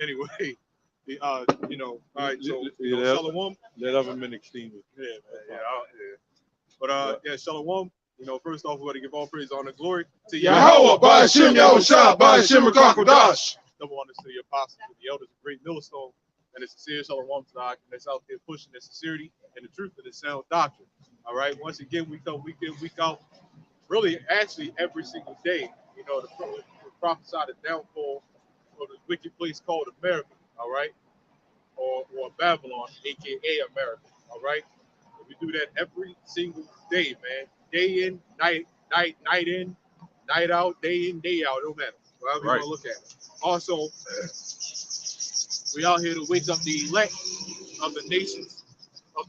Anyway, all right. So Shalom. Let other men extinguish. Yeah, man. Yeah. But Shalom. First off, we want to give all praise, honor, glory to Yahweh, Ba'ashem, Yahushua, Ba'ashem, Rakakwadash. Number one is to the apostles, to the elders, the great millstone, and the sincere Shalom to the Akim that's out there pushing the sincerity and the truth of the sound doctrine. All right. Once again, we come week in, week out. Really, actually, every single day. The prophesy the downfall of the wicked place called America. All right. Or Babylon, aka America. All right. We do that every single day, man. Day in, night in, night out, day in, day out. No matter. However you want to look at it. Also, we out here to wake up the elect of the nations of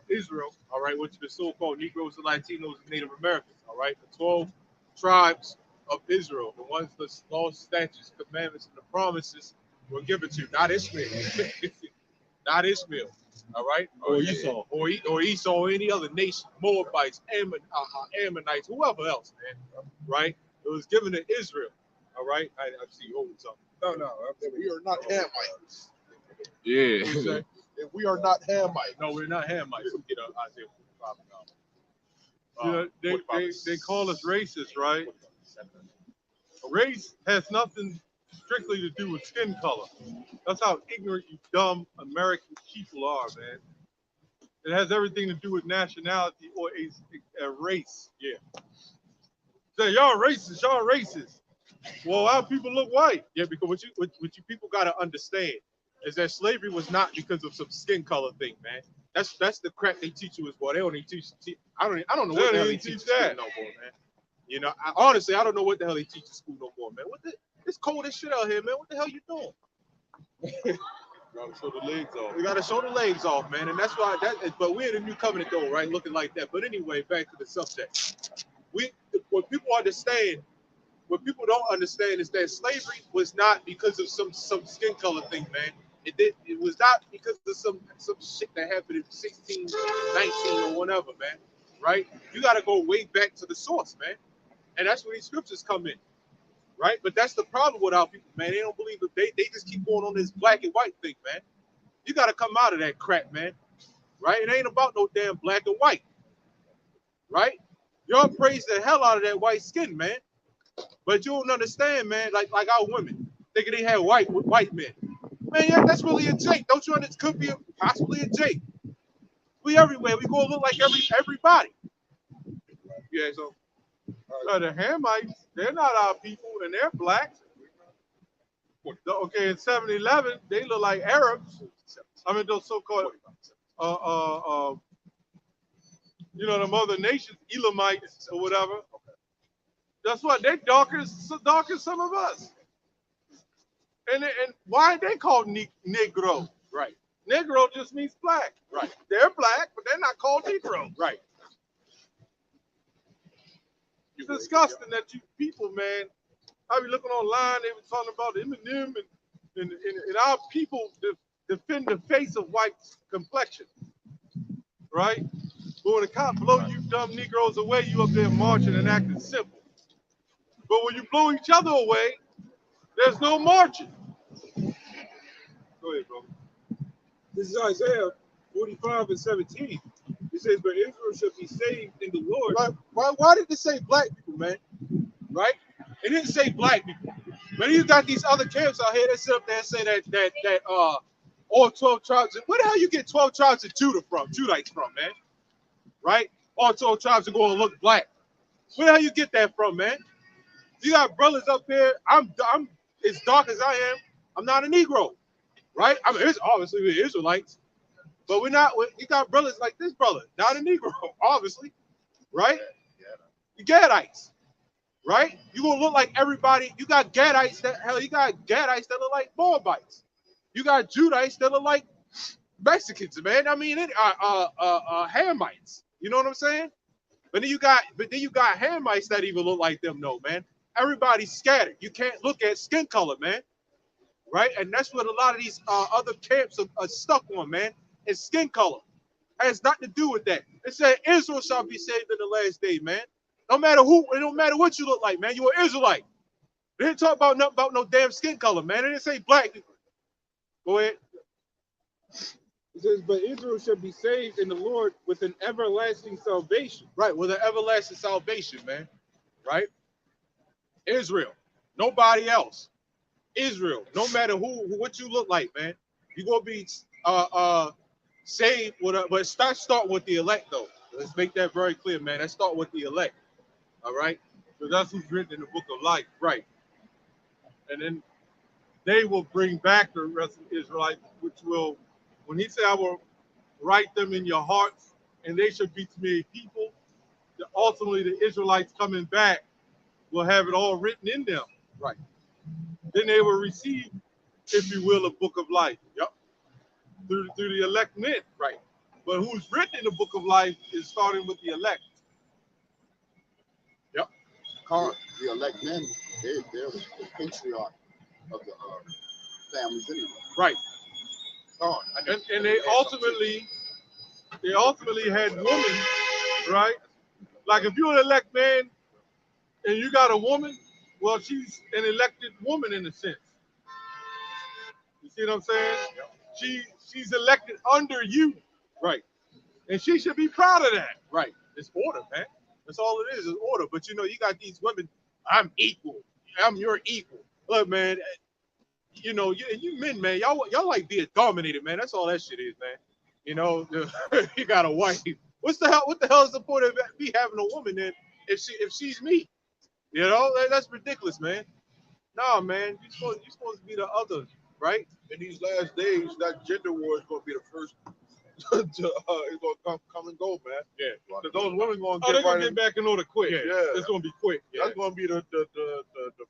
Israel. All right, which are the so-called Negroes, the Latinos, and Native Americans. All right, the 12 tribes of Israel, the ones the laws, statutes, commandments, and the promises were given to, not Ishmael, not Ishmael. All right, or Esau, or Esau, or any other nation, Moabites, Ammonites, whoever else, man. Right? It was given to Israel. All right, I see you holding something. No, we are not Hamites. yeah. We are not Hamites. No, we're not Hamites. Get Isaiah 45. They call us racist, right? Race has nothing strictly to do with skin color. That's how ignorant you dumb American people are, man. It has everything to do with nationality or a race. Yeah. Say y'all racist, y'all racist. Well, our people look white. Yeah, because what you people gotta understand is that slavery was not because of some skin color thing, man. That's the crap they teach you as well. They only teach. I don't know what the hell they teach that no more, man. Honestly, I don't know what the hell they teach in school no more, man. It's cold as shit out here, man. What the hell you doing? Gotta show the legs off. We gotta show the legs off, man, and that's why but we're in the new covenant though, right? Looking like that. But anyway, back to the subject. What people don't understand is that slavery was not because of some skin color thing, man. It was not because of some shit that happened in 16, 19 or whatever, man. Right? You gotta go way back to the source, man. And that's where these scriptures come in. Right? But that's the problem with our people, man. They don't believe it. They just keep going on this black and white thing, man. You gotta come out of that crap, man. Right? It ain't about no damn black and white. Right? Y'all praise the hell out of that white skin, man. But you don't understand, man, like our women thinking they have white men. Man, yeah, that's really a Jake. Don't you understand? Could be possibly a Jake. We everywhere. We gonna look like everybody. Yeah, so the Hamites, they're not our people, and they're black. Okay, in 7-Eleven, they look like Arabs. I mean, those so-called, the other nations, Elamites or whatever. That's what they're darker than some of us. And why are they called Negro? Right. Negro just means black. Right. They're black, but they're not called Negro. Right. It's disgusting that you people, man. I be looking online, they were talking about Eminem and our people defend the face of white complexion. Right? But when the cops blow you dumb Negroes away, you up there marching and acting simple. But when you blow each other away, there's no marching. Go ahead, bro. This is Isaiah 45:17. It says, but Israel shall be saved in the Lord. Why did it say black people, man? Right? It didn't say black people. But you got these other camps out here that sit up there and say that all 12 tribes. Where the hell you get 12 tribes of Judites from, man? Right? All 12 tribes are going to look black. Where the hell you get that from, man? You got brothers up here. I'm as dark as I am. I'm not a Negro, right? I mean, obviously we're Israelites, but we're not. You got brothers like this brother, not a Negro, obviously, right? You Gadites, right? You gonna look like everybody. You got Gadites that look like Moabites. You got Judites that look like Mexicans, man. I mean, Hamites. You know what I'm saying? But then you got Hamites that even look like them, no, man. Everybody's scattered. You can't look at skin color, man. Right? And that's what a lot of these other camps are stuck on, man. It's skin color. It has nothing to do with that. It said Israel shall be saved in the last day, man. No matter who, it don't matter what you look like, man. You're an Israelite. They didn't talk about nothing about no damn skin color, man. They didn't say black people. Go ahead. It says, but Israel shall be saved in the Lord with an everlasting salvation. Right, with an everlasting salvation, man. Right? Israel. Nobody else. Israel. No matter what you look like, man. You're gonna be saved with but start with the elect though. Let's make that very clear, man. Let's start with the elect. All right. So that's who's written in the book of life. Right. And then they will bring back the rest of the Israelites, which will, when he said, I will write them in your hearts, and they shall be to me a people, that ultimately the Israelites coming back will have it all written in them. Right. Then they will receive, if you will, a book of life. Yep. Through the elect men. Right. But who's written in the book of life is starting with the elect. Yep. The elect men, they're the patriarch of the families anyway. Right. And they ultimately had women, right? Like if you're an elect man and you got a woman, well, she's an elected woman in a sense. You see what I'm saying? Yep. She's elected under you. Right. And she should be proud of that. Right. It's order, man. That's all it is order. But you know, you got these women, I'm equal. I'm your equal. Look, man, you know, you men, man, y'all like being dominated, man. That's all that shit is, man. You know, you got a wife. What the hell is the point of me having a woman then if she's me? You know, that's ridiculous, man. Nah, man, you're supposed to be the other, right? In these last days, that gender war is going to be the first. It's going to come and go, man. Yeah. So those women going they're gonna get back in order quick. Yeah. It's going to be quick. That's going to be the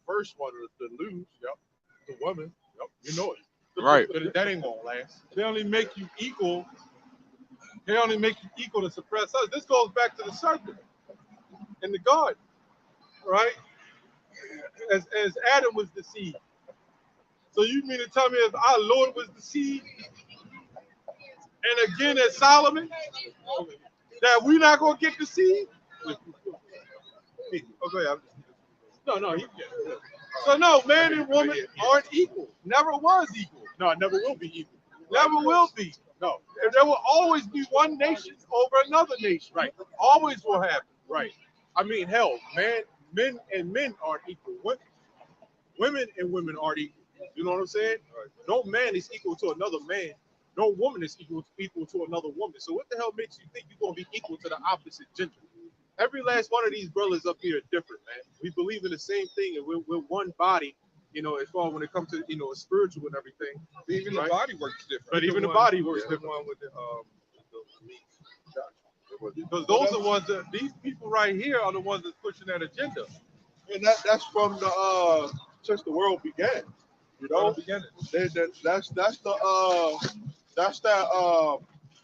first one to lose. Yep. The woman. Yep. You know it. Right. But that ain't gonna last. They only make you equal. They only make you equal to suppress us. This goes back to the serpent in the garden, right? As Adam was deceived. So you mean to tell me if our Lord was deceived, and again as Solomon, that we're not gonna get deceived? Okay, No. so no, man and woman aren't equal. Never was equal. No, it never will be equal. Never will be. No. And there will always be one nation over another nation. Right. Always will happen. Right. I mean, hell, man, men aren't equal. Women and women aren't equal. You know what I'm saying? Right. No man is equal to another man. No woman is equal to another woman. So what the hell makes you think you're gonna be equal to the opposite gender? Every last one of these brothers up here are different, man. We believe in the same thing, and we're one body. You know, as far as when it comes to spiritual and everything. Even right? the body works different. But even the body works the different. one with the Because those are ones that these people right here are the ones that's pushing that agenda. And that's from the since the world began. You know,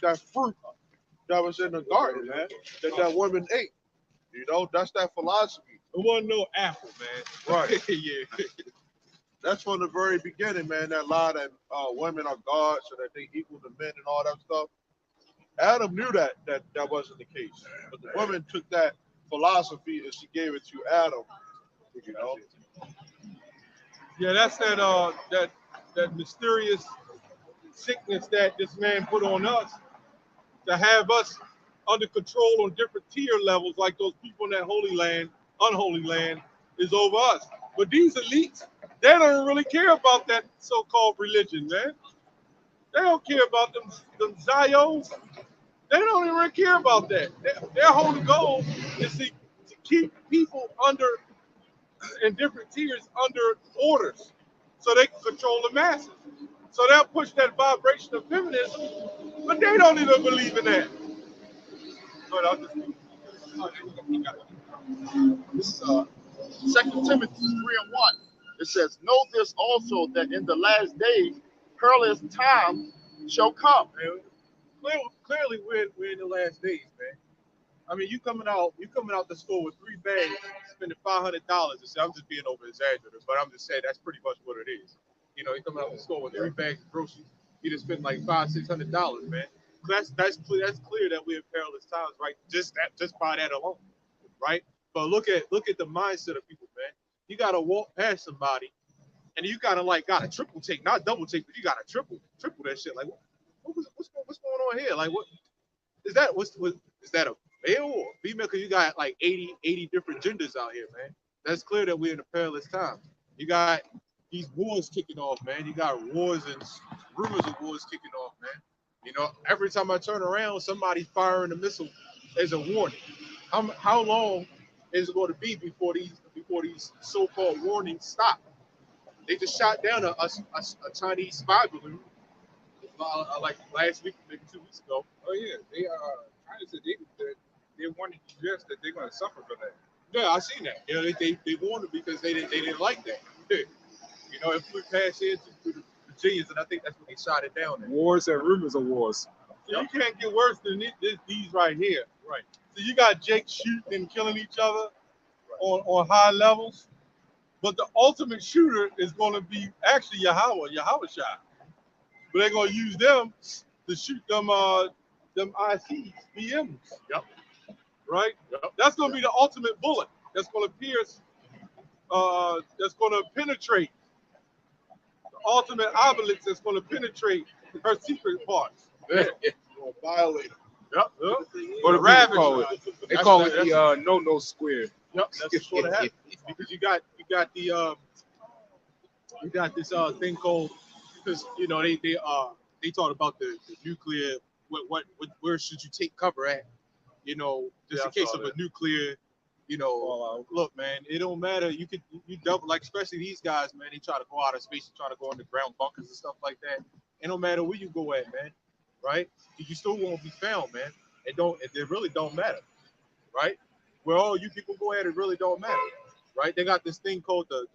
that fruit that was in the garden, man. That woman ate. You know, that's that philosophy. It wasn't no apple, man. Right. Yeah. That's from the very beginning, man. That lie that women are gods so that they equal to men and all that stuff. Adam knew that wasn't the case, but the woman took that philosophy and she gave it to Adam. You know. Yeah, that's that mysterious sickness that this man put on us to have us under control on different tier levels, like those people in that holy land, unholy land, is over us. But these elites, they don't really care about that so-called religion, man. They don't care about them Zions. They don't even really care about that. Their whole goal is to keep people in different tiers under orders so they can control the masses. So they'll push that vibration of feminism, but they don't even believe in that. But I'll just This is 2 Timothy 3:1. It says, know this also that in the last days perilous time shall come. Clearly, we're in the last days, man. I mean, you coming out the store with 3 bags, spending $500. I'm just being over exaggerated, but I'm just saying that's pretty much what it is. You know, you're coming out the store with 3 bags of groceries, you just spend like $500-600, man. That's clear that we're in perilous times, right? Just by that alone, right? But look at the mindset of people, man. you gotta walk past somebody, and you gotta like gotta triple take, not double take, but you gotta triple that shit. Like, what's going on here? Like, what is that? Is that a male or female? Because you got like 80 different genders out here, man. That's clear that we're in a perilous time. You got these wars kicking off, man. You got wars and rumors of wars kicking off, man. You know, every time I turn around, somebody's firing a missile as a warning. How long is it going to be before these so-called warnings stop? They just shot down a Chinese spy balloon like last week, maybe 2 weeks ago. Oh yeah, they China said they warned the U.S. that they're going to suffer for that. Yeah, I seen that. You know, they warned them because they didn't like that. You know, it flew past here to the Virginians, and I think that's when they shot it down. Wars and rumors of wars. So you can't get worse than these right here. Right. So you got Jake shooting and killing each other on high levels, but the ultimate shooter is going to be actually Yahweh shot. But they're going to use them to shoot them ICs, BMs. Yep. Right? Yep. That's going to be the ultimate bullet. That's going to pierce. That's going to penetrate. The ultimate obelisk that's going to penetrate her secret parts. Or violate them. Yep. Or the ravage. They call it the no square. Yep, that's what's going to happen because you got this thing called, because you know they talk about the nuclear, where should you take cover at, you know, just in case of a nuclear, you know, look, man, it don't matter. You double, like, especially these guys, man, they try to go out of space and try to go underground bunkers and stuff like that. It don't matter where you go at, man, right? You still won't be found, man. It really don't matter, right? Where all you people go at, it really don't matter, right? They got this thing called the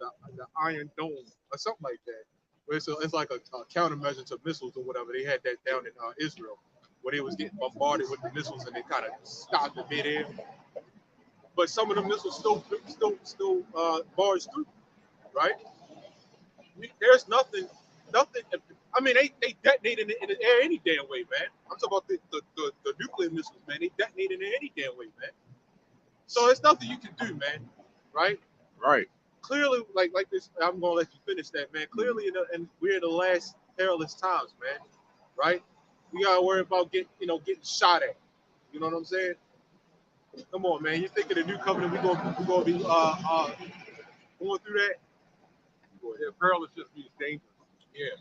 Iron Dome or something like that, where it's like a countermeasure to missiles or whatever. They had that down in Israel, where they was getting bombarded with the missiles and they kind of stopped in midair. But some of the missiles still barge through, right? There's nothing. I mean, they detonate in the air any damn way, man. I'm talking about the nuclear missiles, man. They detonate in there any damn way, man. So there's nothing you can do, man. Right? Right. Clearly, like this, I'm gonna let you finish that, man. Clearly, and we're in the last perilous times, man. Right? We gotta worry about getting shot at. You know what I'm saying? Come on, man. You think of the new covenant? We're gonna be going through that? Yeah, perilous just means dangerous. Yeah.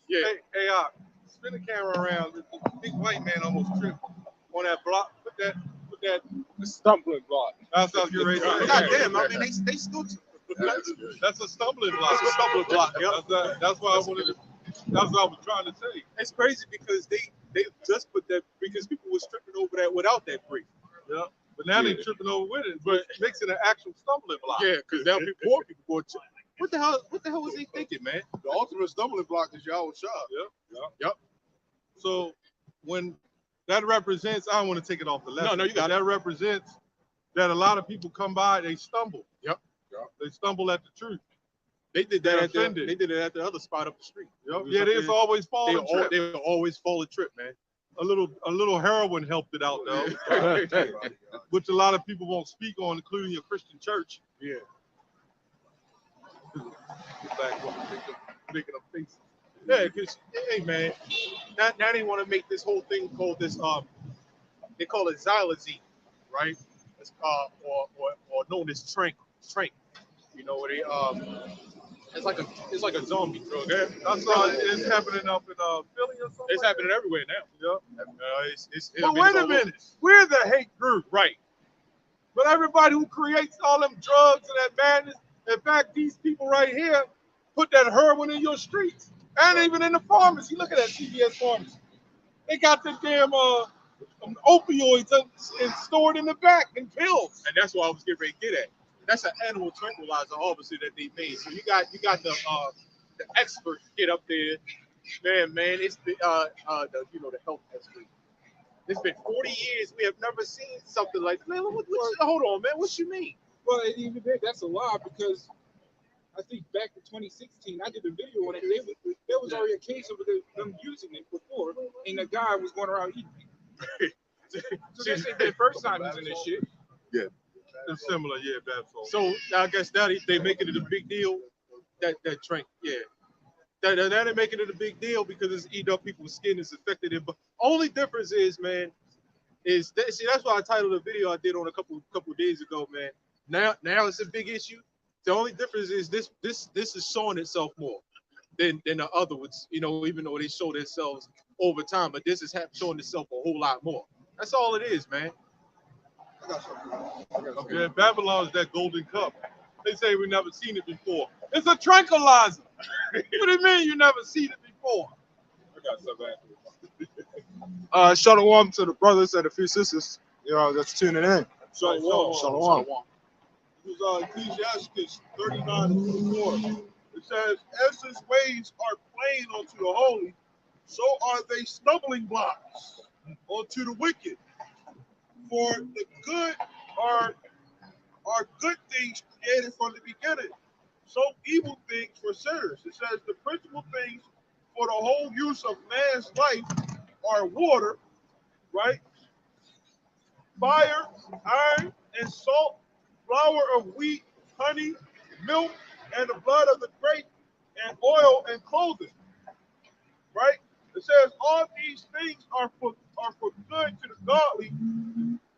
Yeah. Hey, spin the camera around. This big white man almost tripped on that block. Put that The stumbling block. That's how you're ready. God damn, I mean, they still. That's a stumbling block. That's a stumbling block. Yep. That's what I wanted to. That's what I was trying to say. It's crazy because they just put that, because people were tripping over that without that brief. Yeah. But now they're tripping over with it, but mixing an actual stumbling block. Yeah, because now more people go. What the hell was they thinking, man? The ultimate stumbling block is Yahweh shot. Yep. So when that represents, I don't want to take it off the left. No, you got that represents that a lot of people come by, they stumble. Yep. They stumble at the truth. They did that. Offended. They did it at the other spot up the street. Yep. Yeah, there's always falling trip. They always fall a trip, man. A little heroin helped it out though, which a lot of people won't speak on, including your Christian church. Yeah. Get back on making up faces. Yeah, because hey, man, now they want to make this whole thing called this they call it xylazine, right? It's or known as trank. You know, where they it's like a zombie drug. That's it's happening up in Philly or something. It's happening everywhere now. Yeah. But wait a minute, we're the hate group, right? But everybody who creates all them drugs and that madness, in fact, these people right here put that heroin in your streets and even in the pharmacy. Look at that CVS pharmacy. They got the damn opioids and stored in the back in pills. And that's what I was getting ready to get at. That's an animal tranquilizer, obviously, that they made. So you got the experts get up there, man. It's the the health expert. It's been 40 years. We have never seen something like that. Man, hold on, man. What you mean? Well, even that's a lie, because I think back in 2016, I did a video on it. There was already a case of them using it before, and the guy was going around eating it. So this ain't the first time using this shit. Yeah. It's similar, yeah, bath salt. So I guess now they making it a big deal. That drink, yeah. That they're making it a big deal because it's eating up people's skin, it's affected it. But only difference is, man, is that, see, that's why I titled the video I did on a couple days ago, man. Now it's a big issue. The only difference is this is showing itself more than the other ones, you know, even though they show themselves over time, but this is showing itself a whole lot more. That's all it is, man. I got something. Yeah, Babylon's that golden cup. They say we never seen it before. It's a tranquilizer. What do you mean you never seen it before? I got something. Shalom to the brothers and a few sisters, you know, that's tuning in. Shalom. This is Ecclesiastes 39 and 24. It says, as his ways are plain unto the holy, so are they stumbling blocks unto the wicked. For the good are good things created from the beginning, so evil things for sinners. It says the principal things for the whole use of man's life are water, right? Fire, iron, and salt, flour of wheat, honey, milk, and the blood of the grape, and oil and clothing. Right? It says all these things are for good to the godly,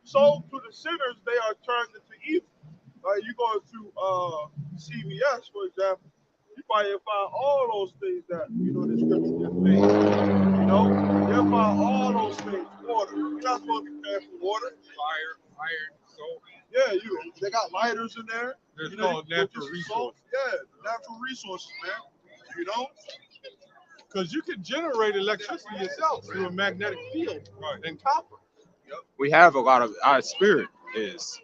so to the sinners they are turned into evil. Like you go to CVS, for example, you probably find all those things that the scripture just made. You'll find all those things. Water. You're not supposed to be paying for water. Fire, iron, salt. Yeah, they got lighters in there. It's called natural resources. Yeah, natural resources, man. Because you can generate electricity yourself through a magnetic field, Right. and copper. We have a lot of our spirit is,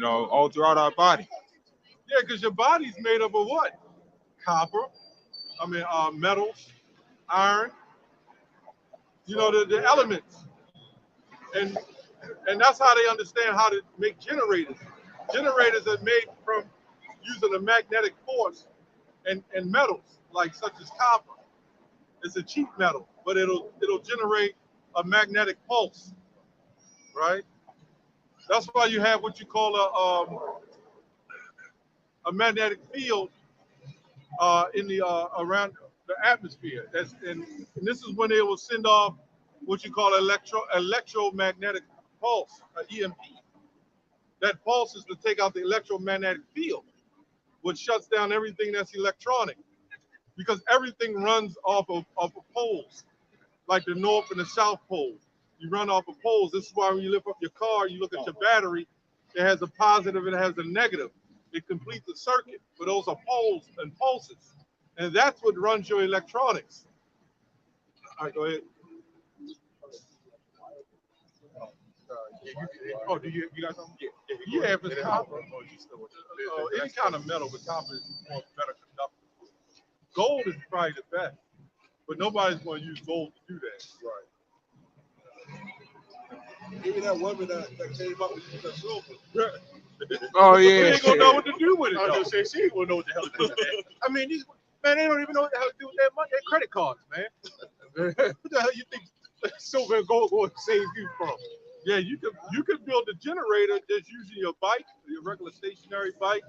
all throughout our body. Yeah, because your body's made up of what? Copper. Metals, iron. The elements. And that's how they understand how to make generators. Generators are made from using a magnetic force and metals, like such as copper. It's a cheap metal, but it'll generate a magnetic pulse, right? That's why you have what you call a magnetic field in the around the atmosphere. And this is when they will send off what you call electromagnetic pulse, an EMP. That pulse is to take out the electromagnetic field, which shuts down everything that's electronic, because everything runs off of poles, like the North and the South Pole. You run off of poles. This is why when you lift up your car, you look at your battery, it has a positive and it has a negative. It completes the circuit, but those are poles and pulses. And that's what runs your electronics. All right, go ahead. Do you got something? Yeah, if it's copper, any kind of metal, but copper is more better conductor. Gold is probably the best, but nobody's going to use gold to do that. Right. Maybe that woman that came up with that silver. Oh They yeah. ain't gonna know what to do with it. I was gonna say she ain't gonna know what the hell to do with that. I mean, these man, they don't even know what the hell to do with that money, their credit cards, man. What the hell you think silver and gold will save you from? Yeah, you could build a generator just using your bike, your regular stationary bike.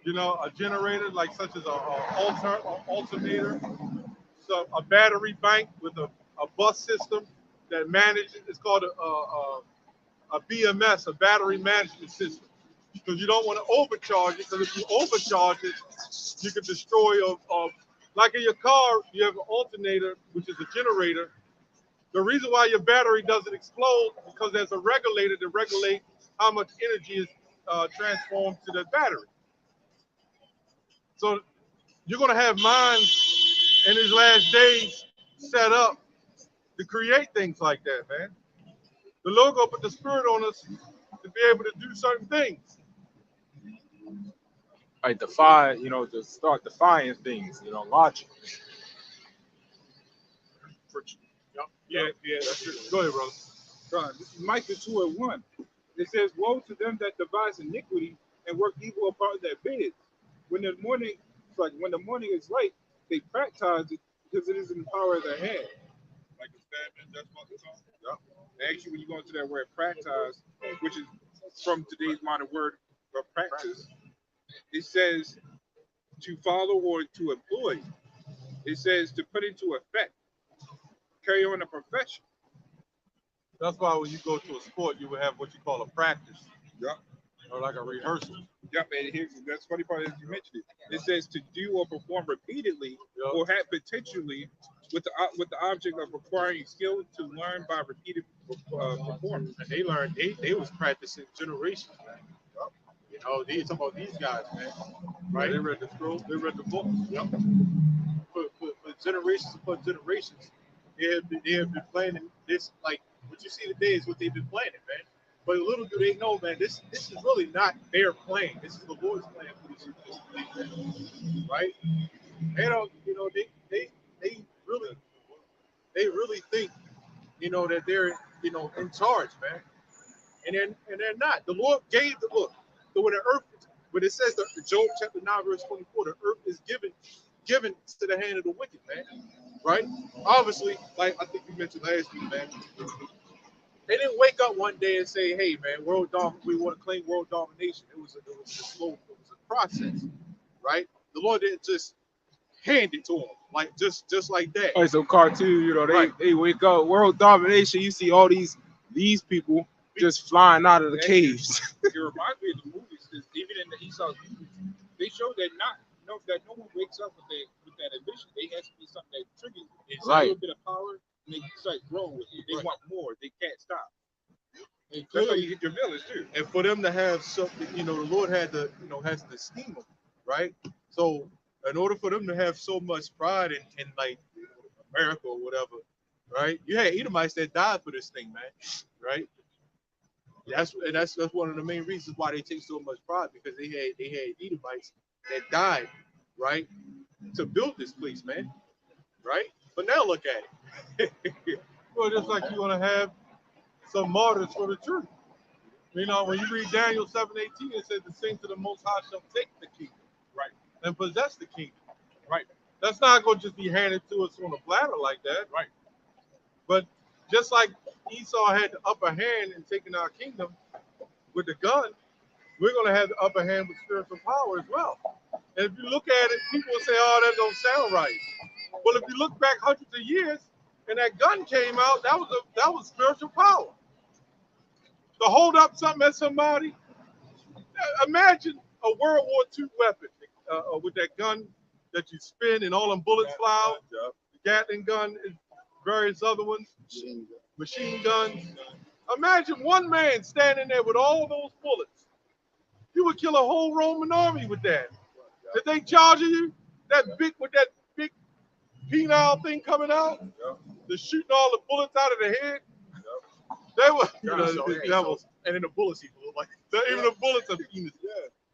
A generator like such as a alternator, so a battery bank with a bus system that manages. It's called a BMS, a battery management system, because you don't want to overcharge it. Because if you overcharge it, you can destroy like in your car, you have an alternator, which is a generator. The reason why your battery doesn't explode because there's a regulator to regulate how much energy is transformed to the battery. So you're going to have minds in these last days set up to create things like that, man. The Lord going to put the spirit on us to be able to do certain things. Like to start defying things, logic. Yeah, that's true. Go ahead, brother. God, this is Micah 2:1. It says, woe to them that devise iniquity and work evil about their beds. When the morning is light, they practice it because it is in the power of their hand. Like a statement, that's what it's on. Yep. Actually, when you go into that word practice, which is from today's modern word of practice. It says to follow or to employ. It says to put into effect, carry on a profession. That's why when you go to a sport, you would have what you call a practice. Yep. Or like a rehearsal. Yep, and here's that's funny part is you mentioned it. It says to do or perform repeatedly Yep. or have potentially with the object of acquiring skill to learn by repeated performance. And they learned, they was practicing generations, man. You know, these talking about these guys, man. Right? They read the scroll, they read the book. Yep. For generations upon generations, they have been planning this, like what you see today is what they've been planning, man. But little do they know, man, this is really not their plan. This is the Lord's plan for this thing, man. Right? They don't, you know, they really think, you know, that they're, you know, in charge, man. And they're not. The Lord gave the book. So when the earth, when it says the Job chapter 9, verse 24, the earth is given to the hand of the wicked, man. Right? Obviously, like I think you mentioned last week, man. They didn't wake up one day and say, "Hey, man, we want to claim world domination." It was a process, right? The Lord didn't just hand it to them like just like that. Like some cartoon, you know, Right. they wake up, world domination. You see all these people just flying out of the caves. It reminds me of the movies, because even in the Esau's movies, they show that no one wakes up with that ambition. They has to be something that triggers it. It's a little bit of power, and they start growing with it. They want more. They can't stop. And that's how you hit your village too. And for them to have something, you know, the Lord has to esteem them, right? So in order for them to have so much pride in like America or whatever, right? You had Edomites that died for this thing, man, right? That's one of the main reasons why they take so much pride, because they had Edomites that died, right, to build this place, man, right? But now look at it. Well, just like you want to have some martyrs for the truth. You know, when you read Daniel 7:18, it says the saints of the Most High shall take the kingdom, Right. and possess the kingdom. Right. That's not going to just be handed to us on a platter like that. Right. But just like Esau had the upper hand in taking our kingdom with the gun, we're going to have the upper hand with spiritual power as well. And if you look at it, people will say, "Oh, that don't sound right." Well, if you look back hundreds of years, and that gun came out, that was spiritual power. To hold up something at somebody, imagine a World War II weapon with that gun that you spin and all them bullets fly out. The Gatling gun and various other ones, machine guns. Imagine one man standing there with all those bullets. You would kill a whole Roman army with that. If they charging you, that big penile thing coming out, they're shooting all the bullets out of the head. They were, And then the bullets even look like even the bullets are penis.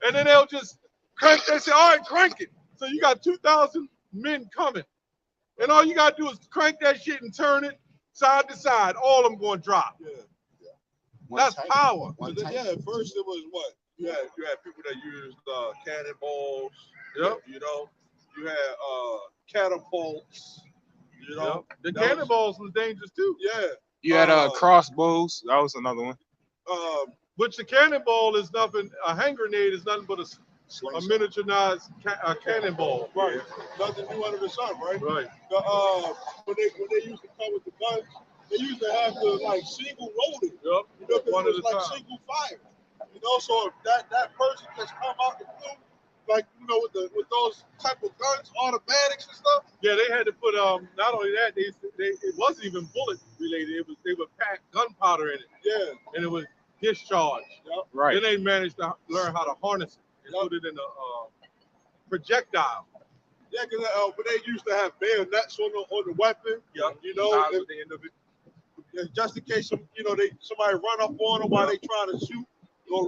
And then they'll just crank. They say, "All right, crank it." So you got 2,000 men coming, and all you gotta do is crank that shit and turn it side to side. All of them going to drop. That's power. At first it was what? You had people that used cannonballs. Yep. You know, you had catapults. You know, The cannonballs was dangerous too. Yeah. You had crossbows. That was another one. Which the cannonball is nothing. A hand grenade is nothing but a miniaturized cannonball. Right. Nothing new under the sun, right? Right. When they used to come with the guns, they used to have to like single load it. Yep. You know, 'cause One it at was a like time. single fire. You know, so if that person just come out the blue, like you know, with those type of guns, automatics and stuff. Yeah, they had to put not only that, it wasn't even bullet related. They would pack gunpowder in it. Yeah. And it was discharged. Yep. Right. Then they managed to learn how to harness it and put it in a projectile. Yeah, because but they used to have bayonets on the weapon. Yep. You know, Knives at the end of it. just in case somebody run up on them while they trying to shoot or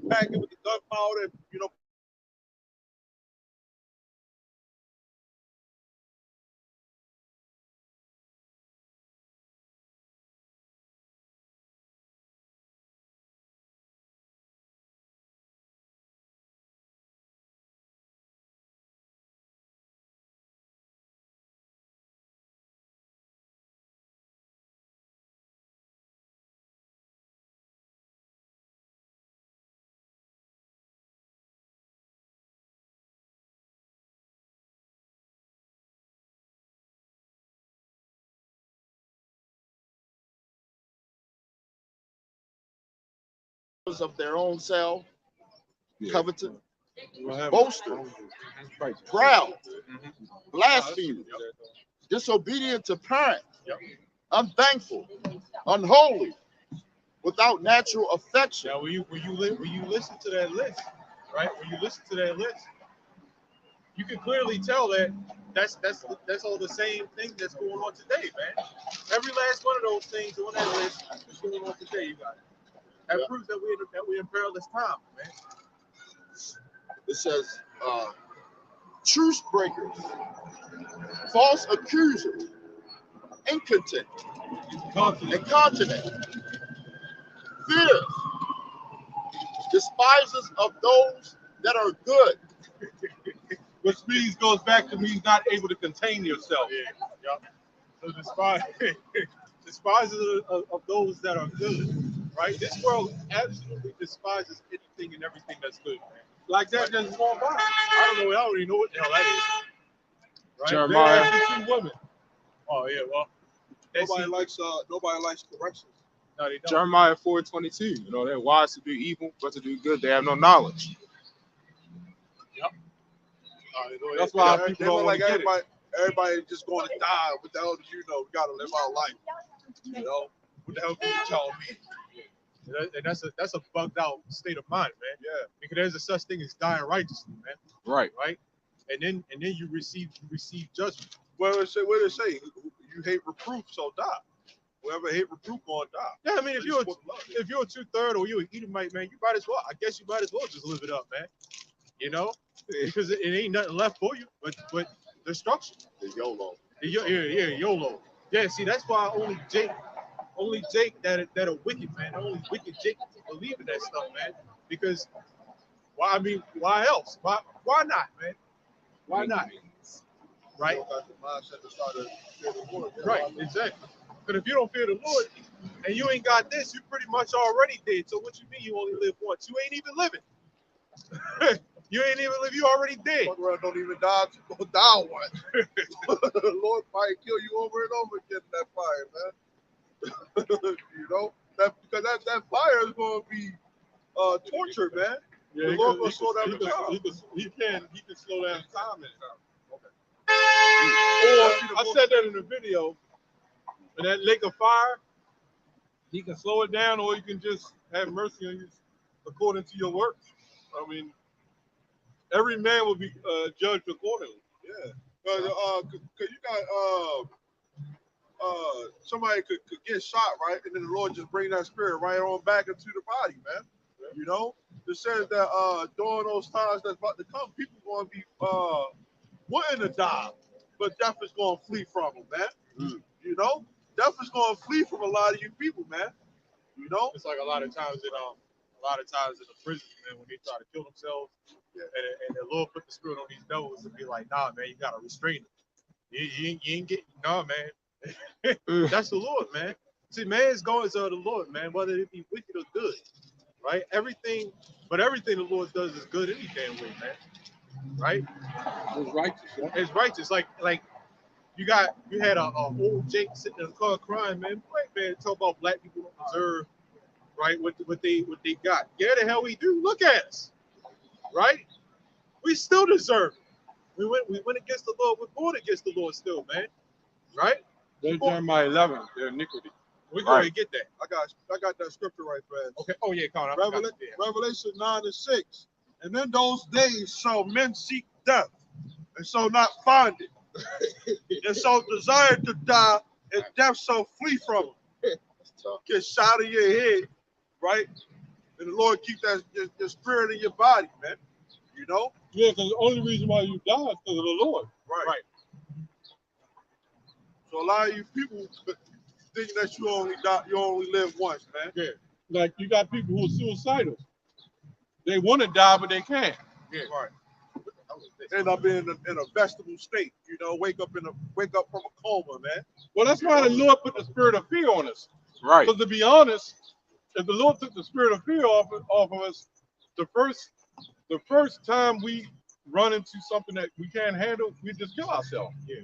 pack it with the gunpowder, and of their own self, Yeah. coveted, boasters, proud, blasphemers, disobedient to parents, unthankful, unholy, without natural affection. Now, when you listen to that list, right? When you listen to that list, you can clearly tell that that's all the same thing that's going on today, man. Every last one of those things on that list is going on today. You got it. That proves that we're in perilous time, man. It says truce breakers, false accusers, incontinent, incontinent, fierce, despisers of those that are good. Which means goes back to means not able to contain yourself. Yeah. So despisers of those that are good, right? This world absolutely despises anything and everything that's good, man. Like that just walk by. I already know what the hell that is. Right? Jeremiah. They're actually two women. Oh yeah, well. Nobody likes corrections. No, they don't. Jeremiah 4:22. You know, they're wise to do evil, but to do good, they have no knowledge. That's why people don't like everybody just going to die. What the hell do you know? We got to live our life. You know? What the hell can you tell me? And that's a bugged out state of mind, man. Yeah. Because there's a such thing as dying righteously, man. Right. Right? And then you receive judgment. What did it say? You hate reproof, so die. Whoever hate reproof gonna die. Yeah, I mean if you're a 2/3 or you're an Edomite, man, you might as well. I guess you might as well just live it up, man. You know? Because it ain't nothing left for you but destruction. The YOLO. YOLO. Yeah, see, that's why only Jake that are wicked, man. Only wicked Jake believe in that stuff, man. Because why else? Why not, man? Why not? Right? Right, exactly. But if you don't fear the Lord and you ain't got this, you pretty much already dead. So what you mean you only live once? You ain't even living. You ain't even live. You already dead. Fuck around, don't even die. Go die once. The Lord might kill you over and over again in that fire, man. You know because that fire is going to be torture, man. Yeah, the Lord will slow down the time. He can slow down time. Okay. Or I said that in the video. In that lake of fire, he can slow it down, or he can just have mercy on you according to your works. I mean, every man will be judged accordingly. Yeah, because you got somebody could get shot, right, and then the Lord just bring that spirit right on back into the body, man. Yeah. You know, it says that during those times that's about to come, people going to be wanting to die, but death is going to flee from them, man. You know, death is going to flee from a lot of you people, man. You know, it's like a lot of times in the prison, man, when they try to kill themselves, and the Lord put the spirit on these devils and be like, nah, man, you gotta restrain it. You ain't getting, nah, man. That's the Lord, man. See, man's going to the Lord, man, whether it be wicked or good, right? Everything the Lord does is good any damn way, man. Right? it's righteous. Yeah? It's righteous. Like you had a old Jake sitting in the car crying, man. Boy, man, talk about black people don't deserve, right? What they got. Yeah, the hell we do. Look at us, right? We still deserve it. We went against the Lord. We're born against the Lord still, man. Right? There's Jeremiah 11, their iniquity. We're going to get that. I got that scripture right there. Okay. Oh yeah, Connor. Revelation 9:6. And in those days shall men seek death, and shall not find it. And so desire to die, and death shall flee from them. Get shot in your head, right? And the Lord keep that your spirit in your body, man. You know? Yeah, because the only reason why you die is because of the Lord. Right. So a lot of you people think that you only live once, man. Yeah. Like you got people who are suicidal. They want to die, but they can't. Yeah. Right. End up in a vegetable state, you know, wake up from a coma, man. Well, that's why the Lord put the spirit of fear on us. Right. Because to be honest, if the Lord took the spirit of fear off of us, the first time we run into something that we can't handle, we just kill ourselves. Yeah.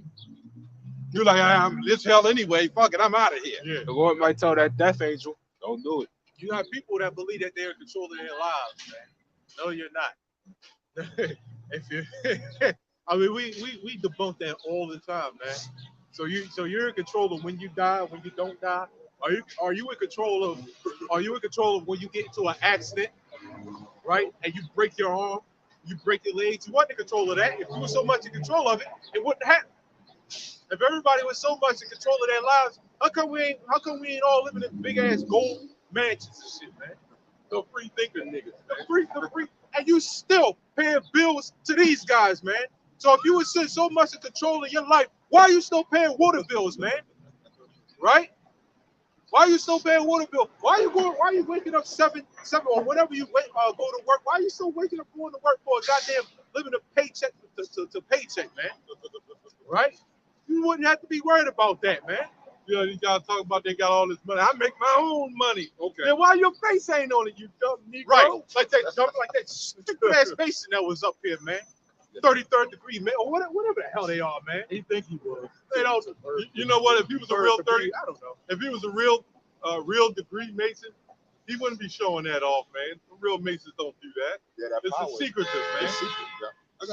You're like, it's hell anyway. Fuck it, I'm out of here. Yeah. The Lord might tell that death angel, don't do it. You have people that believe that they're in control of their lives, man. No, you're not. If you, I mean, we debunk that all the time, man. So you're in control of when you die, when you don't die. Are you in control of when you get into an accident, right? And you break your arm, you break your legs. You want in control of that. If you were so much in control of it, it wouldn't happen. If everybody was so much in control of their lives, how come we ain't all living in big ass gold mansions and shit, man? The free thinking niggas. The free, and you still paying bills to these guys, man. So if you were so much in control of your life, why are you still paying water bills, man? Right? Why are you still paying water bill? Why are you waking up seven or whenever you go to work? Why are you still waking up going to work for a goddamn living a paycheck to paycheck, man? Right? You wouldn't have to be worried about that, man. You know, these guys talk about they got all this money. I make my own money. Okay. Then why your face ain't on it, you dumb Negro? Right. Like that stupid ass Mason that was up here, man. 33rd degree, man, or whatever the hell they are, man. He think he was. They don't. You know what? If he was a real 30, I don't know. if he was a real degree Mason, he wouldn't be showing that off, man. The real Masons don't do that. Yeah, that It's power. a secretive, man. It's secret, yeah. I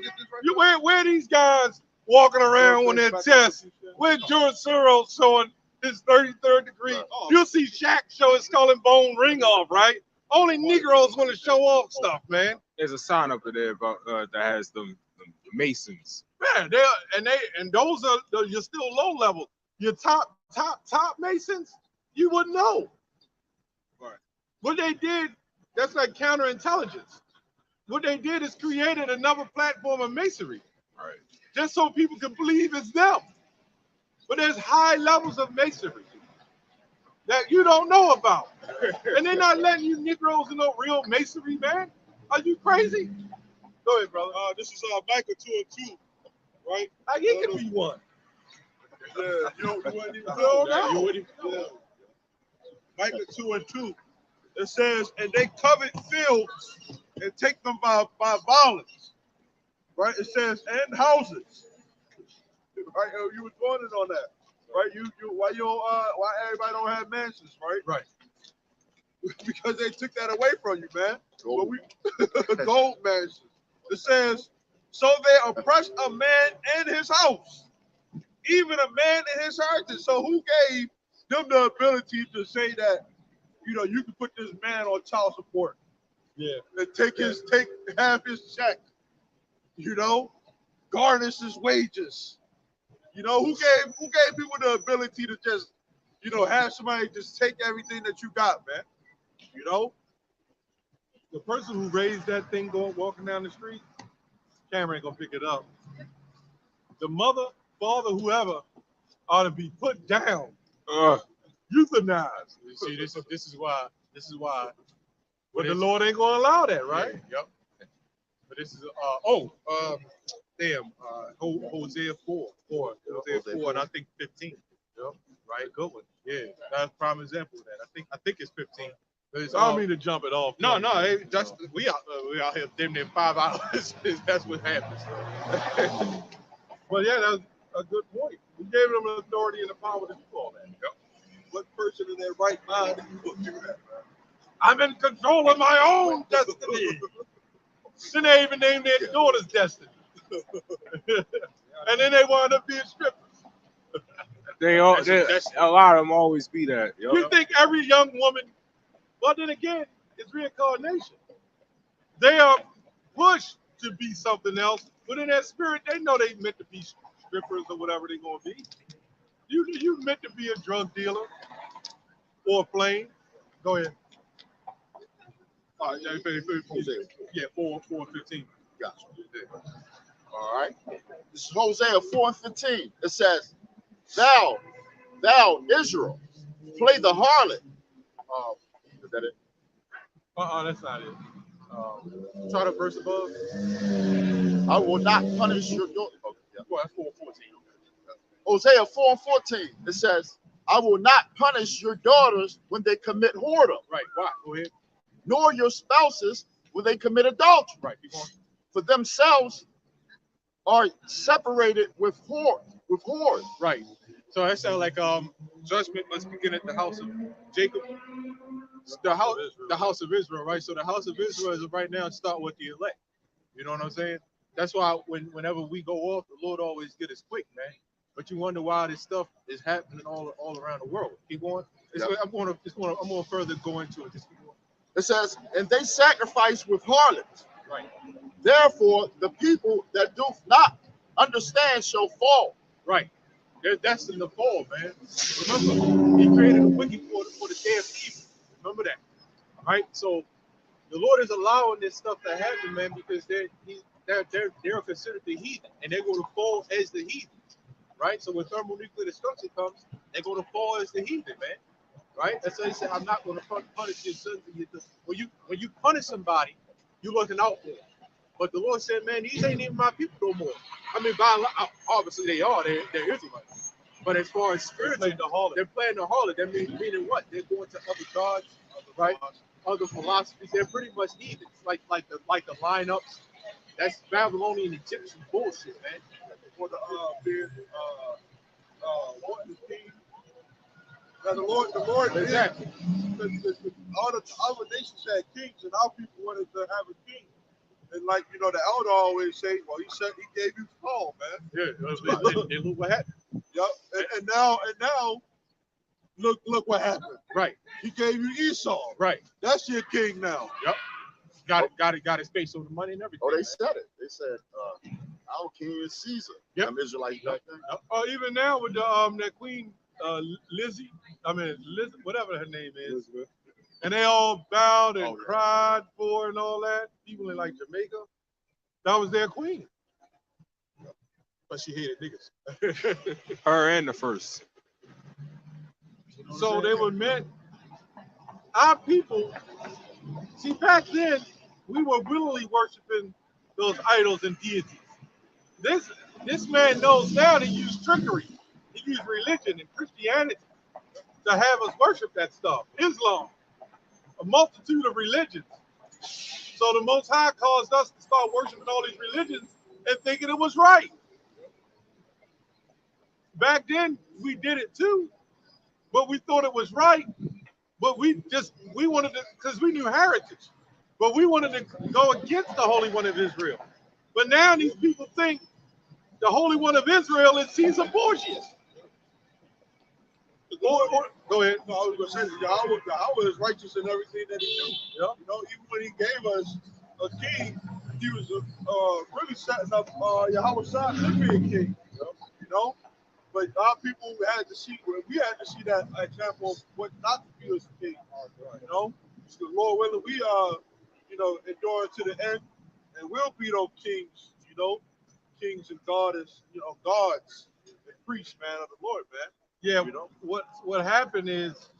get this right. You where these guys walking around on their chest with George Soros showing his 33rd degree? Oh. You'll see Shaq show his skull and bone ring off, right? Only Negroes want to show off stuff, man. There's a sign up there about that has the Masons. Man, and those are you're still low level. Your top Masons, you wouldn't know. Right. What they did, that's like counterintelligence. What they did is created another platform of masonry. Right. Just so people can believe it's them. But there's high levels of masonry that you don't know about. And they're not letting you Negroes know real masonry, man. Are you crazy? Go ahead, brother. This is Micah 2 and 2, right? He could be one. Yeah, you wouldn't even know that. You wouldn't even know. Micah 2 and 2. It says, and they covet fields and take them by violence. Right? It says, and houses. Right? You was wondering on that. Right? Why everybody don't have mansions, right? Right. Because they took that away from you, man. Gold. Gold mansions. It says, so they oppress a man and his house, even a man in his heritage. So who gave them the ability to say that, you can put this man on child support? Yeah. And take half his check, garnish his wages. Who gave people the ability to just, have somebody just take everything that you got, man? The person who raised that thing walking down the street, camera ain't gonna pick it up. The mother, father, whoever ought to be put down, euthanized. You see, this is why. But the Lord ain't gonna allow that, right? Yeah, yep. But this is Hosea 4, and I think 15. Yep. Right, good one. Yeah, that's a prime example of that. I think it's 15. But it's I don't mean to jump it off. No, that's we out here damn near 5 hours. That's what happens. Well, yeah, that's a good point. We gave them the authority and the power to do all that. Yep. What person in their right mind will do that? I'm in control of my own destiny. Then they even named their daughter's destiny. And then they wound up being strippers. A lot of them always be that. Yo. You think every young woman, well, then again, it's reincarnation. They are pushed to be something else, but in that spirit, they know they meant to be strippers or whatever they're going to be. You meant to be a drug dealer or a flame. Go ahead. All right, yeah, 4 and 15. Gotcha. All right. This is Hosea 4 and 15. It says, Thou Israel, play the harlot. Is that it? That's not it. Try the verse above. I will not punish your daughter. Okay, yeah. Well, that's 4 and 14. Hosea 4 and 14. It says, I will not punish your daughters when they commit whoredom. Right. Why? Go ahead. Nor your spouses when they commit adultery. Right. Keep on. For themselves are separated with whores. Right. So that sounds like judgment must begin at the house of Jacob. the house of Israel, right? So the house of Israel is right now start with the elect. You know what I'm saying? That's why whenever we go off, the Lord always get us quick, man. But you wonder why this stuff is happening all around the world. Keep going. I'm going to further go into it. Just keep going. It says, and they sacrifice with harlots. Right. Therefore, the people that do not understand shall fall. Right. That's in the fall, man. Remember, he created a wicked for the day of evil. Remember that. All right. So the Lord is allowing this stuff to happen, man, because they're considered the heathen, and they're going to fall as the heathen. Right. So when thermonuclear destruction comes, they're going to fall as the heathen, man. Right. That's why he said, "I'm not going to punish your sons." When you punish somebody, you're looking out for them. But the Lord said, man, these ain't even my people no more. I mean, obviously they are. They're Israelites. But as far as spiritually, they're playing the harlot. That meaning what? They're going to other gods, right? Other philosophies. They're pretty much heathens, like the lineups. That's Babylonian Egyptian bullshit, man. For the what the king. Now the Lord Exactly. All the other nations had kings, and our people wanted to have a king. And like the elder always say, well, he gave you Paul, man. Yeah, and look what happened. Yep. And now look what happened. Right. He gave you Esau. Right. That's your king now. Yep. Got his face on the money and everything. Oh, they said it. They said, our king is Caesar. Yep. Them Israelites back then. Oh, even now with the that Queen Lizzie, whatever her name is. Elizabeth. And they all bowed and cried for and all that. People in like Jamaica. That was their queen. But she hated niggas. Her and the first. So they were meant. Our people, see, back then, we were willingly worshiping those idols and deities. This man knows now to use trickery. He used religion and Christianity to have us worship that stuff. Islam, a multitude of religions. So the Most High caused us to start worshiping all these religions and thinking it was right. Back then, we did it too, but we thought it was right. But we wanted to, because we knew heritage, but we wanted to go against the Holy One of Israel. But now these people think the Holy One of Israel is Caesar Borgias. Go ahead. No, I was going to say that Yahweh is righteous in everything that he do. Yeah. Even when he gave us a king, he was really setting up Yahweh Shah to be a king. But our people had to see that example of what not to be as a king. So Lord willing, we endure to the end, and we'll be those kings. Kings and goddess, gods and priests, man, of the Lord, man. Yeah, what happened is,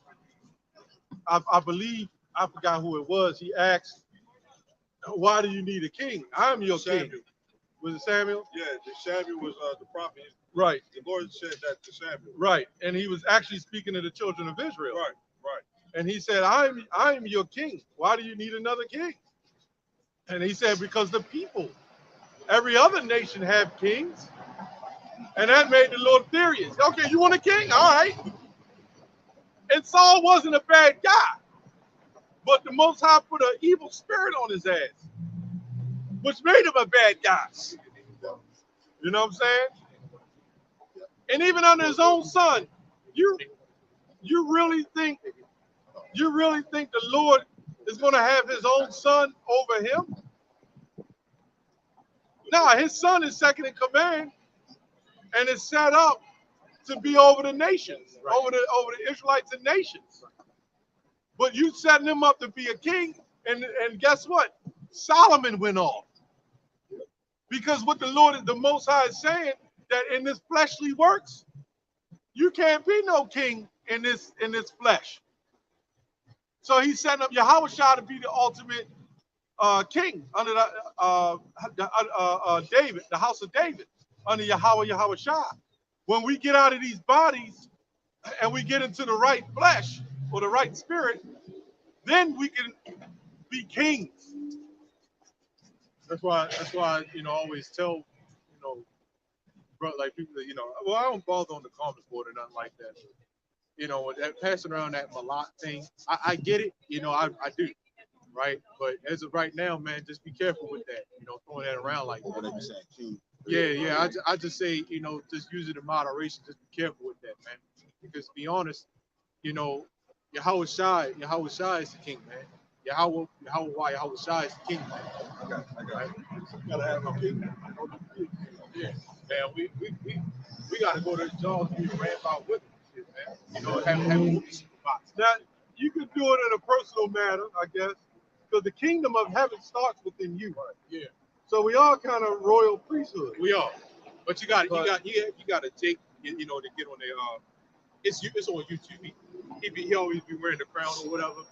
I believe, I forgot who it was. He asked, "Why do you need a king? I'm your king." Was it Samuel? Yeah, Samuel was the prophet. Right. The Lord said that to Samuel. Right, and he was actually speaking to the children of Israel. Right. And he said, "I'm your king. Why do you need another king?" And he said, "Because the people, every other nation have kings." And that made the Lord furious. Okay, you want a king? All right. And Saul wasn't a bad guy, but the Most High put an evil spirit on his ass, which made him a bad guy. You know what I'm saying? And even under his own son, you really think the Lord is going to have his own son over him? No, his son is second in command, and is set up to be over the nations, over the Israelites and nations. But you setting him up to be a king, and guess what? Solomon went off. Because what the Most High is saying, that in this fleshly works, you can't be no king in this flesh. So he's setting up Yahweh Shah to be the ultimate king under David, the house of David, under Yahweh Shah. When we get out of these bodies and we get into the right flesh or the right spirit, then we can be kings. That's why I always tell bro, like people that well, I don't bother on the comments board or nothing like that. you know, that passing around that Malak thing, I get it, you know, I do, right? But as of right now, man, just be careful with that, you know, throwing that around like that. What are you saying, King? Yeah. I just say, you know, just use it in moderation. Just be careful with that, man. Because to be honest, you know, Yahweh Shai is the king, man. Yahweh Shai is the king, man. I got it. Gotta have no king. Yeah, man. We gotta go to John's and rant about women, shit, man. You know, have women supervise. Now, you can do it in a personal manner, I guess, because the kingdom of heaven starts within you. Right. Yeah. So we are kind of royal priesthood. We are, but you got to take, you know, to get on the it's on YouTube. He always be wearing the crown or whatever.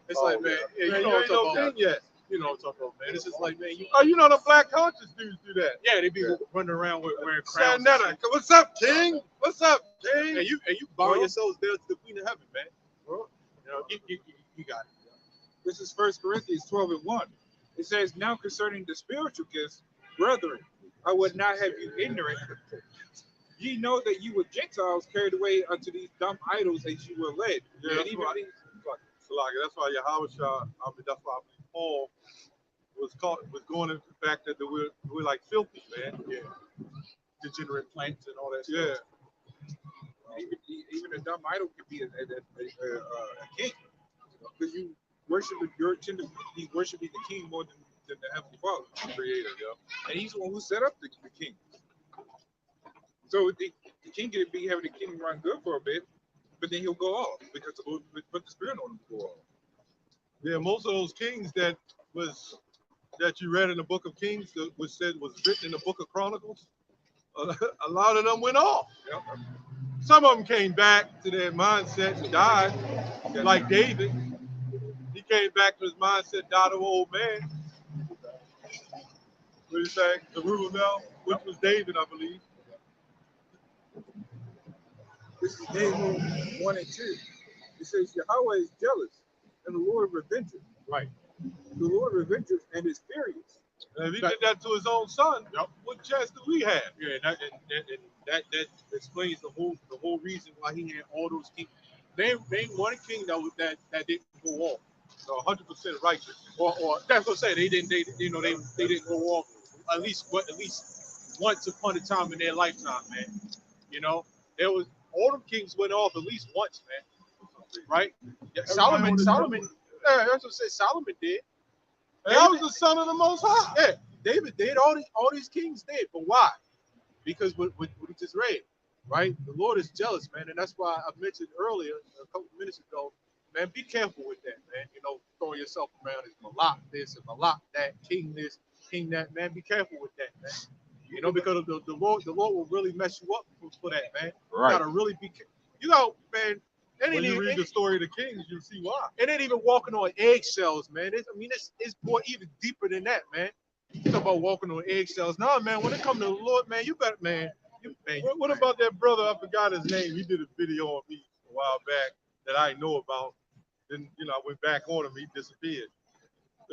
It's like, man, yeah, you know what I'm talking about. Yet. You know what I'm talking about, man. It's just like, man, You know the black conscious dudes do that. yeah, they be running around with wearing crowns. Sandetta. What's up, King? What's up, King? And you bow yourselves down to the Queen of Heaven, man. You know, you got it. This is 1 Corinthians 12:1. It says, now concerning the spiritual gifts, brethren, I would not have you ignorant. Ye know that you were Gentiles carried away unto these dumb idols as you were led. Yeah, And that's even right. these, That's why Yahweh Shah, that's why Paul was going into the fact that we're like filthy, man. Yeah. Degenerate plants and all that Yeah. stuff. even a dumb idol could be a king. Because you worship he's worshiping the king more than the Heavenly Father, the Creator, and he's the one who set up the king. So the king could be having the king run good for a bit, but then he'll go off because put the spirit on him to go off. Yeah, most of those kings that you read in the Book of Kings, that was written in the Book of Chronicles, a lot of them went off. Yep. Some of them came back to their mindset and died, like David. He came back to his mindset, died of an old man. What do you say? Zerubbabel, which was David, I believe. This is Nahum 1 and 2. It says, Yahweh is jealous, and the Lord revenges. Right. The Lord revenges and is furious. And if he did that to his own son, what chance do we have? Yeah, and that explains the whole reason why he had all those kings. Name one king that didn't go off. So 100% righteous. Or that's what I'm saying. They didn't go off at least once upon a time in their lifetime, man. You know, there was all them kings went off at least once, man. Right? Yeah, Solomon. Yeah, that's what I said. Solomon did. And that was the son of the Most High. Yeah, David did. All these kings did. But why? Because what we just read, right? The Lord is jealous, man, and that's why I mentioned earlier, a couple of minutes ago, man, be careful with that, man. You know, throwing yourself around as Malak this and Malak that, king this, king that, man. Be careful with that, man. You know, because the Lord will really mess you up for that, man. Right. You gotta really be. You know, man. When you read the story of the kings, you'll see why. It ain't even walking on eggshells, man. It's more even deeper than that, man. You talk about walking on eggshells. Nah, man, when it comes to the Lord, man, you better, man. What about that brother? I forgot his name. He did a video on me a while back that I know about. Then, I went back on him. He disappeared.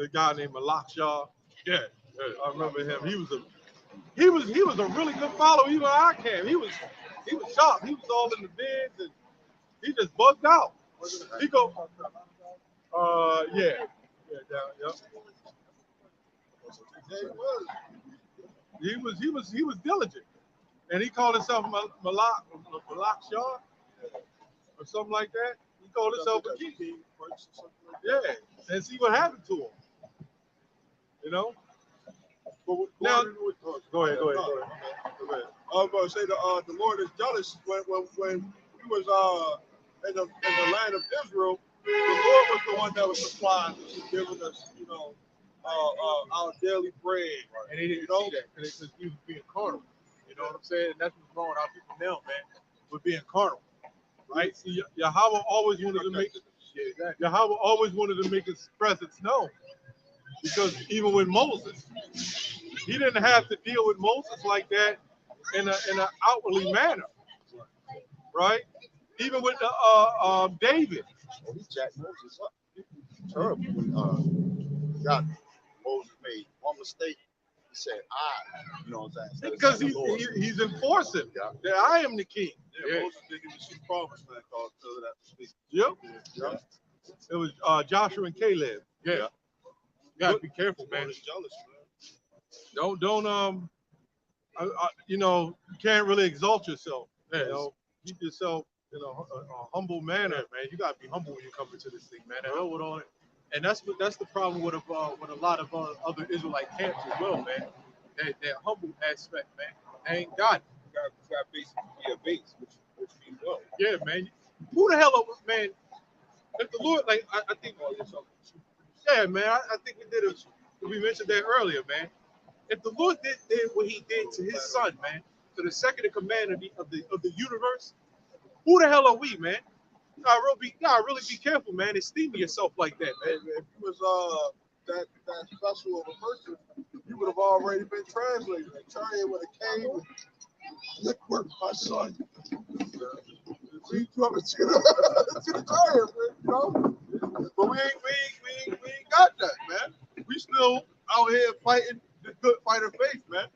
A guy named Malak Shah. Yeah. I remember him. He was a really good follower. Even I came. He was sharp. He was all in the bids and he just bugged out. He go, yeah, down, He was diligent, and he called himself Malak Shah or something like that. He called himself a king. Yeah, and see what happened to him. You know. Now, go ahead. I was about to say the Lord is jealous when we was in the land of Israel. The Lord was the one that was supplying, giving us, our daily bread. And they didn't see that because he was being carnal. You know what I'm saying? And that's what's wrong with our people now, man. We're being carnal. Right? See, Yahweh always wanted to make his presence known. Because even with Moses, he didn't have to deal with Moses like that in an outwardly manner. Right? Even with David. Oh, he jacked Moses up. Terrible. God, Moses made one mistake. He said I. You know what I'm saying? Because he's enforcing that I am the king. Yeah, Moses didn't even see the promised land called until that speak. Yep. Yeah. It was Joshua and Caleb. Yeah. You gotta be careful, man. Moses jealous, man. Don't you know, you can't really exalt yourself. Yes. You know, keep yourself in a humble manner, man. You gotta be humble when you come into this thing, man. And hell with all it. And that's the problem with a lot of other Israelite camps as well, man. That humble aspect, man. They ain't got it. It's got basically be a base, which means well. Yeah, man. Who the hell up, man? If the Lord, like, I think, yeah, man. I think we mentioned that earlier, man. If the Lord did what He did to His Son, man, to the second in command of the universe, who the hell are we, man? You gotta really be careful, man. Esteeming yourself like that, man. If you was that special of a person, you would have already been translated. A chariot would have came. Look, work, my son. Lead you up to the chariot, man, you know. But we ain't got that, man. We still out here fighting the good fight of faith, man.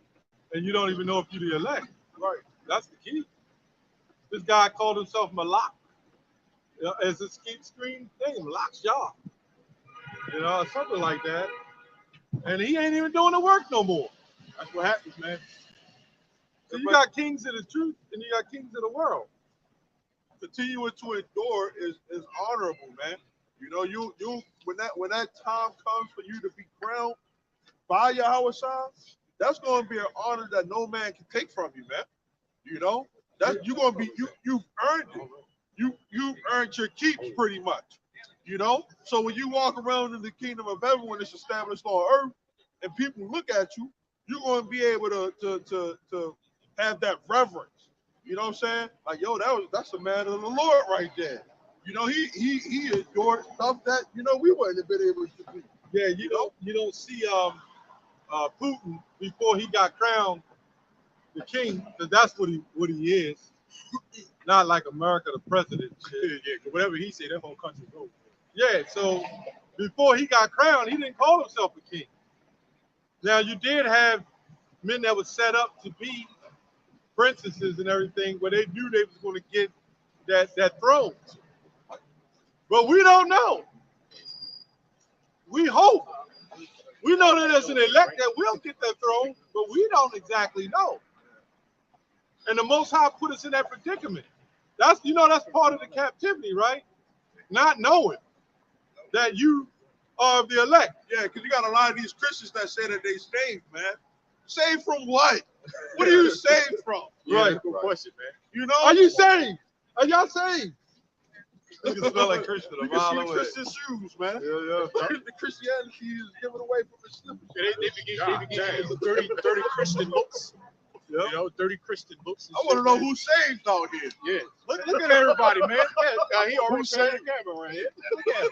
And you don't even know if you're the elect. Right. That's the key. This guy called himself Malak. As a screen thing, Malak's Yah. You know, something like that. And he ain't even doing the work no more. That's what happens, man. So you got kings of the truth and you got kings of the world. Continuing to endure is honorable, man. You know, you when that time comes for you to be crowned by Yahweh Shah, that's going to be an honor that no man can take from you, man. You know, that you've earned it. You earned your keeps pretty much. You know, so when you walk around in the kingdom of heaven when it's established on earth, and people look at you, you're going to be able to have that reverence. You know what I'm saying? Like, yo, that's a man of the Lord right there. You know, he endured stuff that, you know, we wouldn't have been able to do. Yeah, you don't see Putin before he got crowned the king, because that's what he is. Not like America, the president. Yeah, whatever he said, that whole country goes. Yeah, so before he got crowned, he didn't call himself a king. Now, you did have men that were set up to be princesses and everything, where they knew they was going to get that throne. But we don't know. We hope. We know that there's an elect that will get that throne, but we don't exactly know. And the Most High put us in that predicament. That's part of the captivity, right? Not knowing that you are the elect. Yeah, because you got a lot of these Christians that say that they saved, man. Saved from what? What are you saved from? Right. Good question, man. You know? Are you saved? Are y'all saved? You can smell like Christian a You mile can see away. Christian shoes, man. Yeah. The Christianity is given away from its slippers. They begin 30 Christian books. Yep. You know, 30 Christian books. I want to know who's saved out here. Yeah. Look at everybody, man. Yeah, he already said the camera right here. Look at it.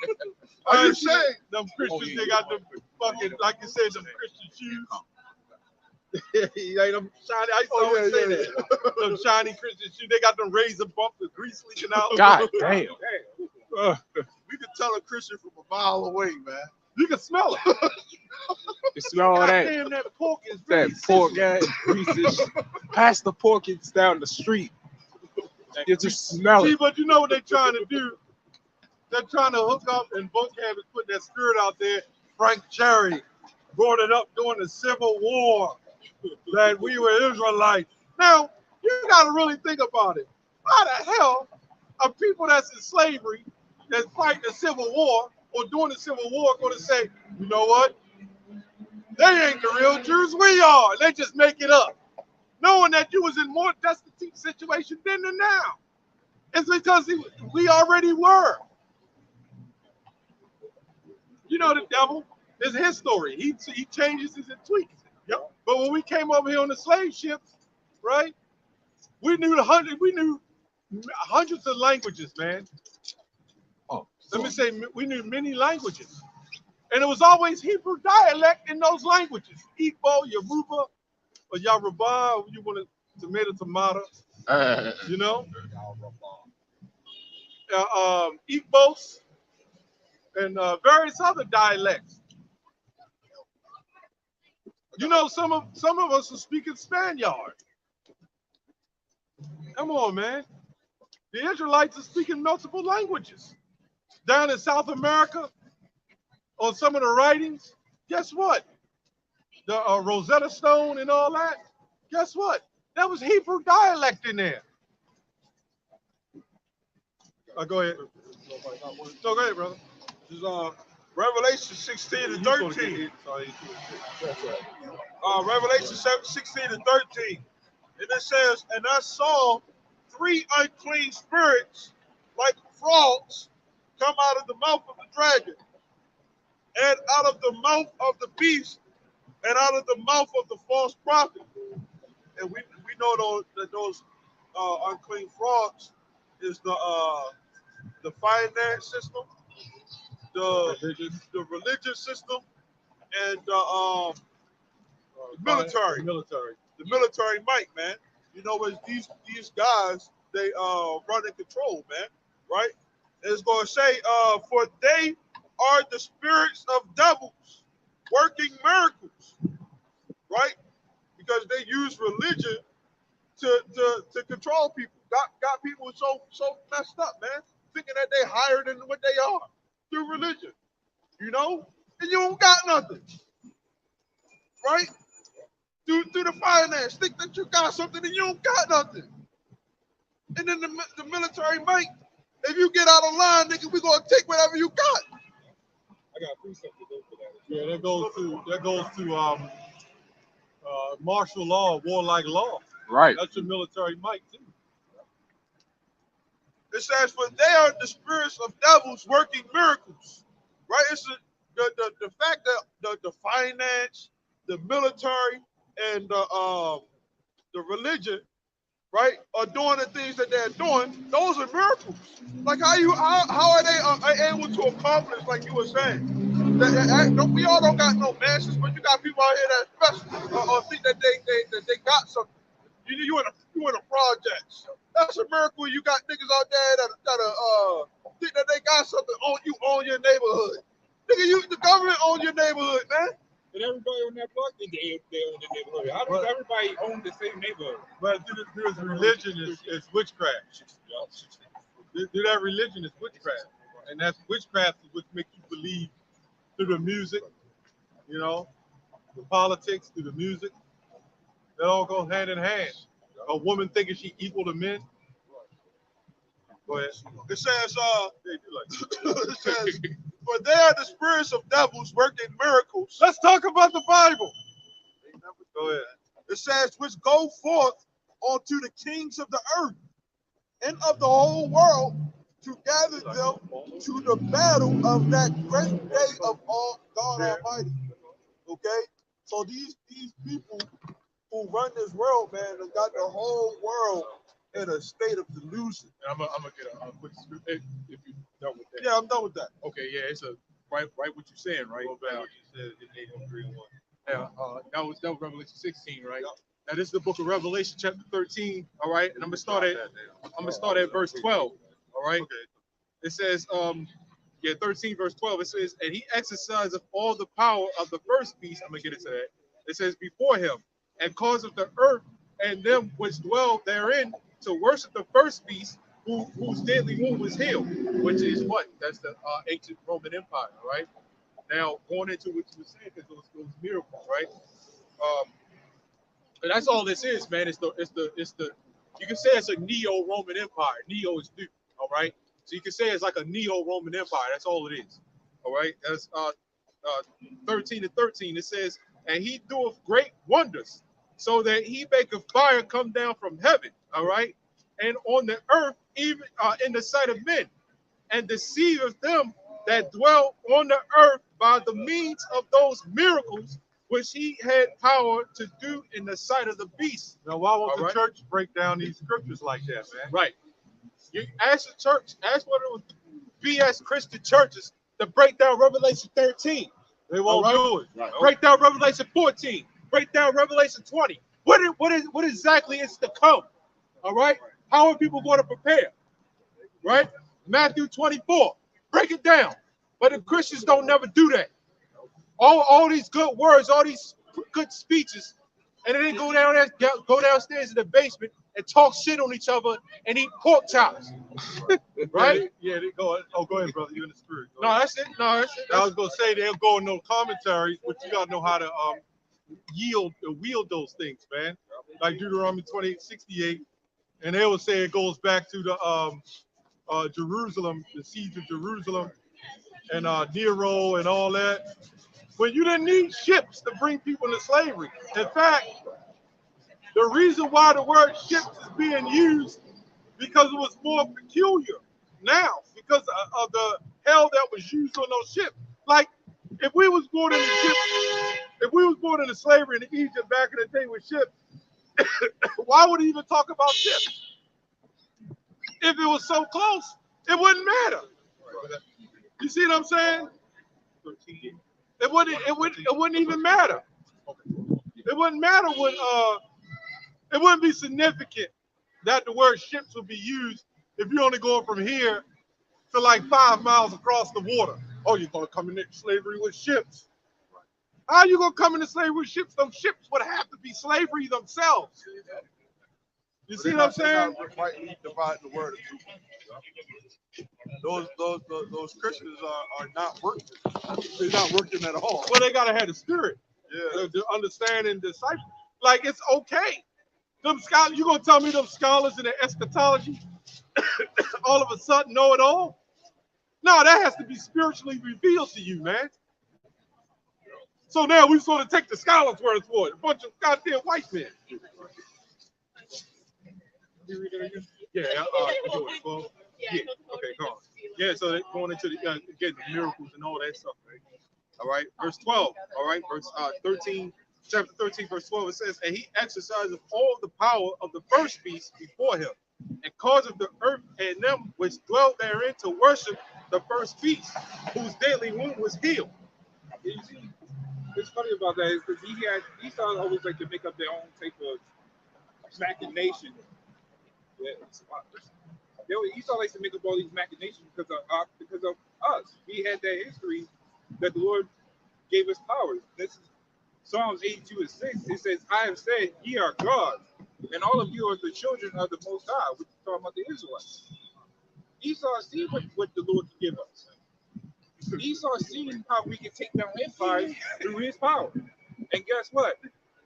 Are you saved? Them Christians, they got them fucking, like you said, them Christian shoes. Yeah, them shiny. I used to always say that. Them shiny Christian shoes. They got them razor bumps with grease leaking out. God damn. We can tell a Christian from a mile away, man. You can smell it. You smell all God that. damn, that pork is really That pork sizzling. guy, greasy. Pass the pork, it's down the street. You just smell See, it. but you know what they're trying to do? They're trying to hook up, and Vocab is putting that spirit out there. Frank Cherry brought it up during the Civil War that we were Israelites. Now, you got to really think about it. Why the hell are people that's in slavery, that's fighting the Civil War, or during the Civil War, going to say, you know what? They ain't the real Jews, we are. They just make it up. Knowing that you was in more destitute situation then and now. It's because we already were. You know the devil, it's his story. He changes it and tweaks it. Yep. But when we came over here on the slave ships, right? We knew hundreds of languages, man. Oh, Let me say, we knew many languages. And it was always Hebrew dialect in those languages. Igbo, Yoruba, or Yoruba, or you want to tomato, you know? Igbos, and various other dialects. You know, some of us are speaking Spaniard. Come on, man. The Israelites are speaking multiple languages. Down in South America, on some of the writings, guess what? The Rosetta Stone and all that, guess what? That was Hebrew dialect in there. Go ahead. No, go ahead, brother. This is Revelation 16 and 13. Revelation 16 and 13. And it says, and I saw 3 unclean spirits like frogs come out of the mouth of the dragon, and out of the mouth of the beast, and out of the mouth of the false prophet. And we know those unclean frogs is the finance system, the religious system, and the military. The military might, man. You know, it's these guys, they run and control, man. Right? It's going to say, for they are the spirits of devils working miracles, right? Because they use religion to control people. Got people so messed up, man, thinking that they higher than what they are through religion, you know? And you don't got nothing, right? Through the finance, think that you got something and you don't got nothing. And then the military might, if you get out of line, nigga, we gonna take whatever you got. I got precepts to go for that. Yeah, that goes to martial law, warlike law. Right. That's your military might too. It says, for they are the spirits of devils working miracles, right? It's the fact that the finance, the military, and the religion, right, are doing the things that they're doing. Those are miracles. Like how are they able to accomplish, like you were saying? We all don't got no masters, but you got people out here that special or think that they got something. You in a project. That's a miracle. You got niggas out there that think that they got something on you own your neighborhood. Nigga, the government own your neighborhood, man. But everybody on that block, they own the neighborhood. How does everybody own the same neighborhood? But there's religion is witchcraft. Do that religion is witchcraft, and that's witchcraft is what makes you believe through the music, you know, the politics, through the music. That all goes hand in hand. A woman thinking she equal to men. Go ahead. It says, it says, for they are the spirits of devils working miracles. Let's talk about the Bible. Go ahead. It says, which go forth unto the kings of the earth and of the whole world to gather them to the battle of that great day of all God Almighty. Okay? So these people who run this world, man, have got the whole world in a state of delusion. I'm gonna get a quick script if you done with that. Yeah, I'm done with that. Okay, yeah, it's a right what you're saying, right? Now, that was Revelation 16, right? Now this is the book of Revelation, chapter 13. All right, and I'm gonna start at verse 12. All right. Okay. It says, 13 verse 12. It says, and he exerciseth all the power of the first beast. I'm gonna get into that. It says, before him, and causeth the earth and them which dwell therein to worship the first beast, whose deadly wound was healed, which is what? That's the ancient Roman Empire, right? Now, going into what you were saying, because those miracles, right? And that's all this is, man. It's the you can say it's a neo-Roman Empire. Neo is new, all right? So you can say it's like a neo-Roman Empire. That's all it is, all right? That's 13 to 13. It says, and he doeth great wonders, so that he maketh fire come down from heaven, all right? And on the earth, even in the sight of men, and deceiveth them that dwell on the earth by the means of those miracles which he had power to do in the sight of the beast. Now, why won't the church break down these scriptures like that, man? Right. You ask the church, ask one of those BS Christian churches to break down Revelation 13. They won't do it. Right. Break down Revelation 14. Break down Revelation 20. What exactly is to come? All right. How are people going to prepare? Right. Matthew 24. Break it down. But the Christians don't never do that. All these good words, all these good speeches, and then they go downstairs in the basement and talk shit on each other and eat pork chops. Right? Yeah, they go. Oh, go ahead, brother. You're in the spirit. Go No, ahead. that's it. No, that's it. I was gonna say they'll go in no commentaries, but you gotta know how to wield those things, man. Like Deuteronomy 28:68, and they will say it goes back to the Jerusalem, the siege of Jerusalem, and Nero and all that. When you didn't need ships to bring people into slavery. In fact, the reason why the word ships is being used because it was more peculiar now because of the hell that was used on those ships. Like if we was born in ships, if we was born into slavery in Egypt back in the day with ships, why would he even talk about ships? If it was so close, it wouldn't matter. You see what I'm saying? It wouldn't even matter. It wouldn't matter when it wouldn't be significant that the word ships would be used if you're only going from here to like 5 miles across the water. Oh, you're gonna come into slavery with ships. How are you gonna come into slavery with ships? Those ships would have to be slavery themselves. You see what I'm saying? Rightly dividing the word of truth. Those Christians are not working. They're not working at all. Well, they gotta have the spirit Yeah. to understand and decipher. Like it's okay. Them scholars, you gonna tell me them scholars in the eschatology all of a sudden know it all? No, that has to be spiritually revealed to you, man. So now we sort of take the scholars' words for it. A bunch of goddamn white men. Yeah, well, yeah, okay, go on. Yeah, so they're going into the getting the miracles and all that stuff, right? All right, verse 12. All right, verse 13, chapter 13, verse 12. It says, and he exercises all the power of the first beast before him, and causeth the earth and them which dwelt therein to worship the first beast, whose deadly wound was healed. You see, what's funny about that is because Esau always like to make up their own type of machination. Yeah, Esau likes to make up all these machinations because of us. We had that history that the Lord gave us powers. This is Psalms 82:6. It says, "I have said, ye are gods, and all of you are the children of the Most High." Which is talking about the Israelites. Esau seen what the Lord can give us. Esau seen how we can take down empires through his power. And guess what?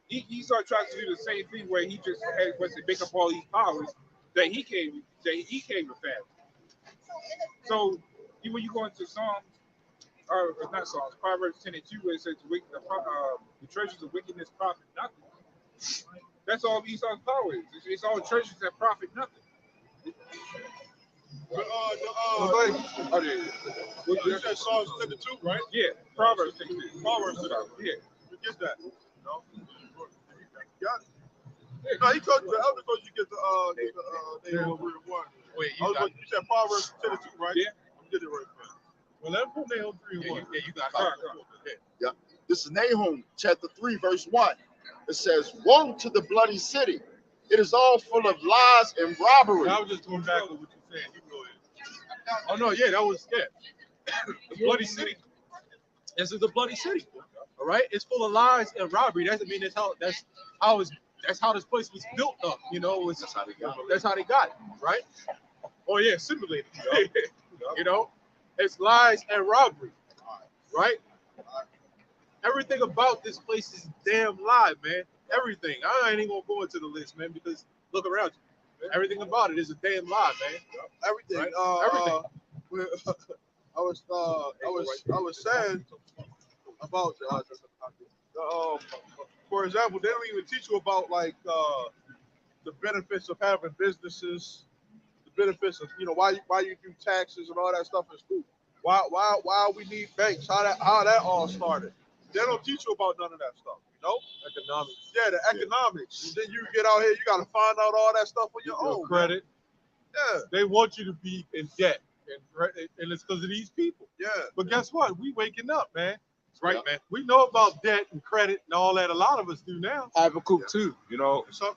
Esau tries to do the same thing where he just wants to make up all these powers that he came with family. So when you go into Psalms, or not Psalms, Proverbs 10:2, where it says the treasures of wickedness profit nothing. That's all Esau's power is. It's all treasures that profit nothing. You said Psalms 22, right? Yeah, Proverbs 10:2. Proverbs 22. Yeah. You get that? No? Got it. No, he told you the elder told you get the they over in one. Wait, You said Proverbs 22, right? Yeah. I'm getting it right, man. Well, let them put Nahum 3 and 1. Yeah, you got it. Yeah. This is Nahum chapter 3, verse 1. It says, woe to the bloody city. It is all full of lies and robbery. I was just going back with what you said. You go ahead. Oh no, yeah, that was the bloody city. This is the bloody city. All right, it's full of lies and robbery. That's how this place was built up. You know, that's how they got it. Right? Oh yeah, simulated. You know, it's lies and robbery. Right? Everything about this place is damn lie, man. Everything. I ain't even gonna go into the list, man, because look around you. Everything about it is a damn lie, man. Everything. Right? Everything. I was saying about for example, they don't even teach you about like the benefits of having businesses, the benefits of why you do taxes and all that stuff in school. Why we need banks? How that all started. They don't teach you about none of that stuff. Economics. Yeah, the economics. And then you get out here, you got to find out all that stuff on your own. Credit. Yeah. They want you to be in debt, and it's because of these people. Yeah. But guess what? We waking up, man. That's right, man. We know about debt and credit and all that. A lot of us do now. Habakkuk too,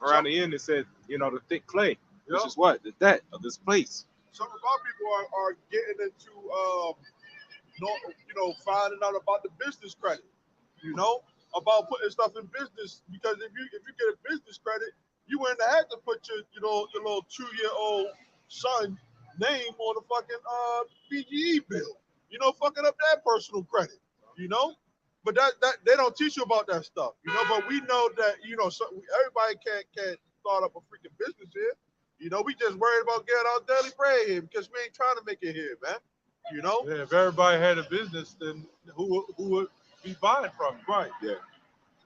around the end it said, the thick clay, which is what? The debt of this place. Some of our people are getting into finding out about the business credit. about putting stuff in business, because if you get a business credit, you wouldn't have to put your your little 2-year-old son name on the fucking BGE bill. Fucking up that personal credit. But that they don't teach you about that stuff. But we know that everybody can't start up a freaking business here. We just worried about getting our daily bread here because we ain't trying to make it here, man. Yeah, if everybody had a business, then who would be buying from you? Right. Yeah.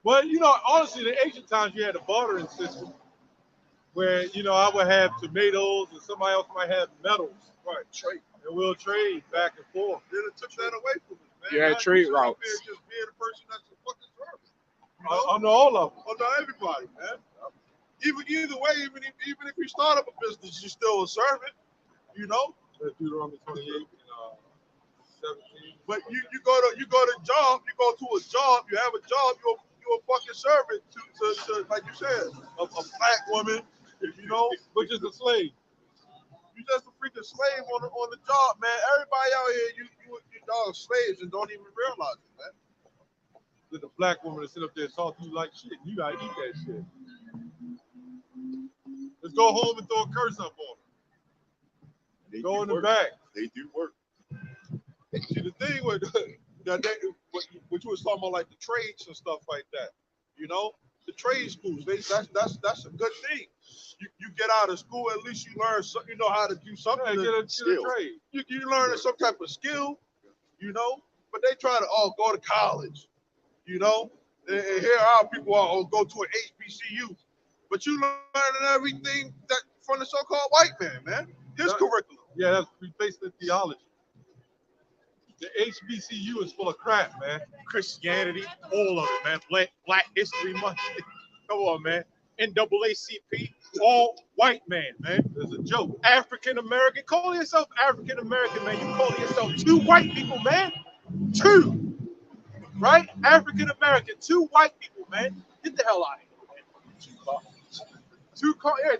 But honestly, in ancient times you had a bartering system where I would have tomatoes and somebody else might have metals. Right. Trade. And we'll trade back and forth. Then it took that away from us, man. Yeah, Now trade you sit up routes. there just being a person that's a fucking servant. On all of them. Under everybody, man. Either way, even if you start up a business, you're still a servant. That's Deuteronomy 28 and 17. But you go to job, you go to a job, you have a job, you're a fucking servant to like you said, a black woman, Which is a slave. you just a freaking slave on the job, man. Everybody out here, you dog slaves and don't even realize it, man. With a black woman to sit up there and talk to you like shit. You gotta eat that shit. Let's go home and throw a curse up on her. They Go do in the work. back. They do work. See, the thing with what you was talking about, like the trades and stuff like that, the trade schools, that's a good thing. You get out of school, at least you learn, you know how to do something. Yeah, get a Skill. trade. You learn some type of skill, but they try to go to college, and here our people are go to an HBCU, but you learning everything that from the so-called white man, his curriculum. Yeah, that's replacement theology. The HBCU is full of crap, man. Christianity, all of it, man. Black History Month. Come on, man. NAACP, all white man. It's a joke. African American. Call yourself African American, man. You call yourself two white people, man. Two. Right? African American, two white people, man. Get the hell out of here, man.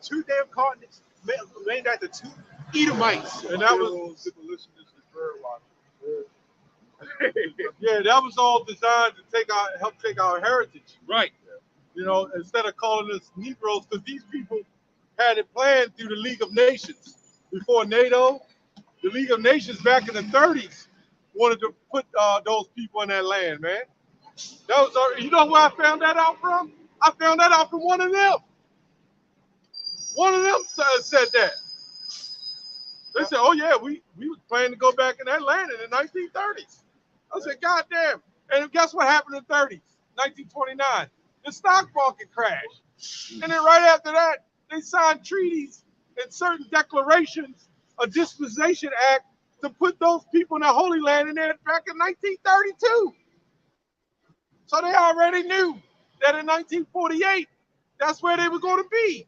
Two damn continents named after two Edomites. And that was yeah, that was all designed to help take our heritage. Right. Instead of calling us Negroes, because these people had it planned through the League of Nations. Before NATO, the League of Nations back in the 30s wanted to put those people in that land, man. That was, you know where I found that out from? I found that out from one of them. One of them said that. They said, oh yeah, we was planning to go back in that land in the 1930s. I said, God damn. And guess what happened in the 30s? 1929. The stock market crashed. And then right after that, they signed treaties and certain declarations, a dispensation act to put those people in the Holy Land in there back in 1932. So they already knew that in 1948, that's where they were going to be.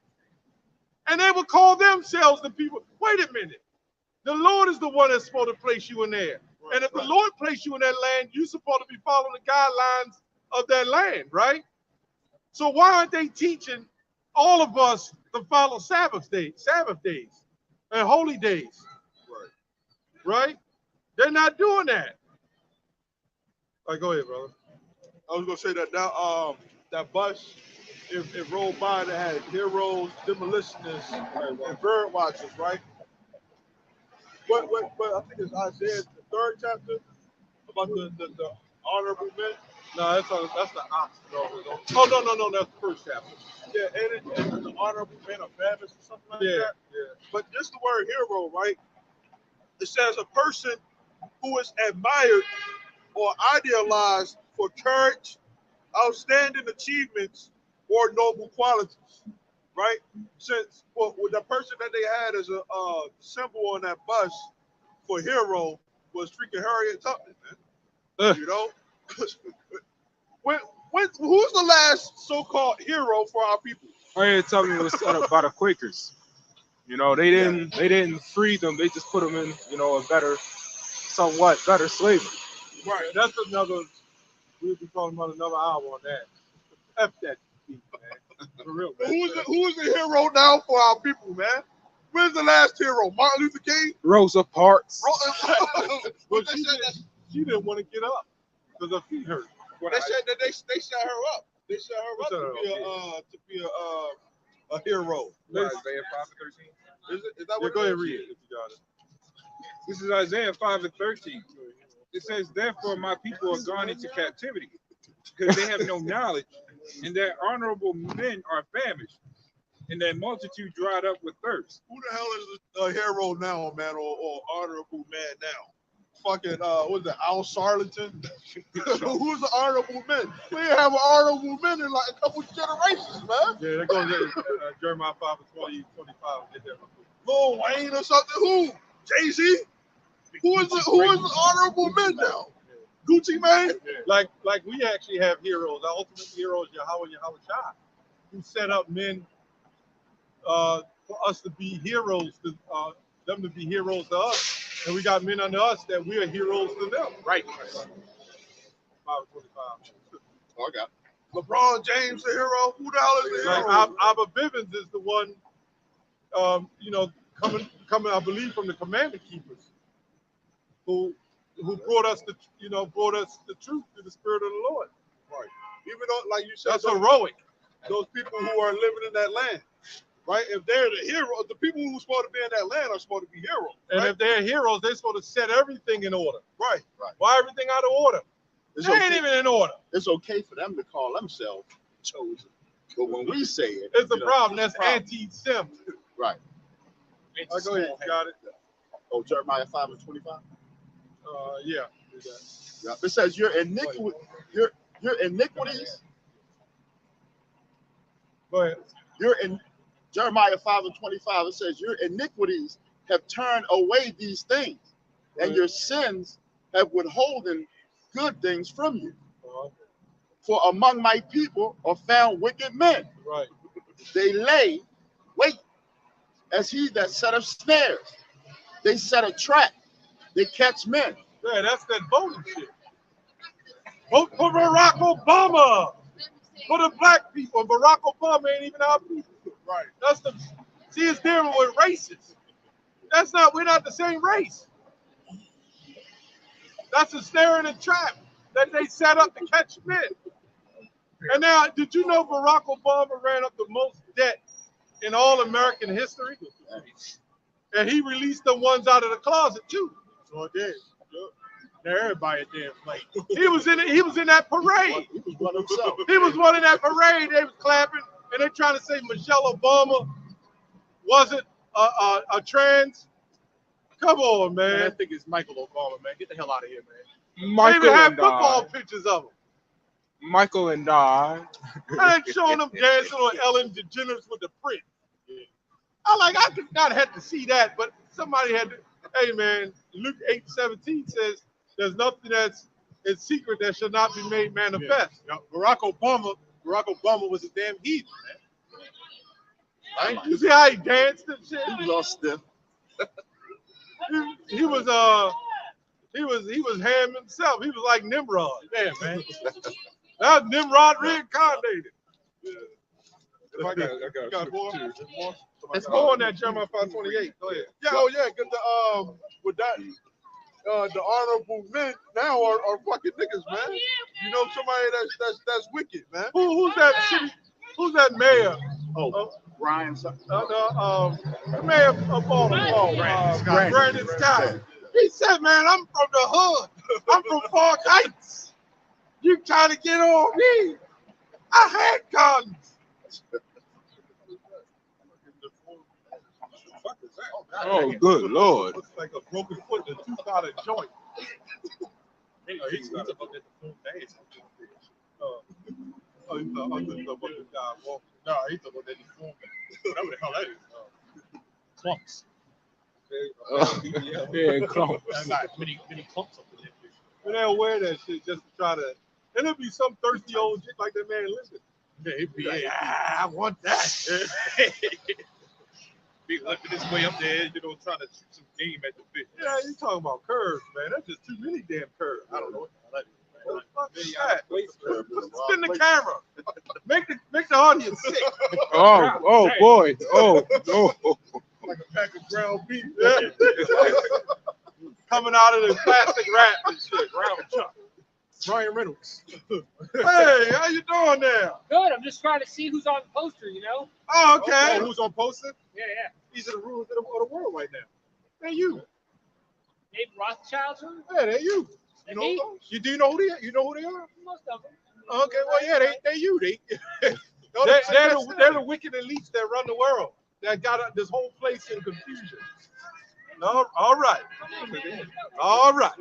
And they would call themselves the people. Wait a minute. The Lord is the one that's supposed to place you in there. Right, and if the Lord placed you in that land, you're supposed to be following the guidelines of that land, right? So why aren't they teaching all of us to follow Sabbath days and holy days? Right? They're not doing that. All right, go ahead, brother. I was gonna say that now that bus it rolled by that had heroes, demolitionists, and bird watchers, right? But I think it's Isaiah the 3rd chapter about the honorable men. No, that's the ox. Oh no, that's the 1st chapter. Yeah, and the honorable men of Baptist or something like that. Yeah. But just the word hero, right? It says a person who is admired or idealized for courage, outstanding achievements, or noble qualities, right? Since the person that they had as a symbol on that bus for hero was freaking Harriet Tubman, man. Who's the last so-called hero for our people? Harriet Tubman was set up by the Quakers. They didn't free them. They just put them in, a somewhat better slavery. Right. That's another. We'll be talking about another hour on that. F that, man. For real. Man. Who's the hero now for our people, man? Where's the last hero? Martin Luther King? Rosa Parks. Well, she didn't want to get up because her feet hurt. what They I said that they set her up. They set her up What's to be a hero. what, Isaiah 5:13. Is that Yeah, what go it ahead is? and read it if you got it. This is Isaiah 5:13. It says, "Therefore my people are gone into captivity, because they have no knowledge, and their honorable men are famished, and their multitude dried up with thirst." Who the hell is a hero now, man, or honorable man now? Fucking what is it, Al Sarlington? Who's the honorable man? We ain't have an honorable man in like a couple generations, man. Yeah, that goes to Jeremiah 5:20, 25. Get there. Lil Wayne or something. Who? Jay-Z? Who is the honorable man now? Gucci Mane? Like we actually have heroes. Our ultimate hero is Yahweh Shai, who set up men for us to be heroes, to them to be heroes to us. And we got men under us that we are heroes to them. Right. 5:25. Oh, I got it. LeBron James the hero? Who the hell is the Like hero? Abba Bivens is the one, coming, I believe, from the commandment keepers, who brought us the truth through the Spirit of the Lord. Right. Even though, like you said, That's heroic. those people who are living in that land, right? If they're the hero, the people who are supposed to be in that land are supposed to be heroes. And right? if they're heroes, they're supposed to set everything in order. Right. Why everything out of order? It's They ain't okay. even in order. It's okay for them to call themselves chosen, but when we say it, It's a you know, problem. it's That's a problem. anti-Sem. Right. Go ahead. You got it. Oh, Jeremiah 5:25. Yeah. Yeah. It says your iniquity, your iniquities. Go ahead. You're in Jeremiah 5:25. It says your iniquities have turned away these things, and your sins have withholden good things from you. For among my people are found wicked men. Right. They lay wait as he that set up snares. They set a trap. They catch men. Yeah, that's that voting shit. Vote for Barack Obama. For the black people. Barack Obama ain't even our people. Right. That's the see, it's different with races. We're not the same race. That's a snare and a trap that they set up to catch men. And now, did you know Barack Obama ran up the most debt in all American history? And he released the ones out of the closet too. So it did. Now everybody a damn flake. He was in that parade. He was one himself. He was one in that parade. They was clapping, and they trying to say Michelle Obama wasn't a trans. Come on, man. I think it's Michael Obama, man. Get the hell out of here, man. They Michael even have and football I. pictures of him. Michael and I. I ain't showing them dancing on Ellen DeGeneres with the print. I could not have to see that, but somebody had to. Hey, man, Luke 8:17 says there's nothing that's in secret that shall not be made manifest. Yeah. Barack Obama was a damn heathen, man. Right? You see how he danced and shit? He was all stiff. He was Ham himself. He was like Nimrod. Yeah, man. That was Nimrod reincarnated. If I got more? It's more on that Jeremiah 5:28. Go ahead. Yeah, oh yeah, because with that, the honorable men now are fucking niggas, man. You know somebody that's wicked, man. Who's that city? Who's that mayor? Oh, Brian. The mayor of Baltimore, Brandon Scott. He said, "Man, I'm from the hood. I'm from Park Heights. You trying to get on me? I had guns." Oh, good Lord. Looks like a broken foot and a tooth-out joint. He's about that full dance. Oh, you thought about the guy walking. No, he's talking about that deformed. Whatever the hell that is. Clumps. Yeah, close. That's not many clumps up in there. And they'll wear that shit just to try to. And it'll be some thirsty old shit like that man Lincoln. Yeah, he'd be Like, I want that. be lifting his way up there, trying to shoot some game at the fish. Yeah, you talking about curves, man. That's just too many damn curves. I don't know what the hell that is. What the fuck is that? Spin the camera. Make the audience sick. Oh boy. Oh. Like a pack of ground beef. Coming out of the plastic wrap and shit. Round chuck. Ryan Reynolds. Hey, how you doing there? Good. I'm just trying to see who's on the poster, you know? Oh, okay. Oh, who's on poster? Yeah. These are the rulers of the world right now. They're you. Maybe Rothschilds are? Yeah, they're you. You know Me? those? You do you know who they are? You know who they are? Most of them. Okay, well, yeah, they you. They're They're the wicked elites that run the world. That got this whole place in confusion. No, all right. All right.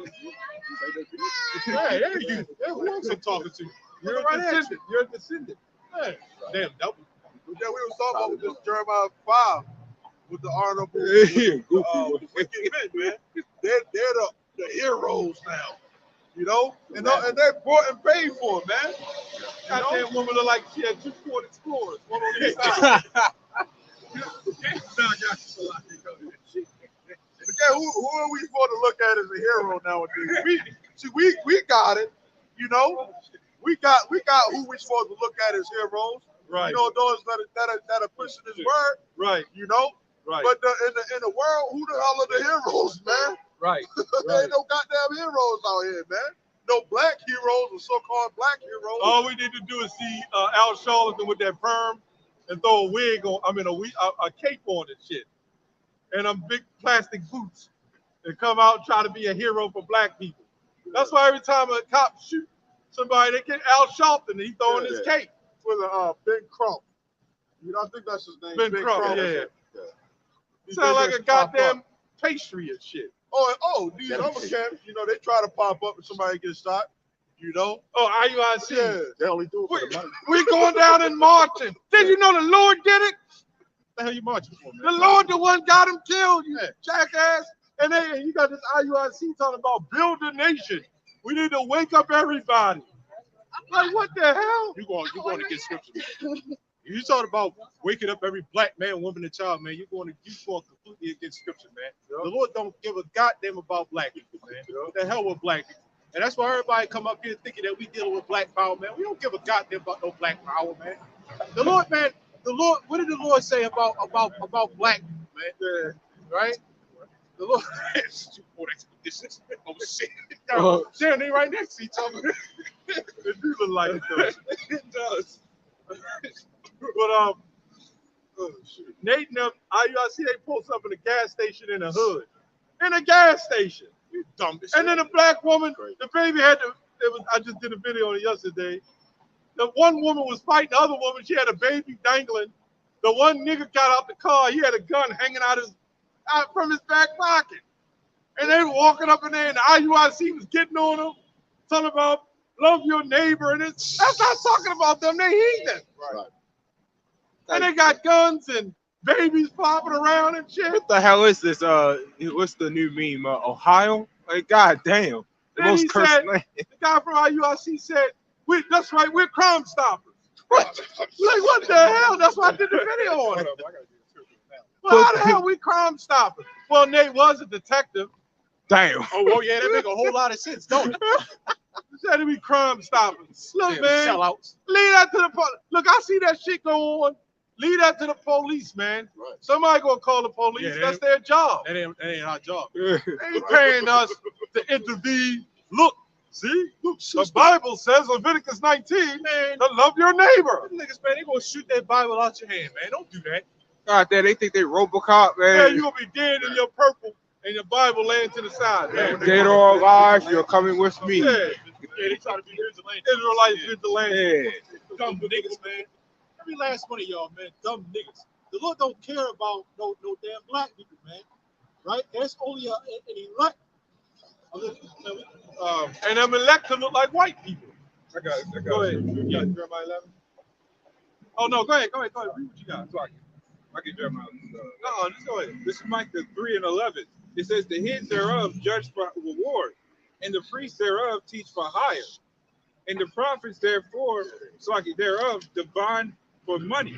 Hey, there you. Hey, who else I'm talking to? You're a Right there. descendant. You're a descendant. Hey, damn double. Yeah, we was talking about with this Jeremiah 5 with the honorable with the wicked men, man. They're the heroes now. You know? And they bought and paid for it, man. Got that woman look like she had 2 Ford Explorers, one on each side. Again, who are we supposed to look at as a hero nowadays? We got it, you know. We got who we supposed to look at as heroes. Right. You know, those that are pushing his word. Right. You know. Right. But in the world, who the hell are the heroes, man? Right. There ain't no goddamn heroes out here, man. No black heroes or so-called black heroes. All we need to do is see Al Sharpton with that perm and throw a wig on. A cape on and shit, and big plastic boots, and come out and try to be a hero for black people. That's why every time a cop shoot somebody, they get Al Sharpton and he throwing his cape. With Ben Crump. You know, I think that's his name. Ben Crump, yeah. He Sound like just a pop goddamn up. pastry and shit. These other camps, you know, they try to pop up and somebody gets shot. You know. Oh, IUIC. Yeah, they only do it for the money. We going down and marching. Did you know the Lord did it? What the hell you marching for, man? The Lord, the one got him killed, you jackass. And you got this IUIC talking about build a nation. We need to wake up everybody. I'm like, what the hell? You going to get scripture. You talking about waking up every black man, woman, and child, man. You going completely against scripture, man. The Lord don't give a goddamn about black people, man. What the hell with black people? And that's why everybody come up here thinking that we dealing with black power, man. We don't give a goddamn about no black power, man. The Lord, man. The Lord. What did the Lord say about black people, man? Right? The Lord. Oh shit! Damn, they right next to each other. It do look like it though. It does. But Nate and them, IUIC, they post up in a gas station in the hood. In a gas station. You dumb. And then a black woman, the baby I just did a video on it yesterday. The one woman was fighting the other woman. She had a baby dangling. The one nigga got out the car. He had a gun hanging out from his back pocket. And they were walking up in there, and the IUIC was getting on them, talking about love your neighbor. And that's not talking about them. They heathen. Right. And they got guns and babies flopping around and shit. What the hell is this? What's the new meme? Ohio? Like, goddamn. The Then most he cursed said, name. the guy from IUIC said, that's right, we're crime stoppers. Like, what the hell? That's why I did the video on it. Well, how the hell we crime stoppers? Well, Nate was a detective. Damn. Oh, well, yeah, that make a whole lot of sense, don't it? He said to be crime stoppers. Look, Damn man, sellouts. leave that to the police. Look, I see that shit go on. Leave that to the police, man. Right. Somebody gonna call the police. Yeah, That's their job. That ain't our job. They ain't paying us to intervene. Look, the Bible says Leviticus 19, Man, to love your neighbor. them niggas, man, they gonna shoot that Bible out your hand, man. Don't do that. God damn, they think they Robocop, Yeah, man. you gonna be dead in your purple and your Bible laying to the side, man. Dead or alive, you're coming with me. Yeah, Yeah, they try to be vigilantes. Israelites vigilante. Yeah. Dumb niggas, man. Every last one of y'all, man, dumb niggas. The Lord don't care about no damn black people, man. Right? There's only an elect. And them elect to look like white people. I got it. Go ahead. You got Jeremiah 11? Oh, no, go ahead. Read what you got. I can Jeremiah. No, just go ahead. This is Micah 3:11. It says, the heads thereof judge for reward, and the priests thereof teach for hire, and the prophets thereof divine for money.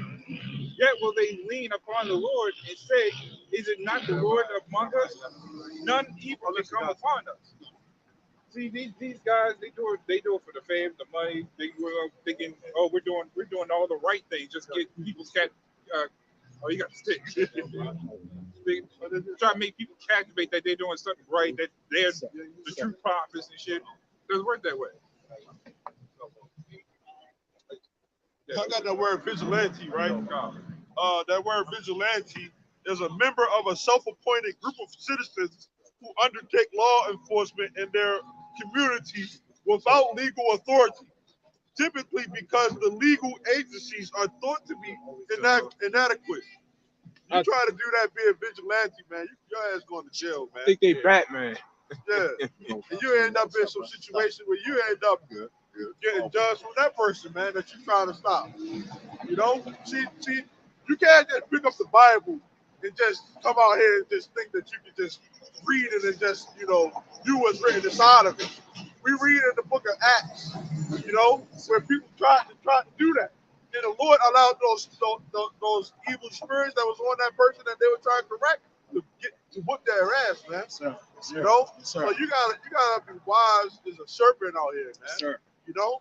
Yet will they lean upon the Lord and say, is it not the Lord among us? None evil will come upon us. See, these guys, they do it for the fame, the money. They were thinking, oh, we're doing all the right things. Just get people's you got the stick. They try to make people captivate that they're doing something right, that they're the true prophets and shit. It doesn't work that way. I got that word vigilante, right? That word vigilante is a member of a self-appointed group of citizens who undertake law enforcement in their community without legal authority, typically because the legal agencies are thought to be inadequate. You try to do that being vigilante, man, your ass going to jail, man. I think they Batman. Yeah. And you end up in some situation where you end up getting judged from that person, man, that you're trying to stop. You know? See, you can't just pick up the Bible and just come out here and just think that you can just read it and just, you know, do what's written inside of it. We read in the book of Acts, you know, where people try to do that. And the Lord allowed those evil spirits that was on that person that they were trying to correct to whoop their ass, man. Sir. You know? Sir. So you gotta be wise as a serpent out here, man. Sir. You know?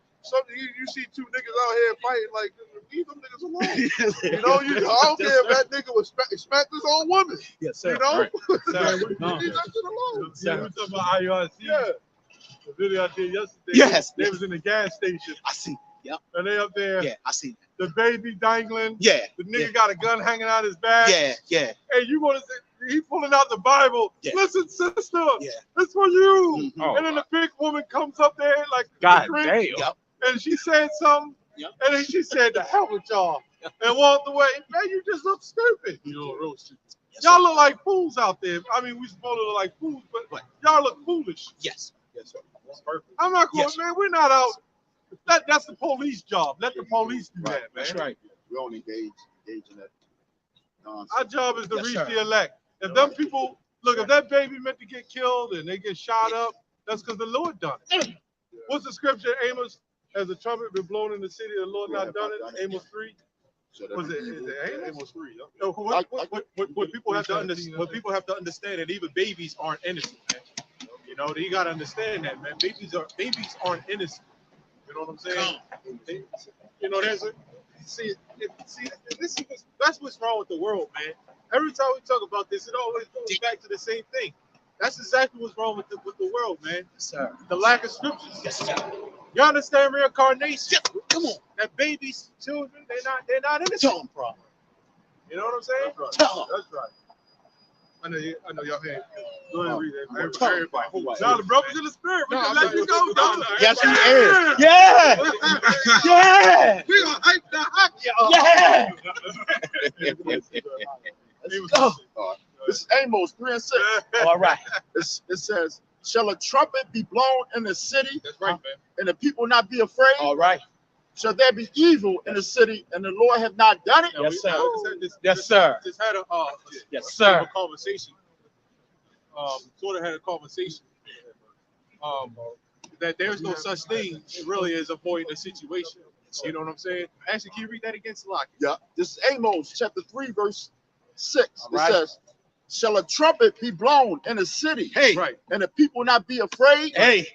You see two niggas out here fighting, like, leave them niggas alone. You know, I don't care if that nigga was smacked his own woman. Yes, sir. You know? Right. Leave that shit alone. Yeah, we talking about IRC. Yeah. The video I did yesterday. Yes. They was in the gas station. I see. Yep. And they up there. Yeah, I see. The baby dangling. Yeah. The nigga got a gun hanging out his back. Yeah. Hey, you want to say, he pulling out the Bible. Yeah. Listen, sister. Yeah. It's for you. Mhm. And then the big woman comes up there like, God the damn. Yep. and she said something. Yep. And then she said, the hell with y'all. And walked away. Man, you just look stupid. You know, real shit. Yes, Y'all sir. look like fools out there. I mean, we supposed to look like fools, but Right. y'all look foolish. Yes. Yes, sir. That's perfect. I'm not going, Yes. man. We're not out. That's the police job. Let the police do that, man. That's right. We don't engage in that nonsense. Our job is to Yes, reach sir. the elect. If them people look, if that baby meant to get killed and they get shot up, that's because the Lord done it. What's the scripture? Amos, as the trumpet been blown in the city, the Lord not done it. Amos 3. So that Was it? be Is evil. it Amos? 3. Yeah. No, what people have to understand, what people have to understand, that even babies aren't innocent, man. You know, you gotta understand that, man. Babies aren't innocent. You know what I'm saying? You know, this is that's what's wrong with the world, man. Every time we talk about this, it always goes back to the same thing. That's exactly what's wrong with the world, man. Yes, sir. The lack of scriptures. Yes, sir. You understand reincarnation? Yes. Come on. That babies, children, they're not innocent. Tell them, bro. You know what I'm saying? That's right. Tell them. That's right. I know y'all had. Go ahead and read that. Tell 'em. Everybody. Now the brothers in the spirit. We can let you go. Go. Yes, he is. Yeah. Yeah. We gonna hype the hockey up. Yeah. Let's go. This is Amos 3 and 6. All right. It says, shall a trumpet be blown in the city, That's right, man. and the people not be afraid? All right. Shall there be evil in the city, and the Lord have not done it? Yes, sir. Yes, sir. Just had a Yes, sort of sir. a conversation. Sort of had a conversation. That there's no such thing really as avoiding a situation. You know what I'm saying? Actually, can you read that again, Salaki? Yeah. This is Amos chapter 3, verse 6. All right. It says, shall a trumpet be blown in the city, Hey, right. and the people not be afraid? Hey,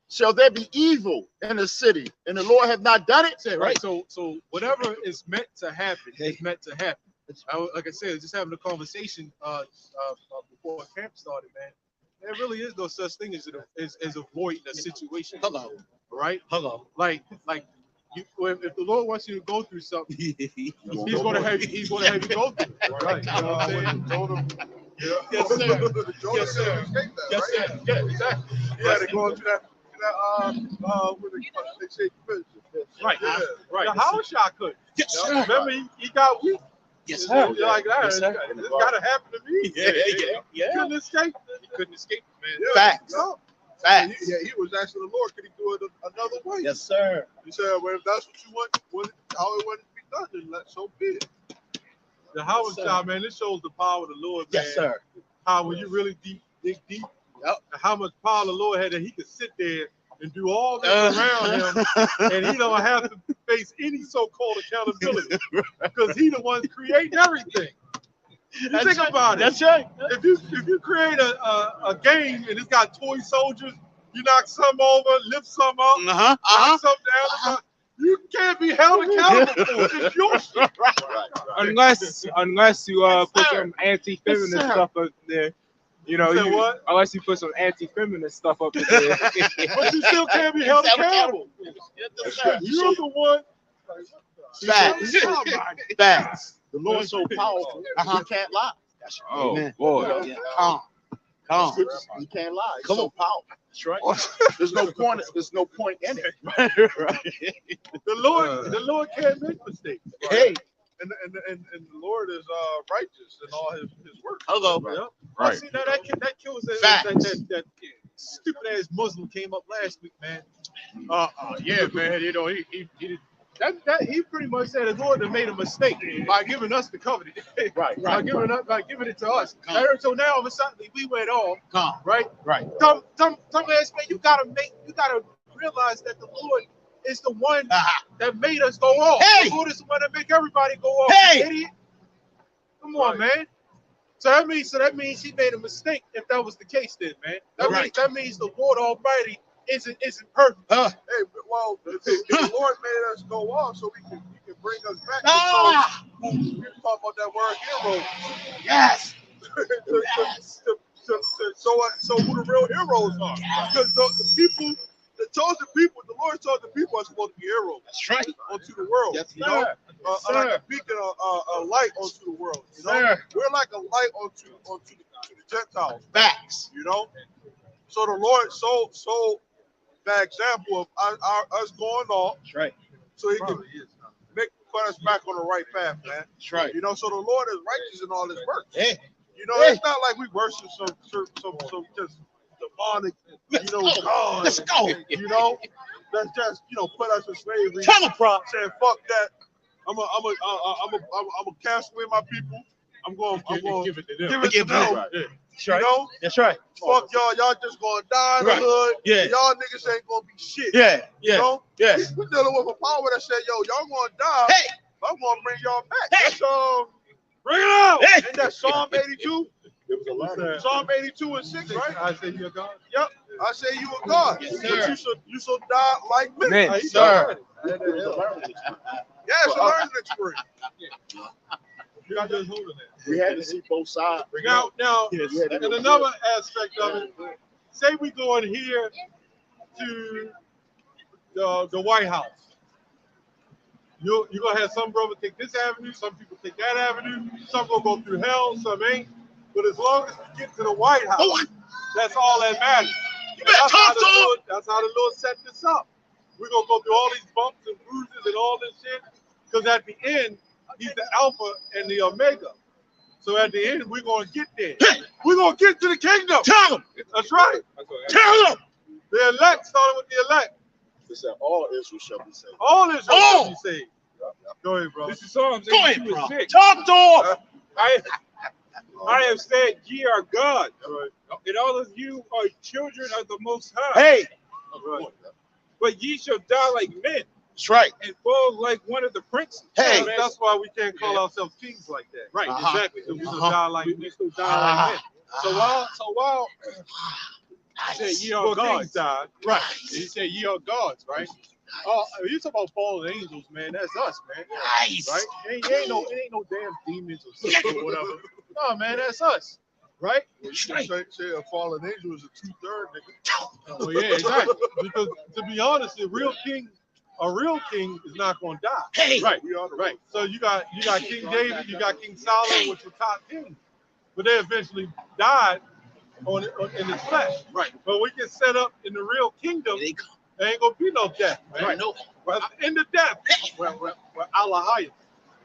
Shall there be evil in the city, and the Lord have not done it? right. So whatever is meant to happen is meant to happen. Like I said, just having a conversation before camp started, man. There really is no such thing as avoiding a situation. Hello. Right? Hello. Like you, if the Lord wants you to go through something, He's gonna have you go through it. Right? You know what I'm saying? Yes, sir. Yes, sir. Yes, sir. Yeah, exactly. You had to go into that with they say prison. Right. Yeah. Right. The house shot could. Yes, You know, sir. remember he got weak. Yes, You know, sir. like that. Yes, sir. This gotta happen to me. Yeah. Couldn't escape. He couldn't escape, man. Yeah. Facts. No. Facts. He was asking the Lord, could he do it another way? Yes, sir. He said, well, if that's what you want how it wanted to be done, then let so be it. The house Yes, sir. shot, man. This shows the power of the Lord, man. Yes, sir. How when you really dig deep, Yep. and how much power the Lord had that he could sit there and do all this around him, and he don't have to face any so-called accountability because he the one creating everything. You think about it. That's right. If you create a game and it's got toy soldiers, you knock some over, lift some up, knock some down. You can't be held accountable for it. It's your shit. Unless you put some anti-feminist Yes, sir. stuff up there. You know, You said what? unless you put some anti-feminist stuff up in there. But you still can't be held accountable. You're the one. Facts. Oh, my Facts. The Lord is so powerful. He can't lie. Oh Amen. boy. Yeah. Calm. He can't lie. He's so powerful. That's right. There's no point. There's no point in it. Right. The Lord can't make mistakes. Hey. And the Lord is righteous in all his work. Hello. Yeah. Oh, see, now that kills that stupid ass Muslim came up last week, man. Yeah, man. You know, he pretty much said the Lord made a mistake by giving us the covenant. Right. by giving it to us. So now all of a sudden we went off. Right. Dumb ass man, you gotta realize that the Lord is the one that made us go off. Hey! The Lord is the one that make everybody go off. Hey! You idiot. Come on, man. So that means he made a mistake if that was the case then, man. That means the Lord Almighty isn't perfect. Hey, well, the Lord made us go off so he can bring us back. We talk about that word hero. Yes. So who the real heroes are? Because the people, the chosen people, the Lord's chosen people are supposed to be heroes. That's right. Onto the world. Yes, you know, like a beacon, a light onto the world. You know, we're like a light onto the Gentiles. Facts. You know, so the Lord so that example of us going off. That's right. So he can put us back on the right path, man. That's right. You know, so the Lord is righteous in all his works. Hey. You know, it's not like we worship some just demonic, God. Let's go. You know, that's just put us in slavery. Tell the prop. Saying fuck that. I'm a cast away my people. I'm going Give it to them. give it to them. Right. That's right. You know, That's right. fuck y'all just gonna die in the hood. Yeah. Y'all niggas ain't gonna be shit. Yeah. You know? Yeah. We're dealing with a power that said, yo, y'all gonna die. Hey. I'm gonna bring y'all back. Hey. That's bring it out. Hey. Ain't that Psalm 82? It was a lot. Psalm 82 and 6, right? I say you're God. Yep. I say you a God. Yes, But sir. you should die like me. Man, Like, sir. yeah, it's a learning experience. You're just holding that. We had to see both sides. Now, Yes. and another aspect of it, say we go in here to the White House. You're gonna have some brother take this avenue, some people take that avenue, some gonna go through hell, some ain't. But as long as we get to the White House, that's all that matters. You better talk to him. That's how the Lord set this up. We're gonna go through all these bumps and bruises and all this shit, because at the end, he's the Alpha and the Omega. So at the end, we're gonna get there. We're gonna get to the kingdom. Tell him. That's right. Tell him. The elect started with the elect. It said all Israel shall be saved. All Israel Oh! shall be saved. Go ahead, bro. This is Psalms Go ahead, 82 bro. and 6. Talk to him. I have said, ye are God, Right. and all of you are children of the Most High. Hey. Right. But ye shall die like men That's right. and fall like one of the princes. Hey. That's why we can't call ourselves kings like that. Right, Exactly. So we still Uh-huh. die like we still die like men. So while he said ye are gods, died, right. He said ye are gods, right? Oh, you talk about fallen angels, man. That's us, man. Nice. Right? It ain't no damn demons or something or whatever. No, man, that's us, right? You can say a fallen angel is a 2/3 nigga. Oh yeah, exactly. Because to be honest, a real king is not going to die. Hey. Right, We are the right. So you got King David, you got King Solomon, which were top kings, but they eventually died in his flesh. Right. But we can set up in the real kingdom. There ain't gonna be no death, man. Right. No. Well, in the death. We're Allah highest.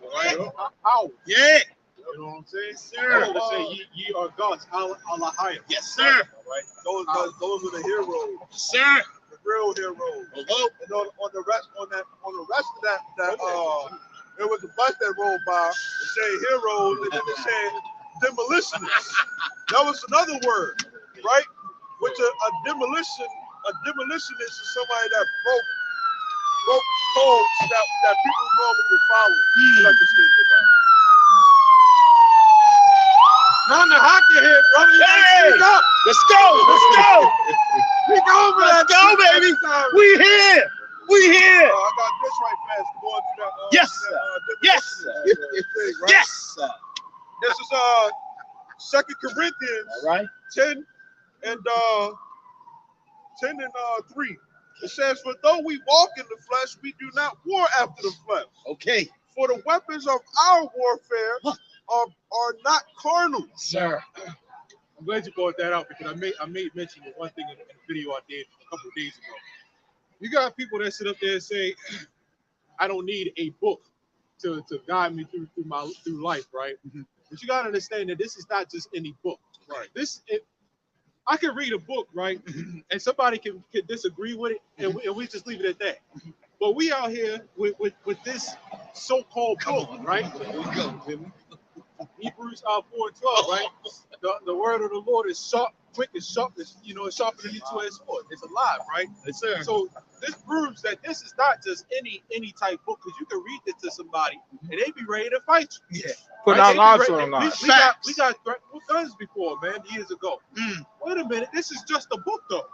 Right? Ours. Yeah. You know what I'm saying? Sir. They say ye are gods, Allah highest. Yes, sir. Right? Those are the heroes, Sir. the real heroes. Oh. And on the rest of that there was a bus that rolled by and said heroes, and then they said demolitionists. That was another word, right? Which a demolitionist is somebody that broke codes that people normally would follow. Like this thing about. None the hockey here, brother. You Hey. speak up. Let's go. Let's go. Speak over Let's that. go, baby. We here. We here. I got this right fast going to that. Yes, to sir. that, Yes, demolitionist, thing, right? Yes, sir. This is 2 Corinthians All right. 10 and 3. It says, "For though we walk in the flesh, we do not war after the flesh. Okay. For the weapons of our warfare are not carnal." Sir. I'm glad you brought that out because I made mention of one thing in a video I did a couple of days ago. You got people that sit up there and say, I don't need a book to guide me through life, right? Mm-hmm. But you gotta understand that this is not just any book. Right. I can read a book, right? And somebody can disagree with it, and we just leave it at that. But we out here with this so-called book, right? Here we go. Hebrews 4:12, right? The word of the Lord is sharp, quick, and sharp, it's sharper than any two-edged sword. It's alive, right? Yes, sir. So this proves that this is not just any type book, because you can read this to somebody and they be ready to fight you. Yeah. Put Right? our They be lives ready- on the line. We got threatened with guns before, man, years ago. Wait a minute, this is just a book, though.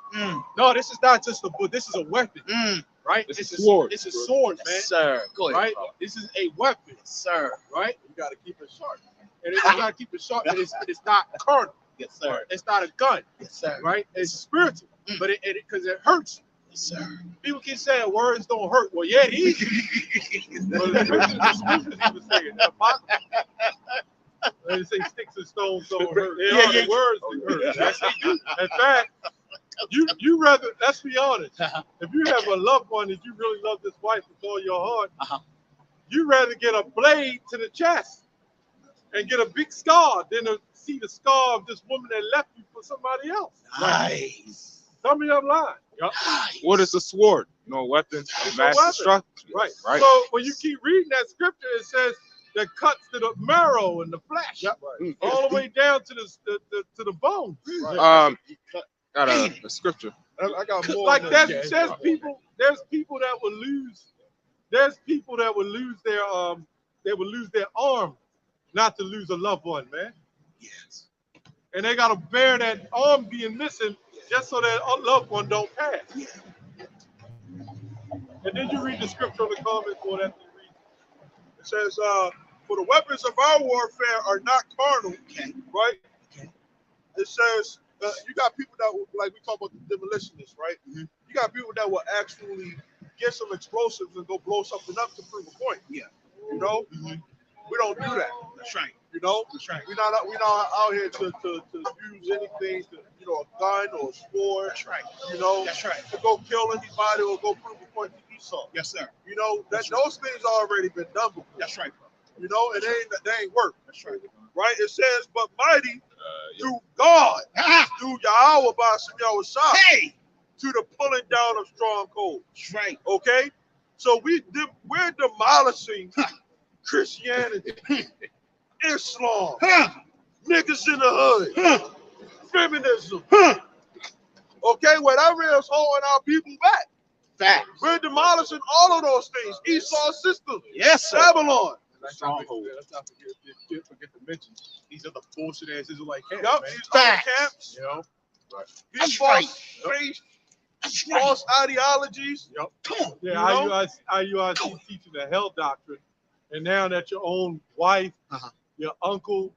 No, this is not just a book. This is a weapon, right? It's a sword. It's a sword, man. Yes, sir. Go ahead. Right? This is a weapon, Yes, sir. right? You got to keep it sharp. And you gotta keep it sharp. And it's not carnal. Yes, sir. It's not a gun, Yes, sir. right? It's spiritual, but it because it hurts. Yes, sir. People keep saying words don't hurt. Well, yeah, these. But the scriptures even say it. They say sticks and stones don't hurt. They are the words that hurt. Yes, they do. In fact, you rather, let's be honest, if you have a loved one and you really love this wife with all your heart, you rather get a blade to the chest and get a big scar than to see the scar of this woman that left you for somebody else. Nice. Tell me I'm lying. Nice. What is a sword? No weapon of mass weapon. destruction. Right. Right. So when you keep reading that scripture, it says that cuts to the marrow and the flesh, all the way down to the bone. Got a scripture. I got more. Like on there's this. people that will lose. There's people that will lose their arm, not to lose a loved one, man. Yes. And they gotta bear that arm being missing just so that a loved one don't pass. And then you read the scripture on the comment board after you read. It says, "For the weapons of our warfare are not carnal." Okay. Right. Okay. It says you got people that will, like we talk about the demolitionists, right? Mhm. You got people that will actually get some explosives and go blow something up to prove a point. Yeah. You know, we don't do that. That's right. You know, That's right. we're not out here to use anything to, a gun or a sword. That's right. You know, That's right. to go kill anybody or go prove a point to Esau. Yes, sir. You know, That's those things already been done before. That's right. You know, and they ain't work. That's right. Right? It says, but mighty through God, through Yahweh by Yahweh Shah, Hey. to the pulling down of strongholds. That's right. Okay? So we're demolishing Christianity, Islam, niggas in the hood, feminism. Okay, whatever is holding our people back. Facts. We're demolishing all of those things. Esau's system, Yes, sir. Babylon. Let's not forget to mention these are the bullshit ass Israelite camps, Yup, man. these other Facts. camps. You know, These That's false faith, That's right. false ideologies. Come on. yeah, You know? IUIC teaching the hell doctrine, and now that your own wife, your uncle,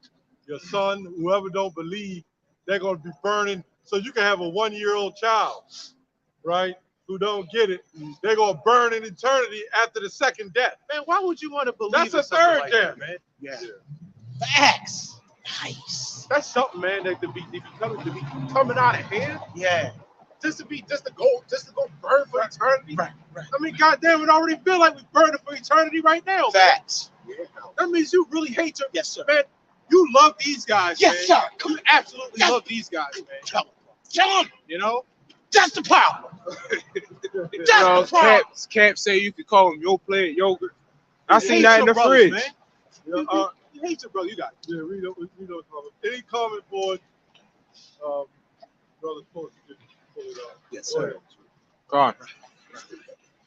your son, whoever don't believe, they're gonna be burning. So you can have a 1-year-old child, right? Who don't get it, they're gonna burn in eternity after the second death. Man, why would you want to believe That's in a something third like death. that, man? Yeah. Facts. Nice. That's something, man, that to be coming out of hand. Yeah. Just to go burn for eternity. Right. I mean, goddamn, it already feel like we're burning for eternity right now. Man. Facts. That means you really hate your Yes, sir. man. You love these guys, Yes, man. sir. Come You absolutely Yes. love these guys, man. Tell him. Tell him. You know? That's the power. You know, Cap say you could call him your plate yogurt. I seen that in the fridge. Man. You hate your brother. You got it. Yeah, we know. Any comment board, brother, pull it up. Yes, Go sir. ahead. God.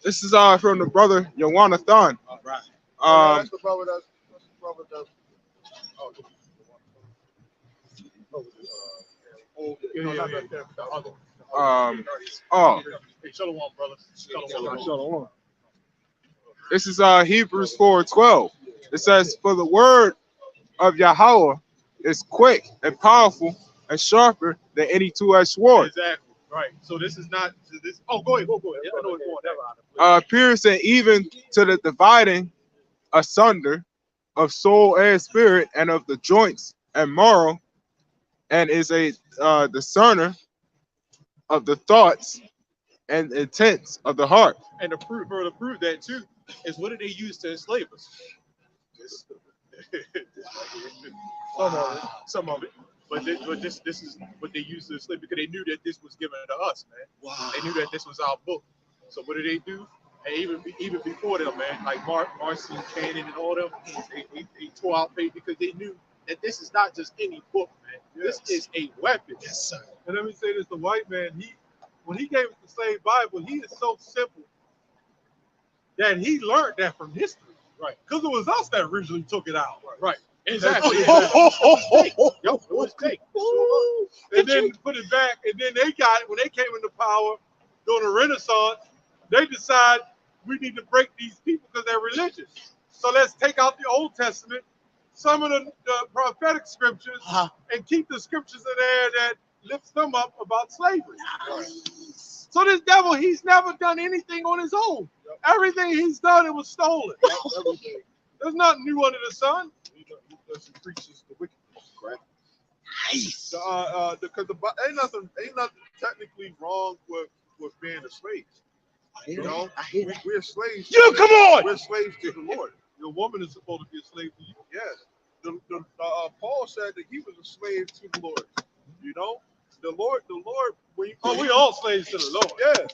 This is from the brother Yawanathan. All right. That's the brother that's Hey, shalom, brother. Shalom. This is Hebrews 4:12. It says, "For the word of Yahweh is quick and powerful and sharper than any two-edged sword. Exactly. Right. So this is not this. Oh, go ahead. Go ahead. Yeah, I know it's going. Piercing even to the dividing asunder of soul and spirit and of the joints and marrow, and is a discerner of the thoughts and intents of the heart. And to prove that too is what did they use to enslave us? Some of it. But this is what they used to enslave because they knew that this was given to us, man. Wow. They knew that this was our book. So what did they do? And even before them, man, like Marcy and Cannon and all them, they tore out faith because they knew that this is not just any book, man. Yes. This is a weapon. Yes, sir. And let me say this: the white man, when he gave us the slave Bible, he is so simple that he learned that from history, right? Because it was us that originally took it out, right? Exactly. It was fake. And then put it back, and then they got it when they came into power during the Renaissance. They decide we need to break these people because they're religious. So let's take out the Old Testament, some of the prophetic scriptures, and keep the scriptures in there that lifts them up about slavery. Nice. So this devil, he's never done anything on his own. Yep. Everything he's done, it was stolen. Everything. There's nothing new under the sun. He preaches the wickedness, right? Nice. Because ain't nothing technically wrong with being a slave. You know, we're slaves. You come on. We're slaves to the Lord. Your woman is supposed to be a slave to you. Yes. Paul said that he was a slave to the Lord. You know, the Lord. When we all slaves to the Lord. Yeah.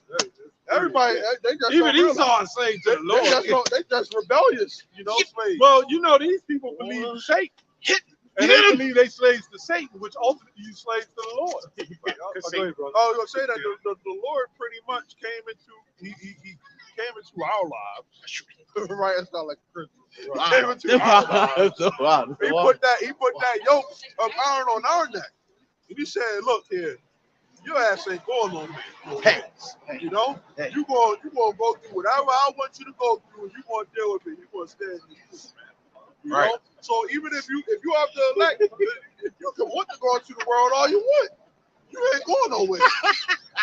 Everybody, they just even Esau is slave to the Lord. They just rebellious, you know, slaves. Well, you know, these people believe in Satan. And they believe they slaves to Satan, which ultimately you slaves to the Lord. I was gonna say that the Lord pretty much came into he came into our lives. Right? It's not like Christmas. Right. He came into our lives. He put that yoke of iron on our neck. And he said, look here, your ass ain't going no way. You know? You gonna go through whatever I want you to go through, and you gonna deal with it. You gonna stand in this, man. You know? So even if you have to elect, you can want to go into the world all you want. You ain't going nowhere.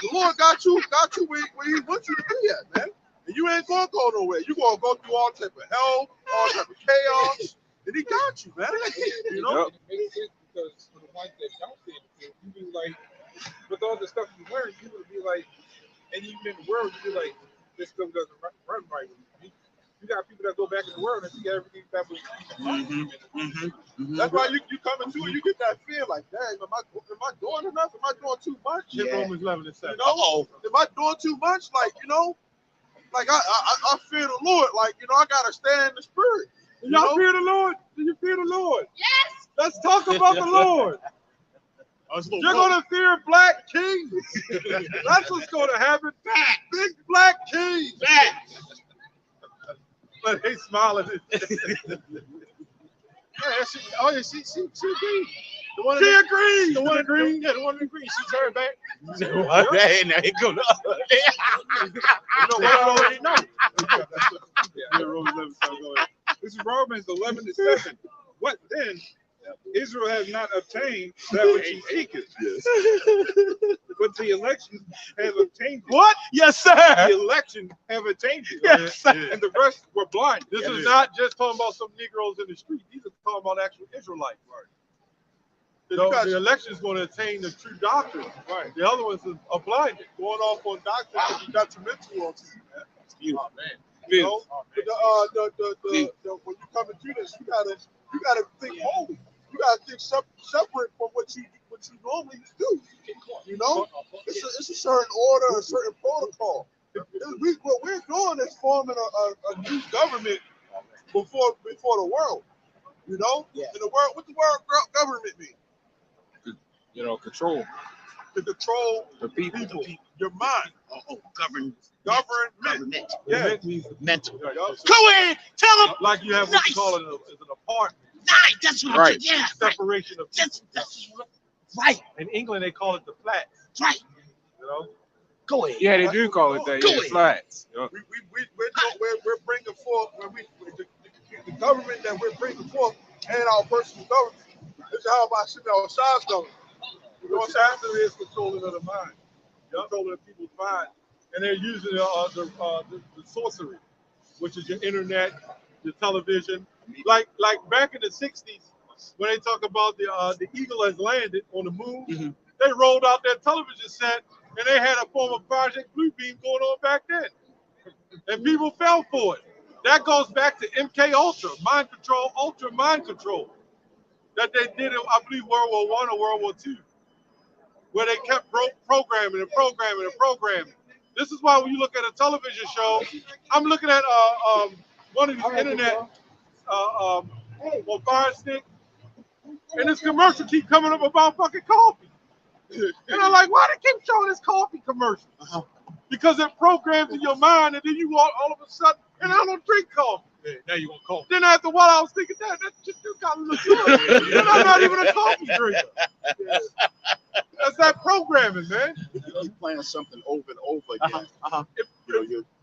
The Lord got you where he wants you to be at, man. And you ain't gonna go nowhere. You gonna go through all type of hell, all type of chaos, and he got you, man. You know? Because for the ones that don't see it, you be like, with all the stuff you learn, you would be like, and even in the world, you be like, this stuff doesn't run right. You got people that go back in the world and see everything that was. That's why you come into it, you get that fear like, dang, am I doing enough? Am I doing too much? Yeah. Romans 11:7. You know, am I doing too much? Like, you know, like I fear the Lord. Like, you know, I gotta stand in the spirit. Y'all fear the Lord? Do you fear the Lord? Yes. Let's talk about the Lord. You're gonna fear black kings. That's what's gonna happen. Big black kings. But they smiling. Yeah, she agreed. She agreed. The one in green. Yeah, the one in green. She turned back. Hey, now he go. Already know. This is Romans 11:7. What then? Israel has not obtained that which he seeketh. Yes. But the election have obtained it. What? Yes, sir. The election have attained it. Yes, sir. And the rest were blind. This is not just talking about some Negroes in the street. These are talking about actual Israelites. Right. The election is going to attain the true doctrine. Right. The other ones are blinded. Going off on doctrine is detrimental on you, man. Beautiful. Oh, man. You know, when you come into this, you gotta think holy. You gotta think separate from what you normally do. You know, it's a certain order, a certain protocol. What we're doing is forming a new government before the world. You know, in the world, what the word government mean? You know, control. To control the people. Your mind. Government. Yeah. Mental. Go ahead, tell them. Like you have what you call it as an apartment. Nice. That's what Right. Yeah. Separation of That's right. In England, they call it the flats. Right. You know. Go ahead. Yeah, they do call it that. Yeah, flats. Yep. We're bringing forth the government that we're bringing forth and our personal government. It's how about shit on Shaw's though? You know what I'm saying? Is controlling of the mind, controlling people's mind, and they're using the sorcery, which is your internet, your television. Like back in the '60s, when they talk about the eagle has landed on the moon, they rolled out their television set, and they had a form of Project Bluebeam going on back then, and people fell for it. That goes back to MK Ultra, Ultra mind control, that they did in, I believe, World War I or World War II. Where they kept programming and programming and programming. This is why when you look at a television show, I'm looking at one of these internet on Fire Stick, and this commercial keep coming up about fucking coffee. And I'm like, why they keep showing this coffee commercial? Because it programs in your mind, and then you all of a sudden, and I don't drink coffee. Yeah, now you want coffee. Then after a while, I was thinking, that just got to look good. And I'm not even a coffee drinker. Yeah. That's that programming, man. If you keep playing something over and over again,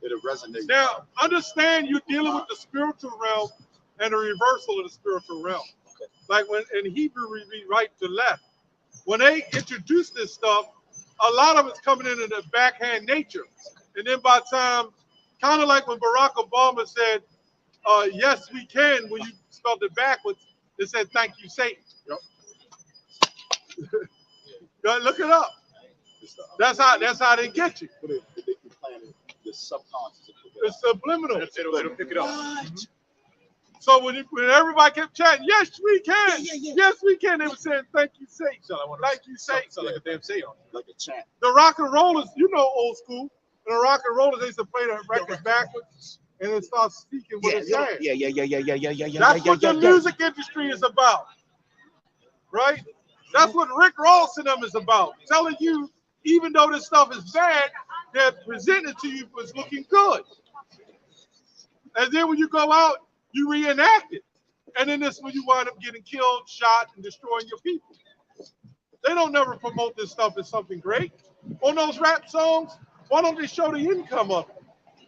it'll resonate. Now, understand you're dealing with the spiritual realm and the reversal of the spiritual realm. Okay. Like when in Hebrew we read right to left. When they introduce this stuff, a lot of it's coming in the backhand nature. And then by the time, kind of like when Barack Obama said, yes, we can, when you spelled it backwards, it said, thank you, Satan. Yep. Look it up. That's how they get you. But they keep playing the subconscious. It's subliminal. It'll pick it up. So when everybody kept chatting, yes, we can. Yes, we can. They were saying, thank you, Satan. Thank you, Satan. Sound like a damn say on. Like a chant. The rock and rollers, old school. The rock and rollers, they used to play the record backwards and then start speaking what it's saying. Yeah. That's what the music industry is about. Right? That's what Rick Ross and them is about. Telling you, even though this stuff is bad, they're presenting it to you as looking good. And then when you go out, you reenact it. And then this is when you wind up getting killed, shot, and destroying your people. They don't never promote this stuff as something great. On those rap songs, why don't they show the income of it?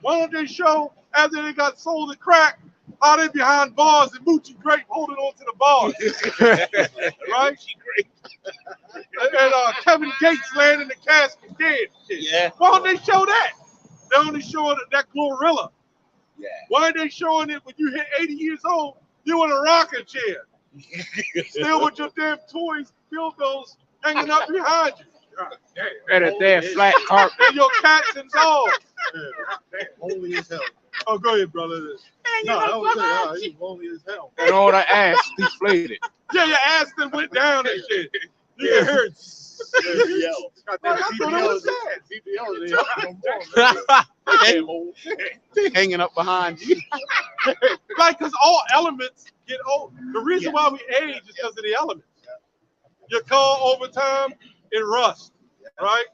Why don't they show, after they got sold to crack, how they behind bars and Moochie Grape holding on to the bars? Right? And Kevin Gates laying in the casket dead. Yeah. Why don't they show that? They only showing that gorilla. Yeah. Why are they showing it when you hit 80 years old, you in a rocking chair? Still with your damn toys, dildos hanging up behind you. And a damn flat carpet. And your cats and dogs. Lonely as hell. Oh, go ahead, brother. No, I was saying, he's lonely as hell. And all the ass deflated. Yeah, your ass then went down and shit. You get hurt. They hanging up behind you. Like, because all elements get old. The reason why we age is because of the elements. Your car over time, it rusts, right?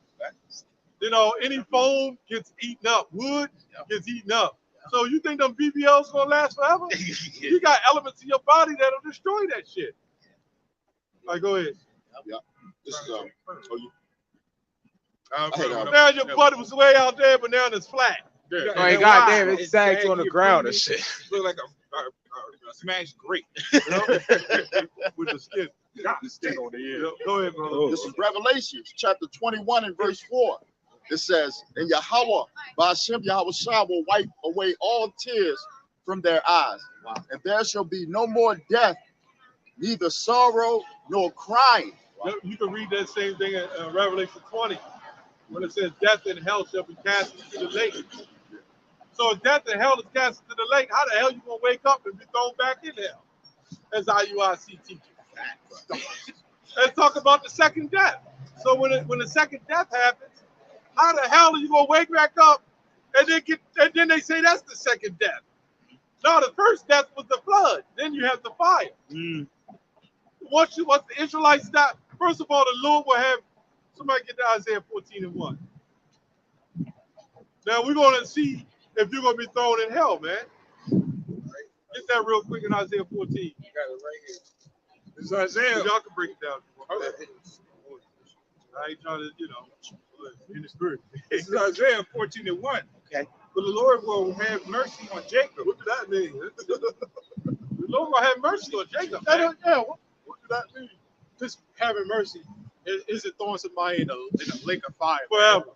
Any phone gets eaten up. Wood gets eaten up. So you think them BBLs gonna last forever? You got elements in your body that'll destroy that shit. All right, go ahead. Yeah. This is now your butt was way out there, but now it's flat. Like, goddamn, it sags on the ground and shit. Look like a smashed grape. With the skin. Got the skin on the ear. Go ahead, brother. This is Revelation chapter 21 and verse 4. It says, and Yahweh, Ba'ashem Yahweh Shah will wipe away all tears from their eyes. Wow. And there shall be no more death, neither sorrow nor crying. Wow. You can read that same thing in Revelation 20, when it says death and hell shall be cast into the lake. So if death and hell is cast into the lake, how the hell you gonna wake up and be thrown back in hell? As IUIC teaches. Let's talk about the second death. So when the second death happens, how the hell are you gonna wake back up and then they say that's the second death? No, the first death was the flood. Then you have the fire. Once the Israelites die, first of all, the Lord will have somebody get to Isaiah 14:1. Now we're gonna see if you're gonna be thrown in hell, man. Get that real quick in Isaiah 14. You got it right here. This is Isaiah. Y'all can break it down. Okay. I ain't trying to, in the spirit. This is Isaiah 14:1. Okay. But the Lord will have mercy on Jacob. What does that mean? The Lord will have mercy on Jacob. Yeah, what does that mean? just having mercy isn't throwing somebody in a lake of fire forever.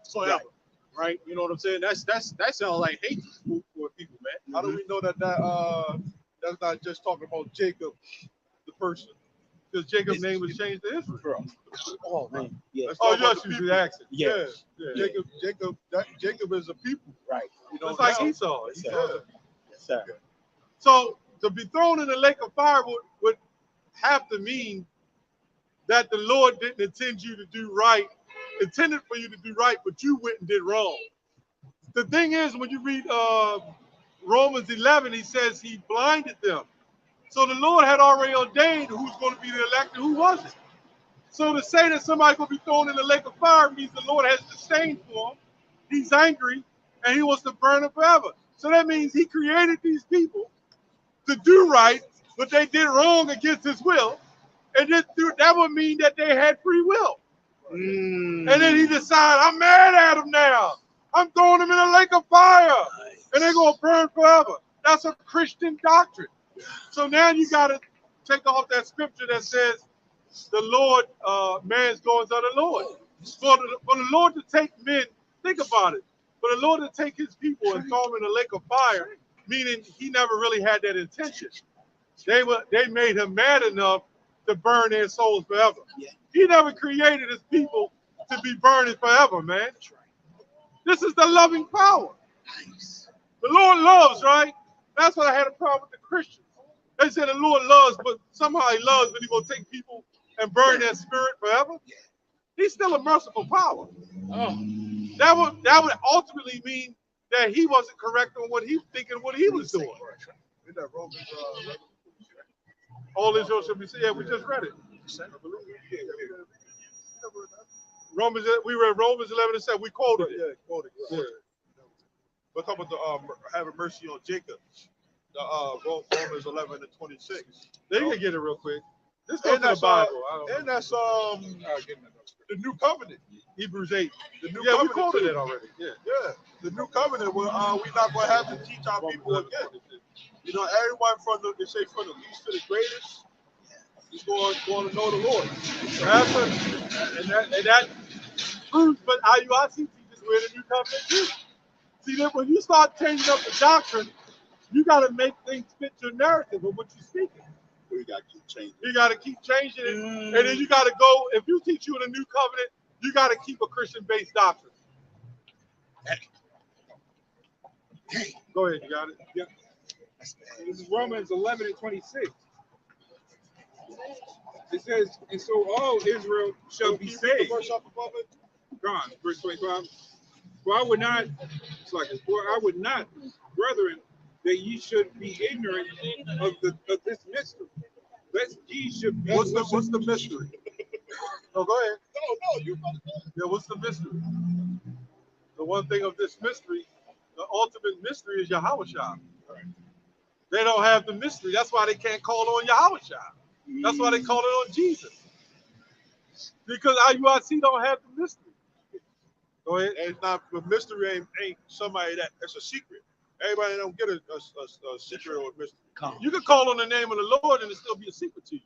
Right? You know what I'm saying? That sounds like hate for people, man. How do we know that that's not just talking about Jacob, the person? Because Jacob's name was changed to Israel. Oh man, yeah. Let's Oh, talk about yes, the you people. should ask it. Yeah. Yeah. Jacob is a people. Right. You know, Just like now- Esau. Yes, Esau's sir. Yes, sir. So to be thrown in the lake of fire would have to mean that the Lord didn't intend you to do right, intended for you to do right, but you went and did wrong. The thing is, when you read Romans 11, he says he blinded them. So the Lord had already ordained who's going to be the elect and who wasn't. So to say that somebody's going to be thrown in the lake of fire means the Lord has disdain for them. He's angry and he wants to burn them forever. So that means he created these people to do right, but they did wrong against his will. And that would mean that they had free will. And then he decided, I'm mad at them now. I'm throwing them in a lake of fire. And they're going to burn forever. That's a Christian doctrine. So now you got to take off that scripture that says the Lord, man's goings are the Lord. For the Lord to take men, think about it. For the Lord to take his people and throw them in a lake of fire, meaning he never really had that intention. They made him mad enough to burn their souls forever. He never created his people to be burning forever, man. This is the loving power. The Lord loves, right? That's what I had a problem with the Christians. They said the Lord loves, but somehow he loves, but he's going to take people and burn their spirit forever. He's still a merciful power. That would ultimately mean that he wasn't correct on what he was thinking, what he was doing. Isn't that Romans 11? All Israel should be saved. Yeah, we just read it. Romans, we read Romans 11 and 7. We quoted it. Yeah, quoted. Yeah. We're talking about having mercy on Jacob. Romans 11 and 26. They can get it real quick. Just go to the that's Bible. and that's the new covenant. Hebrews 8. The new Yeah, we covenant quoted too. it already. Yeah. Yeah, the new covenant. We're not going to have to teach our people again. You know, everyone from the least to the greatest is going to know the Lord. And that proves, but IUIC teaches we're the new covenant too. See, that when you start changing up the doctrine, you got to make things fit your narrative of what you're speaking. We got to keep changing. You got to keep changing it, and then you got to go. If you teach you in a new covenant, you got to keep a Christian-based doctrine. Go ahead, you got it. Yeah. This is Romans 11 and 26. It says, and so all Israel shall be saved. Gone, verse 25. For I would not, brethren, that ye should be ignorant of this mystery. Lest ye should be. What's the mystery? Oh, go ahead. No, you. Yeah, what's the mystery? The one thing of this mystery, the ultimate mystery is Yahushua. They don't have the mystery. That's why they can't call on Yahushua. That's why they call it on Jesus. Because IUIC don't have the mystery. Go ahead. And it's not the mystery ain't somebody that's a secret. Everybody don't get a secret or a mystery. You can call on the name of the Lord and it still be a secret to you.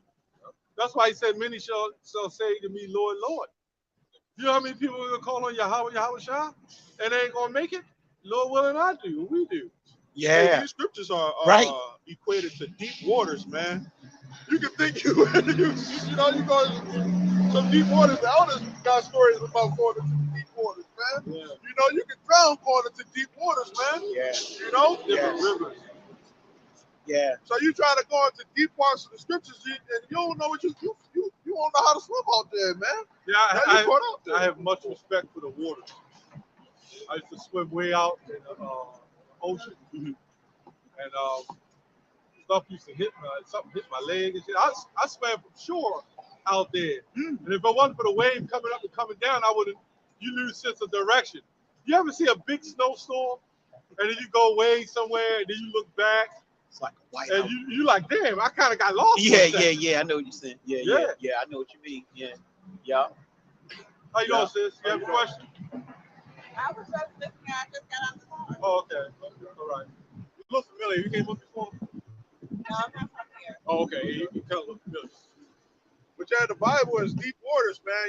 That's why he said, many shall say to me, Lord, Lord. You know how many people are going to call on Yahushua and they ain't going to make it? Lord willing, I do. What we do. Hey, these scriptures are equated to deep waters, man. You can think you know, you go some deep waters. The elders got stories about going into deep waters, man. Yeah. You know, you can drown going into deep waters, man. Yeah. You know? Different rivers. Yeah. So you try to go into deep parts of the scriptures and you don't know what you don't know how to swim out there, man. Yeah, I have much respect for the water. I used to swim way out in the ocean. And stuff used to something hit my leg and shit. I swam from shore out there. And if it wasn't for the wave coming up and coming down, you lose sense of direction. You ever see a big snowstorm and then you go way somewhere and then you look back? It's like a white and you like, damn, I kind of got lost. Yeah. I know what you're saying. Yeah. I know what you mean. Yeah. How you doing, sis? You have a question? I was just listening. I just got on the phone. Oh, okay. All right. You look familiar. You came up before? No, I'm not from here. Oh, okay. You kind of look familiar. But yeah, the Bible is deep waters, man.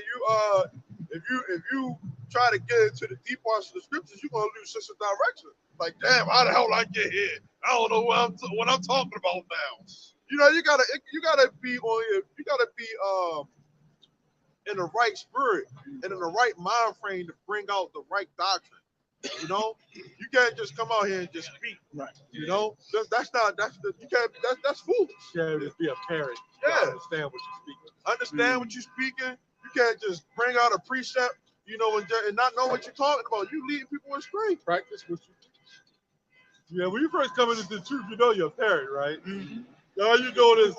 If you try to get into the deep parts of the scriptures, you're gonna lose sense of direction. Like, damn, how the hell I get here? I don't know what I'm talking about now. You know, you gotta be in the right spirit and in the right mind frame to bring out the right doctrine. You know, you can't just come out here and just speak. Right. You know, that's foolish. You can't just be a parent. Yeah. Understand what you're speaking. Understand what you're speaking. You can't just bring out a precept, you know, and not know what you're talking about. You leading people astray. Practice what you teach. Yeah, when you first come into the truth, you know you're a parent, right? Mm-hmm. All you doing is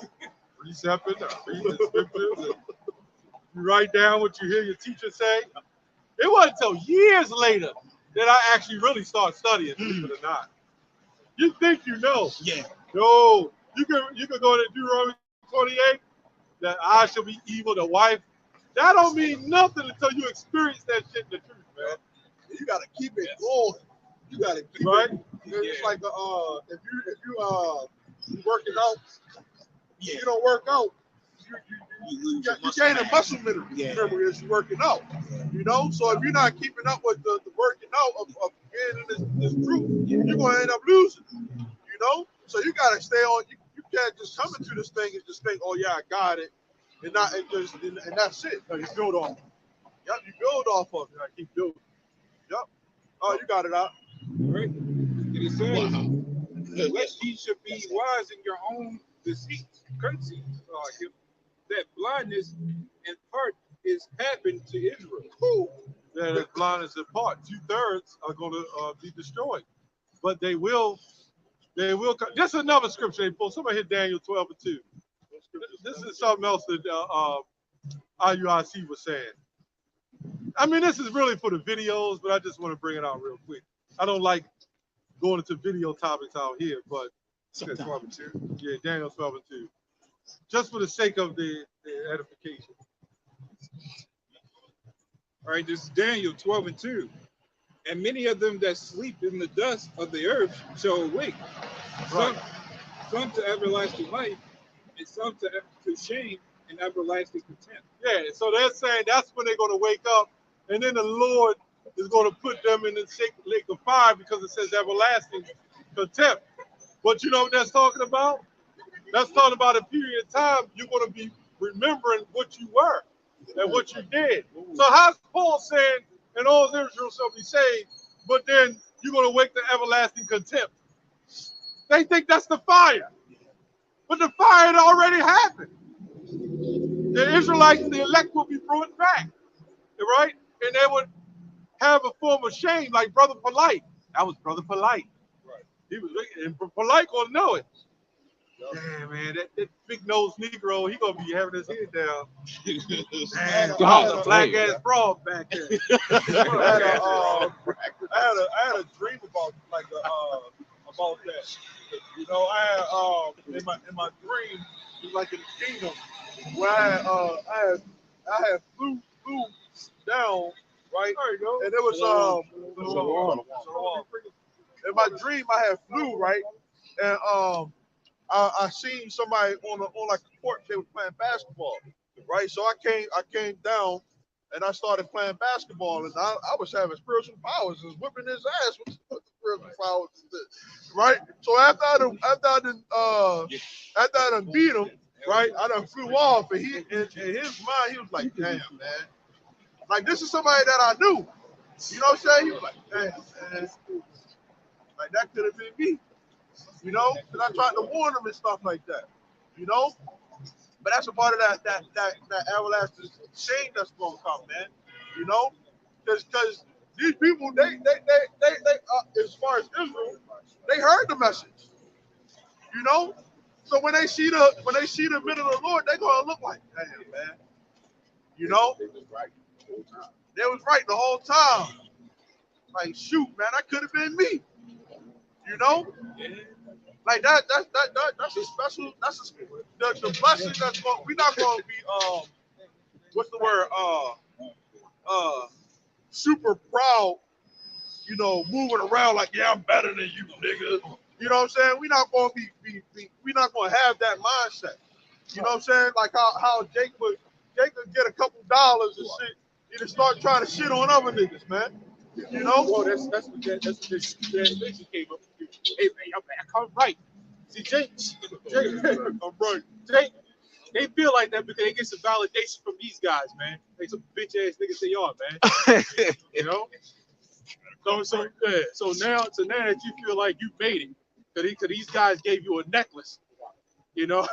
precepting, reading the scriptures, and you write down what you hear your teacher say. It wasn't until years later that I actually really start studying, believe it or not. You think you know. Yeah. No, you can go to Deuteronomy 28, that I shall be evil, the wife. That don't mean nothing until you experience that shit in the truth, man. You gotta keep it going. You gotta keep Right? it. It's like if you working out, you don't work out. You gain a muscle memory as you're working out. You know, so if you're not keeping up with the working out of getting this truth, you're gonna end up losing. You know, so you gotta stay on. You can't just come into this thing and just think, oh yeah, I got it, and that's it. No, you build off. Yep, you build off of it. You gotta keep building. Yep. Oh, you got it out. Right? And it says, lest ye should be wise in your own deceits, courtesy, that blindness in part is happened to Israel. Whew. That is blindness in part. 2/3 are going to be destroyed, but they will. This is another scripture they pulled. Somebody hit Daniel 12:2. This is something else that IUIC was saying. I mean, this is really for the videos, but I just want to bring it out real quick. I don't like going into video topics out here, but yeah, Daniel 12:2. Just for the sake of the edification. All right, this is Daniel 12:2. And many of them that sleep in the dust of the earth shall awake, some to everlasting life, and some to shame and everlasting contempt. Yeah, so they're saying that's when they're going to wake up, and then the Lord is going to put them in the lake of fire because it says everlasting contempt. But you know what that's talking about? That's talking about a period of time you're going to be remembering what you were and what you did. So how's Paul saying, and all of Israel shall be saved, but then you're going to wake the everlasting contempt? They think that's the fire. But the fire had already happened. The Israelites, the elect, will be brought back, right? And they would have a form of shame, like Brother Polite. That was Brother Polite. Right. He was, and Polite gonna know it. Yeah, man, that big nosed Negro, he gonna be having his head down. Man, a black ass frog back there. I had a dream about that. You know, I had in my dream, it was like in the kingdom where I had flew down, right? There you go. And it was in my dream I had flew, right? And I seen somebody on like a court, they were playing basketball, right? So I came down and I started playing basketball, and I was having spiritual powers, and was whipping his ass with spiritual powers, right? So after I done beat him, right? I done flew off, and in his mind he was like, damn, man, like this is somebody that I knew, you know what I'm saying? He was like, damn, man, like that could have been me, you know? And I tried to warn him and stuff like that, you know? But that's a part of that everlasting shame that's gonna come, man. You know, because these people, they as far as Israel, they heard the message. You know, so when they see the men of the Lord, they gonna look like, damn, man. You know, they was right the whole time. Like, shoot, man, that could have been me. You know. Like that's a special, the blessing that's going, we're not going to be what's the word, super proud, you know, moving around like, yeah, I'm better than you, nigga. You know what I'm saying? We're not going to we're not going to have that mindset. You know what I'm saying? Like how Jacob dollars and shit, you just start trying to shit on other niggas, man. You know? Well, that's what this vision came up with. Hey, I'm right. See, Jake, I'm right. Jake, they feel like that because they get some validation from these guys, man. They some bitch ass niggas they are, man. You know? So now that you feel like you made it, because these guys gave you a necklace, you know,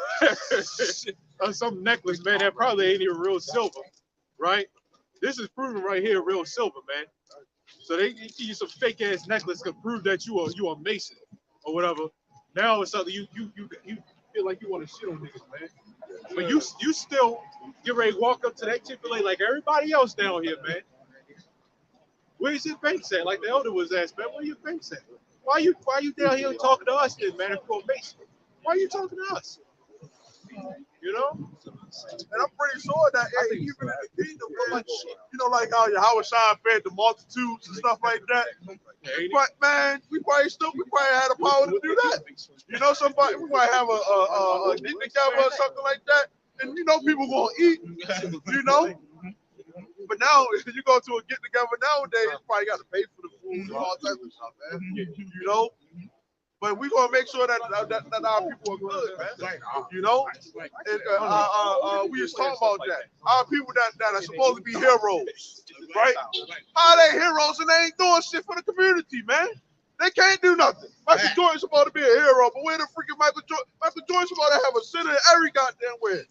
or some necklace, man, that probably ain't even real silver, right? This is proven right here, real silver, man. So they give you some fake ass necklace to prove that you are Mason or whatever. Now it's something you feel like you want to shit on niggas, man. But you still get ready to walk up to that Chick-fil-A like everybody else down here, man. Where's your face at? Like the elder was asked, man, where your face at? Why you down here talking to us then, man, if you're a Mason? Why are you talking to us? You know? And I'm pretty sure that hey, even in the kingdom, man, you know, like how Howard Shine fed the multitudes and stuff like that. But man, we probably had the power to do that. You know, we might have a get together or something like that, and you know, people gonna eat. You know. But now, if you go to a get together nowadays, you probably got to pay for the food and all types of stuff, man. You know. But we gonna make sure that our people are good, man. You know, and we just talking about that. Our people that are supposed to be heroes, right? How are they heroes and they ain't doing shit for the community, man? They can't do nothing. Michael Jordan's supposed to be a hero, but where the freaking Michael Jordan's supposed to have a center every goddamn where?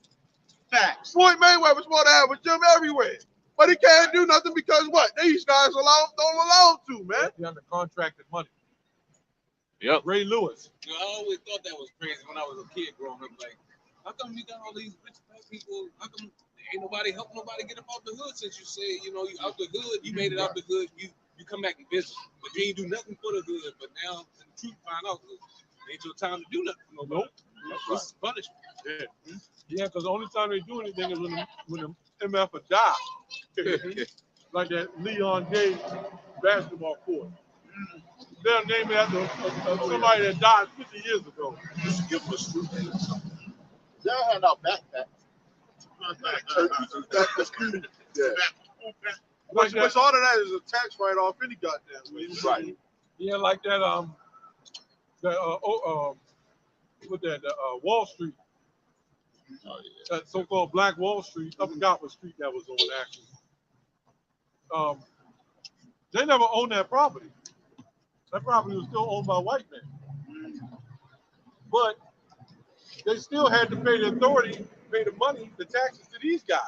Facts. Floyd Mayweather's supposed to have a gym everywhere, but he can't do nothing because what? These guys don't allow him to, man. He under contracted money. Yep. Ray Lewis. You know, I always thought that was crazy when I was a kid growing up. Like, how come we got all these rich black people? How come ain't nobody help nobody get up out the hood? Since you said, you know, you out the hood, you made it out the hood, you come back and visit, but you ain't do nothing for the hood. But now, the truth find out, it ain't your time to do nothing. Nope. This is punishment. Yeah. Yeah, because the only time they do anything is when the MF would die. Like that Leon Gay basketball court. They'll name it after somebody that died 50 years ago. Just give them a street name. Y'all hand out backpacks. Yeah. Which all of that is a tax write-off any goddamn way. Right. Yeah, like that Wall Street. Oh, yeah. That so-called Black Wall Street. I forgot what street that was on actually. They never owned that property. That property was still owned by white men. But they still had to pay the authority, pay the money, the taxes to these guys.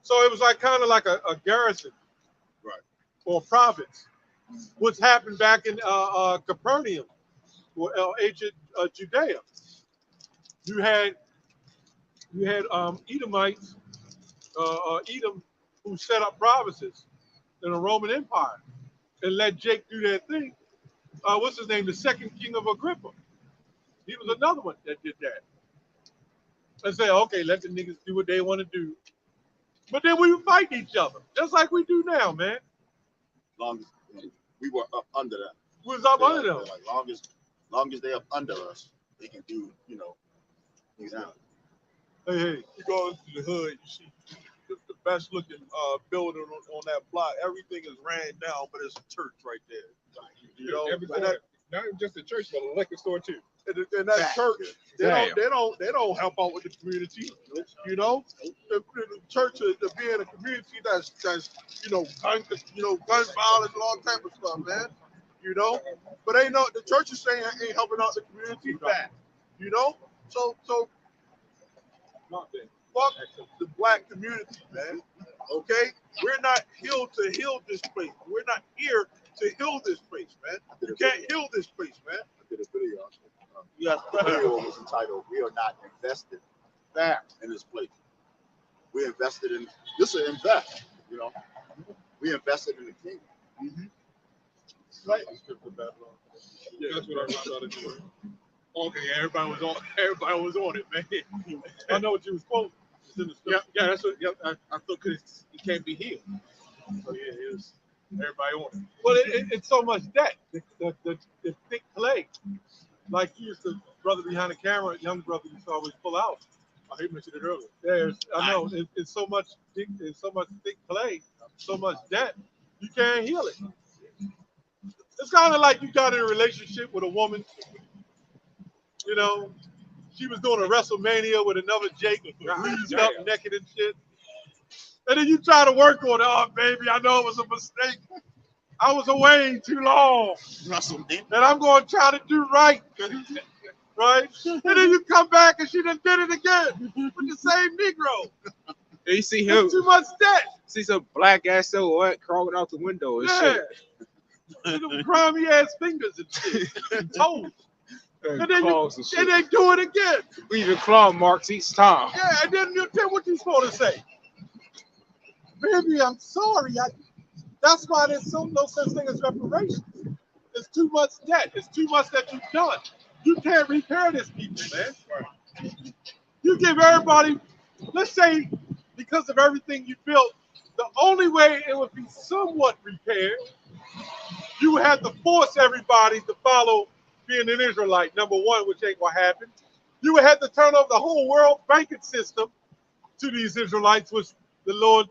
So it was like kind of like a garrison, right, or a province, which happened back in Capernaum, or ancient Judea. You had Edomites, Edom, who set up provinces in the Roman Empire and let Jake do that thing. What's his name? The second king of Agrippa. He was another one that did that. And say, okay, let the niggas do what they want to do. But then we would fight each other, just like we do now, man. Long as we were up under them. We was up under them. Like long as they're up under us, they can do, you know, things out. Hey, You go into the hood, you see the best looking building on that block. Everything is ran down, but it's a church right there. You know, Not just the church, but a liquor store too. And that church, they don't help out with the community. You know, the church is to be in a community that's gun violence and all type of stuff, man. You know, but the church is saying ain't helping out the community back. You know, so fuck the black community, man. Okay, we're not here to heal this place. We're not here to heal this place, man. You can't heal this place, man. I did a video. Yes, the video was entitled "We Are Not Invested Back in This Place." We invested in this is invest, you know. We invested in the kingdom. Mm-hmm. Right. Yeah, that's what I was trying to do. Okay, everybody was on it, man. I know what you was quoting. Yeah, that's what. Yeah, I thought because it can't be healed. So yeah, it was everybody on it. Well, it's so much that the thick clay. Like you used to, brother behind the camera, young brother used to always pull out. he mentioned it earlier. There's, I know, it's so much thick clay, so much debt, you can't heal it. It's kind of like you got in a relationship with a woman, you know, she was doing a WrestleMania with another Jake, greased up, naked and shit. And then you try to work on it. Oh, baby, I know it was a mistake. I was away too long. And I'm going to try to do right. Right? And then you come back and she done did it again with the same Negro. And you see him. It's too much debt. See some black ass silhouette crawling out the window and shit. Them grimy ass fingers and shit. And toes. And then claws and shit. and they do it again. Leaving claw marks each time. Yeah, and then what you supposed to say? Baby, I'm sorry. That's why there's no such thing as reparations. It's too much debt. It's too much that you've done. You can't repair this people, man. You give everybody, let's say, because of everything you built, the only way it would be somewhat repaired, you would have to force everybody to follow being an Israelite, number one, which ain't what happened. You would have to turn over the whole world banking system to these Israelites, which the Lord,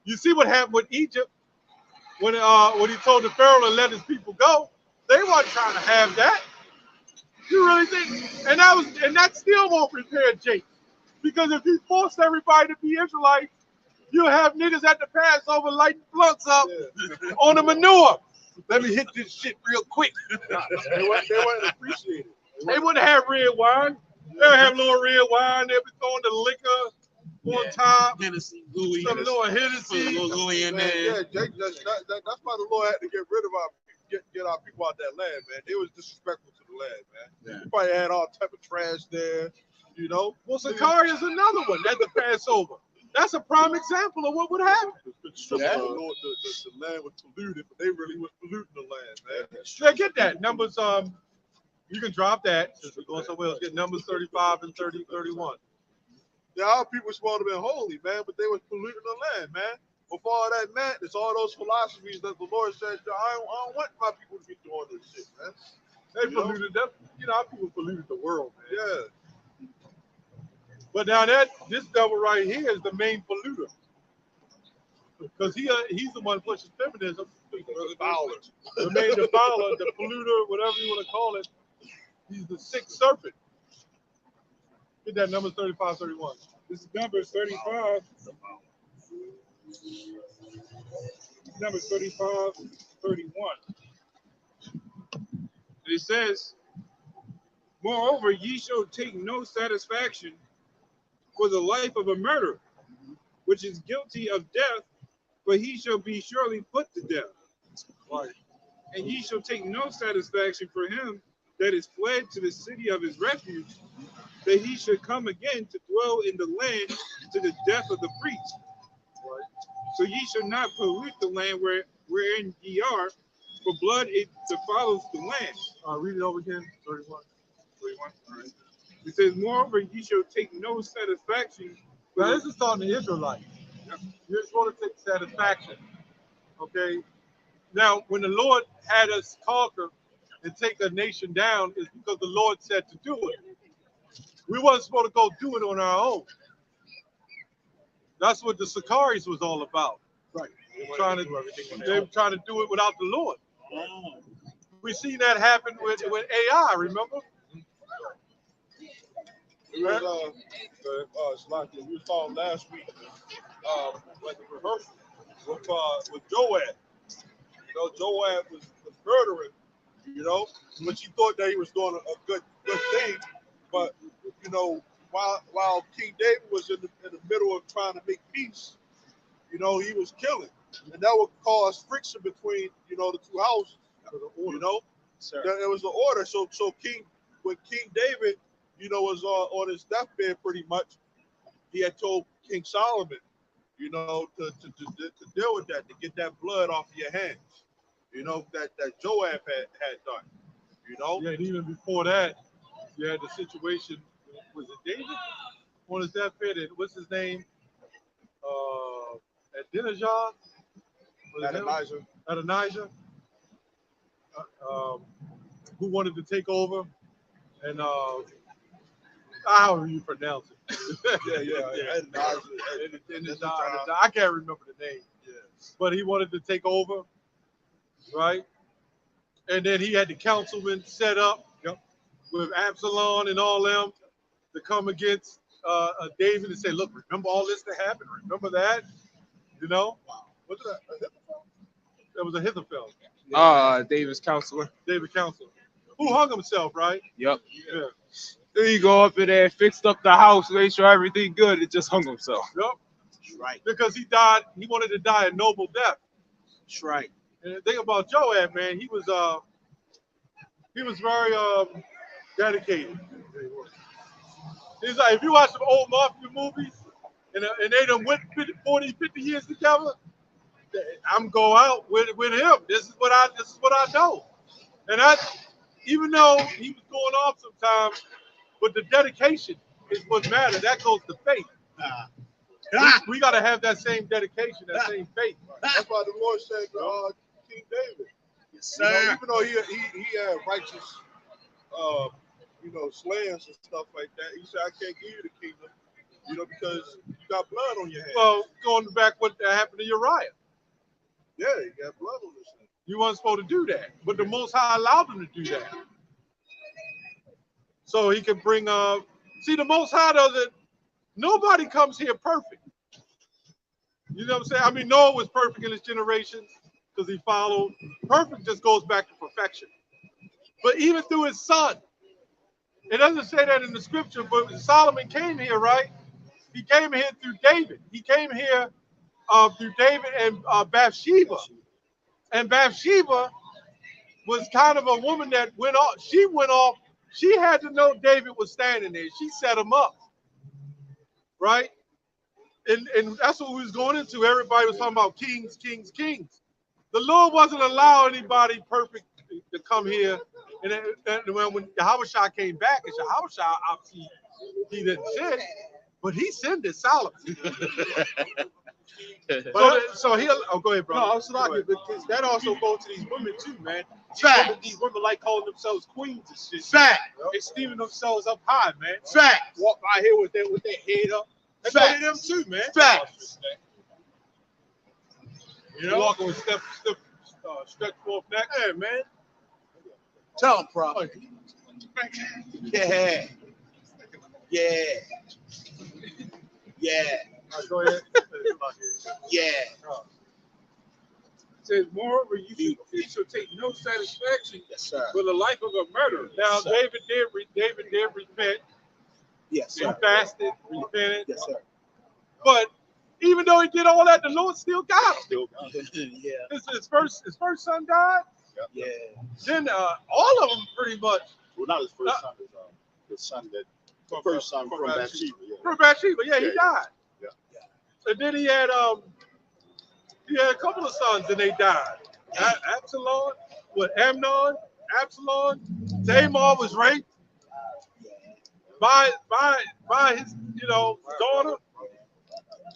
you see what happened with Egypt when he told the Pharaoh to let his people go. They weren't trying to have that. You really think? And that still won't repair Jake. Because if you forced everybody to be Israelites, you'll have niggas at the Passover lighting blunts up on the manure. Let me hit this shit real quick. They wouldn't appreciate it. They wouldn't have red wine. They'll have little red wine. They'll be throwing the liquor on top. Hennessy, gooey. Some little Hennessy. Little gooey in there. Yeah, Jake, that's why the Lord had to get rid of get our people out that land, man. They was disrespectful to the land, man. Yeah. You probably had all type of trash there, you know. Well, Sakari is another one at the Passover. That's a prime example of what would happen. Yeah. The land was polluted, but they really was polluting the land, man. Yeah, get that. Numbers, you can drop that since we're going somewhere else. Get Numbers 35 and 31. Yeah, our people were supposed to be holy, man, but they was polluting the land, man. Before all that madness, all those philosophies that the Lord said, I don't want my people to be doing this shit, man. They polluted that. You know, our people polluted the world, man. Yeah. But now this devil right here is the main polluter. Because he's the one pushing feminism. The main defiler, the polluter, whatever you want to call it. He's the sixth serpent. Get that Numbers 35, 31. This is Numbers 35. Numbers 35, 31. And it says, moreover, ye shall take no satisfaction for the life of a murderer, which is guilty of death, but he shall be surely put to death. Right. And ye shall take no satisfaction for him that is fled to the city of his refuge, that he should come again to dwell in the land to the death of the priest. Right. So ye shall not pollute the land wherein ye are, for blood it defiles the land. Read it over again. 31. 31. All right. It says, moreover, ye shall take no satisfaction. Now, this is talking to Israelites. Yep. You're supposed to take satisfaction. Okay? Now, when the Lord had us conquer and take a nation down, it's because the Lord said to do it. We wasn't supposed to go do it on our own. That's what the Sakaris was all about. Right. They were trying to do it without the Lord. We seen that happen with AI, remember? It was like we were talking last week, like the rehearsal with Joab. You know, Joab was murdering, you know, but she thought that he was doing a good thing. But you know, while King David was in the middle of trying to make peace, you know, he was killing, and that would cause friction between, you know, the two houses. You know, it was an order. So when King David, you know, was on his deathbed pretty much, he had told King Solomon, you know, to deal with that, to get that blood off your hands, you know, that Joab had done, you know. Yeah, and even before that, you had the situation, was it David? On his deathbed, and what's his name? Adonijah? Adonijah. Who wanted to take over, and However you pronounce it. I can't remember the name. Yeah. But he wanted to take over, right? And then he had the councilman set up with Absalom and all them to come against David and say, look, remember all this that happened? Remember that? You know? What's that? That was Ahithophel. David's counselor. David councilman. Who hung himself, right? Yep. Yeah. Then he go up in there, fixed up the house, made sure everything good, and just hung himself. Yep. Right. Because he died, he wanted to die a noble death. That's right. And the thing about Joab, man, he was very dedicated. He's like, if you watch some old mafia movies and they done went 40, 50 years together, I'm go out with him. This is what I know. And even though he was going off sometimes, but the dedication is what matters. That goes to faith. We got to have that same dedication, that same faith. That's why the Lord said King David. Yes, You know, sir. even though he had righteous, slayings and stuff like that, he said, I can't give you the kingdom, because you got blood on your hands. Well, going back what happened to Uriah. Yeah, you got blood on this thing. You weren't supposed to do that. But the Most High allowed him to do that. So he can bring see, the Most High doesn't, nobody comes here perfect. You know what I'm saying? I mean, Noah was perfect in his generations because he followed. Perfect just goes back to perfection. But even through his son, it doesn't say that in the scripture, but Solomon came here, right? He came here through David. He came here through David and Bathsheba. And Bathsheba was kind of a woman that went off. She had to know David was standing there. She set him up, right? And that's what we was going into. Everybody was talking about kings, kings, kings. The Lord wasn't allowing anybody perfect to come here. And when Yahushua came back, and Yahushua obviously he didn't sin, but he sinned at Solomon. So he'll. Oh, go ahead, bro. No, I was like, because that also goes to these women too, man. These women like calling themselves queens and shit. Fact. They steaming themselves up high, man. Fact. Walk by here with their head up. That's one of them too, man. Facts. You know, walking with stretch forth neck. Yeah, man. Tell him, bro. Yeah. Yeah. Yeah. Go ahead. Yeah. It says, moreover, you should take no satisfaction Yes, sir. with the life of a murderer. Now, Yes, sir. David did repent. Yes, He sir. fasted, repented. Yes, sir. But even though he did all that, the Lord still got him. Yeah. His first son died. Yeah. Then all of them pretty much. Well, not his first son, his son that the first son from Bathsheba. From Bathsheba, he died. Yeah. And then he had a couple of sons and they died. Absalom, Amnon, Absalom, Tamar was raped by his daughter,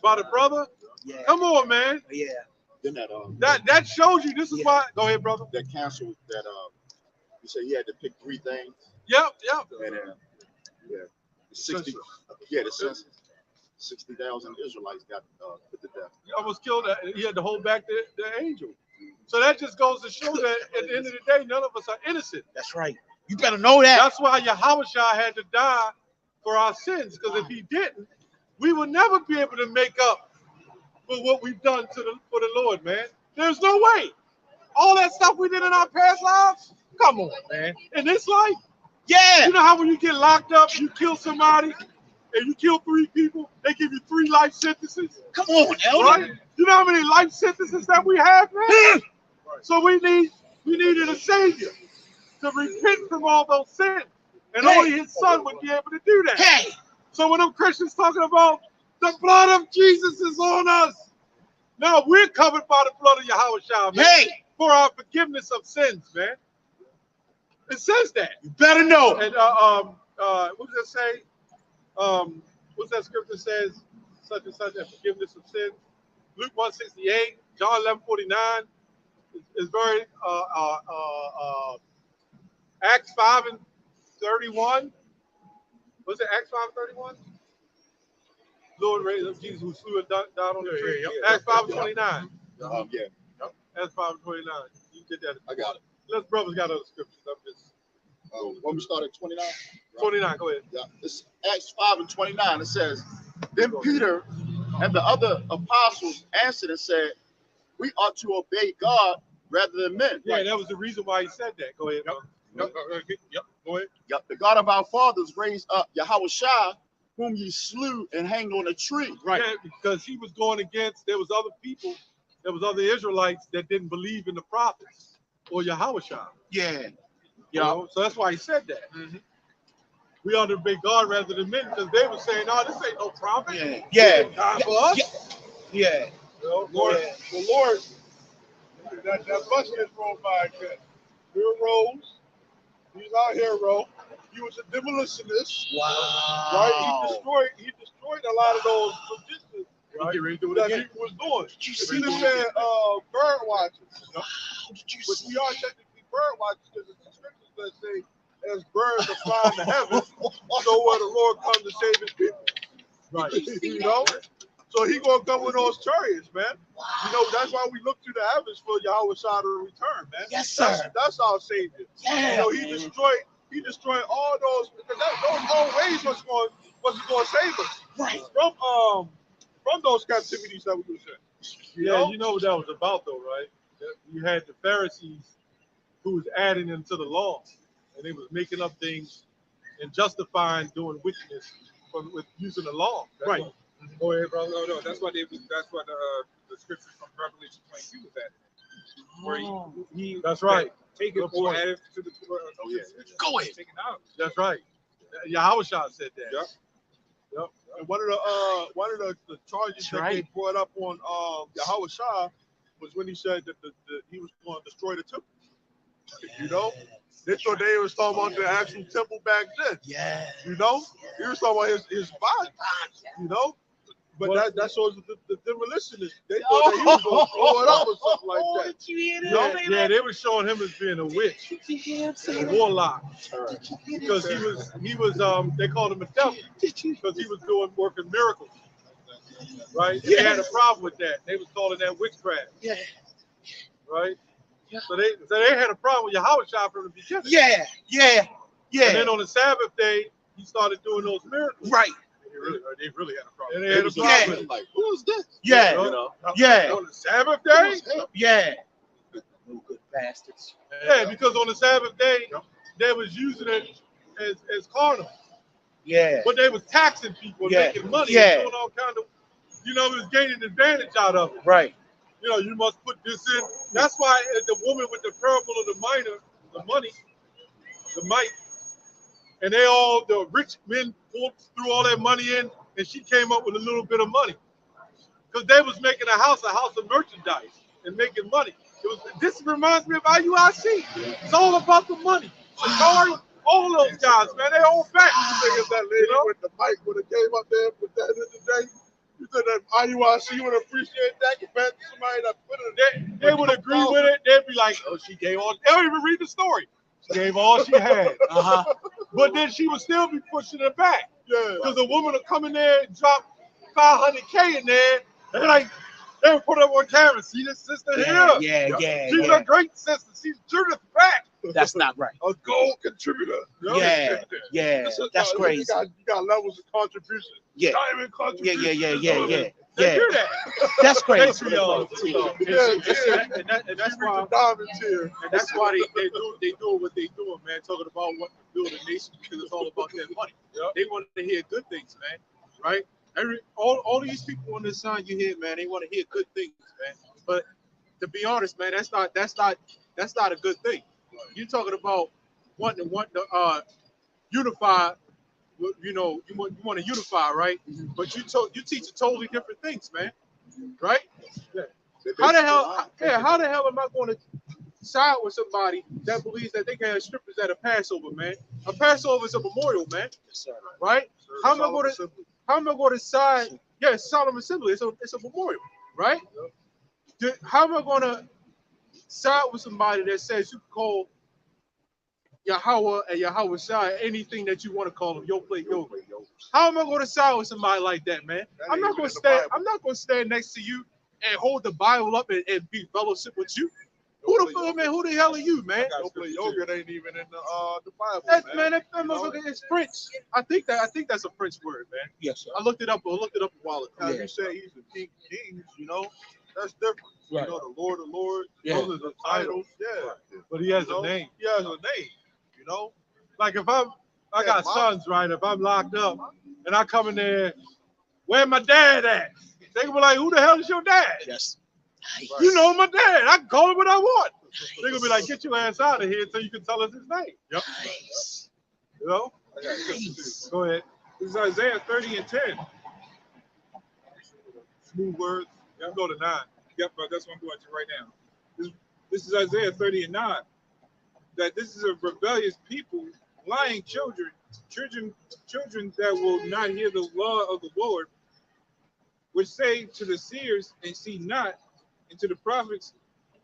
by the brother. Yeah. Come on, man. Yeah. Then That shows you this is why. Go ahead, brother. that council that you said he had to pick 3 things. Yep. And the 60. Yeah, the census. 60,000 Israelites got put to death. He almost killed that. He had to hold back the angel. So that just goes to show that at the end of the day, none of us are innocent. That's right. You better know that. That's why Yahushua had to die for our sins. Because if he didn't, we would never be able to make up for what we've done for the Lord, man. There's no way. All that stuff we did in our past lives, come on, man. In this life, Yeah. you know how when you get locked up, you kill somebody, and you kill 3 people, they give you 3 life sentences. Come on, Elder. Right? You know how many life sentences that we have, man? So we needed a savior to repent from all those sins. And only his son would be able to do that. Hey. So when them Christians talking about the blood of Jesus is on us, now we're covered by the blood of Yahushua, man, Hey. for our forgiveness of sins, man. It says that. You better know. And what does it say? What's that scripture says? Such and such, and forgiveness of sins. Luke 168, John 11:49 is very Acts 5:31. Was it Acts 5:31? Lord raised up Jesus who slew and died on the tree. Acts 5:29. Yeah, Acts 5:29. You get that? I got it. Let's brothers got other scriptures. I'm just When we start at 29. 29. Go ahead. Yeah, it's Acts 5:29. It says, then Peter and the other apostles answered and said, we ought to obey God rather than men. Yeah, that was the reason why he said that. Go ahead. Yep. Go ahead. Yep, the God of our fathers raised up Yahushua, whom ye slew and hanged on a tree. Right. Yeah, because he was going against, there was other people, there was other Israelites that didn't believe in the prophets or Yahushua. Yeah. You know? So that's why he said that. We ought to obey God rather than men, because they were saying, no, this ain't no prophet. Yeah. God for us. Yeah. You know, Lord, the Lord, that bus is rolled by again. Here rose. He's our hero. He was a demolitionist. Wow. Right? He destroyed a lot of those traditions. Right? Get ready to do it That again. people was doing. Did you If see you just that? said bird watchers, Did you which see we are technically bird watchers because it's the scriptures that say, as birds are flying to heaven, so will the Lord come to save his people. Right. You know? So he gonna come with those chariots, man. You know, that's why we look to the heavens for Yahushua to return, man. Yes, sir. That's our savior. Yeah, You know, he destroyed all those, because those old ways was going to save us. Right. From those captivities that we was in. Yeah, you know what that was about, though, right? You had the Pharisees who was adding them to the law, and they was making up things and justifying doing wickedness with using the law. Right. Go ahead, brother. No, that's what the scripture from Revelation 22 was at. Where he That's right. Take it or add it to the Go ahead. Take it out. That's right. Yahushua said that. Yep. And one of the charges that they brought up on Yahushua was when he said that he was going to destroy the temple. You know, they thought they was talking about the actual temple back then. Yeah. You know, he was talking about his body. You know, but that shows the demolitionists. They thought that he was going to throw it up or something like that. Yeah, they were showing him as being a witch, a warlock, because he was they called him a devil because he was working miracles, right? And they had a problem with that. They was calling that witchcraft. Yeah. Right. So they had a problem with Yahushua from the beginning. Yeah. And then on the Sabbath day, he started doing those miracles. Right. They really had a problem. And they had a problem with him, like, who is this? Yeah. You know? Yeah. On the Sabbath day? Yeah. No good bastards. Yeah, because on the Sabbath day, they was using it as carnal. Yeah. But they was taxing people and making money and doing all kind of, it was gaining advantage out of it. Right. You must put this in. That's why the woman with the parable of the mite, and the rich men threw all that money in, and she came up with a little bit of money. Because they was making a house of merchandise and making money. This reminds me of IUIC. It's all about the money. All those guys, man, they all back. You think that lady with the mic would have came up there with that in the day? You think that IUIC would appreciate that compared to somebody that put it? They would agree with it. They'd be like, oh, she gave all. They don't even read the story. She gave all she had. But then she would still be pushing it back. Yeah. Because a woman would come in there and drop $500K in there, and they would put it up on camera. See this sister here? Yeah. She's a great sister. She's Judith back. That's not right. A gold contributor. Yeah. That's crazy. You got levels of contribution. Yeah. Diamond contribution. Yeah. They do that. That's crazy. And that's why diamonds here. And that's why they do what they doing, man. Talking about what to build a nation because it's all about their money. They want to hear good things, man. Right? All these people on this side you hear, man, they want to hear good things, man. But to be honest, man, that's not a good thing. You're talking about wanting to unify. You want to unify, right? But you teach totally different things, man. Right? Yeah. How the hell am I going to side with somebody that believes that they can have strippers at a Passover, man? A Passover is a memorial, man. Right? How am I going to side? Yeah, it's solemn assembly. It's a memorial, right? How am I going to side with somebody that says you can call Yahweh and Yahweh Shai, anything that you want to call him, yo play yo. How am I going to side with somebody like that, man? That I'm ain't not even going in to the stand. Bible. I'm not going to stand next to you and hold the Bible up and be fellowship with you. Who the fuck, man? Who the hell are you, man? Yo play yogurt ain't even in the Bible, That man. that You know? motherfucker is French. I think that's a French word, man. Yes, sir. I looked it up. A while ago. Now, if you say he's the King of Kings, you know, that's different. Right. You know, the Lord of Lords, Yeah. those are the titles. Yeah. But he has You know? a name. He has a name, you know? Like if I Yeah, got Mom. sons, right? If I'm locked up and I come in there, where my dad at? They gonna be like, who the hell is your dad? Yes. You know my dad. I can call him what I want. They gonna be like, get your ass out of here so you can tell us his name. Yep. Nice. You know? Nice. Go ahead. This is Isaiah 30 and 10. Smooth words. Yeah, go to 9. Yep, but that's what I'm going to right now. This is Isaiah 30 and 9. That this is a rebellious people, lying children that will not hear the law of the Lord, which say to the seers and see not, and to the prophets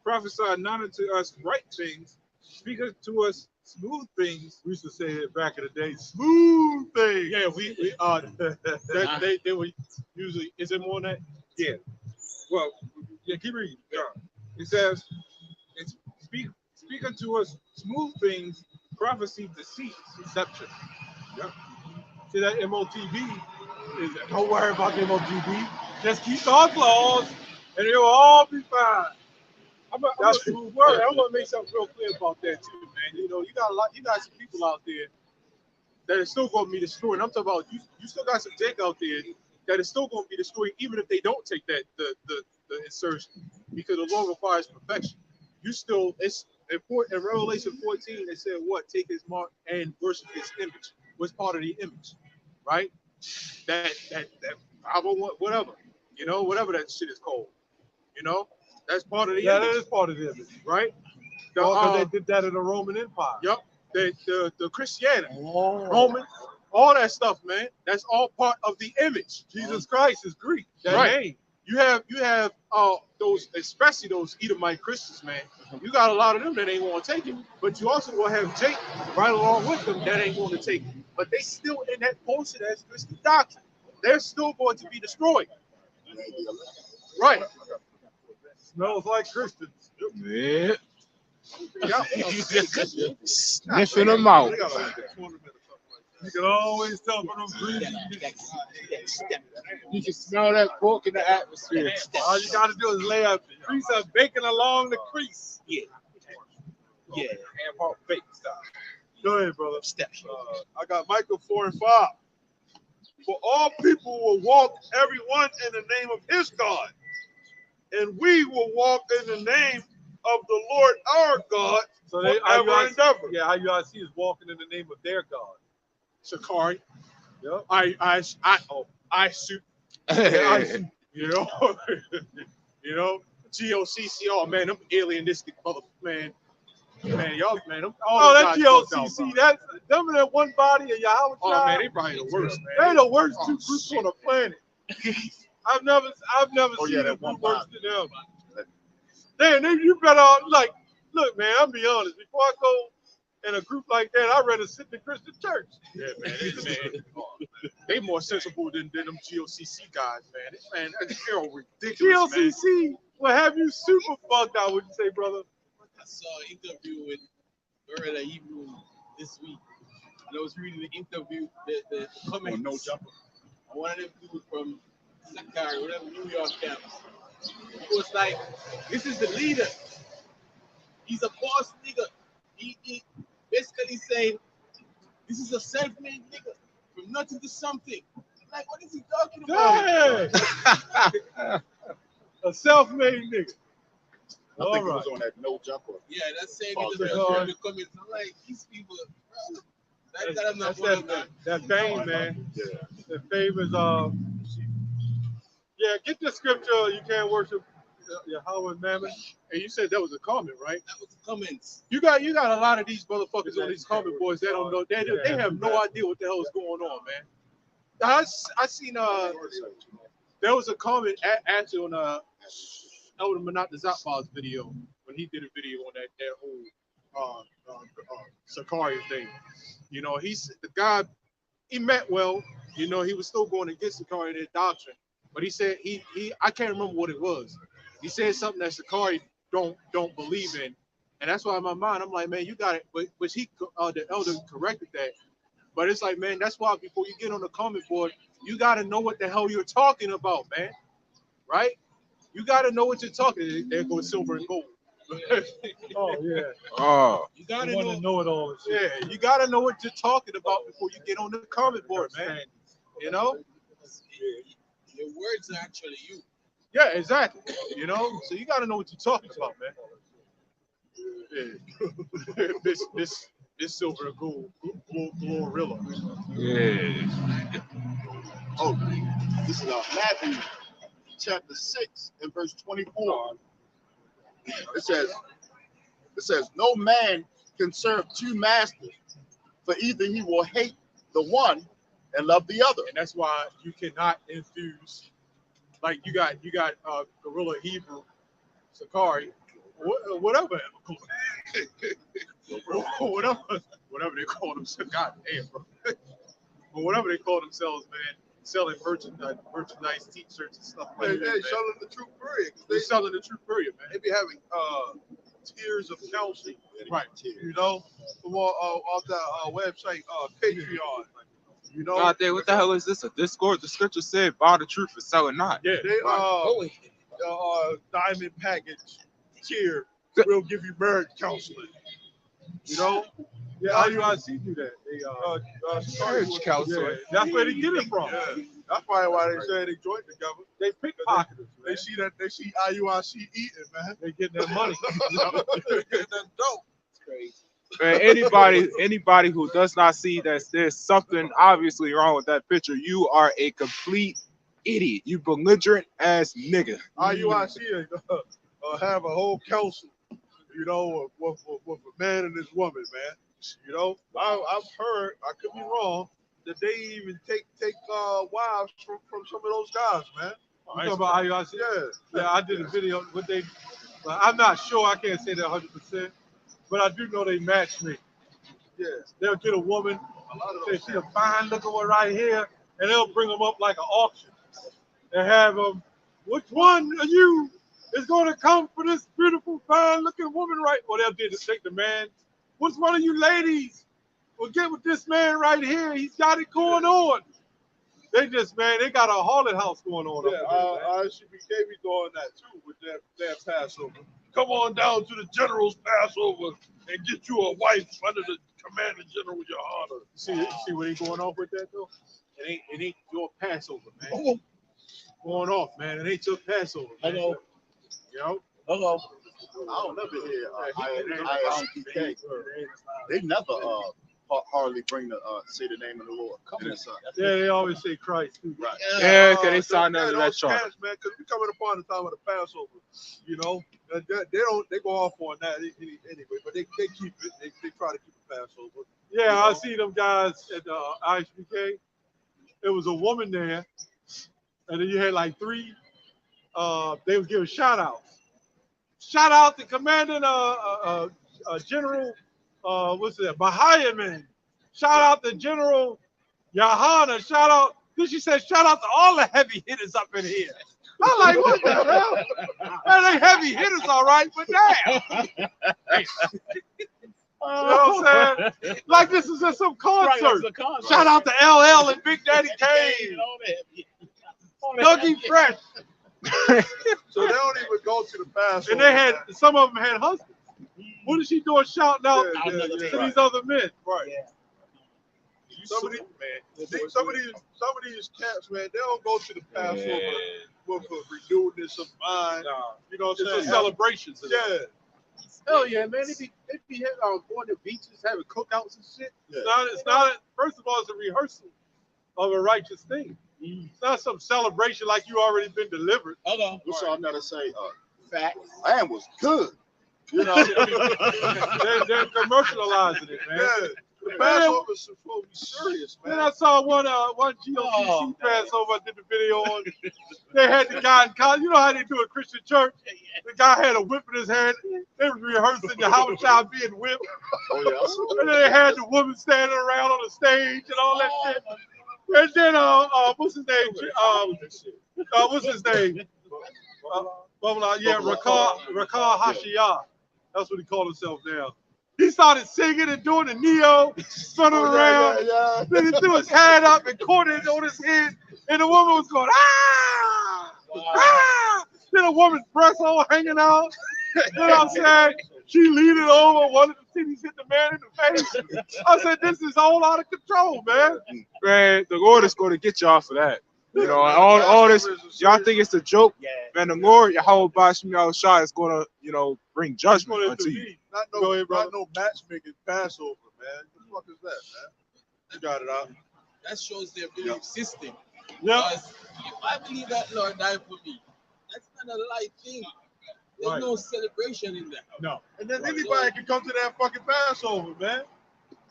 prophesy not unto us right things, speak to us smooth things. We used to say it back in the day. Smooth thing. Yeah, we they were usually. Is it more than that? Yeah. Well, yeah, keep reading. Yeah. It says, and speak unto us smooth things, prophecy, deceit, deception. Yep. See that MOTB is don't worry about the MOTB. Just keep God's laws and it'll all be fine. That's smooth word. I want to make something real clear about that too, man. You know, you got some people out there that are still going to be destroyed. I'm talking about you still got some Jake out there that is still going to be destroyed, even if they don't take that the insertion, because the law requires perfection. You still it's important in Revelation 14. They said what? Take his mark and worship his image. What's part of the image, right? That 501, whatever, you know, whatever that shit is called, you know, that's part of the Yeah, image, that is part of the image. right? Because they did that in the Roman Empire. Yep. The Christianity, Roman, all that stuff, man. That's all part of the image. Jesus Christ is Greek. That Right. name. You have those, especially those Edomite Christians, man. You got a lot of them that ain't want to take it, but you also gonna have Jake right along with them that ain't going to take it. But they still in that portion as Christian doctrine. They're still going to be destroyed. Right. Smells like Christians. Yeah. Yeah. Sniffing them out. They got like a tournament or something like that. You can always tell from them greasy. You can smell that pork in the atmosphere. All you gotta do is lay a piece of bacon along the crease. Yeah. Yeah. Ham hock bake style. Go ahead, brother. Step. I got Micah 4 and 5. For all people will walk everyone in the name of his God, and we will walk in the name of the Lord our God So they forever and ever. Yeah, IUIC is walking in the name of their God. Shakari. Yep. I shoot. You know, you know, GOCC. Oh man, them alienistic mother man, y'all man. Them, Oh, that guys fucked out, GOCC, bro. that's them in that one body and Yahweh. Oh man, they probably the worst, They man. the worst Oh, two groups shit. on the planet. I've never Oh, seen yeah, a that group one worse than them. Damn, you better like look, man. I'll be honest. Before I go in a group like that, I'd rather sit in the Christian church. Yeah, man. They more sensible than them GOCC guys, man. They're all ridiculous, man. GLCC will have you super bugged out. Would you say, brother? I saw an interview with Gorilla Hebrew this week. And I was reading the interview, the comments. no jumper. And one of them dudes from Sakai, whatever, New York campus. He was like, this is the leader. He's a boss nigga. He basically saying, this is a self-made nigga. From nothing to something. Like, what is he talking about? Dang! A self-made nigga. I All think he right. was on that no jumper. Yeah, that's saying Oh, it doesn't God. show the comments. I'm like, these people, bro, I'm not That's one of them. that fame, man. Yeah. The fame is yeah. Get the scripture. You can't worship Yahweh Mammon. And you said that was a comment, right? That was the comments. You got a lot of these motherfuckers on these comment boards that don't know. They have no idea what the hell is going on, man. I seen there was a comment actually on Elder Manat the Zappa's video when he did a video on that whole Sakari's name. You know, he's the guy. He meant well. You know, he was still going against Sakari and their doctrine, but he said he I can't remember what it was. He said something that Sakari don't believe in, and that's why in my mind I'm like, man, you got it. But he the elder corrected that. But it's like, man, that's why before you get on the comment board, you got to know what the hell you're talking about, man. Right? You got to know what you're talking. There goes silver and gold. Oh yeah. Oh, You got to know it all. Yeah, you got to know what you're talking about before you get on the comment board, man. You know? Your words are actually you. Yeah, exactly. You know, so you got to know what you're talking about, man. Yeah. this silver and gold glorilla. yeah. Oh, this is Matthew chapter 6 and verse 24. It says, no man can serve two masters, for either he will hate the one and love the other. And that's why you cannot infuse, like you got Gorilla Hebrew, Sakari, whatever they call themselves. God damn, bro. But whatever they call themselves, man, selling merchandise, t-shirts and stuff like that. They selling the true period. They're selling the true period, man. They be having tiers of counsel, Right. you know, from off that website, Patreon. You know, God damn, what the hell is this? A Discord? The scripture said, buy the truth and sell it not. Yeah. They diamond package tier will give you marriage counseling. You know, Yeah, IUIC do that. They Marriage counselor. yeah, that's where they get it from. yeah, that's probably why they say they joined together. They pickpocketers, They man. see IUIC eating, man. They getting their money. Getting that dope. It's crazy. Man, anybody who does not see that there's something obviously wrong with that picture, you are a complete idiot. You belligerent ass nigga. IUIC have a whole council, you know, with a man and his woman, man. You know, I've heard, I could be wrong, that they even take wives from some of those guys, man. You talking about IUIC? Yeah, I did a video. But I'm not sure. I can't say that 100%. But I do know they match me. Yeah. They'll get a woman, say she's a fine looking one right here, and they'll bring them up like an auction. And have them, which one of you is going to come for this beautiful, fine looking woman right? Well, they'll do to take the man. Which one of you ladies will get with this man right here? He's got it going on. They got a harlot house going on. Yeah, ICBK be doing that too with their Passover. Come on down to the general's Passover and get you a wife under the commander general, your honor. See where they going off with that though? It ain't your Passover, man. Going off, man. It ain't your Passover. Man. Hello. You know? Hello. I don't never hear ISBK. They never hardly bring say the name of the Lord. Yeah, they always say Christ too. Right. Yeah, because they signed under that charter. Man, because we coming upon the time of the Passover, you know, they go off on that anyway, but they keep it. They try to keep the Passover. Yeah, I see them guys at the ISBK. There was a woman there, and then you had like three. They was giving shout outs. Shout out to Commanding General, what's that? Bahayaman. Shout out to General Yahana. Shout out. Then she said, shout out to all the heavy hitters up in here. I'm like, what the hell? Man, they heavy hitters, all right, but damn. You know what I'm saying? Like this is at some concert. Right, Shout out to LL and Big Daddy Kane. Dougie Fresh. So they don't even go to the Passover. And they had, some of them had husbands. What is she doing shouting out to these other men? Right. Some of these cats, man, they don't go to the Passover with a renewedness of mind. You know what I'm saying? It's celebrations. Yeah. Hell yeah, man. They be going to beaches, having cookouts and shit. Yeah. It's not, first of all, it's a rehearsal of a righteous thing. It's not some celebration like you already been delivered. Hello. So I'm gonna say, fat lamb was good. You know, they're commercializing it, man. Yeah. The Passover is supposed to be serious, Then man. I saw one GOCC Passover I did the video on. They had the guy in college. You know how they do a Christian church? The guy had a whip in his hand. They were rehearsing the how child being whipped. Oh, yes. And then they had the woman standing around on the stage and all that shit. And then what's his name? What's his name? Rakar Hashiyah. That's what he called himself now. He started singing and doing the neo, running around. Yeah. Then he threw his hand up and caught it on his head, and the woman was going, ah! Ah! Then a woman's breast all hanging out. You know what I'm saying? She leaned over, one of the titties hit the man in the face. I said, this is all out of control, man. Man, the Lord is going to get y'all for that. You know, all this, y'all think it's a joke? Man, the Lord, Yahweh Bashim Yahushua is going to, you know, bring judgment unto you. Not no matchmaking Passover, man. What the fuck is that, man? You got it out. That shows their belief system. Yeah. Because if I believe that Lord died for me, that's not a light thing. There's no celebration in that. No. And then anybody can come to that fucking Passover, man.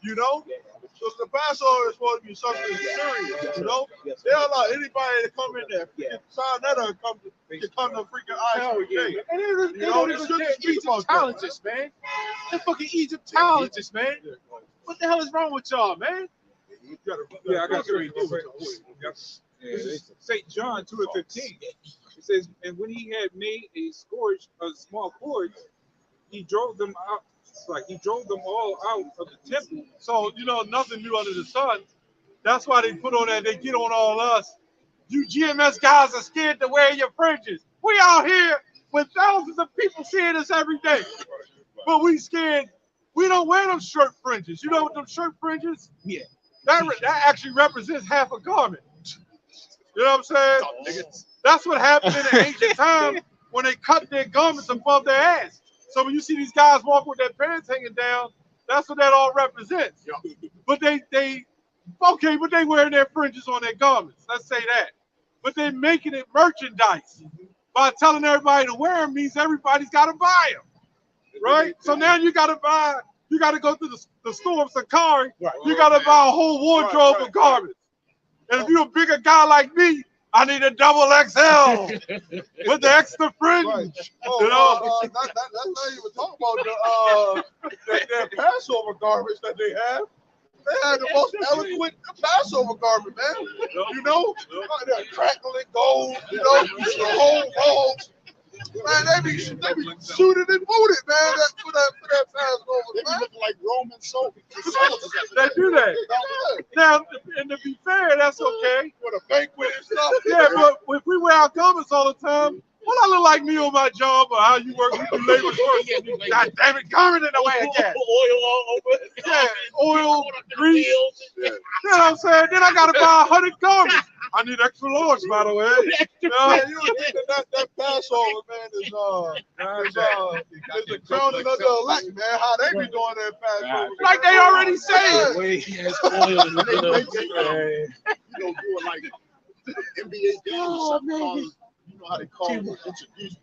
You know? So the Passover is supposed to be something serious, you know? They allow anybody to come in there. Sign that up, come to freaking Ice Day. And they don't even get Egypt challenges, man. They're fucking Egypt challenges, man. What the hell is wrong with y'all, man? Yeah, I got to read this. St. John 2:15. It says, and when he had made a scourge of small cords, he drove them out. Like he drove them all out of the temple. So, you know, nothing new under the sun. That's why they put on that, they get on all us. You GMS guys are scared to wear your fringes. We out here with thousands of people seeing us every day. But we scared. We don't wear them shirt fringes. You know what them shirt fringes? Yeah. That actually represents half a garment. You know what I'm saying? That's what happened in the ancient time when they cut their garments above their ass. So when you see these guys walking with their pants hanging down, that's what that all represents. But they wearing their fringes on their garments. Let's say that. But they're making it merchandise by telling everybody to wear them means everybody's got to buy them, right? So now you got to go to the store of Sakari. You got to buy a whole wardrobe of garments. And if you're a bigger guy like me, I need a double XL with the extra fringe. Right. You know? That's not even talking about their Passover garments that they have. They had the most eloquent Passover garment, man. You know, they're crackling gold. You know, the whole walls. Man, they be suited and booted, man. For that Passover, They be man. looking like Roman soldiers. They do that. Now, and to be fair, that's okay. With a banquet and stuff. Yeah, but if we wear our garments all the time, what I look like me on my job or how you work, you do labor work. God damn it, garment in the way again. Oil all over. Yeah, oil, grease. You know what I'm saying? Then I gotta buy 100 garments. I need extra large, by the way. You know? Man, you don't think that Passover, man, is the crowning of the elect, man. How they be doing that Passover? Like they already said. Wait, he has oil in the you know, doing like NBA games or something. You know how they call them, introduce.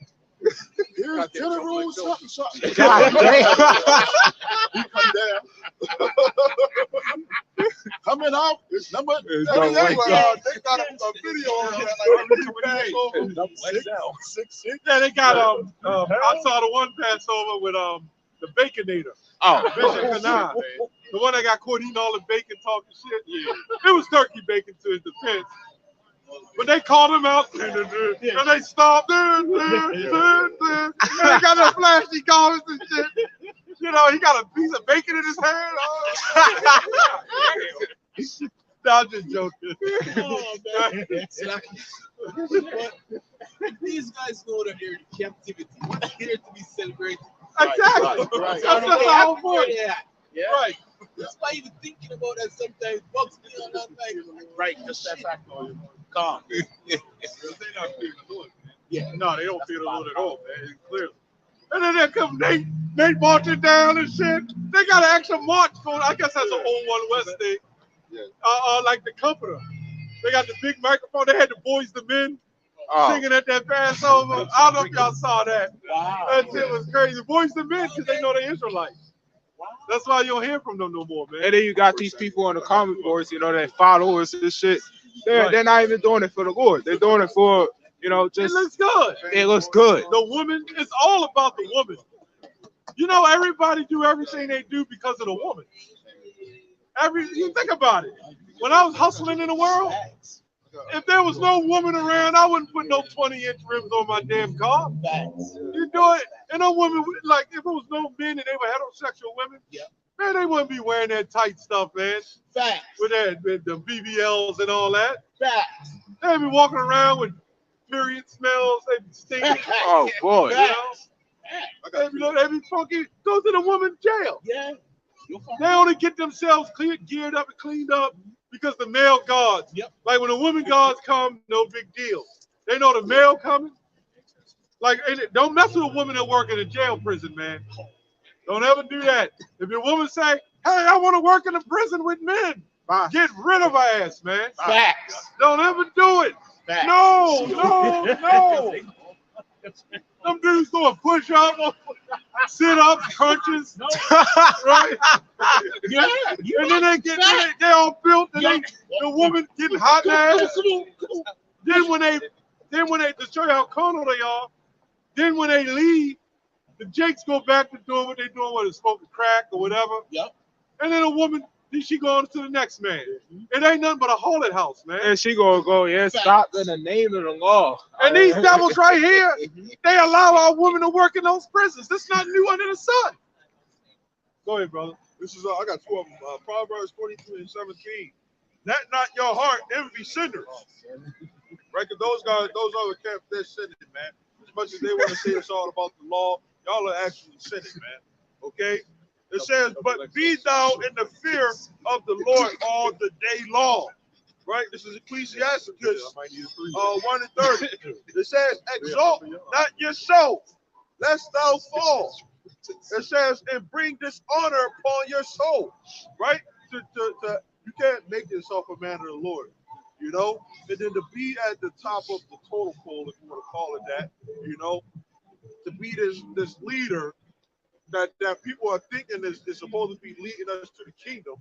Here's General something. God damn. He come down. Coming out, it's number. There's They no way. got a video on that, like Six. Yeah, they got I saw the one Passover with the Baconator. Oh. Bishop Kanan. The one that got caught eating all the bacon talking shit. Yeah. It was turkey bacon to his defense. But they called him out and they stopped. And they got their flashy garments and shit. You know, he got a piece of bacon in his hand. No, I'm just joking. Oh, man. These guys know that they're in captivity. They're not here to be celebrated. Exactly. Right. That's the whole point. Yeah. Right. That's why even thinking about that sometimes bugs me on that like. Right, just that fact. Calm. They're not fearing the Lord, man. Yeah. No, they don't fear the Lord at all, man. Clearly. And then there come Nate marching down and shit. They got an extra march going. I guess that's an old One West thing. Yeah. Like the Comforter. They got the big microphone. They had the Boys the Men singing at that Passover. I don't know if y'all saw that. Wow. That shit was crazy. Boys the Men because they know they're Israelites. Wow. That's why you don't hear from them no more, man. And then you got these people on the comment boards, you know, that followers and shit. Right. They're not even doing it for the Lord. They're doing it for, you know, It just looks good. it looks good. The woman, it's all about the woman. You know, everybody do everything they do because of the woman. You think about it. When I was hustling in the world, if there was no woman around, I wouldn't put no 20-inch rims on my damn car. You do it, and no woman, like if it was no men and they were heterosexual women, man, they wouldn't be wearing that tight stuff, man. Facts. With the BBLs and all that. Facts. They'd be walking around with period smells. They'd be stinking. Oh boy. You know? They'd be funky. Go to the woman's jail. Yeah. They only get themselves geared up and cleaned up because the male guards. Like when the women guards come, no big deal. They know the male coming. Like, don't mess with a woman that work in a jail prison, man. Don't ever do that. If your woman say, "Hey, I want to work in a prison with men," get rid of her ass, man. Facts. Don't ever do it. Facts. No. Them dudes doing push-ups, sit-ups, crunches, right? Yeah. And then they all built, and the woman getting hot ass. Then when they to show you how carnal they are, then when they leave, the jakes go back to doing what they're doing, whether it's smoking crack or whatever. Yep. And then a woman, then she goes to the next man. It ain't nothing but a harlot house, man. And she gonna go, stop in the name of the law. And these devils right here, they allow our women to work in those prisons. This is not new under the sun. Go ahead, brother. This is I got two of them. Proverbs 22 and 17. Let not your heart envy sinners. Right? Because those other camps, they're sinning, man. As much as they want to say it's all about the law, y'all are actually sinning, man. Okay? It says, but be thou in the fear of the Lord all the day long. Right? This is Ecclesiastes 1 and 30. It says, exalt not your soul, lest thou fall. It says, and bring dishonor upon your soul. Right? You can't make yourself a man of the Lord. You know? And then to be at the top of the totem pole, if you want to call it that, you know, to be this leader that people are thinking is supposed to be leading us to the kingdom,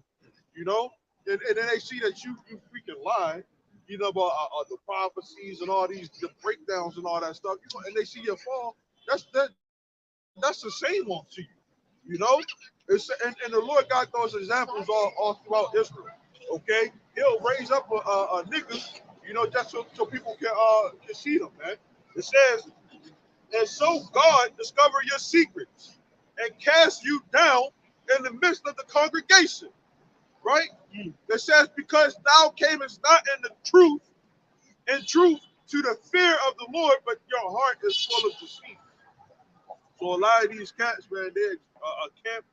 you know, and then they see that you freaking lie, you know, about the prophecies and all the breakdowns and all that stuff, you know, and they see your fall. That's the same one to you, you know. And the Lord got those examples all throughout Israel. Okay, He'll raise up a nigga, you know, just so people can see them, man. It says, and so God discover your secrets and cast you down in the midst of the congregation, right? It says, because thou camest not in truth to the fear of the Lord, but your heart is full of deceit. So a lot of these cats, man, they're camp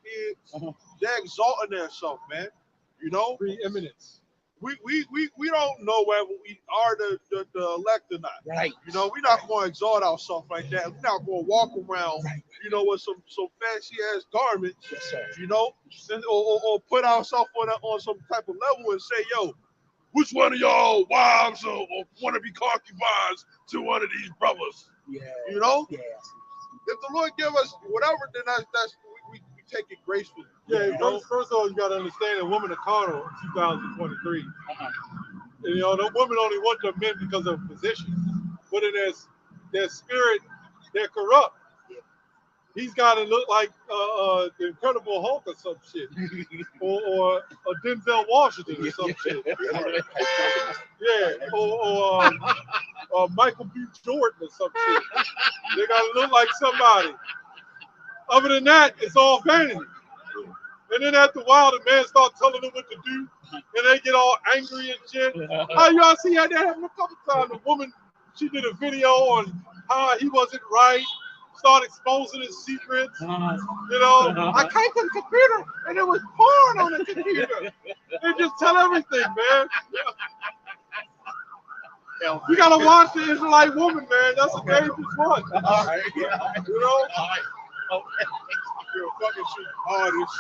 pigs, they're exalting themselves, man. You know, preeminence. We don't know whether we are the elect or not. Right. You know, we're not going to exalt ourselves like that. We're not going to walk around, you know, with some fancy ass garments, you know, or put ourselves on some type of level and say, yo, which one of y'all wives or want to be concubines to one of these brothers? Yeah. You know? Yeah. If the Lord give us whatever, then that's we take it gracefully. Yeah, you know? first of all, you got to understand that women are carnal in 2023. And, you know, the women only want their men because of position. But in their spirit, they're corrupt. He's got to look like the Incredible Hulk or some shit. or a Denzel Washington or some shit. Yeah, or Michael B. Jordan or some shit. They got to look like somebody. Other than that, it's all vanity. And then after a while, the man starts telling them what to do, and they get all angry and shit. Y'all see how that happened a couple times. The woman, she did a video on how he wasn't right, started exposing his secrets. You know, I came to the computer, and there was porn on the computer. They just tell everything, man. You gotta watch the Israelite woman, man. That's a dangerous one. You know? You're fucking shit artist.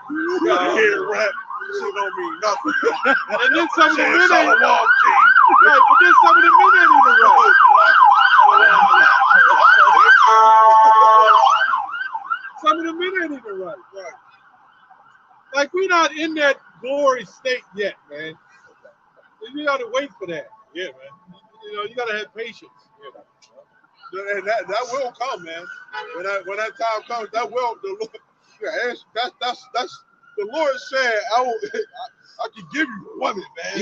You gotta hear rap. Shit don't mean nothing. And then some of the men ain't right, but then some of the men ain't even right. Some of the men ain't even right. Like we're not in that glory state yet, man. You got to wait for that. Yeah, man. You know, you got to have patience. And that will come, man. When that time comes, that will. The Lord, yeah, that's the Lord said, I can give you a woman, man.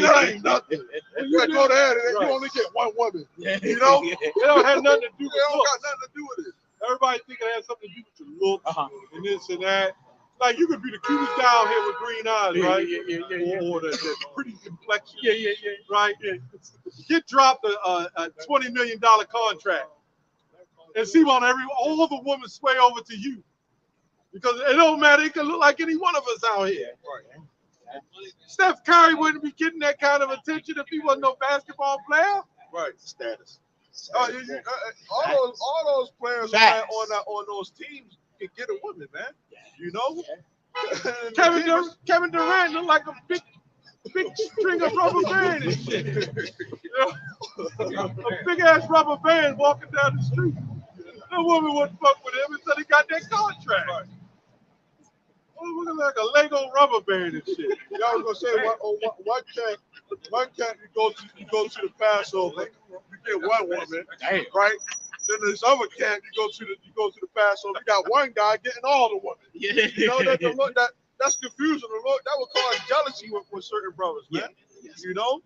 That ain't nothing. When you go there, you only get one woman. You know, It don't have nothing to do with it don't looks. got nothing to do with it. Everybody think it has something to do with your looks and this and that. Like you could be the cutest down here with green eyes, right? Or the pretty complexion. Right? Get dropped a $20 million contract. And see all the women sway over to you. Because it don't matter, it can look like any one of us out here. Steph Curry wouldn't be getting that kind of attention if he wasn't no basketball player. Right. Status. All those players on those teams can get a woman, man. You know? Kevin Durant looked like a big string of rubber band and shit. You know? A big ass rubber band walking down the street. No woman wouldn't fuck with him until he got that contract. Right. Oh, looking like a Lego rubber band and shit. Y'all was gonna say one camp you go to the Passover, you get one woman, right? Then this other camp you go to the Passover, you got one guy getting all the women. You know that's confusing. That would cause jealousy with certain brothers, man. You know,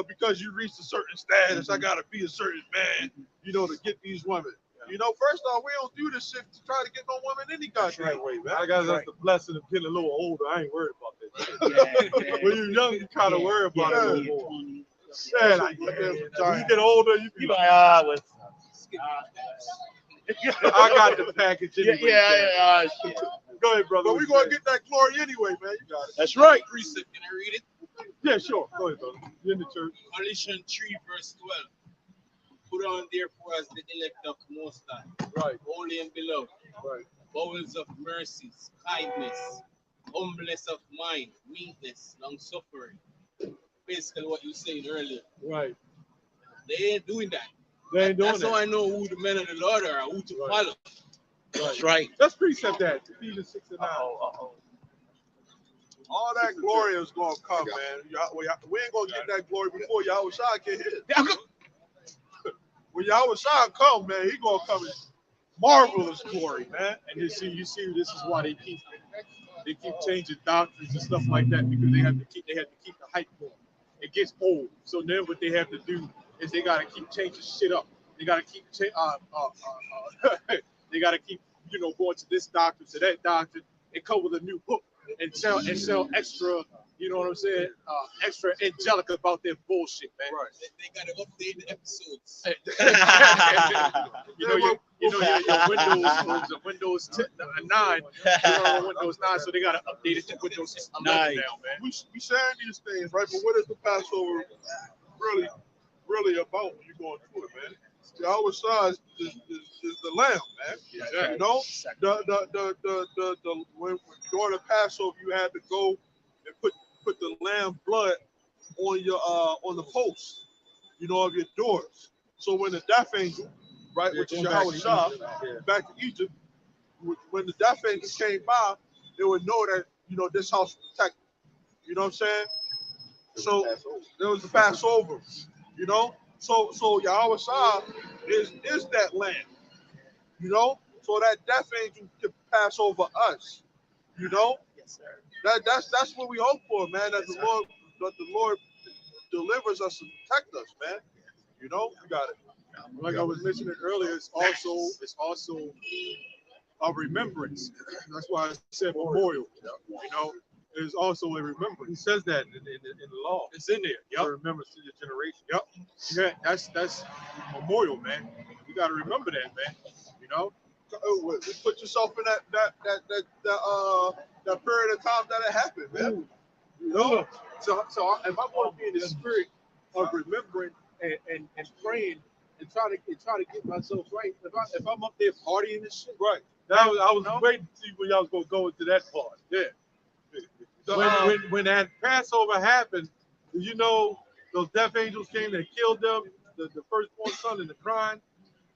because you reached a certain status, I gotta be a certain man, you know, to get these women. You know, first off, we don't do this shit to try to get no woman any goddamn way, man. I guess that's the blessing of getting a little older. I ain't worried about that shit. When you're young, you kind of worry about it a little more. Yeah, like, when you get older, you be like, I got the package anyway. Shit. Go ahead, brother. But we're gonna get that glory anyway, man. You got it. That's right. Precept, can I read it? Yeah, sure. Go ahead, brother. You're in the church. Galatians 3, verse 12. Put on therefore as the elect of Most High, Right. holy and beloved, Right. bowels of mercies, kindness, humbleness of mind, meekness, long suffering. Basically, what you were saying earlier. Right. They ain't doing that. They ain't doing That's that. how I know who the men of the Lord are, who to follow. That's right. Let's precept that. Ephesians 6 and 9. All that glory is gonna come, man. We ain't gonna get that glory before Yahweh Shai get here. When Yahweh Shai come, man, he gonna come in marvelous glory, man. And you see, this is why they keep changing doctrines and stuff like that, because they have to keep the hype going. It gets old, so then what they have to do is they gotta keep changing shit up. They gotta keep they gotta keep going to this doctrine, to that doctrine, and come with a new hook and sell extra. You know what I'm saying? Extra angelic about their bullshit, man. Right. They gotta update the episodes. Your Windows 10, 9, Windows 9, so they gotta update it to Windows 11 now, man. We saying these things, right? But what is the Passover really about when you going through it, man? Yahweh Shai is the lamb, man. Exactly. You know, when during the Passover, you had to go and put the lamb blood on your on the post, of your doors. So when the death angel, right, which is Yahweh Shai, back to Egypt, when the death angel came by, they would know that this house is protected. You know what I'm saying? So there was the Passover. So Yahweh Shai is that lamb. So that death angel can pass over us. Yes, sir. That's what we hope for, man. That the Lord delivers us and protect us, man. You got it. Like I was mentioning earlier, it's also a remembrance. That's why I said memorial. It's also a remembrance. He says that in the law. It's in there. Yep. Remembrance to your generation. Yep. Yeah, that's memorial, man. You got to remember that, man. Put yourself in that period of time that it happened, man. So if I want to be in the spirit of remembering and praying and try to get myself right, if I'm up there partying and shit, right? I was waiting to see when y'all was gonna go into that part. Yeah. When that Passover happened, those death angels came and killed them. The firstborn son and the crying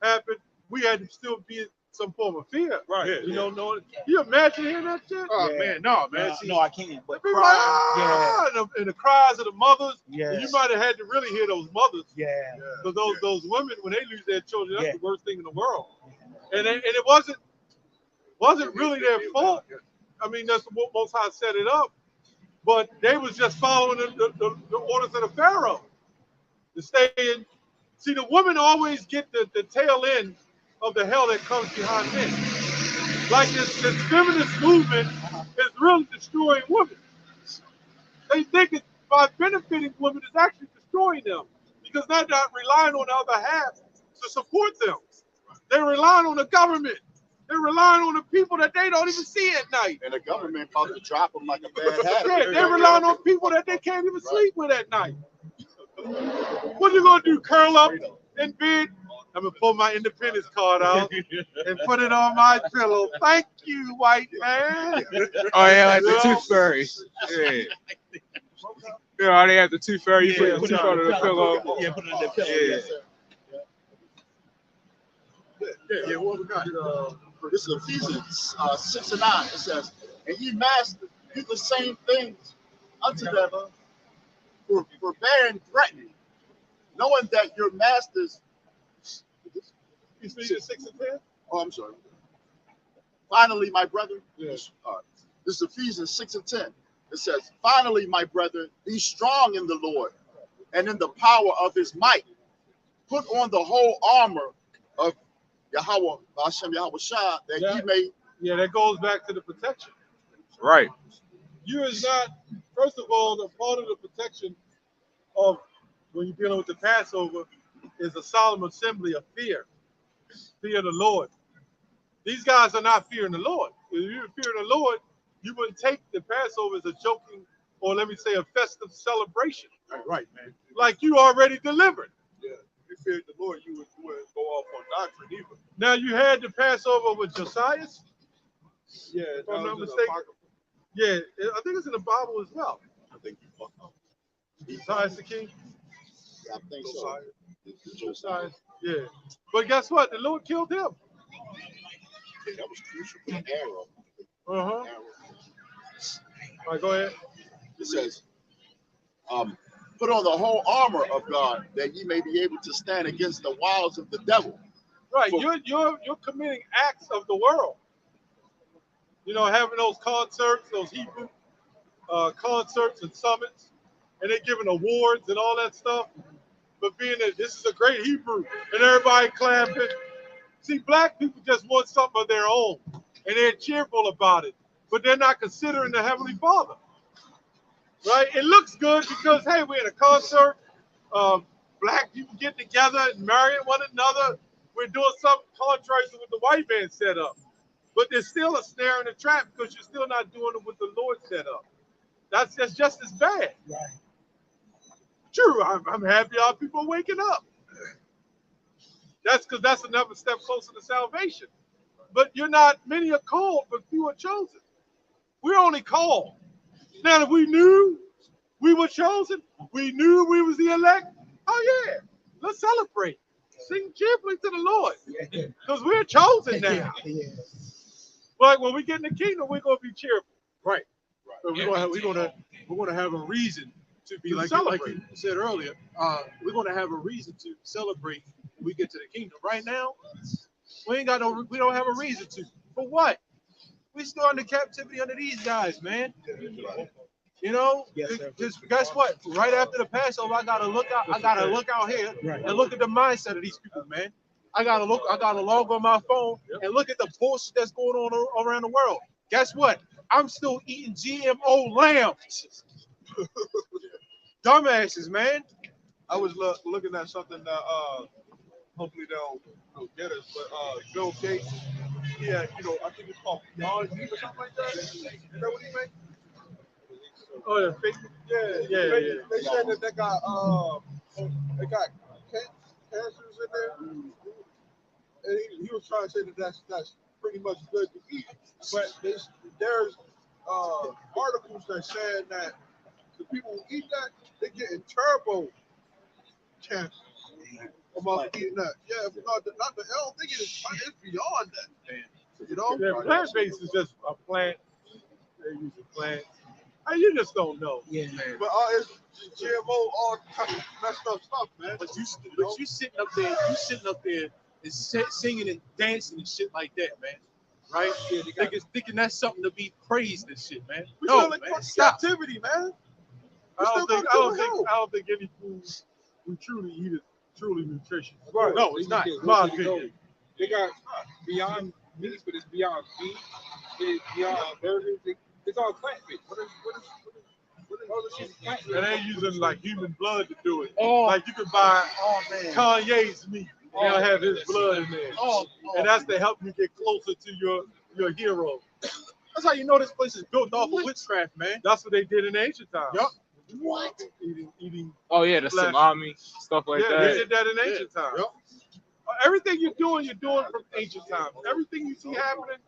happened. We had to still be some form of fear. Right. You know, knowing. You imagine hearing that shit? Oh man, no, man. See, No, I can't. But People like, and the cries of the mothers. yeah, And you might have had to really hear those mothers. yeah, Because those women, when they lose their children, that's Yeah. the worst thing in the world. And it wasn't really their fault. I mean, that's what Most High set it up. But they was just following the orders of the Pharaoh to stay in. See, the women always get the tail end of the hell that comes behind men. Like this feminist movement is really destroying women. They think it, by benefiting women is actually destroying them because they're not relying on the other half to support them. They're relying on the government. They're relying on the people that they don't even see at night. And the government about to drop them like a bad habit. Yeah, they're relying on people that they can't even sleep with at night. What you gonna do? Curl up in bed? I'm gonna pull my independence card out and put it on my pillow. Thank you, white man. Oh yeah, like the tooth fairy. Yeah. Yeah, they have the tooth fairy. You put the tooth under the pillow. Yeah, put it in the pillow. Yeah. Yes, sir. Yeah, what we got? This is Ephesians 6 and 9. It says, and ye masters, do the same things unto them for bearing threatening, knowing that your masters. Ephesians 6 and 10. Oh, I'm sorry. Finally, my brother. Yes. This is Ephesians 6 and 10. It says, finally, my brother, be strong in the Lord and in the power of his might. Put on the whole armor of Yahweh, Hashem Yahweh Shah, that ye may. Yeah, that goes back to the protection. Right. You is not, first of all, the part of the protection of when you're dealing with the Passover is a solemn assembly of fear. Fear the Lord. These guys are not fearing the Lord. If you were fearing the Lord, you wouldn't take the Passover as a joking, or let me say a festive celebration. Right, man. Like you already delivered. Yeah. If you feared the Lord, you wouldn't go off on doctrine either. Now you had the Passover with Josiah. Yeah, if I'm not mistaken. Yeah, I think it's in the Bible as well. I think you fucked up. Josiah the king. Yeah, I think so. Josiah. Yeah. But guess what? The Lord killed him. Yeah, that was crucial for the arrow. Uh-huh. All right, go ahead. It says, put on the whole armor of God that ye may be able to stand against the wiles of the devil. Right, you're committing acts of the world. You know, having those concerts, those Hebrew concerts and summits, and they're giving awards and all that stuff. But being that this is a great Hebrew and everybody clapping. See, black people just want something of their own, and they're cheerful about it, but they're not considering the Heavenly Father. Right? It looks good because, hey, we're in a concert. Black people get together and marrying one another. We're doing something contrary to what the white man set up. But there's still a snare and a trap because you're still not doing it what the Lord set up. That's just as bad. Right. True, I'm happy our people are waking up. That's because that's another step closer to salvation. But you're not, many are called, but few are chosen. We're only called. Now, if we knew we were chosen, we knew we was the elect, oh yeah, let's celebrate. Sing cheerfully to the Lord. Because we're chosen now. But when we get in the kingdom, we're going to be cheerful. Right. So we're gonna have a reason to be like you said earlier. We're gonna have a reason to celebrate when we get to the kingdom. Right now, we don't have a reason to. For what? We still under captivity under these guys, man. You know, just guess what? Right after the Passover, I gotta look out here and look at the mindset of these people, man. I gotta log on my phone and look at the bullshit that's going on around the world. Guess what? I'm still eating GMO lamb. Dumbasses, man. I was looking at something that hopefully they'll get us, but Bill Gates, yeah, I think it's called Beyond Meat or something like that. Is that what he made? Oh yeah, yeah. They said that they got cancers in there, and he was trying to say that that's pretty much good to eat, but there's articles that said that the people who eat that, they're getting turbo cancer. about eating that. Yeah, if not the, I don't think it's beyond that, man. You know? Yeah, plant-based is just a plant. They're using plants. You just don't know. Yeah, man. But it's GMO, all kind of messed up stuff, man. But you sitting up there, and singing and dancing and shit like that, man. Right? Yeah, Thinking that's something to be praised and shit, man. We No, still in man, stop. captivity, man. I don't think any food we truly eat is truly nutritious. Right. No, it's not. My opinion. They got beyond meat, but it's beyond beef. It's beyond burgers. It's all plant based. What is plant based? And they're using like human blood to do it. Oh. Like you can buy man. Kanye's meat. They'll have his blood in there. And that's to help you get closer to your hero. That's how you know this place is built off of witchcraft, man. That's what they did in ancient times. Yup. What? Eating. Oh yeah, the Flesh. salami, stuff like Yeah, they that. did that in ancient times. Yup. Everything you're doing from ancient times. Everything you see happening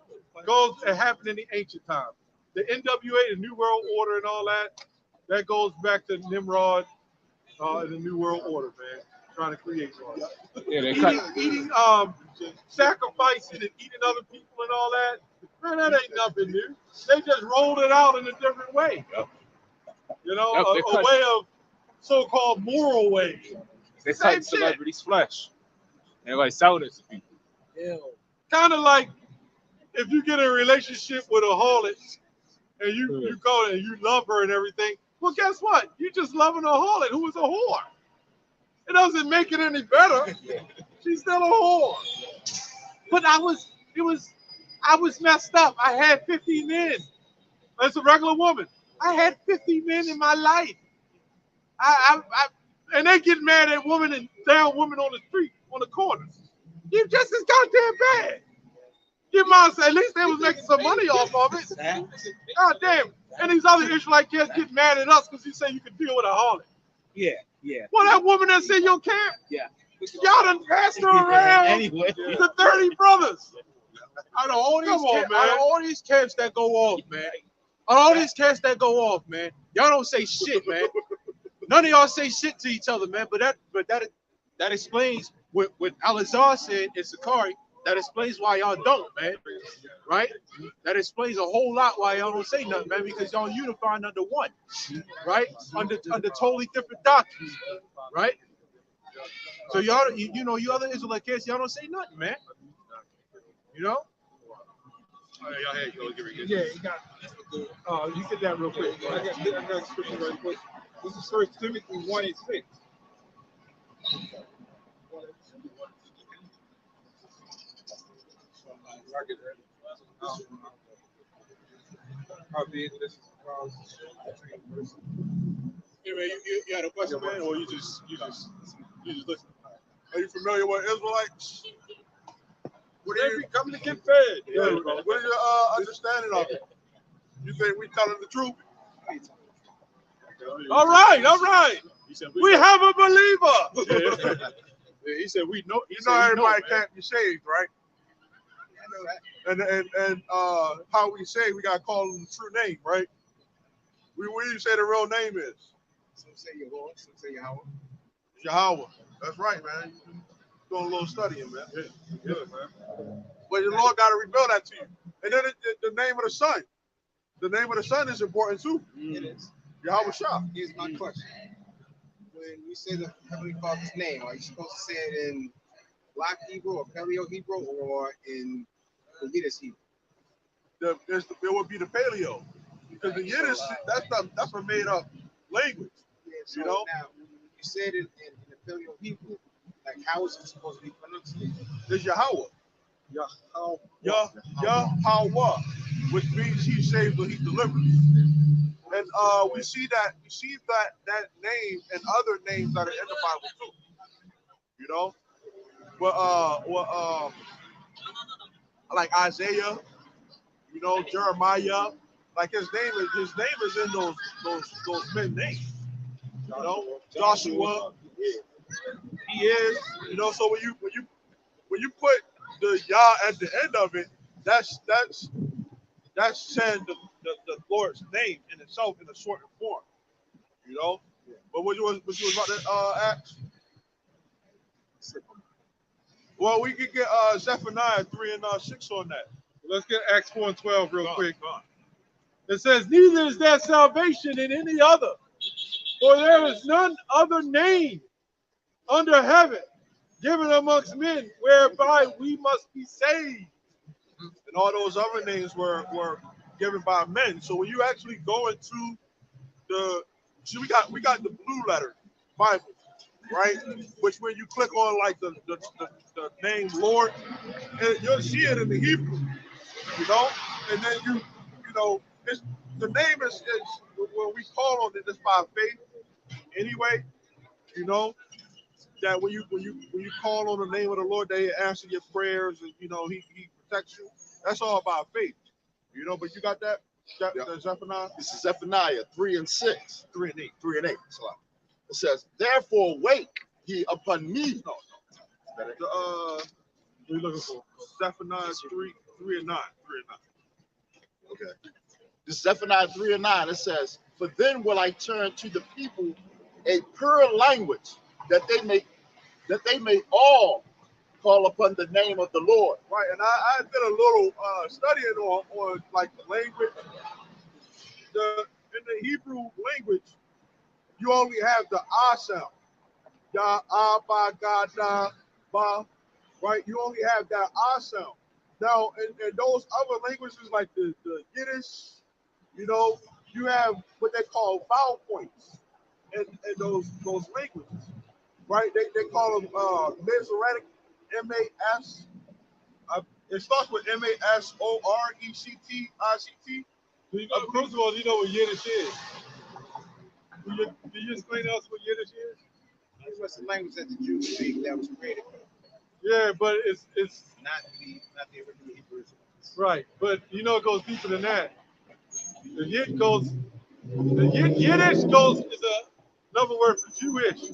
happened in the ancient times. The NWA, the New World Order, and all that goes back to Nimrod and the New World Order, man. Trying to create one. Yeah, they cut. Eating sacrificing and eating other people and all that. Man, that ain't nothing new. They just rolled it out in a different way. Yep. You know, Yep, they a cut- way of so-called moral way. They Same cut shit. celebrities' flesh. And like selling it to people. Kind of like if you get in a relationship with a harlot and you go and you love her and everything. Well, guess what? You just loving a harlot who is a whore. It doesn't make it any better. She's still a whore. But I was messed up. I had 50 men. That's a regular woman. I had 50 men in my life. And they get mad at women and down women on the street, on the corners. You just as goddamn bad. Your mom said at least they was making some money off of it. God damn. And these other Israelite kids get mad at us because you say you can deal with a harlot. Yeah. Well, that woman that's in your camp, Yeah. y'all done passed her around Anyway. to 30 brothers. Out of all Come on, man. out of all these camps that go off, man. Out of all these camps that go off, man. Y'all don't say shit, man. None of y'all say shit to each other, man. But that explains what Alazar said in Sakari. That explains why y'all don't, man. Right? That explains a whole lot why y'all don't say nothing, man. Because y'all unifying under one, right? Under totally different doctrines, right? So y'all, you know, you other Israelite kids, y'all don't say nothing, man. You know? Yeah, you got. You get that real quick. I got scripture right quick. This is 1 Timothy 1:6. I'll be in this. Yeah, man, you had a question, man, or you just listen. Are you familiar with Israelites? What are you Coming to get fed. Yeah, what is your understanding of it? You think we telling the truth? All right. He said We have a believer. Yeah, he said we know. You know everybody man. can't be saved, right? And how we say we gotta call them the true name, right? What do you say the real name is? Some say Yahweh, some say Yahweh. Yahweh. That's right, man. You doing a little studying, man. Yeah, man. But the Lord got to reveal that to you. And then the name of the Son. The name of the Son is important too. It is. Yahweh Shah. Here's my question. When you say the Heavenly Father's name, are you supposed to say it in Black Hebrew or Paleo Hebrew or in the Yiddish Hebrew? It would be the Paleo. Because the Yiddish, that's a made up language. Yeah, so You know? now, when you said it in the Paleo Hebrew, like how is it supposed to be pronunciated? It's Yahweh. Yahweh. Yahweh, which means he saves or he delivers. And we see that name and other names that are in the Bible too. You know? Like Isaiah, you know, Jeremiah, like his name is in those men names. You know, Joshua, he is, you know, so when you put the Yah at the end of it, that's saying the Lord's name in itself in a shortened form. You know? But what you was about to ask? Well, we could get Zephaniah 3 and 6 on that. Let's get Acts 4 and 12 real quick. It says, neither is there salvation in any other, for there is none other name under heaven given amongst men whereby we must be saved. And all those other names were given by men. So when you actually go into the, see, we got the blue letter Bible, right? Which when you click on like the name Lord, and you'll see it in the Hebrew, you know, and then you know, it's, the name is when we call on it, it's by faith anyway, you know, that when you call on the name of the Lord, they answer your prayers, and you know he protects you. That's all about faith, you know. But you got that, Zephaniah. This is Zephaniah 3 and 6. 3 and 8. 3 and 8. So it says, therefore wake ye upon me. We're looking for Zephaniah 3 and 9. 3 and 9. Okay. This is Zephaniah 3 and 9. It says, for then will I turn to the people a pure language, that they may all call upon the name of the Lord. Right, and I did a little studying on like the language. In the Hebrew language, you only have the ah sound. Ya, ah, ba, ga, da, ba. Right, you only have that ah sound. Now, in those other languages like the Yiddish, you know, you have what they call vowel points in those languages. Right, they call them Masoretic, M-A-S. It starts with M-A-S-O-R-E-C-T-I-C-T. First of all, you know what Yiddish is. Can you explain to us what Yiddish is? It was the language that the Jews speak that was created. Yeah, but it's not the original Hebrew. Right, but you know it goes deeper than that. The Yiddish goes is another word for Jewish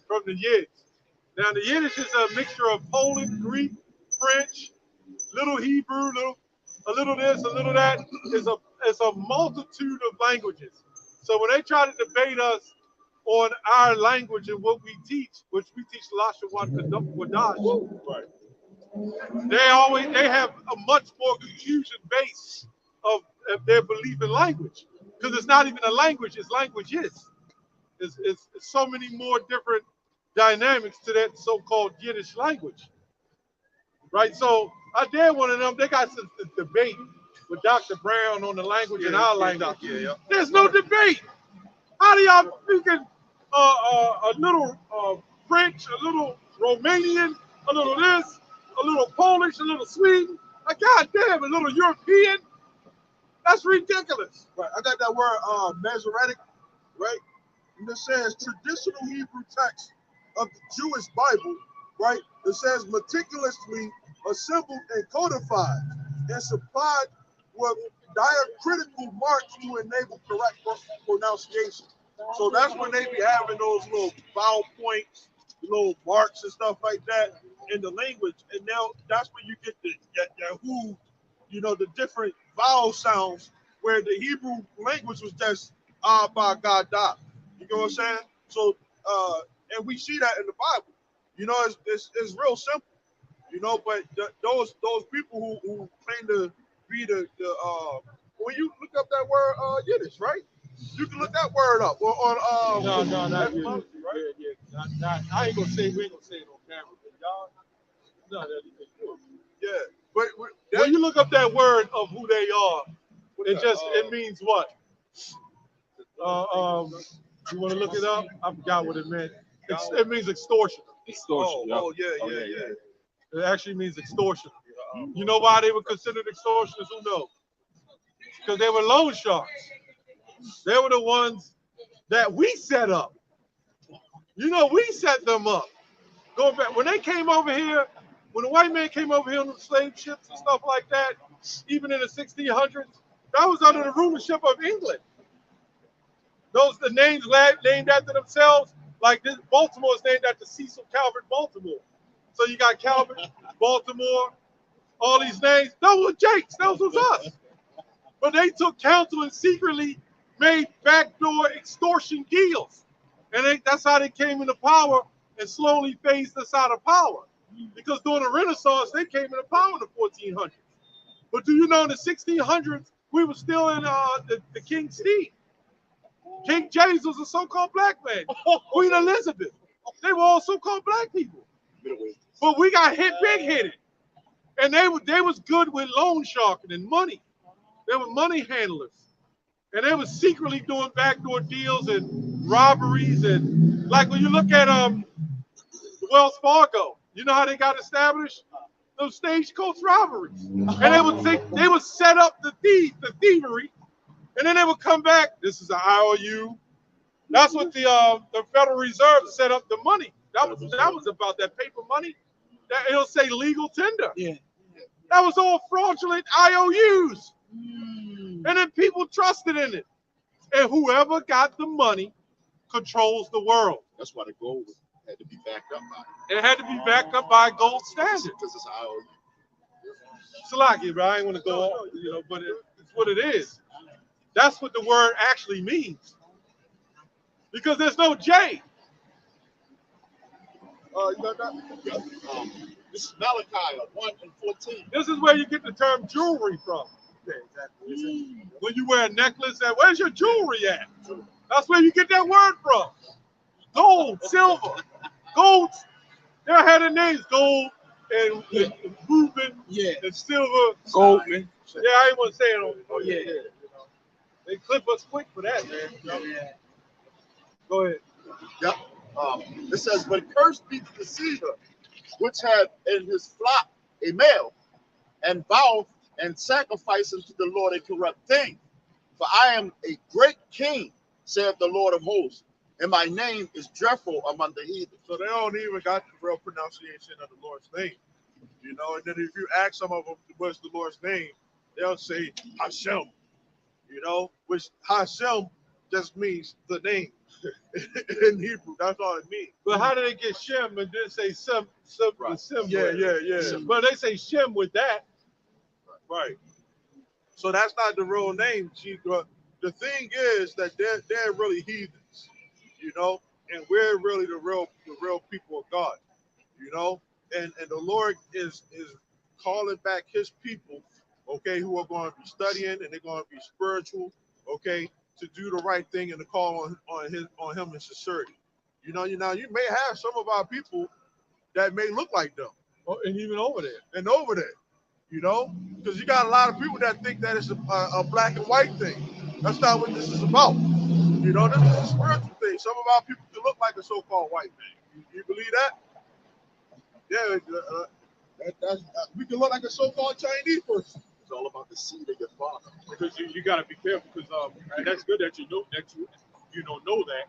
from the Yiddish. Now the Yiddish is a mixture of Polish, Greek, French, little Hebrew, a little this, a little that. It's a multitude of languages. So when they try to debate us on our language and what we teach, which we teach Lashawan Wadash, right? They have a much more confusion base of their belief in language, because it's not even a language; it's languages. It's so many more different dynamics to that so-called Yiddish language, right? So I dare one of them. They got some debate with Dr. Brown on the language and our language. There's no debate. How do y'all speaking a little French, a little Romanian, a little this, a little Polish, a little Sweden? Like, goddamn, a little European? That's ridiculous. Right, I got that word Masoretic, right? And it says traditional Hebrew text of the Jewish Bible, right? It says meticulously assembled and codified and supplied with diacritical marks to enable correct pronunciation. So that's when they be having those little vowel points, little marks and stuff like that in the language. And now that's when you get the who, you know, the different vowel sounds, where the Hebrew language was just ah, ba, ga, da. You know what I'm saying? So, and we see that in the Bible. You know, it's real simple. You know, but those people who claim to be the when you look up that word Yiddish, right? You can look that word up on No, not Yiddish, right? Yeah. Not, I ain't gonna say, we ain't gonna say it on camera, but y'all, no, yeah. But when you look up that word of who they are, it means what? You want to look it up? I forgot what it meant. It means extortion. Extortion. Oh, yeah. It actually means extortion. You know why they were considered extortioners? Who knows? Because they were loan sharks. They were the ones that we set up. You know, we set them up. Going back, when they came over here, when the white man came over here on the slave ships and stuff like that, even in the 1600s, that was under the rulership of England. Those the names named after themselves, like this, Baltimore is named after Cecil Calvert Baltimore. So you got Calvert, Baltimore, all these names. Those were Jakes. Those was us. But they took counsel and secretly made backdoor extortion deals. And that's how they came into power and slowly phased us out of power. Because during the Renaissance, they came into power in the 1400s. But do you know in the 1600s, we were still in the King's seat. King James was a so-called black man. Queen Elizabeth, they were all so-called black people. But we got hit big-headed. And they was good with loan sharking and money. They were money handlers. And they were secretly doing backdoor deals and robberies. And like when you look at Wells Fargo, you know how they got established? Those stagecoach robberies. And they would set up the thievery, and then they would come back. This is an IOU. That's what the Federal Reserve set up the money. That was about that paper money. That it'll say legal tender. Yeah. That was all fraudulent IOUs. And then people trusted in it. And whoever got the money controls the world. That's why the gold had to be backed up by it. It had to be backed up by a gold standard. Because it's how Salaki, bro. I ain't want to go on, but it's what it is. That's what the word actually means. Because there's no J. you got that? Yeah. This is Malachi 1:14. This is where you get the term jewelry from. Yeah, exactly. When you wear a necklace, where's your jewelry at? That's where you get that word from. Gold, silver, gold. They had their names, gold and Reuben and silver. Goldman. Yeah, I ain't want to say it. Oh yeah. They clip us quick for that, man. Yeah. Go ahead. Yep. It says, but cursed be the deceiver, which had in his flock a male, and voweth and sacrifice unto the Lord a corrupt thing. For I am a great king, saith the Lord of hosts, and my name is dreadful among the heathen. So they don't even got the real pronunciation of the Lord's name. And then if you ask some of them what's the Lord's name, they'll say Hashem, which Hashem just means the name in Hebrew. That's all it means. But how did they get Shem and then say Sim? Right. Sim Yeah. But they say Shem with that. Right. So that's not the real name. The thing is that they're really heathens, and we're really the real people of God, and the Lord is calling back his people, okay, who are going to be studying and they're going to be spiritual, okay, to do the right thing and to call on him in sincerity. You may have some of our people that may look like them. Oh, and even over there. And over there. Because you got a lot of people that think that it's a black and white thing. That's not what this is about. This is a spiritual thing. Some of our people can look like a so-called white man. You believe that? Yeah, we can look like a so-called Chinese person. It's all about the seed of your father. Because you got to be careful. Because and that's good that you know that,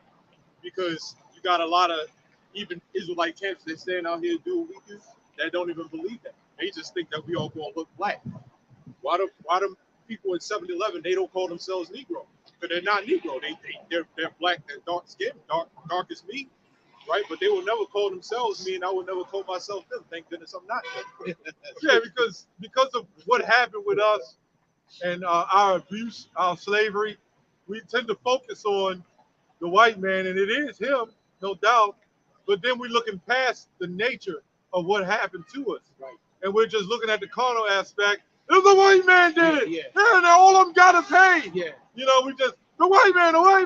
because you got a lot of even Israelite camps that stand out here doing what we do that don't even believe that. They just think that we all gonna look black. Why do people in 7-Eleven, they don't call themselves Negro? Because they're not Negro. They're black, they're dark skinned, dark as me, right? But they will never call themselves me, and I will never call myself them. Thank goodness I'm not. Yeah, because of what happened with us and our abuse, our slavery, we tend to focus on the white man, and it is him, no doubt. But then we're looking past the nature of what happened to us. Right. And we're just looking at the carnal aspect. If the white man did it, and all of them gotta pay. Yeah. We just the white man. Right.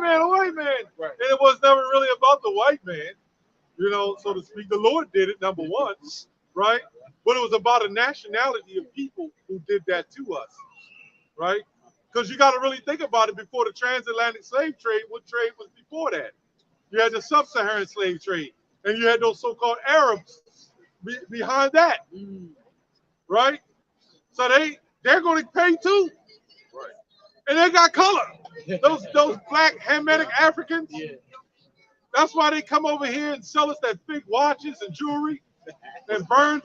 And it was never really about the white man, so to speak. The Lord did it, number one, right? But it was about a nationality of people who did that to us, right? Because you got to really think about it. Before the transatlantic slave trade, what trade was before that? You had the sub-Saharan slave trade, and you had those so-called Arabs behind that, right? So they're going to pay too, right? And they got color. Those black Hamitic Africans. Yeah. That's why they come over here and sell us that fake watches and jewelry and burn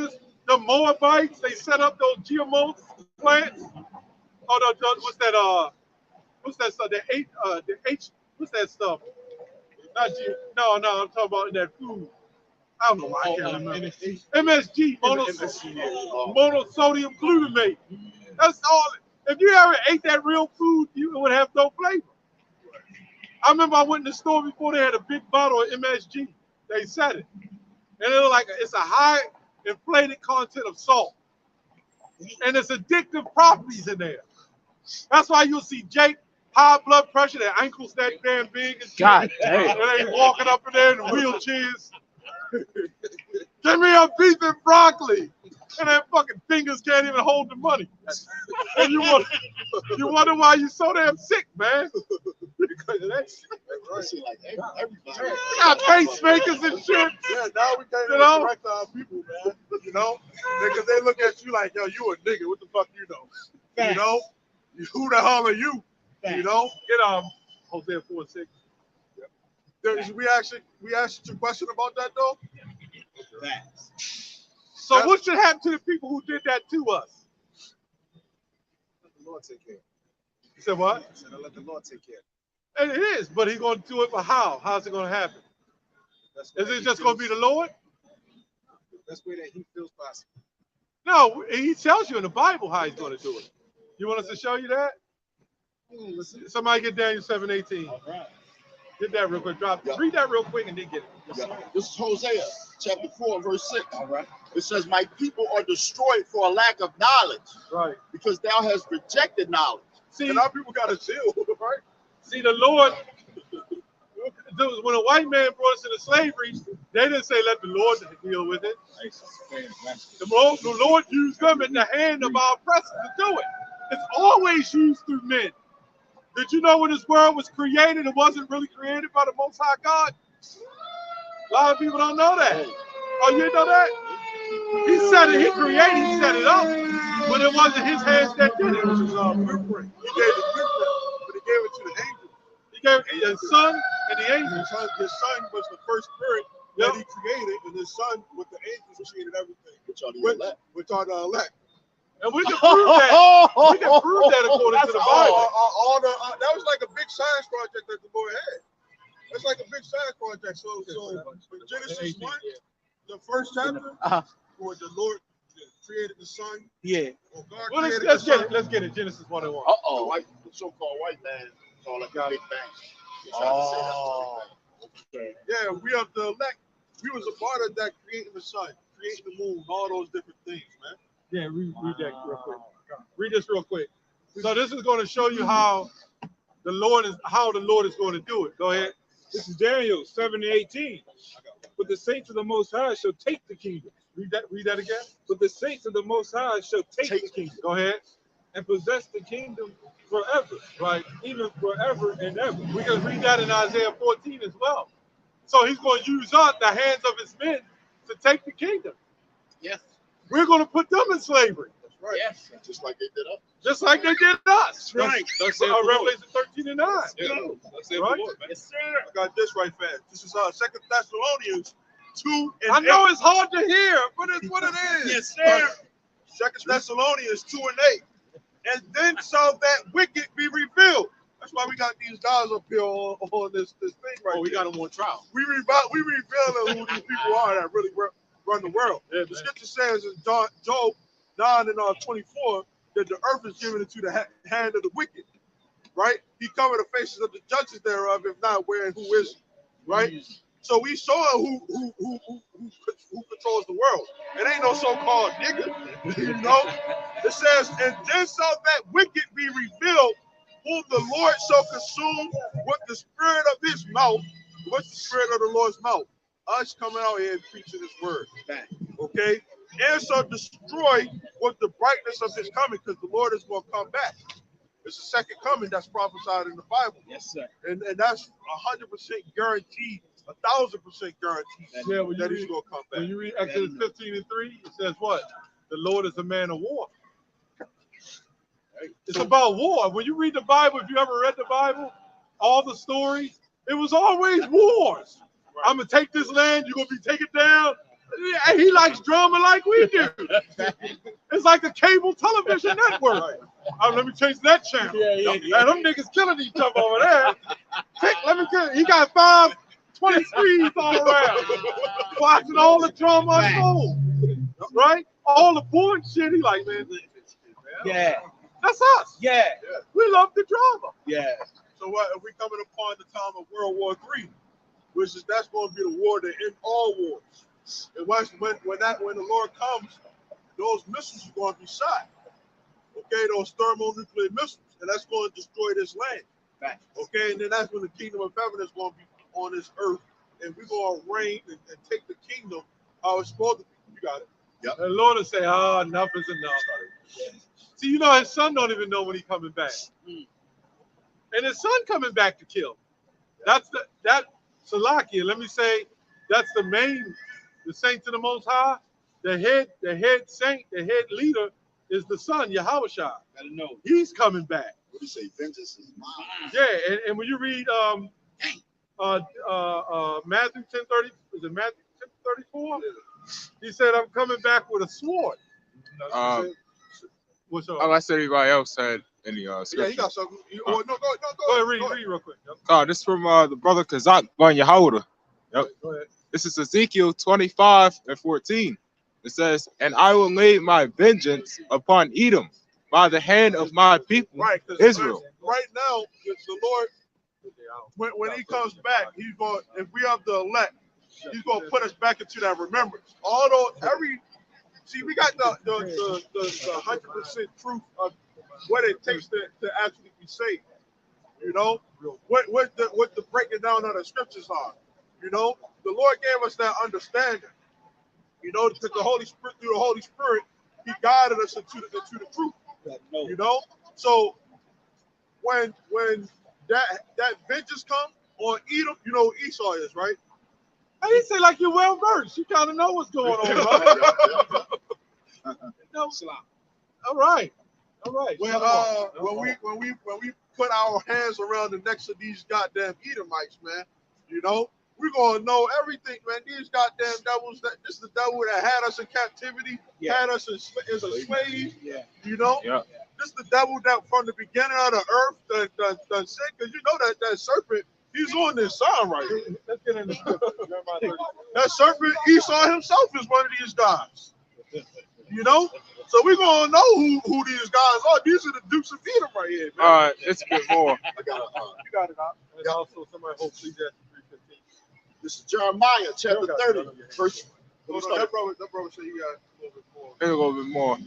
us. The Moabites, they set up those GMO plants. Oh, what's that stuff? What's that stuff? No, I'm talking about in that food. I don't know why I can't remember. MSG, monosodium glutamate. That's all. If you ever ate that real food, you would have no flavor. I remember I went in the store before, they had a big bottle of MSG. They said it. And it was like it's a high inflated content of salt. And it's addictive properties in there. That's why you'll see Jake, high blood pressure, their ankles that damn big. And God damn. And they walking up in there in wheelchairs. Give me a beef and broccoli. And their fucking fingers can't even hold the money. And you wonder why you so damn sick, man. Because of that shit. Like everybody. We got pacemakers and shit. Yeah, now we can't You even know? correct our people, man. You know? Because they look at you like, yo, you a nigga. What the fuck you know? You know? Who the hell are you? You know? Get Hosea 4:6. We asked you a question about that though. So what should happen to the people who did that to us? Let the Lord take care. You said what? I said, I'll let the Lord take care. And it is, but he's going to do it for how? How's it going to happen? Is it just going to be the Lord? The best way that he feels possible. No, he tells you in the Bible how he's going to do it. You want us to show you that? Listen. Somebody get Daniel 7:18. All right. Get that real quick. Read that real quick and then get it. Yeah. This is Hosea chapter 4, verse 6. All right. It says, my people are destroyed for a lack of knowledge, Right. because thou hast rejected knowledge. See, And our people got to chill, right? see, the Lord, when a white man brought us into slavery, they didn't say let the Lord deal with it. The Lord used them in the hand of our oppressors to do it. It's always used through men. Did you know when this world was created, it wasn't really created by the Most High God? A lot of people don't know that. Oh, you didn't know that? He said it, he created, he set it up, but it wasn't his hands that did it. It was his blueprint. He gave the blueprint, but he gave it to the angel. He gave it to his son and the angels. His son was the first spirit that he created, and his son with the angels created everything. Which are the Which elect. are the elect. And we can prove that. We can prove that according to the Bible. That was like a big science project that the Lord had. That's like a big science project. So in Genesis 1, the first chapter, where the Lord created the sun. Yeah. Or God Well, created let's the get sun. it. Let's get it. Genesis 1:1. The so-called white man called it the Big Bang. They tried to say that's the Big Bang. Yeah, we are the elect. We was a part of that, creating the sun, creating the moon, all those different things, man. Yeah, read that real quick. Read this real quick. So this is going to show you how the Lord is going to do it. Go ahead. This is Daniel 7:18. But the saints of the Most High shall take the kingdom. Read that again. But the saints of the Most High shall take the kingdom. Go ahead. And possess the kingdom forever. Right. Even forever and ever. We can read that in Isaiah 14 as well. So he's going to use us, the hands of his men, to take the kingdom. Yes. We're going to put them in slavery. That's right. Yes. Just like they did us. Just like they did us. That's right. That's it. Revelation 13:9. Yeah, that's it. Right? Yes, sir. I got this right fast. This is 2 Thessalonians 2 and I 8. know it's hard to hear, but it's what it is. Yes, sir. 2 Thessalonians 2 and 8. And then shall that wicked be revealed. That's why we got these guys up here on this thing right We here. got him on trial. We revealing who these people are that really run the world. Yeah, The scripture says in Job 9 and 24 that the earth is given into the hand of the wicked, right? He covered the faces of the judges thereof, if not where and who is, right? So we saw who controls the world. It ain't no so-called nigga, you know? It says, and then shall that wicked be revealed, whom the Lord shall consume with the spirit of his mouth. What's the spirit of the Lord's mouth? Us coming out here and preaching his word. Okay? And shall destroy with the brightness of his coming, because the Lord is going to come back. It's the second coming that's prophesied in the Bible. Yes, sir. And that's 100% guaranteed, 1,000% guaranteed Yeah, when that you he's read, going to come back. when you read Exodus 15:3, it says what? The Lord is a man of war. It's about war. When you read the Bible, if you ever read the Bible, all the stories, it was always wars. I'm going to take this land, you're going to be taken down. And he likes drama like we do. It's like a cable television network. Let me change that channel. And them niggas killing each other over there. He got 523s all around. Watching all the drama unfold. Right? All the porn shit. He like, man. Yeah. That's us. Yeah. We love the drama. Yeah. So what if we coming upon the time of World War III? which is that's going to be the war that end all wars. And when the Lord comes, those missiles are going to be shot. Okay, those thermonuclear missiles, and that's going to destroy this land. Okay, and then that's when the kingdom of heaven is going to be on this earth, and we're going to reign and take the kingdom how it's supposed to be. You got it. Yep. And the Lord will say, "Oh, enough is enough." See, you know, his son don't even know when he's coming back, and his son coming back to kill. That's that Salakia. Let me say, that's the saints of the Most High. The head saint, the head leader is the son, Yahushua. Gotta know. He's coming back. What do you say? Vengeance is mine. Yeah, and when you read Matthew 10:30, is it Matthew 10:34? He said, "I'm coming back with a sword." What's up? Like everybody else said in the scripture. Yeah, he got something. Go ahead, read real quick. Yep. This from the brother Kazak Ban Yehuda. Yep. Go ahead. This is Ezekiel 25:14. It says, "And I will lay my vengeance upon Edom by the hand of my people, Right, Israel." Right now, the Lord, when He comes back, He's going. If we have the elect, He's going to put us back into that remembrance. Although we got the 100% truth of what it takes to actually be saved. You know, what the breaking down of the scriptures are. You know, the Lord gave us that understanding. You know, because the Holy Spirit, through the Holy Spirit, He guided us into the truth. You know, so when that vengeance come on Edom, you know who Esau is, right? I didn't say like you're well versed. You kind of know what's going on, brother. No, all right. When we put our hands around the necks of these goddamn Edomites, man, you know, we're gonna know everything, man. These goddamn devils, this is the devil that had us in captivity, had us as a slave, you know. Yeah. This is the devil that from the beginning of the earth, the sick, because you know that serpent, he's on this sign right here. Let's get into That serpent, Esau himself is one of these guys. You know? So we're gonna know who these guys are. These are the Dukes of Edom right here, man. It's a bit more. I got it. You got it out. And also somebody hope please ask 3:15. This is Jeremiah chapter 30, verse. That brother said he got a little bit more. A little bit more.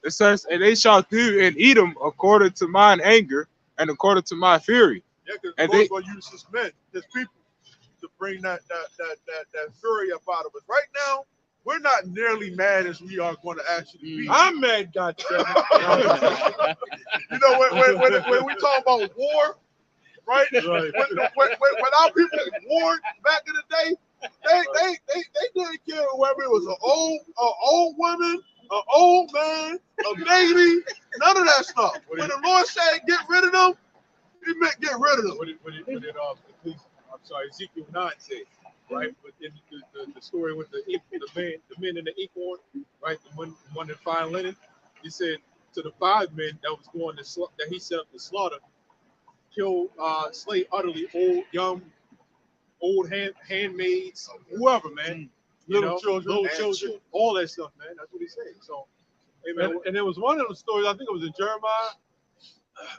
It says, "And they shall do in Edom according to mine anger and according to my fury." Yeah, because And the Lord's gonna use his men, his people, to bring that fury up out of us. Right now, we're not nearly mad as we are going to actually be. I'm mad, goddammit. You know, when we talk about war, right? When our people warred back in the day, they didn't care whether it was an old woman, an old man, a baby, none of that stuff. When the Lord said get rid of them, He meant get rid of them. I'm sorry, Ezekiel 9 said, right? But in the story with the men in the inkhorn, right? The one that fine linen, he said to the 5 men that was going to that he set up to slaughter, kill, slay utterly old handmaids, whoever, man. Little children, all that stuff, man. That's what he said. So, amen. And there was one of the stories, I think it was in Jeremiah,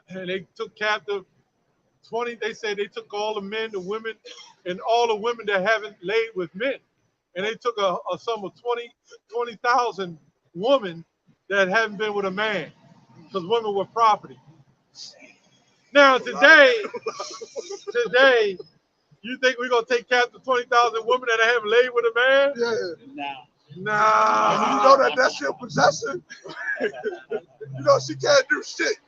and they took captive 20. They said they took all the men, the women, and all the women that haven't laid with men, and they took a sum of 20,000 women that haven't been with a man, because women were property. Now today, you think we're gonna take captive 20,000 women that haven't laid with a man? Yeah. Nah. And you know that's your possession. You know she can't do shit,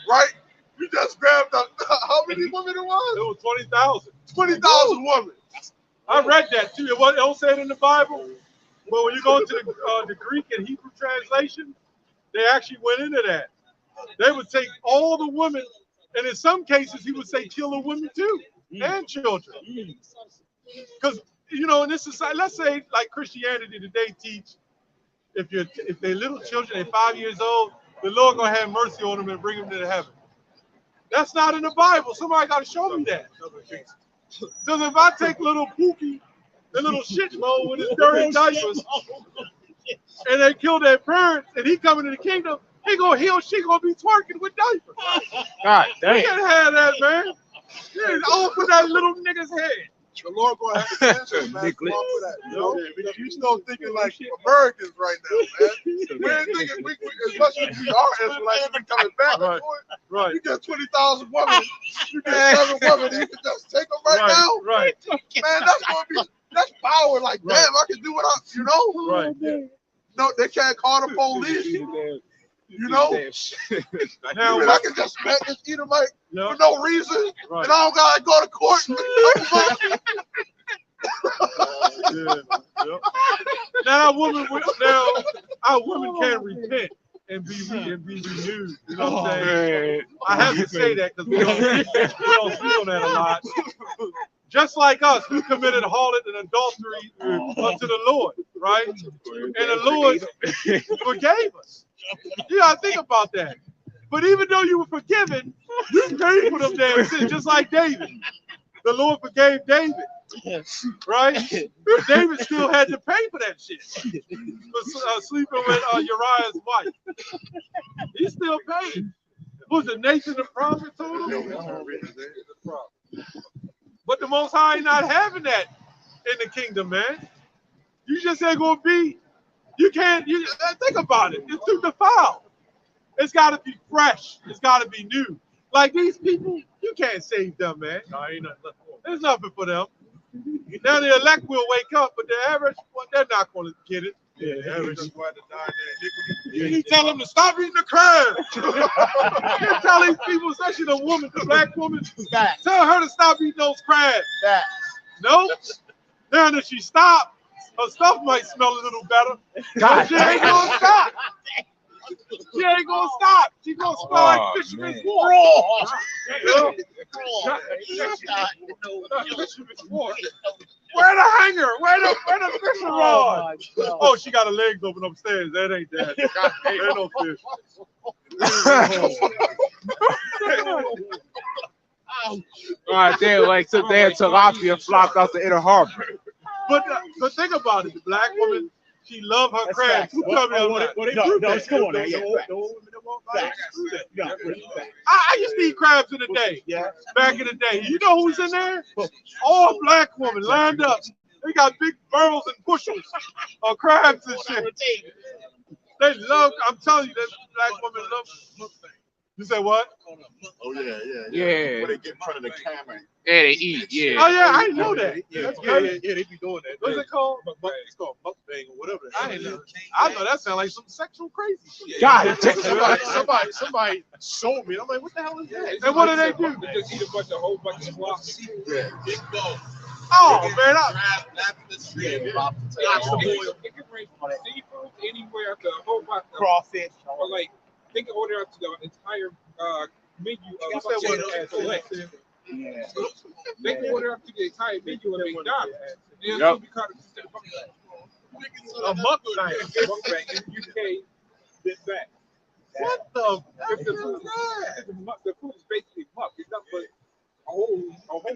right? You just grabbed how many women it was? It was 20,000. 20,000 women. I read that too. It don't say it in the Bible, but when you go to the Greek and Hebrew translation, they actually went into that. They would take all the women, and in some cases, he would say kill the women too, and children. Because you know, in this society, let's say like Christianity today teach, if they're little children, they're 5 years old, the Lord gonna have mercy on them and bring them to heaven. That's not in the Bible. Somebody got to show me that. Because if I take little Pookie, the little shit mole with his dirty diapers, and they kill their parents, and he coming to the kingdom, he or she gonna be twerking with diapers. God You dang. can't have that, man. You didn't open that little nigga's head. The Lord gonna have to answer, man. Come off of that, you know? You still thinking like Americans right now, man. We ain't thinking as much as we are Israelites, we coming back. Right. Right. You get 20,000 women, you get 7 women, you can just take them right now. Right. Man, that's power. Like, Right. damn, I can do what I, you know? Right. Yeah. No, they can't call the police. You know? Now, I can just smack this Edomite Yep. for no reason, Right. and I don't gotta go to court. Yeah. Yep. Now our women can repent and be renewed. You know what I'm saying? I have to say that because we don't speak on that a lot. Just like us, we committed harlot and adultery unto the Lord, right? And the Lord forgave us. You gotta think about that. But even though you were forgiven, you paid for them damn sins, just like David. The Lord forgave David, right? But David still had to pay for that shit. For sleeping with Uriah's wife. He still paid. Was it Nathan the prophet told him? But the Most High ain't not having that in the kingdom, man. You just ain't gonna be. You can't. You think about it. It's too defiled. It's got to be fresh. It's got to be new. Like these people, you can't save them, man. No, ain't nothing left for them. There's nothing for them. Now the elect will wake up, but the average, well, they're not going to get it. Yeah, the average is going to die there. You tell them to stop eating the crab. You tell these people, especially the woman, the black woman, tell her to stop eating those crabs. No. Now that she stopped, her stuff might smell a little better. But she ain't going to stop. She ain't gonna stop. She gonna smell like fisherman's wharf. Where the hanger? Where the fishing rod? Oh, she got her legs open upstairs. That ain't that. There ain't no fish. All right, they like so they had tilapia flopped out the inner harbor. But think about it. The black woman, she love her crabs. Who tell me it's cool. I used to eat crabs in the day. Yeah. Back in the day. You know who's in there? All black women lined up. They got big barrels and bushels of crabs and shit. They love, I'm telling you, that black women love. You say what? Oh yeah. Yeah. When they get in front of the camera. Yeah, they eat. Yeah. Oh yeah, I didn't know that. Yeah, they be doing that. What's it called? It's called mukbang or whatever. I didn't know. I know that sounds like some sexual crazy shit. God, somebody sold me. I'm like, what the hell is that? And what do they do? They just eat a whole bunch of slops. Yeah. Oh man, It can range from seafood anywhere to a whole bunch of crawfish. Or like, they can order up to the entire menu of select. They can order up to the entire menu of McDonald's. They'll still be caught a mukbang. In the UK, this back. What the? The food is basically muck. It's not but a whole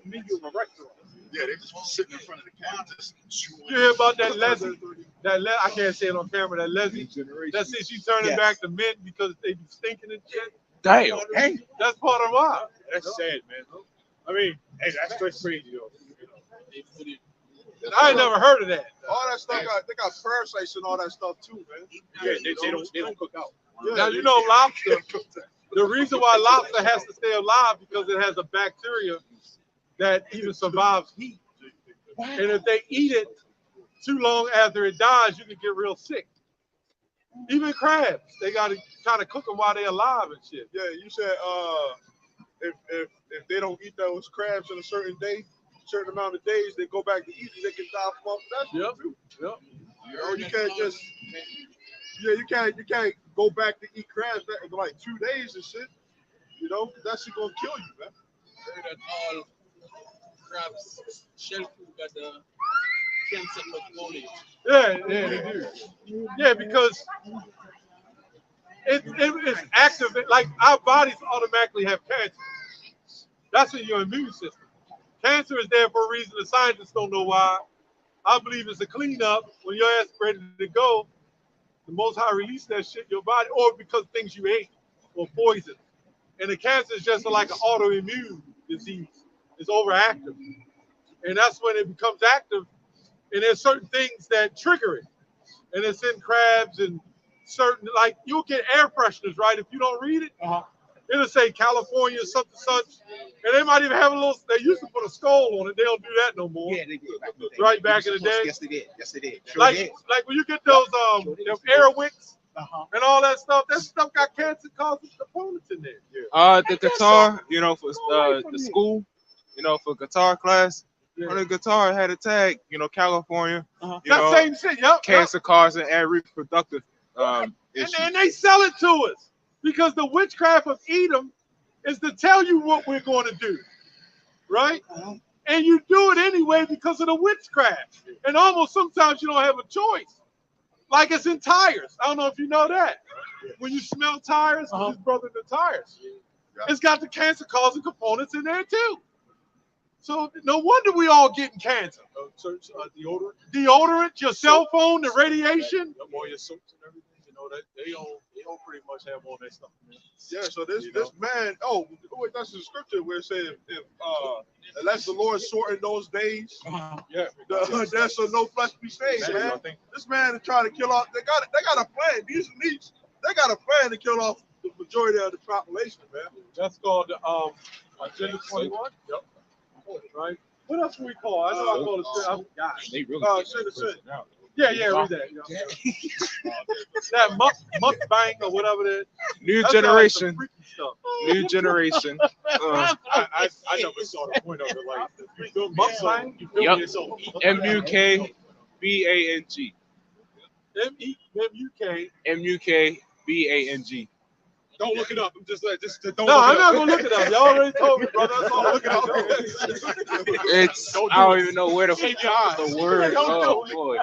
menu of a restaurant. Yeah, they just sitting in front of the camera, just chewing. You hear about that Leslie? I can't say it on camera. That Leslie. That's it. She turning back the men because they be stinking and shit. Damn. Hey, that's part of why. That's sad, man. I mean, hey, that's crazy though. I ain't never heard of that. All that stuff they got parasites and all that stuff too, man. Yeah, they don't cook out. Yeah, now you know lobster. The reason why lobster has to stay alive because it has a bacteria that even survives heat. And if they eat it too long after it dies, you can get real sick. Even crabs, they gotta kind of cook them while they're alive and shit. Yeah, you said if they don't eat those crabs in a certain amount of days, they go back to eating, they can die from that shit too. Yep. You know, you can't just you can't go back to eat crabs in like 2 days and shit. You know, that shit gonna kill you, man. Heard that all crabs shell food got the cancer component. Yeah, they do. Yeah, because it's active. Like our bodies automatically have cancer. That's in your immune system. Cancer is there for a reason. The scientists don't know why. I believe it's a cleanup. When your ass ready to go, the Most High release that shit in your body, or because things you ate or poison. And the cancer is just like an autoimmune disease. It's overactive. And that's when it becomes active. And there's certain things that trigger it. And it's in crabs and certain, like you'll get air fresheners, right? If you don't read it, it'll say California, something such. And they might even have a little, they used to put a skull on it. They don't do that no more. Yeah, they did. Right back in the day. Yes, they did. Yes, they did. Sure Like, did. like when you get those them air wicks and all that stuff got cancer-causing components in there. The guitar, you know, for the school, you know, for guitar class, on the guitar had a tag, you know, California, you That know, same shit, yep. cancer causing and reproductive issues. And they sell it to us because the witchcraft of Edom is to tell you what we're going to do, right? And you do it anyway because of the witchcraft. And almost sometimes you don't have a choice. Like it's in tires. I don't know if you know that. When you smell tires, his brother in the tires. It's got the cancer-causing components in there too. So no wonder we all getting cancer. Deodorant. Deodorant, your cell phone, the radiation. All your soaps and everything, you know, that they all pretty much have all that stuff. Yeah, so this man, wait, that's the scripture where it says if unless the Lord shorten those days, there shall no flesh be saved, man. This man is trying to kill off. They got a plan. These elites, they got a plan to kill off the majority of the population, man. That's called the Agenda 21. Yep. Right. What else do we call? I know I call it. I forgot. They really Sin. Yeah, read that. You know. That mukbang or whatever that. New That's generation. like stuff. New generation. I never saw the point of it. Like you feel Mukbang. Yep. yourself. MUKBANG. MUKBANG. Don't look it up. I'm just don't. No, look I'm it not up. gonna look it up. Y'all already told me, brother. That's all. Look it up. It's I don't even know where the word. Oh boy.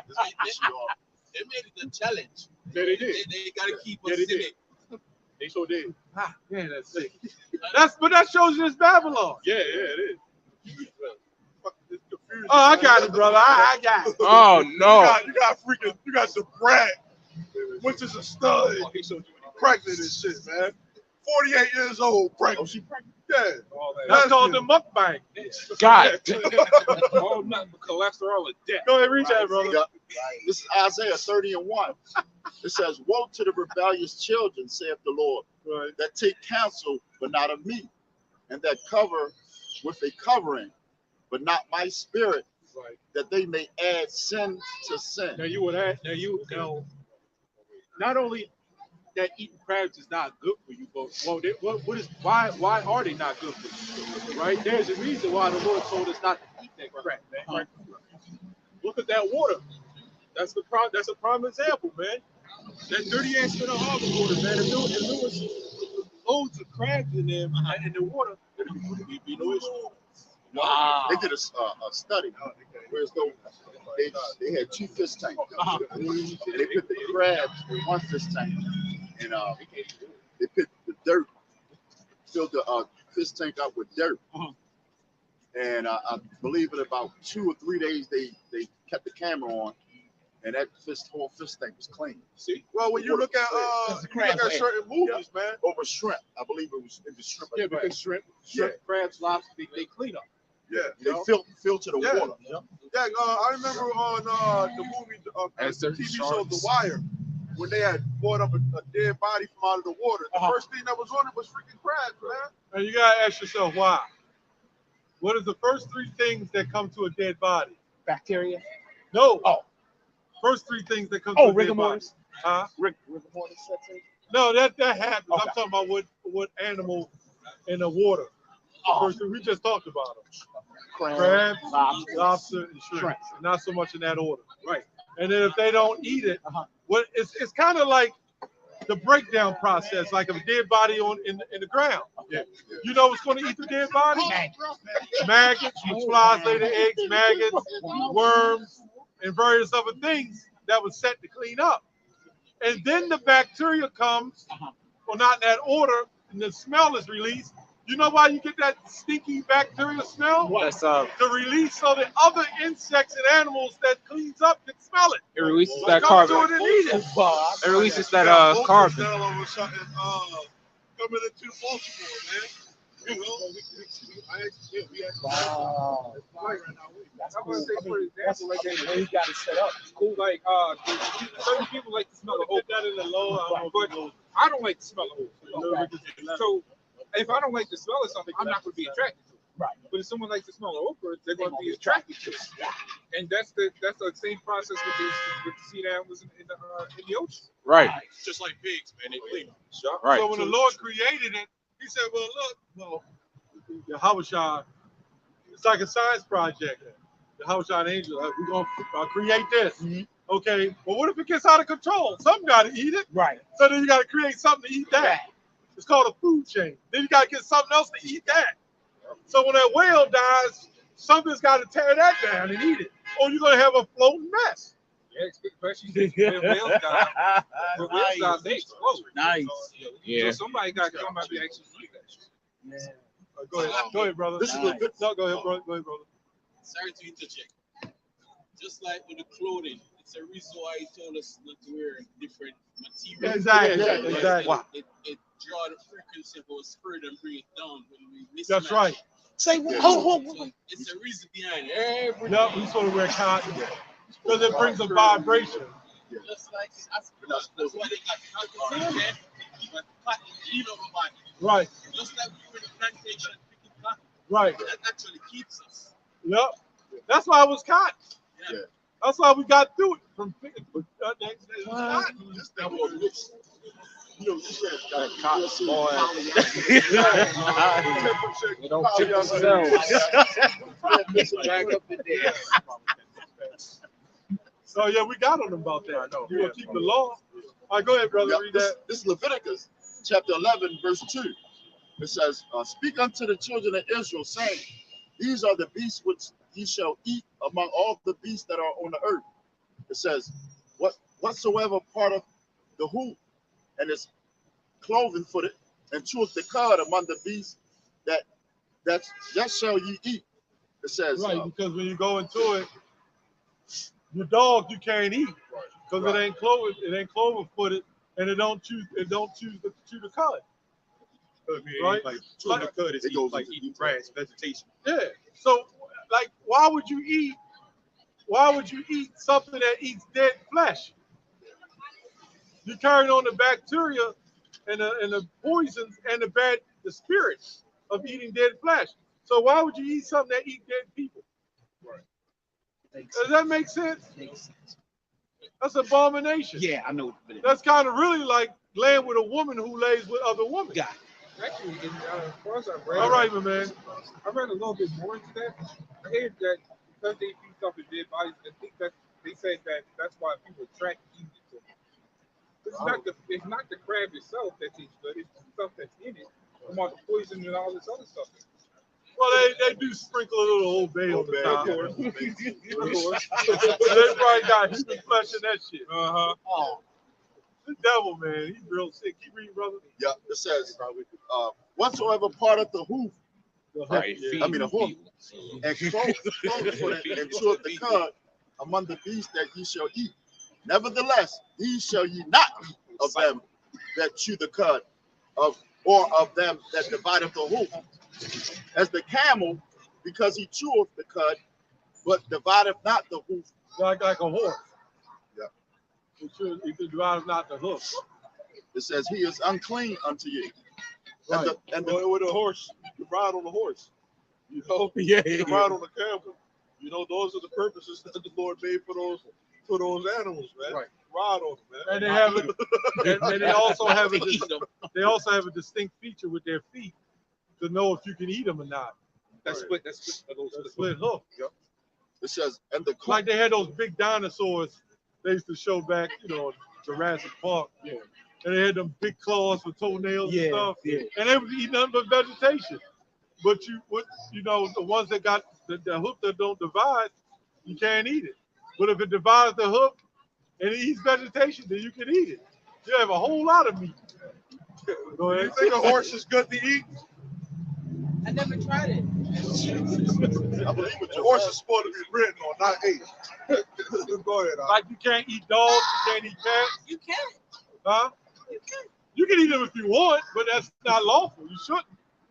They made it a challenge. Yeah, they did. They gotta keep us Yeah, they in did. it. They so did. Yeah, that's it. But that shows you it's Babylon. Yeah, it is. Oh, I got it, brother. I got it. Oh no. You got the brat, which is a stud, pregnant and shit, man. 48 years old, pregnant. Oh, she pregnant? Yeah. That's called the mukbang. God. all nothing but cholesterol and death. Go ahead, read that, brother. This is Isaiah 30:1. It says, "Woe to the rebellious children, saith the Lord, that take counsel, but not of me, and that cover with a covering, but not my spirit, that they may add sin to sin." Now you would add. Not only that eating crabs is not good for you, but why are they not good for you? Right? There's a reason why the Lord told us not to eat that crab, man. Look at that water. That's a prime example, man. That dirty ass bit of harbor water, man. If there was loads of crabs in there in the water, there'd be no issue. Wow. They did a study where they had 2 fish tanks. And they put the crabs in 1 fish tank. And they put the dirt, filled the fish tank up with dirt. And I believe in about 2 or 3 days, they kept the camera on. And that whole fish tank was clean. See? Well, when you look at certain movies, man. Over shrimp. I believe it was shrimp. Yeah, because shrimp, crabs, lobster, they clean up. Yeah, they filter the water. Yeah, I remember on the movie, the TV show The Wire, when they had brought up a dead body from out of the water. The first thing that was on it was freaking crabs, man. And you gotta ask yourself why. What is the first 3 things that come to a dead body? Bacteria. No. First 3 things that come to a rigor dead body. mortis. Rigor mortis sets in. No, that happens. I'm talking about what animal in the water. First 3, we just talked about them. Crabs, lobster, and shrimp. Not so much in that order. Right. And then if they don't eat it, it's kind of like the breakdown process, like a dead body in the ground. Yeah. You know what's going to eat the dead body? Maggots, which flies lay the eggs, maggots, worms, and various other things that was set to clean up. And then the bacteria comes, well, not in that order, and the smell is released. You know why you get that stinky bacteria smell? That's the release so that other insects and animals that cleans up can smell it. It releases that carbon. It releases that carbon. Coming into Baltimore, man. Wow. That's I'm cool. gonna say, I for mean, that's example, like the way you got it set up. It's cool. like certain people like to smell of Put okra, that in the low. but I don't like the smell of okra. So if I don't like the smell of something, I'm not going to be attracted to it. Right. But if someone likes the smell of okra, they're going to be attracted to it. And that's the same process with the sea animals in the ocean. Right. Just like pigs, man. They clean. Right. So when the Lord created it, he said, well, look, Yahweh, it's like a science project. Yahweh angel, we're going to create this. Mm-hmm. Okay, well, what if it gets out of control? Some got to eat it. Right. So then you got to create something to eat that. It's called a food chain. Then you got to get something else to eat that. So when that whale dies, something's got to tear that down and eat it. Or you're going to have a floating mess. Yeah, especially when whales die. When whales die, they explode. Nice. Yeah. So somebody got to come out and actually eat that shit. Yeah. Go ahead, brother. This is Nice. No, go ahead, brother. Sorry to interject. Just like with the clothing, it's a reason why he told us not to wear different materials. Exactly. It draw the frequency of our spirit and bring it down when we mismatch. That's right. Say So it's a reason behind everything. Yep, we sort of wear cotton because it brings a vibration. Just like that's why they got cotton on their head, but cotton lean over body. Right, Just like we were in the plantation picking cotton. right. That actually keeps us. Yep. That's why it was cotton. Yeah. That's why we got through it from picking. You know, you said Cotton boy. We don't tip ourselves. Back up the day. So yeah, we got on them about that. You gonna keep the law? All right, go ahead, brother. Read that. This is Leviticus chapter 11, verse 2. It says, speak unto the children of Israel, saying, these are the beasts which ye shall eat among all the beasts that are on the earth. It says, whatsoever part of the hoof and its cloven footed and cheweth the cud among the beasts, that shall ye eat. It says, Right, because when you go into it, your dog you can't eat because it ain't clover footed and it don't chew the cud. Right? Like chewing the cud is it goes like into eating detail. grass, vegetation. Yeah. So like why would you eat something that eats dead flesh? You're carrying on the bacteria and the poisons and the spirits of eating dead flesh. So why would you eat something that eats dead people? Does that make sense? That's abomination. Yeah, I know. That's kind of really like laying with a woman who lays with other women. Yeah. Actually, as far as I read, All right, my man. I read a little bit more into that. I heard that because they eat stuff in dead bodies, I think that they said that that's why people attract eating it to them. It's not the crab itself that tastes good, it's the stuff that's in it, about the poison and all this other stuff. Well, they do sprinkle a little Old Bay on the top. Of course. They probably got human flesh in that shit. Uh-huh. oh, The devil, man, he's real sick. Keep reading, brother. yeah, it says, whatsoever part of the hoof, Right. I mean the hoof, and clove footed and cheweth the cud among the beasts that ye shall eat. Nevertheless, these shall ye not eat of them that chew the cud, or of them that divideth the hoof. As the camel, because he cheweth the cud, but divideth not the hoof. Like a horse. Yeah. He could drive not the hoof. It says he is unclean unto you. Right. And With a horse, you ride on a horse. You know, Yeah. you ride on a camel. You know, those are the purposes that the Lord made for those animals, man. Right. Ride on them, man. And they have and they also have a distinct feature with their feet to know if you can eat them or not. That's split. That's split. The split hoof. Yep. it says, and the Like they had those big dinosaurs they used to show back, Jurassic Park. Yeah. And they had them big claws with toenails and stuff. Yeah. And they would eat nothing but vegetation. But the ones that got the hoof that don't divide, you can't eat it. But if it divides the hoof and it eats vegetation, then you can eat it. You have a whole lot of meat. Go You ahead. think a horse is good to eat? I never tried it. I believe it. A horse is supposed to be ridden on, not ate. Go ahead. Like you can't eat dogs, you can't eat cats, You can't. huh? You can't. You can eat them if you want, but that's not lawful. You shouldn't.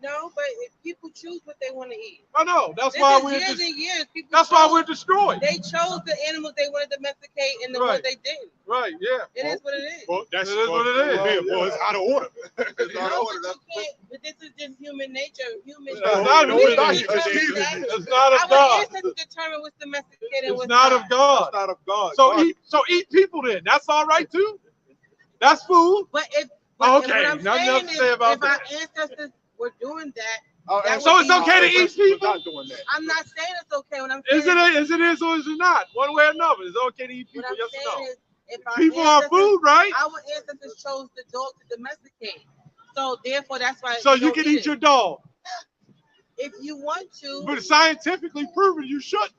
No, but if people choose what they want to eat. I know. That's This why is we're years and years. People that's why chose- we're destroyed. They chose the animals they wanted to domesticate and the Right. ones they didn't. Right, yeah. It is what it is. Well, that's It is what it is. Well, it's out of order. It's not No, order. but you can't. But this is just human nature. Humans. It's not No, human it's not. nature. It's It's not of Our God. ancestors determine what's domesticated and It's what's not of God. It's not of God. So God- eat people then. That's all right too. That's food. But if but Okay, what I'm nothing else saying to is, say about if our that. ancestors were doing that, and So it's okay to eat people? Not doing that. I'm not saying it's okay. What I'm saying Is it is or is it not? One way or another. Is it okay to eat what people? I'm Yes or saying no? is, if our People are ancestors- food, right? Our ancestors chose the dog to domesticate, so therefore that's why. So we you don't can eat it. your dog. if you want to. But scientifically proven you shouldn't.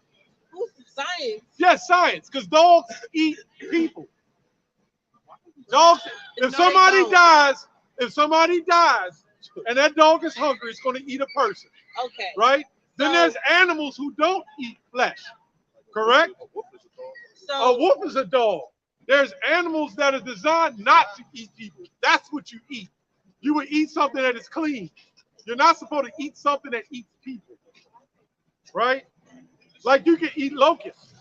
Who's science? Yes, science, because dogs eat people. Dogs, if No, somebody they don't. dies and that dog is hungry, it's going to eat a person, Okay. right? Then So- there's animals who don't eat flesh, correct? So A wolf is a dog. There's animals that are designed not to eat people. That's what you eat. You would eat something that is clean. You're not supposed to eat something that eats people, right? Like you can eat locusts.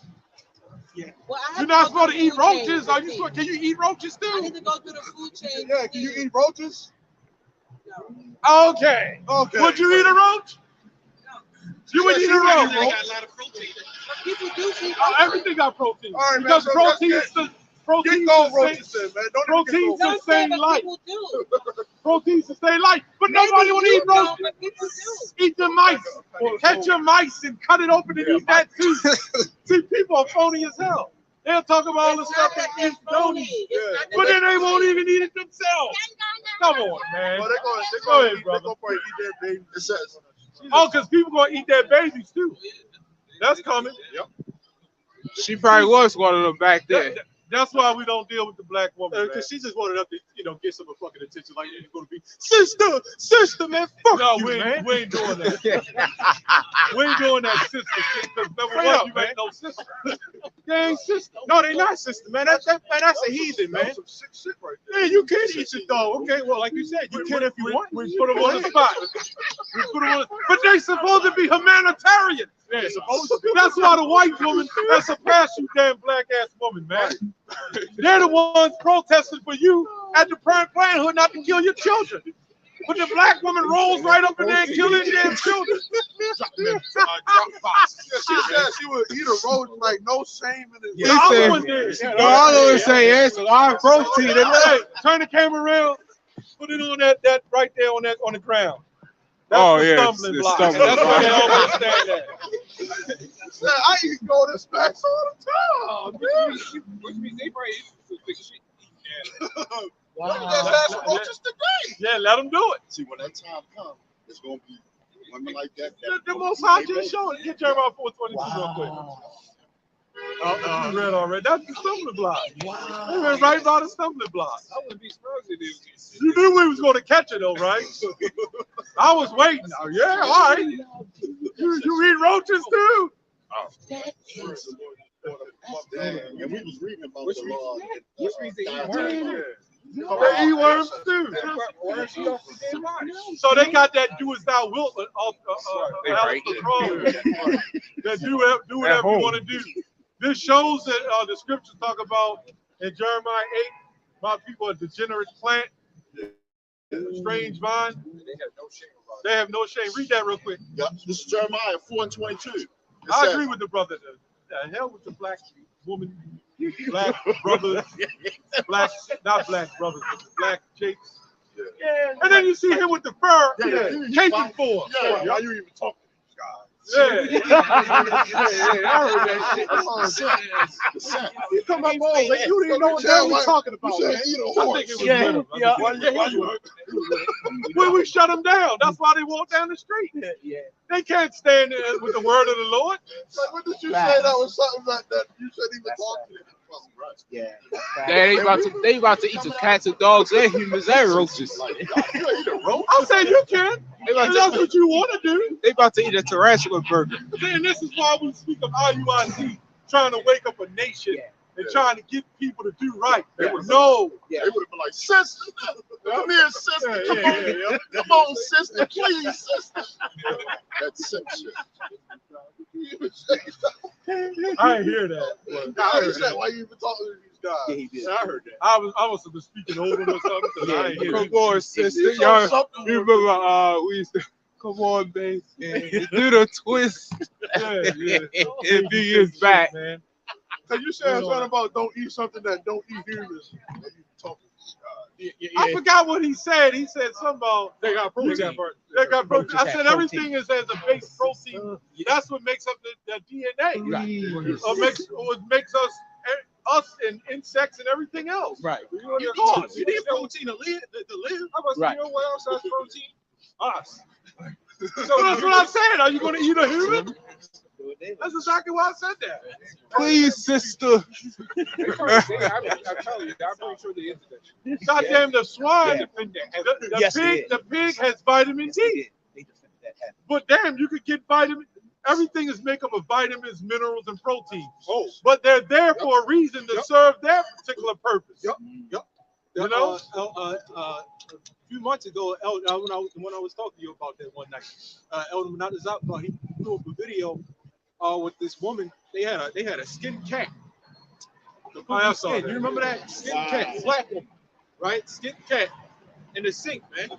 well, I have You're not go supposed to through eat the food chain roaches. Are you see. supposed? Can you eat roaches I too? need to go through the food chain. Yeah, can you eat roaches? Okay. Okay. Would you eat a roach? You would eat a roach. got a lot of protein. But people do eat Everything got protein. All right, man, Because so protein let's is the Get protein those sustain- roaches in, man. Don't even protein get those. No, sustain but life. people do. Protein sustain life. But Maybe nobody want to you eat don't, roaches. but people do. Eat the mice. Catch your mice and cut it open and eat that too. See, people are phony as hell. They'll talk about all the It's stuff not that that they're kids don't phony. eat. It's not that But then they're they won't phony. even eat it themselves. Come on, man. Well, they're Go going ahead, to brother. probably eat their babies. It says. Oh, because people gonna eat their babies too. That's coming. Yep. She probably was one of them back there. That's why we don't deal with the black woman. Man. Because she just wanted up to, get some fucking attention. Like you're going to be sister, man. Fuck No, you, we man. ain't, we ain't doing that. We ain't doing that sister shit. Because number Straight one, up, you man. ain't no sister. They ain't sister. No, they not sister, man. That's a heathen, man. That's some sick shit right there. Yeah, you can eat your dog. Okay, well, like you said, you can if you want. We put them on the spot. We put them on. But they supposed to be humanitarian. Yeah, supposed to be. That's why the white woman has surpassed you, damn black ass woman, man. They're the ones protesting for you at the Planned Parenthood not to kill your children. But the black woman rolls right up in there and kill their damn children. Drop box. Yeah, she said she would eat a roach like no shame in The it. He other said- one did. The other one say it's a lot of protein. Hey, turn the camera around. Put it on that right there on the ground. That's Oh, the yeah, stumbling the block. stumbling That's why they block. always stand there. Said, I eat golden smacks all the time. Which means they probably eat some big shit. Wow. Just had some roaches today. Yeah, let them do it. See, when that time comes, it's gonna be women like that. The Most High just showed it. Get Jeremiah 4:22 real quick. You read already. That's the stumbling block. Wow. They went right by the stumbling block. I wouldn't be surprised if they You knew we was going to catch it though, right? I was waiting. Oh, yeah, all right. You eat roaches too? And we was reading about the law. which means they eat worms. They eat worms too. So they got that "do as thou wilt" They right. that do whatever you want to do. This shows that the scriptures talk about in Jeremiah 8, my people are degenerate plant, strange vine. They have no shame. Read that real quick. Yep. This is Jeremiah 4:22. I agree with the brother. The hell with the black woman, black brothers, not black brothers, but the black jakes. Yeah. And then you see him with the fur, caking for him. Yeah, why you even talking to these guys? Yeah. I heard that shit. You come up on, like, you didn't know what the hell we talking about, man. I think it was venom. When we shut them down, that's why they walk down the street. Yeah. They can't stand there with the word of the Lord. Like, what did you say? That was something that you said he was talking to. Yeah. They about to eat some cats and dogs and humans and roaches. I said you can. If that's what you want to do. They about to eat a tarantula burger. And this is why we speak of IUIC trying to wake up a nation and trying to get people to do right. They No. would have been like, sister, come here, sister. Come on, sister, please, sister. That's simp shit. I ain't hear that. I heard that. Why you even talking to these guys? Yeah, he did. Yeah, I heard that. I was speaking over them or something. 'Cause I ain't hear Come it. on, sister. Y'all, you remember we used to come on, babe, and do the twist Yeah. a few years back. Man. So you said something about don't eat something that don't eat humans. Why you talking to these guys? I forgot what he said. He said something about They got protein. they got protein. I Just said have everything is as a base protein. That's what makes up the DNA. Right. What makes us and insects and everything else. Right. You gone. You need protein to live. How about Right. you know what else has protein? Us. So that's what I said. Are you going to eat a human? That's exactly why I said that. Please, sister. I'm telling you, I'm pretty sure they into that shit. Goddamn, the swine, Yes, they did. the pig has vitamin D. They defended that heavy. But damn, you could get vitamin. Everything is made up of vitamins, minerals, and proteins. Oh, But they're there for a reason to serve their particular purpose. Yep. You know? A few months ago, when I was talking to you about that one night, Elder Manatazat, he threw up a video with this woman. They had a skin cat. I saw Skin. that. You remember that skin cat, black woman, right? Skin cat in the sink, man.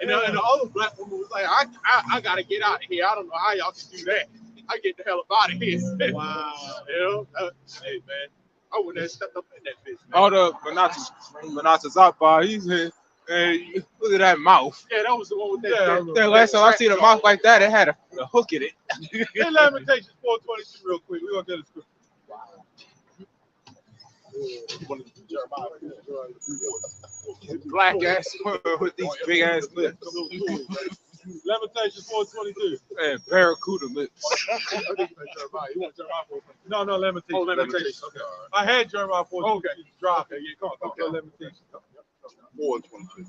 And the other black woman was like, I gotta get out of here. I don't know how y'all can do that. I get the hell up out of here. Wow. You know? Hey, man. I wouldn't have stepped up in that bitch. Man. All the Banatas out bar, he's here. Hey, look at that mouth. Yeah, that was the one with that. That last time I seen a mouth like that, it had a hook in it. In Lamentations 4:22 real quick. We're going to get a scripture. Black ass with these big ass lips. Lamentations 4:22. And barracuda lips. No, Lamentations. Oh, Lamentations. Okay. I had Jeremiah 4:22. Okay. Drop it. Yeah, come on. Okay, Lamentations. 4:22.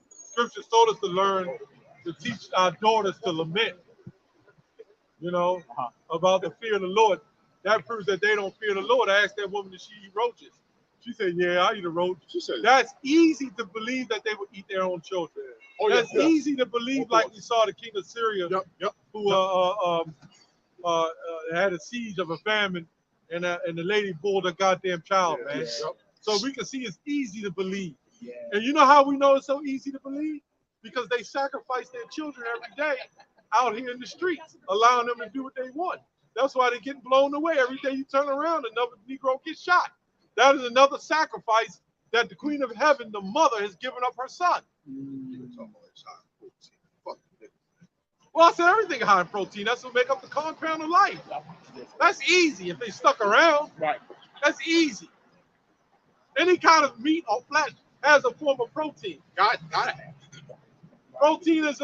Scriptures told us to learn to teach our daughters to lament, about the fear of the Lord. That proves that they don't fear the Lord. I asked that woman, did she eat roaches? She said, yeah, I eat a roach. She said, that's easy to believe that they would eat their own children. That's easy to believe, like we saw the king of Syria, who had a siege of a famine, and the lady bore the goddamn child, man. So we can see it's easy to believe. Yeah. And you know how we know it's so easy to believe? Because they sacrifice their children every day out here in the streets, allowing them to do what they want. That's why they're getting blown away. Every day you turn around, another Negro gets shot. That is another sacrifice that the Queen of Heaven, the mother, has given up her son. Well, I said everything high in protein. That's what make up the compound of life. That's easy if they stuck around. Right. That's easy. Any kind of meat or flesh has a form of protein. Gotta have. Protein is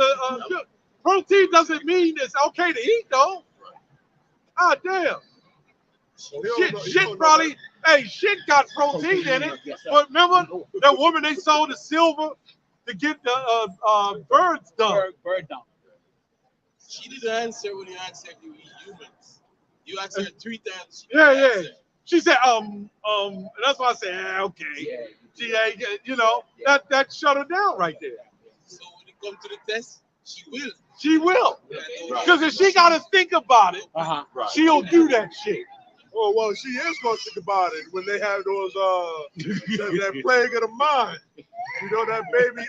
protein doesn't mean it's okay to eat though. Ah damn. Shit probably, shit got protein in it. But remember that woman they sold the silver to get the birds done. Bird down. She didn't answer when you asked if you eat humans. You asked her 3 times. Yeah. She said, and that's why I said, okay. Yeah. She, that shut her down right there. So when it comes to the test, she will. She will. Because if she got to think about it, she'll do that shit. Oh, well, she is going to think about it when they have those, that plague of the mind. You know, that baby,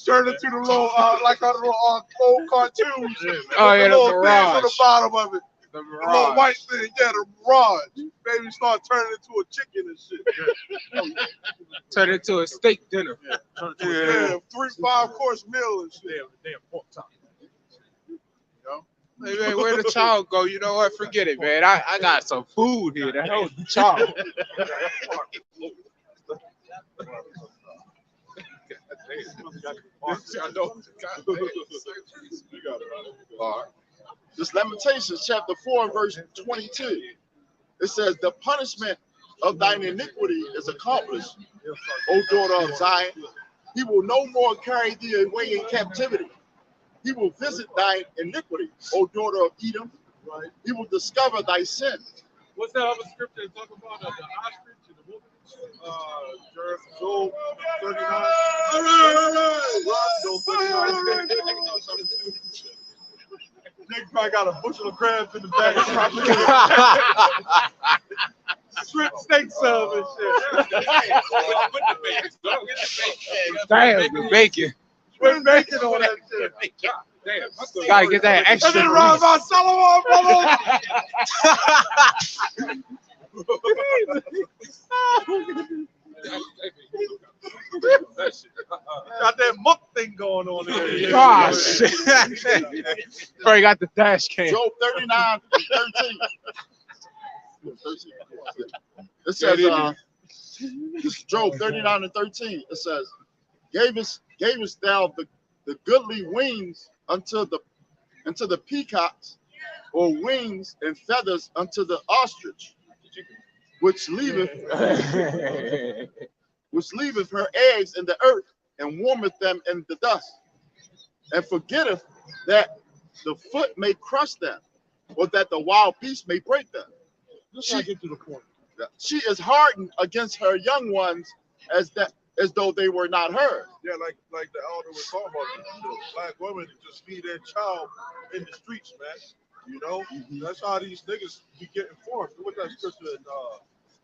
turn into the little, like our little old cartoons. Oh, yeah, the little things mirage. on the bottom of it. The The little mirage. white thing, the mirage. Baby start turning into a chicken and shit. Turn it into a steak dinner. Yeah, 3-5-course meal and shit. Damn pork chop. Hey, man, where the child go? You know what? Forget it, man. I got some food here. The hell with the child. This Lamentations chapter 4 and verse 22. It says, the punishment of thine iniquity is accomplished, O daughter of Zion. He will no more carry thee away in captivity. He will visit thine iniquity, O daughter of Edom. He will discover thy sin What's that other scripture that talk about the ostrich and the woman? Job 39. All right. Job 39. Nick probably got a bushel of crabs in the back. Shrimp steak sub and shit. Damn, the bacon. Shrimp bacon on that shit. Damn, Gotta get that And extra then round grease. about Solomon, brother. Got that muck thing going on there. Gosh. Bro, you got the dash cam. Job 39 and 13. It says, this is Job 39 and 13. It says, gavest thou the goodly wings unto the peacocks, or wings and feathers unto the ostrich, which leaveth her eggs in the earth, and warmeth them in the dust, and forgetteth that the foot may crush them, or that the wild beast may break them. Let's not get to the point. She is hardened against her young ones as though they were not hers. Yeah, like the elder was talking about, the black women just leave their child in the streets, man. You know, that's how these niggas be getting formed. What's that scripture in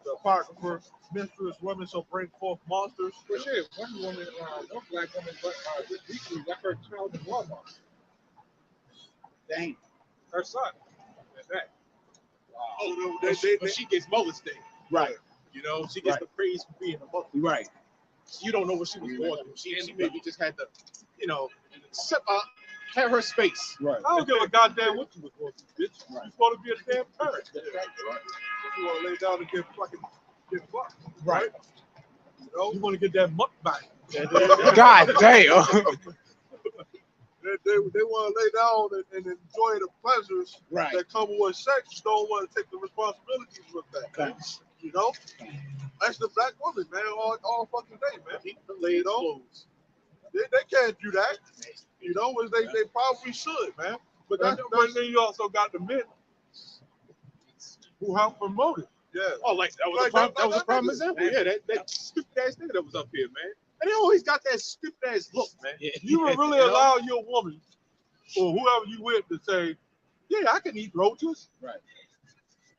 the apocrypha? Menstruous women shall bring forth monsters. But shit, one woman, one black woman, just recently left her child in Walmart. Dang. Her son. That's that. Oh, but she gets molested. Right. You know, she gets the praise for being a mother. Right. You don't know what she was going through. She maybe just had to, you know, have her space. Right. I don't give a goddamn what you was going to, bitch. Right. You supposed to be a damn parent. If you want to lay down and get fucked. Right. You know, you want to get that muck back. God damn. They want to lay down and enjoy the pleasures Right. that come with sex. Don't want to take the responsibilities with that. Man. You know, that's the black woman, man. All fucking day, man. Keep the legs closed. They can't do that. You know, as they probably should, man. But But then you also got the men who help promote it. Yeah. Oh, like that was a prime example. Yeah, that stupid ass nigga that was up here, man. And they always got that stupid ass look, man. You would really allow your woman or whoever you with to say, yeah, I can eat roaches. Right.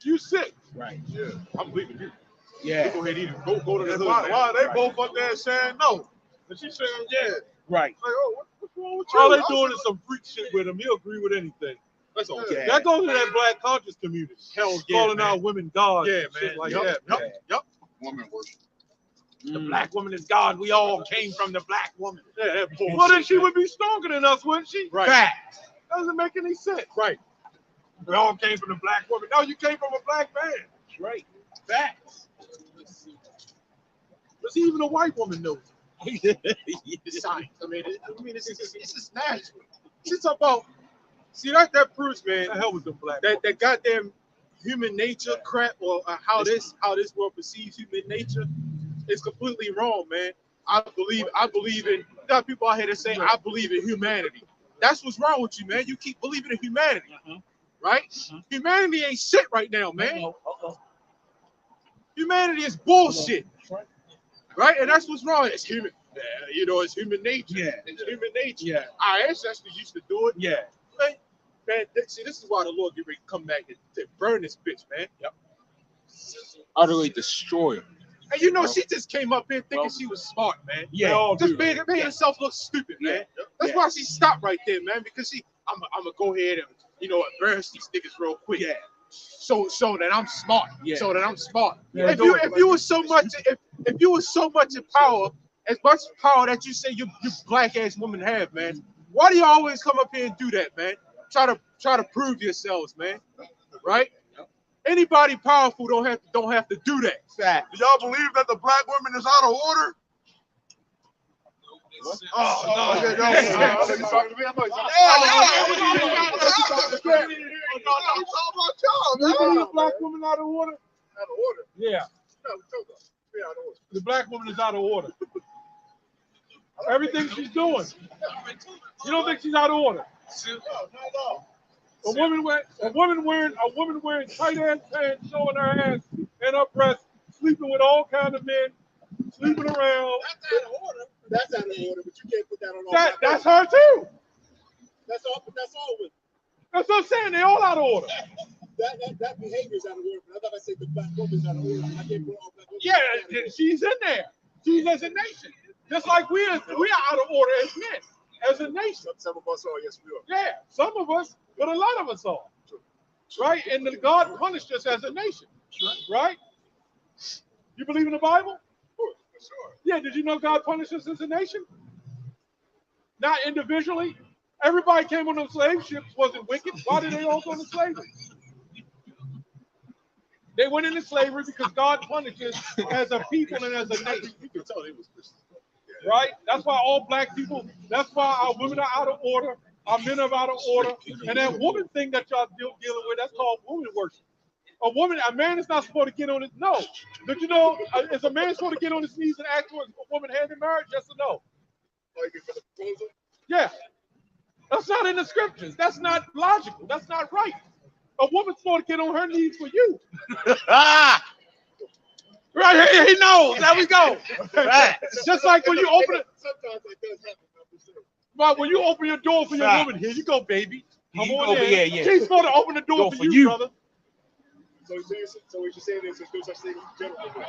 You sick. Right. Yeah. I'm leaving you. Yeah. You go ahead and eat it. Go to the And hood, why man. are they both up there saying no? And she's saying yeah. Right. Like, oh, what's wrong with you? All they doing is some freak shit with him. He'll agree with anything. That's all. Yeah. That goes to that black conscious community. Hell yeah, Calling man. out women gods. Yeah, and shit man. Like Yup, that. yup. Woman worship. The black woman is God. We all came from the black woman. Yeah, that bullshit, well, then she man. would be stronger than us, wouldn't she? Right. Fact. Doesn't make any sense. Right. We all came from the black woman. No, you came from a black man. Right. Facts. But see, even a white woman knows. It's science. I mean, it's just natural. She's talking about. See, that proves, man. The hell was the black That goddamn human nature crap, or how this world perceives human nature, is completely wrong, man. I believe in. Got people out here that say I believe in humanity. That's what's wrong with you, man. You keep believing in humanity, right? Humanity ain't shit right now, man. Humanity is bullshit, right? And that's what's wrong. It's human, you know. It's human nature. Yeah. It's human nature. Yeah. Our ancestors used to do it. Yeah. Man, see, this is why the Lord get ready to come back and to burn this bitch, man. Yep. Utterly destroy him. And you know, she just came up here thinking she was smart, man. Yeah. Just making herself look stupid, man. That's why she stopped right there, man. Because I'm gonna go ahead and, you know, embarrass these niggas real quick. Yeah. So that I'm smart. Yeah. So that I'm smart. Yeah, if you were so much in power, as much power that you say you black ass women have, man, why do you always come up here and do that, man? Try to prove yourselves, man. Right? Anybody powerful don't have to do that. Fact. Do y'all believe that the black woman is out of order? Oh no! The black woman out of order? Out of order. Yeah. Out of order. The black woman is out of order. Everything she's doing. You don't think she's out of order? No. A woman wearing tight ass pants, showing her ass and her breasts, sleeping with all kinds of men, sleeping around. That's out of order. That's out of order, but you can't put that on all. That's her too. That's all. That's all with. That's what I'm saying. They all out of order. That behavior is out of order. But I thought I said the black woman's out of order. I can't put all black women. Yeah, she's in there. She's as a nation, just like we are out of order as men, as a nation. Some of us are. Yes, we are. Yeah, some of us, but a lot of us are. Right? And then God punished us as a nation. Right? You believe in the Bible? For sure. Yeah, did you know God punished us as a nation? Not individually. Everybody came on those slave ships wasn't wicked. Why did they all go into slavery? They went into slavery because God punished us as a people and as a nation. You can tell they was Christian. Right? That's why all black people, that's why our women are out of order, our men are out of order. And that woman thing that y'all dealing with, that's called woman worship. A man is not supposed to get on his, no. Did you know, is a man supposed to get on his knees and ask for a woman hand in marriage? Yes or no? Yeah. That's not in the scriptures. That's not logical. That's not right. A woman's supposed to get on her knees for you. Right here, he knows. There we go. Right. Just like when you open it. Sometimes it does happen. Right, when you open your door for your woman, here you go, baby. Come on in. Yeah. She's supposed to open the door for you, brother. So what you're saying is there's no such thing as gentlemen.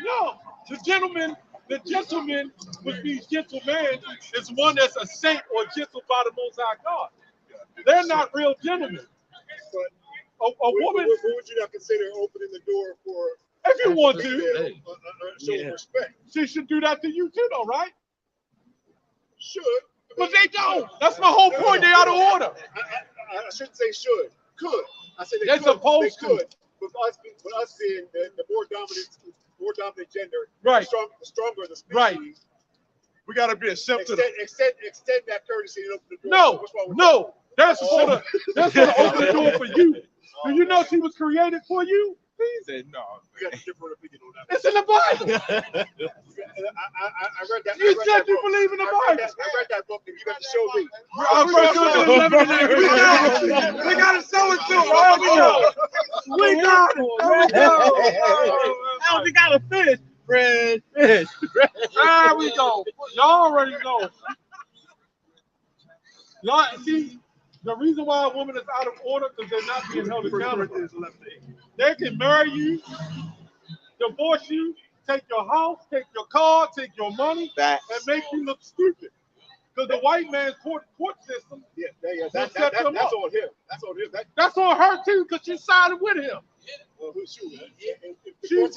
No, the gentleman, which means gentle man, is one that's a saint or gentle by the Most High God. They're not real gentlemen. But a woman. What would you not consider opening the door for? If you want to, show respect. She should do that to you too, though, right? Should. But they don't. That's my whole point. They out of order. I shouldn't say should. Could. I said They're supposed to. But us being the more dominant gender, right? The stronger the species. Right. We gotta be accepted. Extend that courtesy and open the door. No. They're supposed to open the door for you. Do you know she was created for you? He said no. We got a different opinion on that. It's in the Bible. I read that. You said you believe in the Bible. I read that book, and you got to show me. We got to show it to him. We got it. We got a fish. Fresh fish. There we go. Y'all already know. Y'all see, the reason why a woman is out of order because they're not being held accountable. They can marry you, divorce you, take your house, take your car, take your money, and make you look stupid. Because the white man's court system, that's on him. That's on him. That's on her too, because she sided with him. Well, who's you? If the court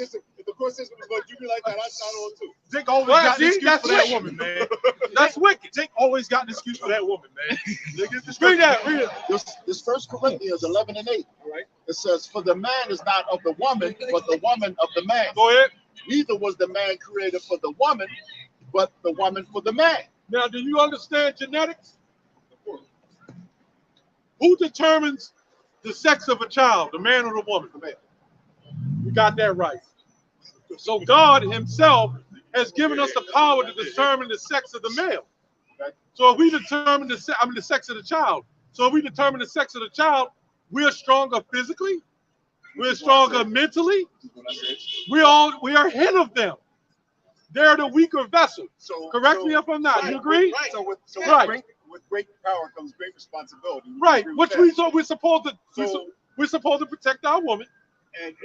system is going to do me like that, I side on too. Jake always got an excuse for that woman, man. That's wicked. Jake always got an excuse for that woman, man. Read that. This 1 Corinthians 11:8. All right. It says, "For the man is not of the woman, but the woman of the man." Go ahead. Neither was the man created for the woman, but the woman for the man. Now, do you understand genetics? Who determines the sex of a child, the man or the woman? The man. You got that right. So God himself has given us the power to determine the sex of the male. So if we determine the sex of the child. So if we determine the sex of the child, we're stronger physically. We're stronger mentally. We are ahead of them. They're the weaker vessel. Correct me if I'm not. You agree? Right. So with great power comes great responsibility. Right. Which we're supposed to protect our woman.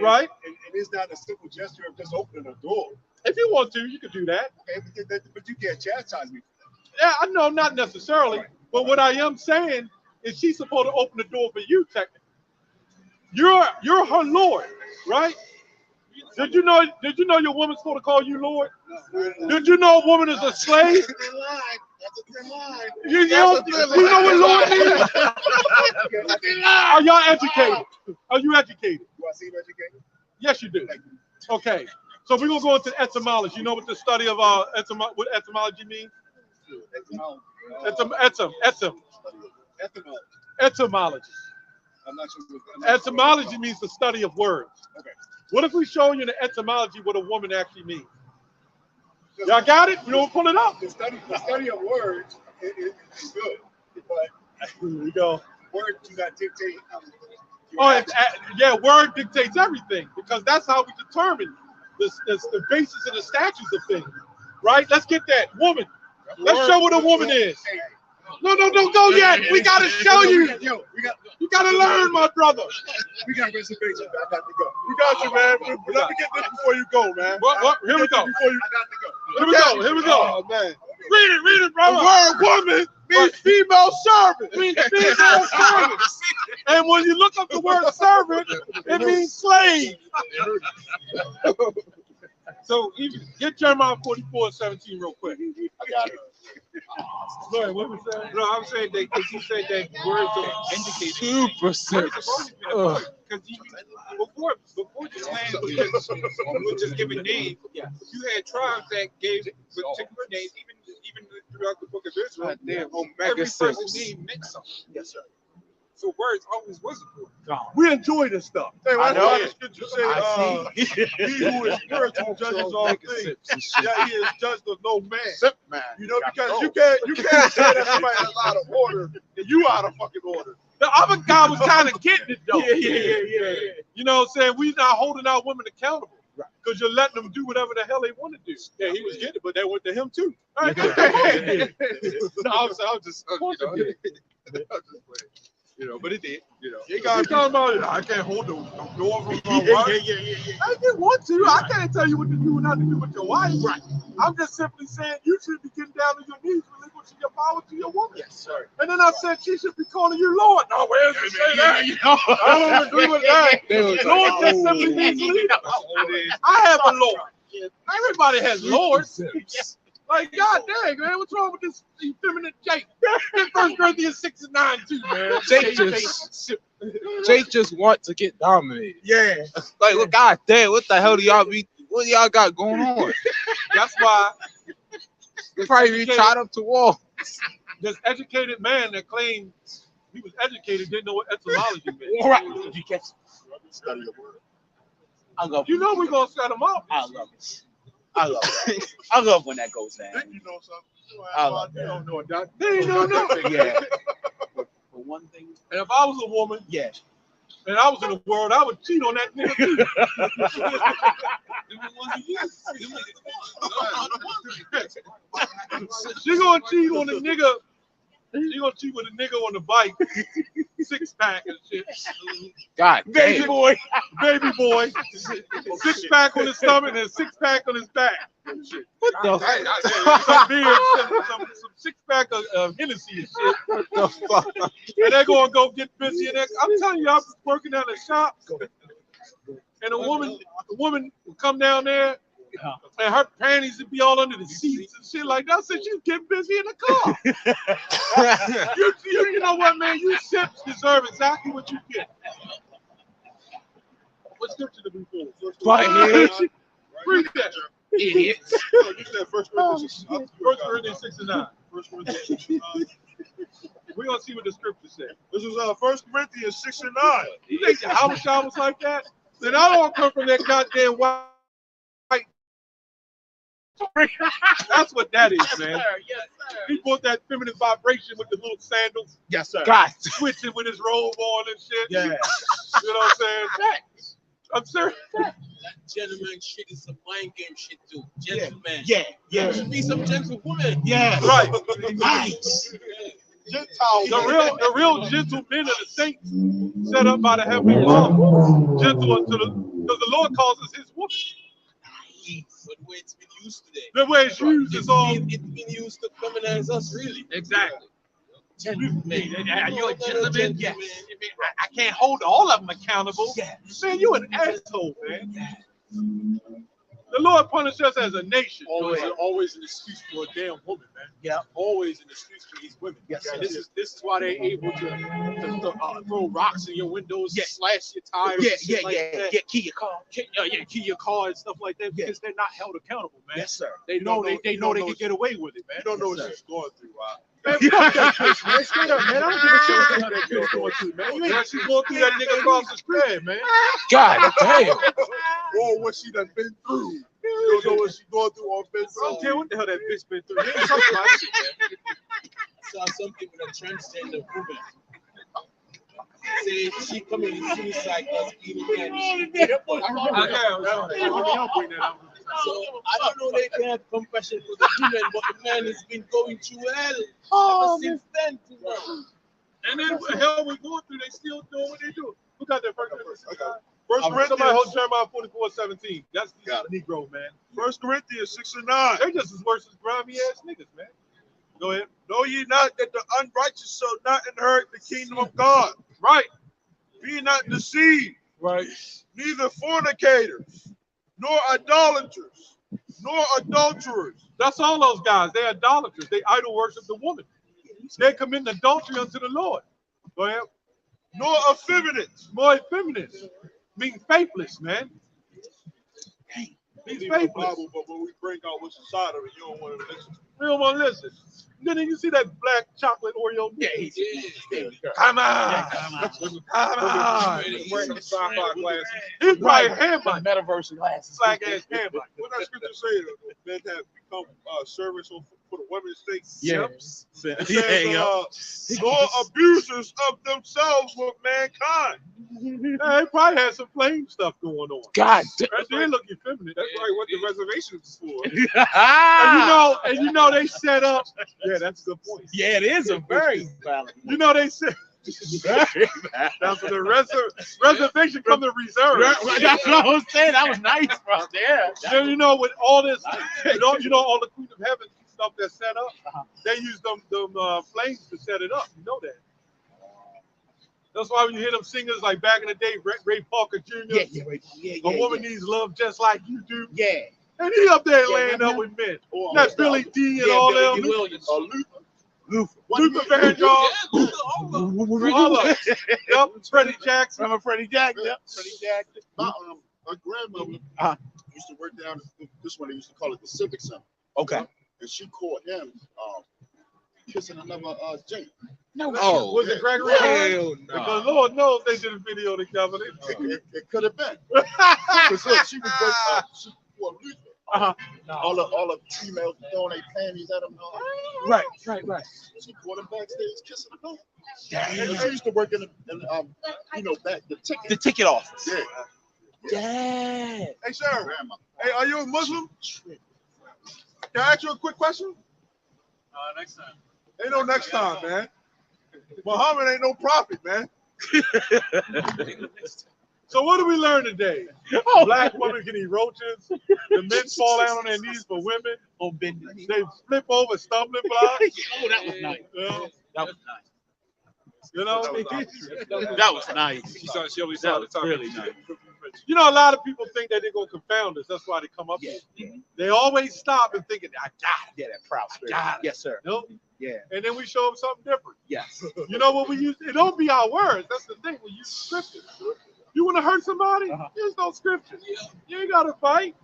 Right. And it's not a simple gesture of just opening a door. If you want to, you can do that. Okay, but you can't chastise me. Yeah, I know, not necessarily. But what I am saying is she's supposed to open the door for you, technically. You're her Lord, right? Did you know your woman's supposed to call you Lord? Did you know a woman is a slave? That's a thin line. You know what Lord means? Are y'all educated? Are you educated? Do I seem educated? Yes, you do. Okay. So we're gonna go into etymology. You know what the study of what etymology means? Etymology. I'm not sure. Etymology means the study of words. Okay. What if we show you in the etymology what a woman actually means? Y'all got it? We don't pull it up. The study of words is good, but here we go. word do not dictate. Yeah, word dictates everything because that's how we determine the basis and the statutes of things, right? Let's get that woman. Let's show what a woman is. No, don't go yet. We gotta show you. You gotta learn, my brother. We got reservations. I got to go. We got you, man. Let me get this before you go, man. Here we go. Before you, Here we go. Here we go. Oh man. Read it, brother. The word woman means female servant. Means female servant. And when you look up the word servant, it means slave. So even get Jeremiah 44:17 real quick. I got it. Go ahead, what was that? No, I'm saying that because he said that words don't indicate. Super simple. Because before this land was just giving names, you had tribes that gave particular names, even throughout the book of Israel. Every person's name meant something. Yes, sir. So words always was important. We enjoy this stuff. Hey, I know. why the scripture say, he who is spiritual judges all things. Yeah, he is judged of no man. You know, because you can't say that somebody is out of order and you out of fucking order. The other guy was kind of getting it though. Yeah. You know what I'm saying? We're not holding our women accountable. Because you're letting them do whatever the hell they want to do. Yeah, he was getting it, but they went to him too. No, I was just you know, but it did. You know, You guys talking about it. I can't hold the door from my wife. I didn't want to. I can't tell you what to do and not to do with your wife. Right. I'm just simply saying you should be getting down on your knees, relinquishing your power to your woman. Yes, sir. And then I said she should be calling you Lord. No, where does it say that? I don't agree with that. Lord just simply means leader. I have a Lord. Everybody has lords. Like, God dang, man, what's wrong with this effeminate Jake? 1 Corinthians 6:9 too, man. Jake just want to get dominated. Yeah. Like, well, God damn, what the hell do y'all be? What y'all got going on? That's why They probably be tied up to wall. this educated man that claimed he was educated didn't know what etymology meant. All right. Did you catch it? Study the word. I love You know we're gonna set him up. I love it. I love it. I love when that goes down. Think you know something. I love You that. don't know a doctor. They ain't know nothing. Yeah. For one thing, And if I was a woman yeah. and I was in the world, I would cheat on that nigga too. She gonna cheat on the nigga. She gonna cheat with a nigga on the bike, 6-pack and shit. God Baby damn. boy. Baby boy, 6-pack on his stomach and a 6-pack on his back. What the Some beer, some 6-pack of Hennessy and shit. What the fuck? And they're gonna go get busy. And I'm telling you, I was working down the shop, and a woman would come down there, and her panties would be all under the seats and shit like that. I said she's getting busy in the car. You know what, man? You simps deserve exactly what you get. What scripture did we pull? Read that. Idiots. You said 1 Corinthians. 1 Corinthians 6:9. 1 Corinthians 6:9. We're gonna see what the scripture said. This was 1 Corinthians 6:9. You think the Habashah was like that? Then I don't come from that goddamn white. That's what that is, man. Yes, sir. He brought that feminine vibration with the little sandals, Yes, sir. God. switching with his robe on and shit. Yeah. You know what I'm saying? I'm serious. That gentleman shit is some mind game shit too. Gentleman. Yeah. There should be some gentlewomen. Yeah. Right. Nice. Gentiles. The real gentlemen are the saints set up by the heavenly Father. Gentle unto because the Lord calls us his woman. But the way it's been used today. The way it's used is all. It's been used to feminize us, really. Exactly. Gentleman. You're a gentleman? Yes. I can't hold all of them accountable. Yes. Man, you an asshole, man. The Lord punished us as a nation. Always an excuse for a damn woman, man. Yeah. Always an excuse for these women. Yes, and sir. this is why they're able to throw rocks in your windows, slash your tires, Key your car. key your car and stuff like that because they're not held accountable, man. Yes, sir. They know they can get away with it, man. You don't know what she's going through, Rob. Man, fuck that bitch, man. Straight up, man. I don't give a shit what that bitch going through, man. You ain't she's going through that nigga across the street, man. God damn. Or what she done been through. You don't know what she going through or been I don't through. care what the hell that bitch been through. He ain't talking about shit, man. I saw some people that transgender women. say she committed suicide because being a man. So I don't know they can have compassion for the women, but the man has been going through hell ever since then. And then what the hell we going through? They still doing what they do. Look at that first Corinthians. First Somebody Corinthians, hold Jeremiah 44:17. That's the Negro, man. 1 Corinthians 6 and 9. They just as worse as grimy ass niggas, man. Go ahead. Know ye not that the unrighteous shall not inherit the kingdom of God? Right. Be not deceived, Right. neither fornicators, nor idolaters, nor adulterers. That's all those guys. They're idolaters. They idol worship the woman. They're committing adultery unto the Lord. Go ahead. Nor effeminate. More effeminate. Mean faithless, man. He's faithless. Bible, but when we bring out what's inside of it, you don't want to listen. We don't want to listen. Then you see that black chocolate Oreo. Yeah, Come on. Come on. Wearing them sci-fi glasses. He's probably handbike. Metaverse glasses. Black ass handbike. What that scripture say? Men have become servants for the women's sake. Yeah. It says, nor abusers of themselves with mankind. Yeah, he probably had some flame stuff going on. God. That did look effeminate. That's probably what the reservation is for. And you know they set up. Yeah, that's a good point. Yeah, it is a very valid. You know they said. Very valid. That's what the reservation come to reserve. That's what I was saying. That was nice, bro. Yeah. Then you know with all this, you know all the Queen of Heaven stuff that's set up, they use them flames to set it up. You know that. That's why when you hear them singers like back in the day, Ray Parker Jr. A woman needs love just like you do. Yeah. And he up there laying up with men. That's Billy D and all them. Luther Vandross. All of them. Yep. Freddie Jackson. Remember Freddie Jackson? Yep. Freddie Jackson. My grandmother used to work down this one. They used to call it the Civic Center. Okay. And she caught him kissing another Jane. No. Was it Gregory? Hell no. Because Lord knows they did a video together. It could have been. Because look, she was she wore Luther. All the females throwing their panties at him. Right. She caught him backstage kissing a man. Yeah. She used to work in back the ticket office. Yeah. Hey, sir. Hey, are you a Muslim? Can I ask you a quick question? Next time. Ain't no next time, man. Muhammad ain't no prophet, man. So what did we learn today? Black women can eat roaches. The men fall down on their knees for women. They flip over stumbling blocks. Oh, that was nice. That was nice. You know, that was nice. She only saw the top. Really nice. You know, a lot of people think that they're gonna confound us. That's why they come up here. They always stop and thinking, I got it. Yeah, that proud spirit. Yes, sir. Nope. Yeah. And then we show them something different. Yes. You know what we use? It don't be our words. That's the thing. We use scripture. You want to hurt somebody? There's no scripture. You ain't gotta fight.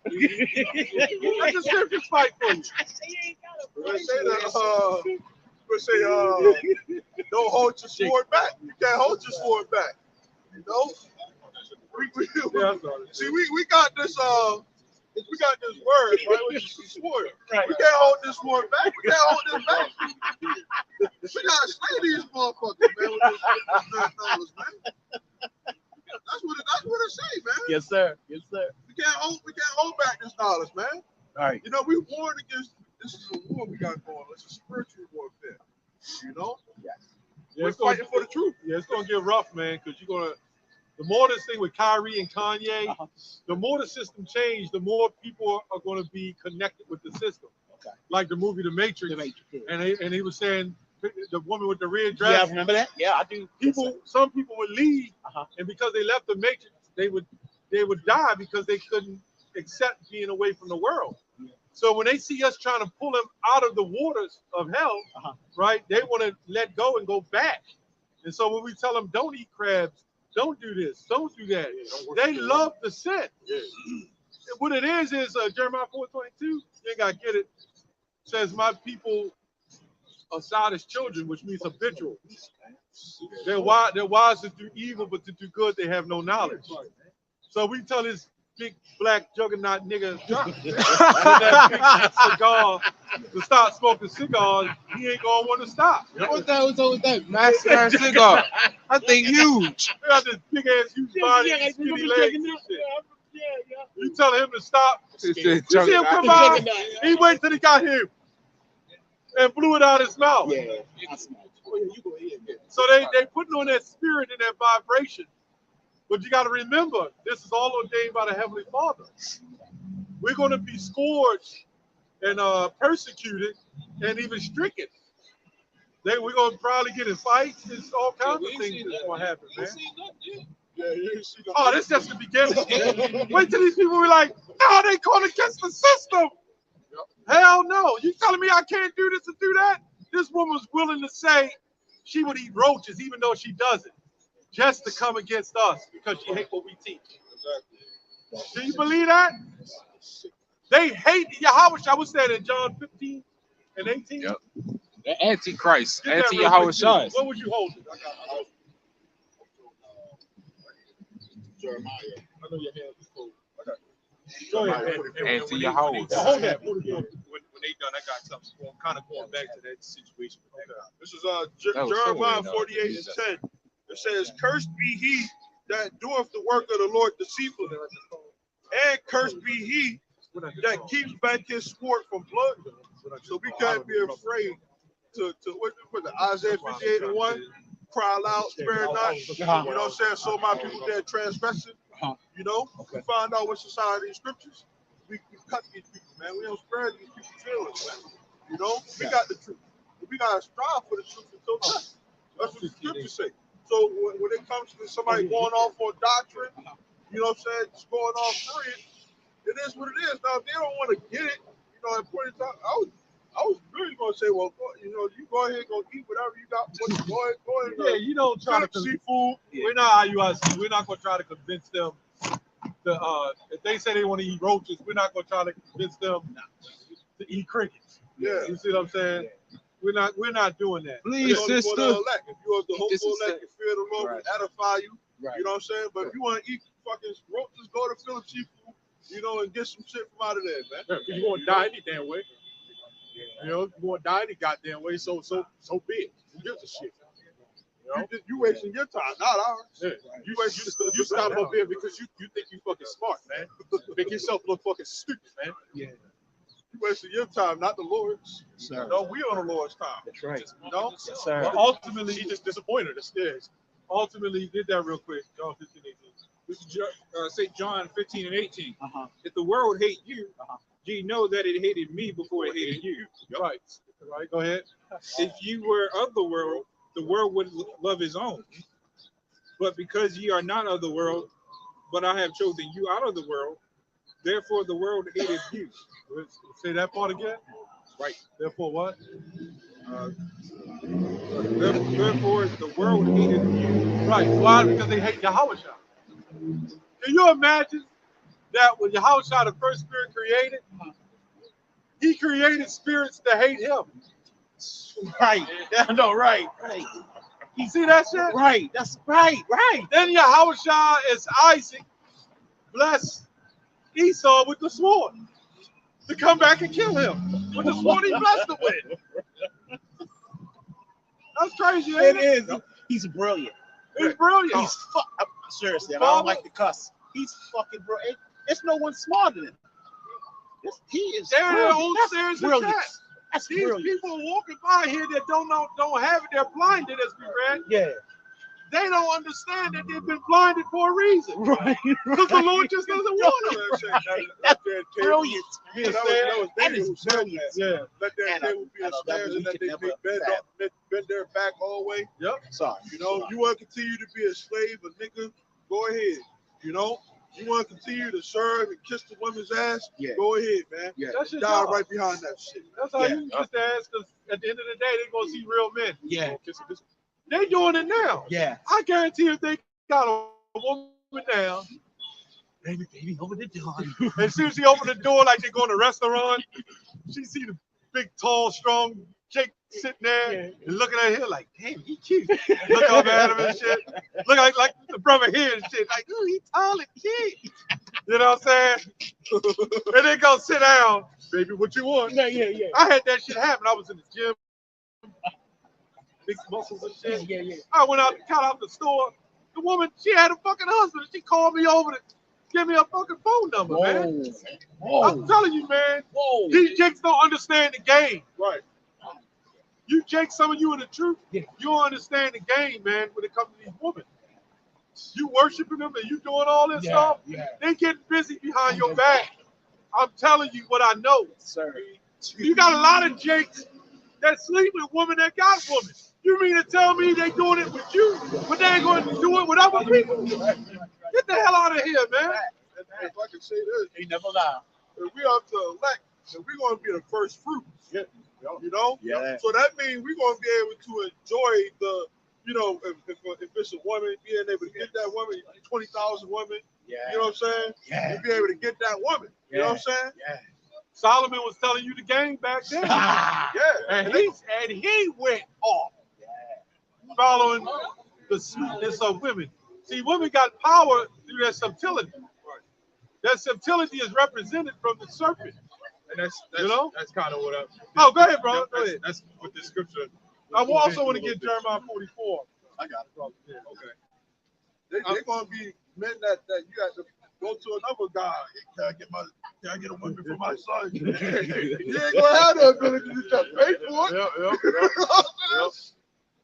Let the scriptures fight for you. We say don't hold your sword back. You can't hold your sword back. You know? See, we got this word, right? Which is the sword. Right. We can't hold this word back. We can't hold this back. We gotta slay these motherfuckers, man, with this $9, man. That's what it say, man. Yes, sir. We can't hold back this $, man. All right. You know, we warned against this is a war we got going. It's a spiritual warfare. You know? Yes. Yeah, We're fighting for the truth. Yeah, it's gonna get rough, man, because the more this thing with Kyrie and Kanye, the more the system changed, the more people are going to be connected with the system. Okay. Like the movie The Matrix. And he was saying the woman with the red dress. Yeah, I remember that. Yeah, I do. Some people would leave, and because they left the Matrix, they would die because they couldn't accept being away from the world. Yeah. So when they see us trying to pull them out of the waters of hell, right, they want to let go and go back. And so when we tell them don't eat crabs, don't do this, don't do that, they love the sin. Yeah. What it is Jeremiah 4:22. You ain't gotta get it. Says my people are childish children, which means habitual. They're wise to do evil, but to do good they have no knowledge. So we tell this big black juggernaut nigga with that big cigar to start smoking cigars, he ain't gonna want to stop. What that was over that massive ass cigar? I think huge. They got this big ass huge body, and skinny legs and shit. You tell him to stop. You see him come out, he wait till he got here and blew it out his mouth. Yeah. So they putting on that spirit and that vibration. But you got to remember, this is all ordained by the Heavenly Father. We're going to be scourged and persecuted and even stricken. We're going to probably get in fights. There's all kinds of things that's going to happen, man. Oh, this is just the beginning. Wait till these people be like, no, they going against the system. Hell no. You telling me I can't do this and do that? This woman was willing to say she would eat roaches even though she doesn't, just to come against us because she hates what we teach. Do you believe that? They hate Yahweh. I was saying in John 15 and 18. Yep. The Antichrist, Get that real Anti-Yahweh quick, Shai. what was you holding? Jeremiah. I know your hands are full. Go ahead. Anti-Yahweh. Hold that. When they done, I got something kind of going back to that situation. This is That was Jeremiah so 48 and 10. It says, "Cursed be he that doeth the work of the Lord deceitfully, and cursed be he that keeps back his sword from blood." So we can't be afraid to what the Isaiah 58 and 1, cry loud, spare not. You know what I'm saying? So my people that transgression. You know, we find out what's inside these scriptures. We cut these people, man. We don't spare these people's feelings, man. You know, we got the truth. We gotta strive for the truth until death. That's what the scriptures say. So when it comes to somebody going off on doctrine, you know what I'm saying, just going off through it is what it is. Now, if they don't want to get it, you know, at point in time, I was really going to say, well, you know, you go ahead and go eat whatever you got. Go ahead. Yeah, you don't try to seafood. We're not IUIC. We're not going to try to convince them. If they say they want to eat roaches, we're not going to try to convince them to eat crickets. Yeah. You see what I'm saying? We're not doing that. Please, sister. If you are the hopeful elect, you fear the Lord, will edify you. You know what I'm saying? But if you want to eat fucking roaches, go to Philip Seafood, you know, and get some shit from out of there, man. Yeah, you're going to die any damn way. You know, you're going to die any goddamn way, so be it. Who gives a shit? You know? You wasting your time, not ours. Yeah. You stop up here because you think you fucking smart, man. Make yourself look fucking stupid, man. Yeah. You wasting your time, not the Lord's. Sir. No, we on the Lord's time. That's right. You know? Yes, sir. But ultimately, he just disappointed us. Yes. Ultimately, he did that real quick. John 15, 18. This is St. John 15 and 18. If the world hate you, ye know that it hated me before it hated you. Right. Right. Go ahead. If you were of the world would love his own. But because ye are not of the world, but I have chosen you out of the world, therefore the world hated you. Say that part again. Right. Therefore what? Therefore the world hated you. Right. Why? Because they hate Yahweh. Can you imagine that when Yahweh, the first spirit created, he created spirits that hate him. Right. No, right. You see that shit? Right. That's right. Then Yahweh is Isaac, bless Esau with the sword to come back and kill him with the sword he blessed him with. That's crazy, ain't it? Is. He's brilliant. He's brilliant. He's seriously, and I don't like to cuss. He's fucking brilliant. There's no one smarter than him. He is. They're in their brilliant. own That's stairs and brilliant. tracks. That's These brilliant. people walking by here that don't have it, they're blinded, as we read. Yeah. They don't understand that they've been blinded for a reason. Right. Because the Lord just doesn't want them. That's brilliant. Yeah, that was That David is who said brilliant. that. Yeah. Let their And table be and a stairs and let they bend their back all the way. Yep. Sorry. You know, you want to continue to be a slave, a nigga, go ahead. You know, you want to continue to serve and kiss the woman's ass, go ahead, man. Yeah. That's your Die job. right behind that shit. That's how you kiss their ass, because at the end of the day, they're going to see real men. Yeah. They doing it now. Yeah. I guarantee if they got a woman now, baby, open the door. As soon as she open the door like they're going to a restaurant, she see the big, tall, strong chick sitting there and looking at her like, damn, he cute. Look up at him and shit. Look like the brother here and shit. Like, ooh, he tall and cute. You know what I'm saying? And then go sit down, baby. What you want? Yeah, yeah, yeah. I had that shit happen. I was in the gym, big muscles and shit. Yeah, yeah, yeah. I went out to count out the store. The woman, she had a fucking husband. She called me over to give me a fucking phone number, man. I'm telling you, man. Whoa. These jakes don't understand the game. Right. You Jake, some of you in the truth, Yeah. you don't understand the game, man, when it comes to these women. You worshiping them and you doing all this stuff, they getting busy behind your back. I'm telling you what I know. Sir. You got a lot of jakes that sleep with women that got women. You mean to tell me they doing it with you, but they ain't going to do it with other people? Get the hell out of here, man. And if I can say this, He never lie. if we are to elect, then we're going to be the first fruits. Yeah. You know? Yeah. So that means we're going to be able to enjoy the, you know, if it's a woman, being able to get that woman, 20,000 women, Yeah. you know what I'm saying? Yeah. To be able to get that woman, you know what I'm saying? Yeah. Solomon was telling you the game back then. Yeah. And he went off following the sweetness of women. See, women got power through their subtlety. That subtlety is represented from the serpent. And that's You know? that's kind of what I. Oh, go ahead, bro. Go ahead. That's what the scripture. I also want to get Jeremiah 44. I got it. Okay. They're going to be men that you got to go to another guy. Can I get a woman for my son? You ain't going to have the ability to just pay for it.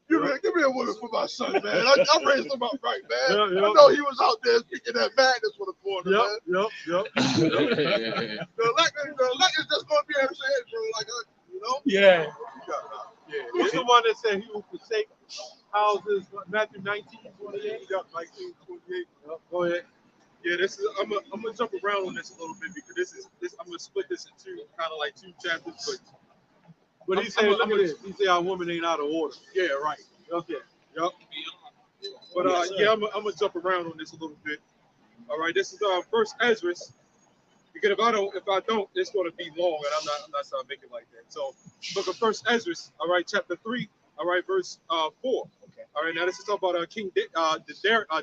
Give me a woman for my son, man. I raised him up right, man. I know he was out there speaking that madness for the corner, man. The elect is just going to be able to say it, bro. Like, you know? Yeah. Who's the one that said he will forsake houses? Matthew 19:28. Got 1928. Go ahead. Yeah, this is. I'm gonna jump around on this a little bit because this. I'm gonna split this into kind of like two chapters, But he said, look at this. He said our woman ain't out of order. yeah, right. Okay. Yep. But yeah, I'm gonna jump around on this a little bit. All right, this is First Ezra. Because if I don't, it's gonna be long, and I'm not trying to make it like that. So, book of First Ezra. All right, chapter 3. All right, verse 4. Okay. All right, now this is talking about King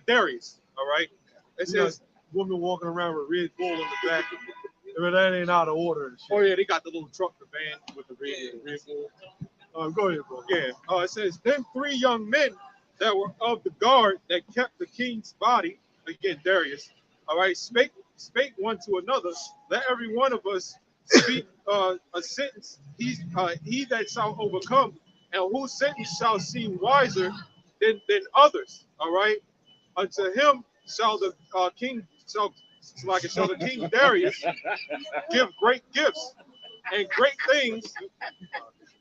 Darius. All right. It says woman walking around with red bull in the back. But that ain't out of order and shit. oh yeah, they got the little truck, the van with the red bull. Go ahead, bro. Yeah. It says then 3 young men that were of the guard that kept the king's body, again Darius, all right, spake one to another, let every one of us speak a sentence, he that shall overcome, and whose sentence shall seem wiser than others, all right, unto him shall the king Darius give great gifts and great things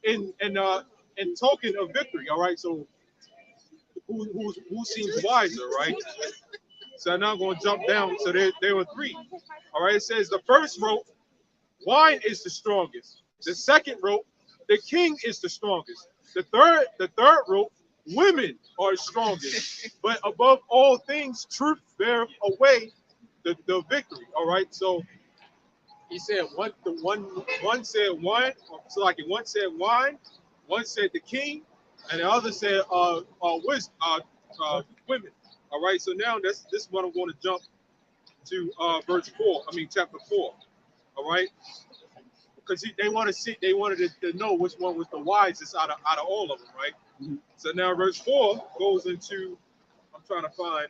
in token of victory. All right, so who seems wiser, right? So now I'm going to jump down. So there were 3. All right, it says the first rope, wine is the strongest. The second rope, the king is the strongest. The third rope, women are strongest. But above all things, truth bear away the victory. All right, so he said one said wine, so like one said wine, one said the king, and the other said women. All right, so now this is what I'm going to jump to chapter 4. All right, because they wanted to know which one was the wisest out of all of them, right? Mm-hmm. So now verse 4 goes into, I'm trying to find.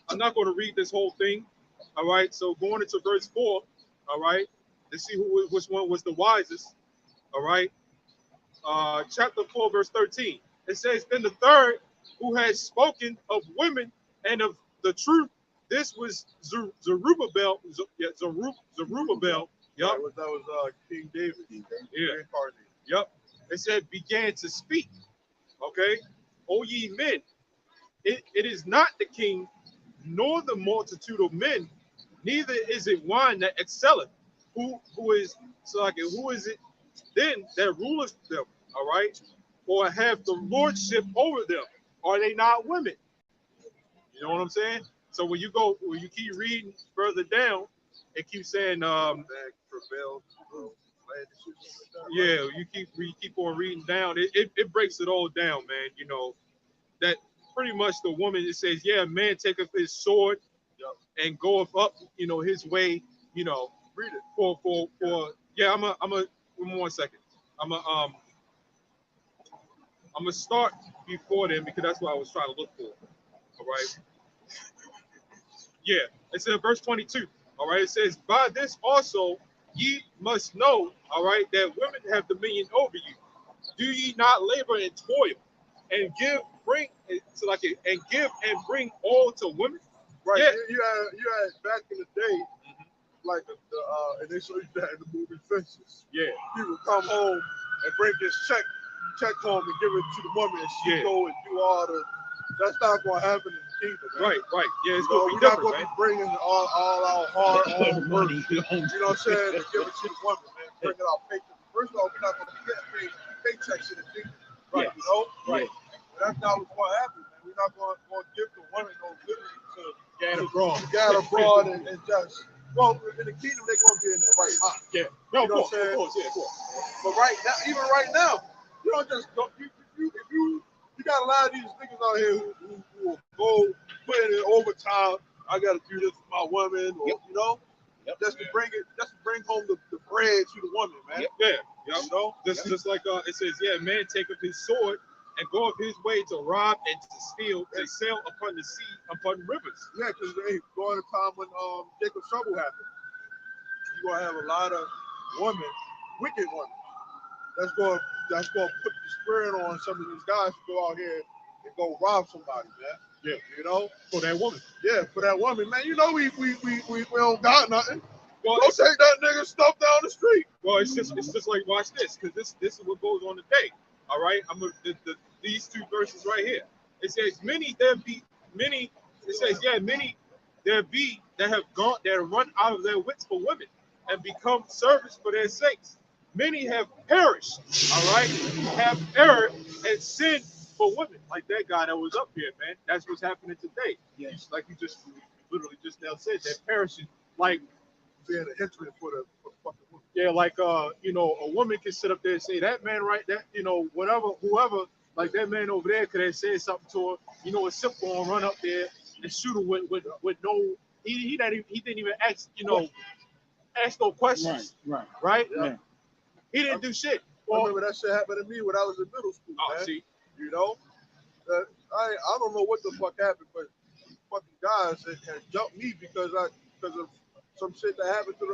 I'm not going to read this whole thing. All right, so going into verse 4. All right, let's see which one was the wisest. All right, chapter 4, verse 13. It says, then the third who had spoken of women and of the truth, this was Zerubbabel. Zerubbabel. Yep. That was King David. Yeah. Yep. It said began to speak. Okay. O ye men, it is not the king, nor the multitude of men, neither is it wine that excelleth. Who is it then that ruleth them? All right. Or have the lordship over them? Are they not women? You know what I'm saying? So when you keep reading further down, it keeps saying yeah, you keep on reading down. It breaks it all down, man. You know, that pretty much the woman, it says, yeah, man taketh his sword and goeth up, his way, Read it. for yeah. I'm a 1 second. I'm gonna start before then because that's what I was trying to look for. All right. Yeah. It's in verse 22. All right. It says, "By this also ye must know, all right, that women have dominion over you. Do ye not labor and toil, and give and bring all to women?" Right. Yeah. You had back in the day, like and they show you that in the movie Fences. Yeah. He would come home and bring his check home and give it to the woman, and she go and do all the. That's not going to happen in the kingdom, man. Right. Yeah, it's We're gonna be not different, going to man. be bringing all our hard earned work. You know what I'm saying? To give it to the woman, man. Bringing our paycheck. First of all, we're not going to get paid paychecks in the kingdom, right? Yes. You know, Right. But that's not what's going to happen, man. We're not going to give the woman no liberty to Gat abroad and just. Well, in the kingdom, they're going to be in their right mind. Yeah. No, You know of what I'm saying? course, yeah, of course. But even right now, you don't just go. If you got a lot of these niggas out here who will go put in overtime. I got to do this for my woman, or just to bring home the bread to the woman, man. Yeah. You know, Just like it says, yeah, man take up his sword and go up his way to rob and to steal, to sail upon the sea, upon rivers. Yeah, because during the time when Jacob's trouble happened, you're gonna have a lot of women, wicked women, that's going to put the spirit on some of these guys to go out here and go rob somebody, man. Yeah. You know, For that woman. Yeah, for that woman, man. You know, we don't got nothing. Well, go take that nigga stuff down the street. Well, it's just like, watch this, because this is what goes on today. All right, these two verses right here. It says, many there be many. It says, yeah, many there be that have run out of their wits for women and become servants for their sakes. Many have perished. All right, have erred and sinned for women, like that guy that was up here, man. That's what's happening today. Yes. Like you just literally just now said, they're perishing like. Being a henchman for the fucking woman. Yeah, like a woman can sit up there and say that man whoever, like that man over there could have said something to her, a simple and run up there and shoot her with no he didn't even ask ask no questions. Right? Yeah. He didn't do shit. I remember that shit happened to me when I was in middle school, man. See. You know? I don't know what the fuck happened, but fucking guys had jumped me because of some shit that happened to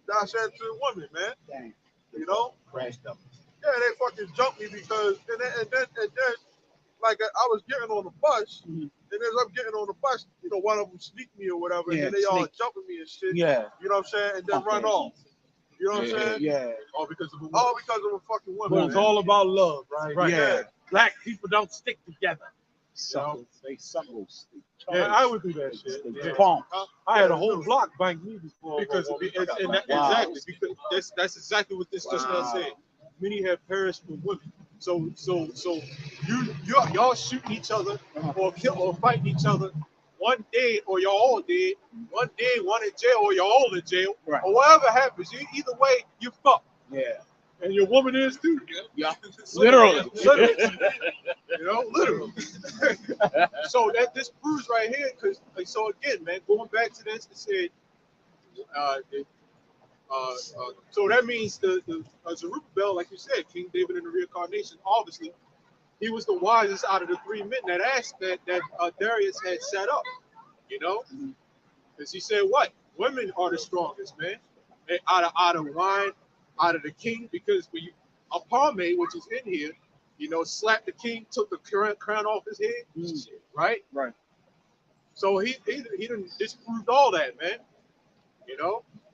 that I said to the woman, man. Dang. You know? Crashed up. Yeah, they fucking jumped me because and then like I was getting on the bus, and as I'm getting on the bus, one of them sneaked me or whatever, and then they all jumping me and shit. Yeah. You know what I'm saying? And then run off. You know what I'm saying? Yeah. All because of a woman. All because of a fucking woman. Well, it's all about love, right? Right. Yeah. Black people don't stick together. Suckles. They suckles. Yeah, I would do that shit. Yeah. Punk. I had a whole block bang me before. Because of exactly, because that's exactly what this just now said. Many have perished for women. So y'all shooting each other or kill or fighting each other. One day or y'all all dead. One day, one in jail or y'all all in jail. Right. Or whatever happens. Either way, you fuck. Yeah. And your woman is too. Yeah. Literally. Literally. So that this proves right here, because so again, man, going back to this, it said, so that means the Zerubbabel, like you said, King David in the reincarnation, obviously, he was the wisest out of the three men that Darius had set up, because he said what? Women are the strongest, man. And out of line, out of the king, because when Apame, which is in here, slapped the king, took the crown off his head, right? Right. So he done disproved all that, man.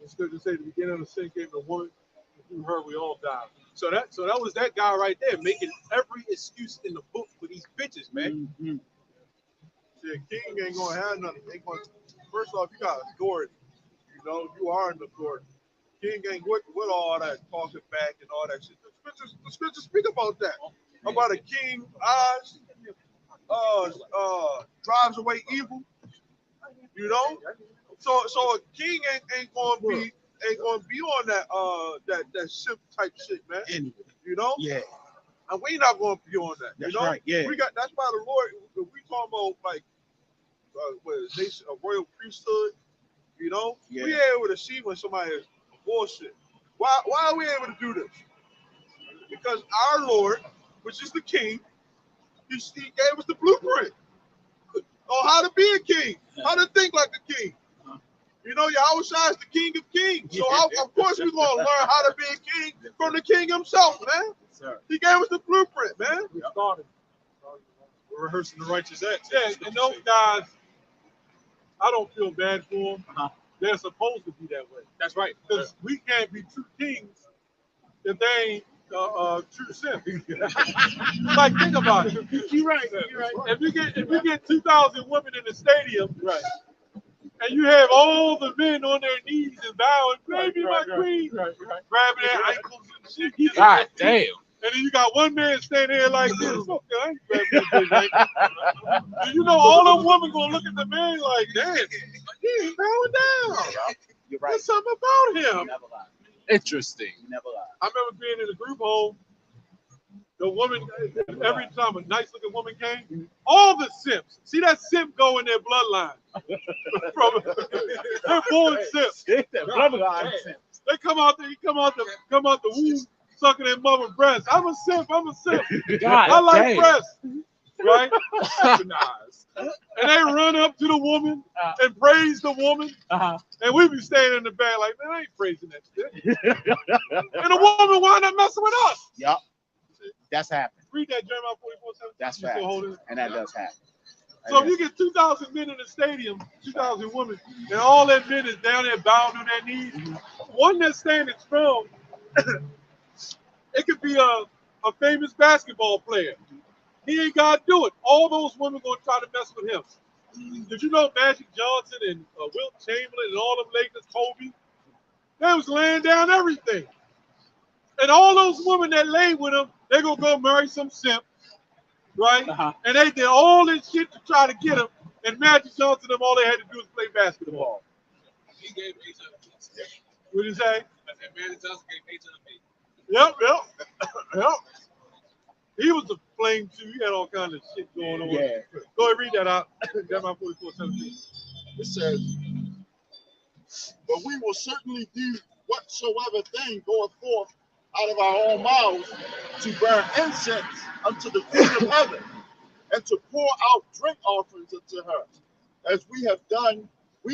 It's good to say the beginning of the sin came the woman, through her we all died. So that was that guy right there, making every excuse in the book for these bitches, man. See, a king ain't gonna have nothing. First off, you got authority. You are an authority. King ain't with all that talking back and all that shit. The scriptures speak about that. About a king drives away evil. So a king ain't gonna be on that ship type shit, man. Yeah. And we not gonna be on that. That's right. Yeah. That's why the Lord. We talking about like nation, a royal priesthood. You know, Yeah. we able to see when somebody is bullshit. Why are we able to do this? Because our Lord, which is the King, he gave us the blueprint on how to be a king, how to think like a king. You know, Yahushua is the King of Kings. So of course we're gonna learn how to be a king from the King himself, man. He gave us the blueprint, man. We started. We're rehearsing the righteous acts. Yeah, and those guys, I don't feel bad for them. They're supposed to be that way. That's right. Because we can't be true kings if they ain't true simps. Like, think about it. You're right. You're right. If you get 2,000 women in the stadium, right, and you have all the men on their knees and bowing, baby, my queen, grabbing their ankles and shit. God damn. And then you got one man standing there like this. Okay, I ain't grabbing his ankle. And you know all them women gonna look at the man like, damn, he ain't bowing down. You're right. There's something about You him. never lie. Interesting. You never lie. I remember being in a group home. The woman, every time a nice looking woman came, all the simps, see that simp go in their bloodline. They're born simps. Bloodline. They come out the womb sucking their mother's breast. I'm a simp. God I like damn. breasts, right? And they run up to the woman and praise the woman. And we be standing in the back like, man, I ain't praising that shit. And the woman wind up messing with us. Yep. That's happened. Read that Jeremiah 44:17. That's You still holding fact. it? And that does happen. So if you get 2,000 men in the stadium, 2,000 women, and all that men is down there bowing on their knees, one that's standing strong, it could be a famous basketball player. He ain't got to do it. All those women going to try to mess with him. Did you know Magic Johnson and Wilt Chamberlain and all them Lakers, Kobe, they was laying down everything. And all those women that lay with him, they going to go marry some simp, right? And they did all this shit to try to get him. And Magic Johnson, them, all they had to do was play basketball. He gave HIV. What did you say? I said, Magic Johnson gave HIV. Yep. He was a flame too. He had all kinds of shit going on. Yeah. Go ahead, read that out. Jeremiah 44:17. It says, but we will certainly do whatsoever thing goeth forth out of our own mouths to burn incense unto the Queen of heaven and to pour out drink offerings unto her, as we have done, we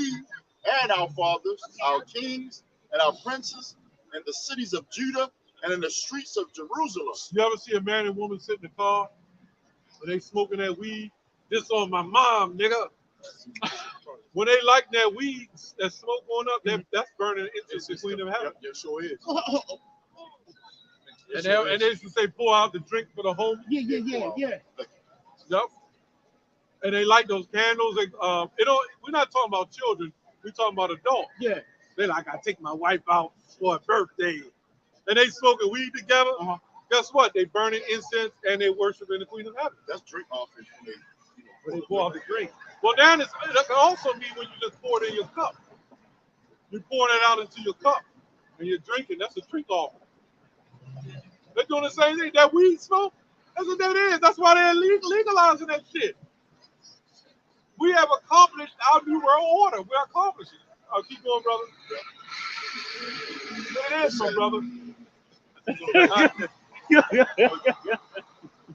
and our fathers, our kings and our princes, in the cities of Judah and in the streets of Jerusalem. You ever see a man and woman sit in the car and they smoking that weed? This on my mom, nigga. When they like that weed, that smoke going up, that's burning incense to the Queen of Heaven. It sure is. And they used to say, pour out the drink for the home. Yeah. Yep. And they light those candles. We're not talking about children. We're talking about adults. Yeah. They like, I take my wife out for a birthday. And they smoking weed together. Guess what? They burning incense and they worshiping the Queen of Heaven. That's drink offering When they pour out the drink. Well, now that can also mean when you just pour it in your cup. You pour it out into your cup and you're drinking. That's a drink offering. They're doing the same thing. That weed smoke, that's what that is. That's why they're legalizing that shit. We have accomplished our new world order. We're accomplishing it. Keep going, brother. It is so, brother.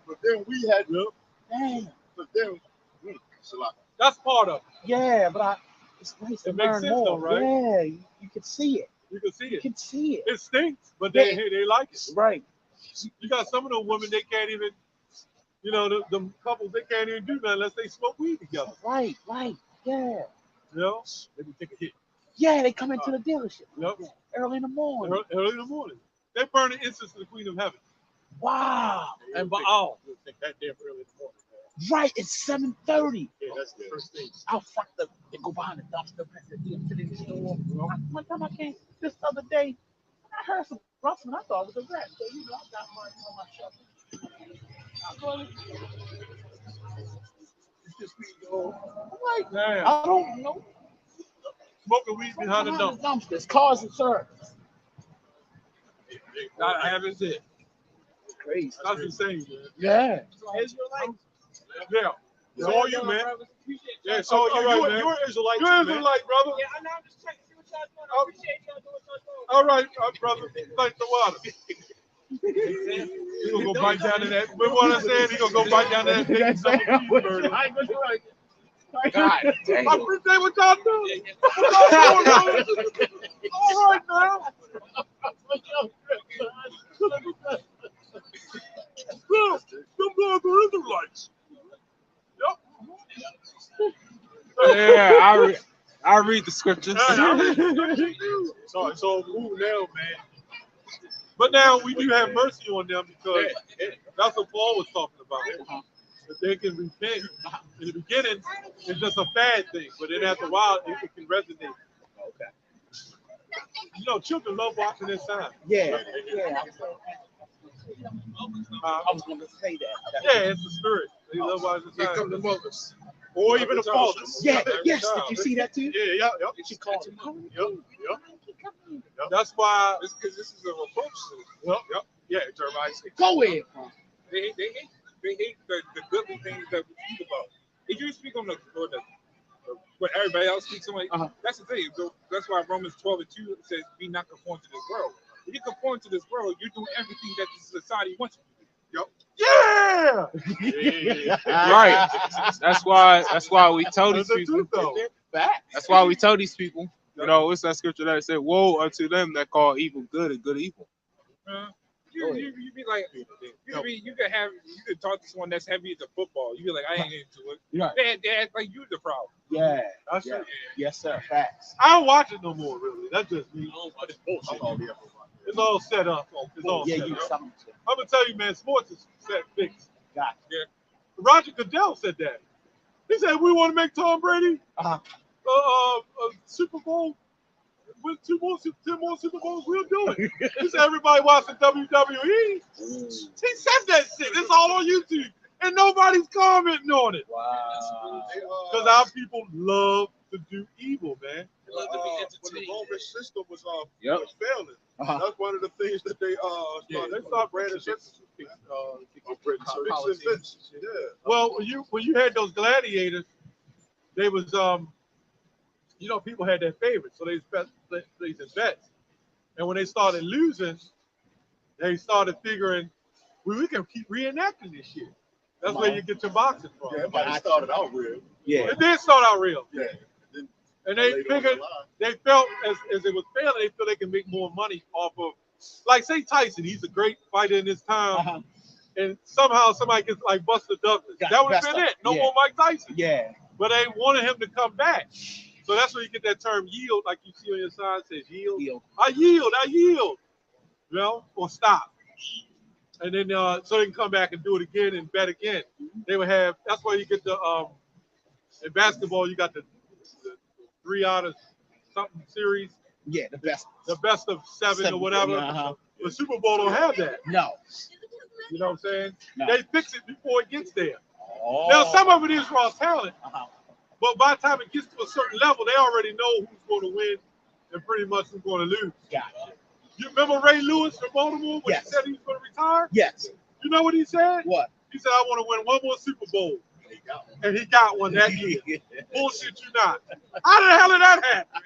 But then we had, that's part of it. Yeah, but it's nice to It makes learn sense more. though, right? Yeah, you can see it. You can see it. You can see it. It stinks, but they like it. Right. You got some of them women, they can't even, the couples, they can't even do that unless they smoke weed together. Right. Yeah. Let me take a hit. Yeah, they come into the dealership. Yep. Early in the morning. Early in the morning. They're burning incense to the Queen of Heaven. Wow. And Baal. You'll think that damn early in the morning. Right, it's 7:30. Yeah, that's the first thing. Out front, they go behind the dumpster, they sit in the store. One time I came this other day, I heard some rustling. I thought it was a rat. So, I got mine on my shovel. It's just me, yo. I'm like, damn. I don't know. Smoking weed behind the dumpster. Dumpsters, cars and service. I haven't seen it. Crazy. That's insane, man. Yeah. Israelites? Yeah. It's all you, man. Yeah, it's all you, right, man. man. You're an Israelite, You're too, an man. Israelite, brother. Yeah, I know. I'm just checking. See what y'all doing. I appreciate y'all doing what y'all doing. All right, brother. Thank the water. He gonna go bite down in that. Remember what I said? He gonna go bite down in that big cheeseburger. God damn. I appreciate what y'all do. What y'all doing, brother? All right, now. Look, them bloods are Israelites. Yep. Yeah, I read the scriptures. So it's all cool now, man. But now we do have mercy on them because that's what Paul was talking about. That they can repent. In the beginning, it's just a bad thing, but then after a while, it can resonate. Okay. You know, children love watching this time. Yeah. I was going to say that. Yeah, it's the spirit. They love watching this Here time. come the mothers. Or even the fathers. Yeah, yes. Did you see that too? Yeah, yep. She called him. Yep. That's why. It's because this is a reproach to them. Yep. Yeah, Jeremiah 6. Go ahead. They hate the goodly things that we speak about. If you speak on the what everybody else speaks on, that's the thing. So that's why Romans 12:2 says, "Be not conformed to this world." If you conform to this world, you're doing everything that the society wants you to do. Yeah. Right. That's why we tell these That's the people. truth, though. That's why we tell these people. You know, what's that scripture that said, "Woe unto them that call evil good and good evil." You be like, you could talk to someone that's heavy into football. You be like, I ain't into it. Right. They act like you the problem. Yeah. That's Yeah. it. Yes, sir. Facts. I don't watch it no more, really. That's just me. It's all set up. It's all Yeah, set you up. something. I'm gonna tell you, man, sports is set fixed. Got Yeah. Roger Goodell said that. He said we want to make Tom Brady Uh-huh. a Super Bowl. With 10 more Super Bowls, we'll do it. He said everybody watching WWE. He said that shit. It's all on YouTube. And nobody's commenting on it. Wow. Because our people love to do evil, man. When the Roman system was Yep. was failing, that's one of the things that they They start branding sentences. sentences. Yeah. Well, when you had those gladiators, they was people had their favorites, so they bets. And when they started losing, they started figuring, we can keep reenacting this shit. That's where you get your boxing from. Yeah, everybody started out real. Yeah. It did start out real. Yeah. And they figured, they felt as it was failing, they feel they can make more money off of, like, say Tyson, he's a great fighter in his time, and somehow somebody gets like Buster Douglas. That would have been it. No more Mike Tyson. Yeah. But they wanted him to come back. So that's where you get that term yield, like you see on your sign, says yield. I yield. You know, or stop. And then so they can come back and do it again and bet again. They would have, that's why you get the in basketball you got the 3 out of something series. Yeah, the best. The best of 7 or whatever. The Super Bowl don't have that. No. You know what I'm saying? No. They fix it before it gets there. Oh. Now some of it is raw talent. But by the time it gets to a certain level, they already know who's going to win and pretty much who's going to lose. Gotcha. You remember Ray Lewis from Baltimore when he said he was going to retire? Yes. You know what he said? What? He said, I want to win one more Super Bowl. And he got one that year. Bullshit you not. How the hell did that happen?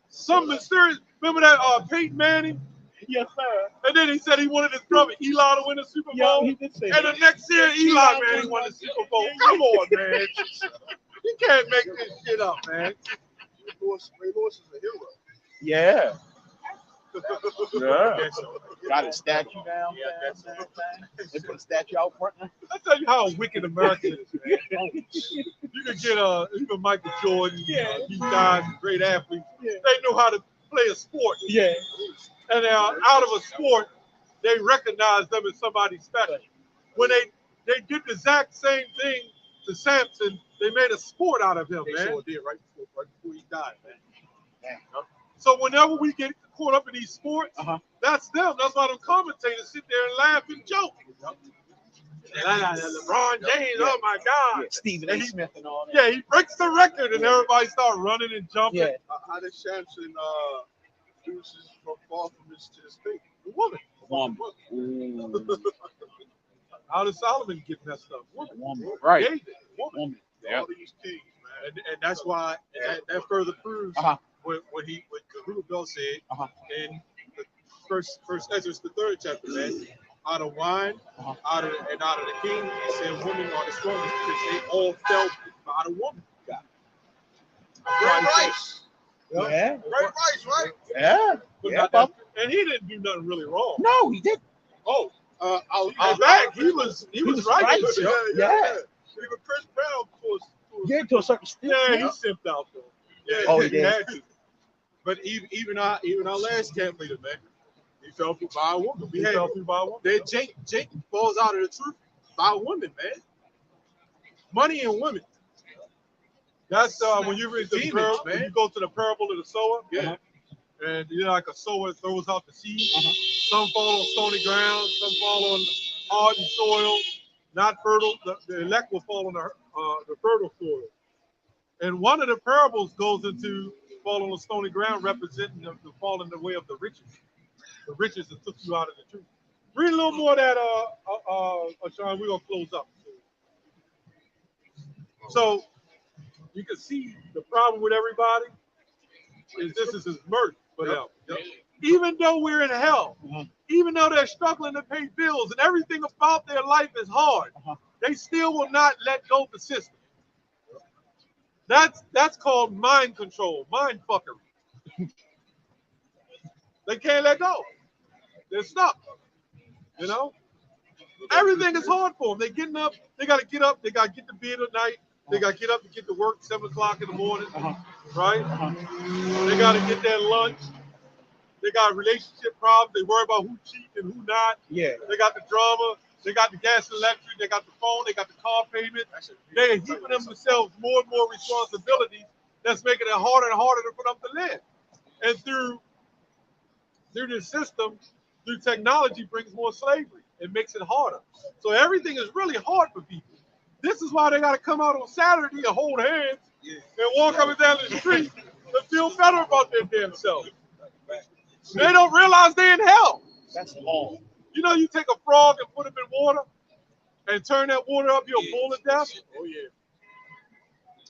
Some mysterious, remember that Peyton Manning? Yes, sir. And then he said he wanted his brother Eli to win the Super Bowl. He did say and the next year, Eli Manning won the Super Bowl. Come on, man. You can't make this shit up, man. Ray Lewis is a hero. Yeah. Yeah. Got a statue down there. They put a statue out front. I tell you how wicked America is, man. You can get even Michael Jordan, these guys, great athletes. They know how to play a sport. Yeah. And out of a sport, they recognize them as somebody special. When they did the exact same thing to Samson, they made a sport out of him, man. They sure did right before he died, man. Yeah. So whenever we get caught up in these sports, that's them. That's why them commentators sit there and laugh and joke. LeBron James, oh my God. Stephen A. Smith and all that. Yeah, he breaks the record and everybody start running and jumping. Yeah. How did Samson uses from far from his state? The woman. Ooh. I How did Solomon get messed up? Woman. Right. David, woman. Woman. All these kings, man. And that's why that further proves Uh-huh. what Rubel said Uh-huh. in the first Ezra, the 3rd chapter, man. Out of wine, Uh-huh. out of the king, he said women are the strongest because they all fell out of woman. Red rice. Yeah. Red rice, right? Yeah. But Yeah, not Bob. that, and he didn't do nothing really wrong. No, he didn't. Oh, in fact, he was right. right. Yeah. Even Chris Brown Yeah, to a certain extent. Yeah, he simped out though. Yeah, Oh, he did. had to. But even our last camp leader, man, he fell through by a woman. He fell through by a woman. Then Jake falls out of the truth by a woman, man. Money and women. That's when you read the Demons, parable, man. when you go to the parable of the sower. Yeah. And like a sower throws out the seed. Some fall on stony ground, some fall on hardened soil, not fertile. The elect will fall on the fertile soil. And one of the parables goes into fall on the stony ground, representing the fall in the way of the riches. The riches that took you out of the truth. Read a little more of that, Sean. We're gonna close up. So you can see the problem with everybody is this is his mirth for them. Even though we're in hell, even though they're struggling to pay bills and everything about their life is hard, they still will not let go of the system. That's called mind control, mind fuckery. They can't let go. They're stuck. You know? Everything is hard for them. They're getting up. They got to get up. They got to get to bed at night. They got to get up and get to work 7 o'clock in the morning. Right? They got to get their lunch. They got relationship problems. They worry about who cheating and who not. Yeah. They got the drama. They got the gas and electric. They got the phone. They got the car payment. They're heaping themselves more and more responsibilities. That's making it harder and harder for them to live. And through this system, through technology, brings more slavery. It makes it harder. So everything is really hard for people. This is why they got to come out on Saturday and hold hands and walk up and down the street and feel better about their damn self. They don't realize they're in hell. That's long. You know, you take a frog and put him in water and turn that water up, you'll boil to death. Oh, yeah.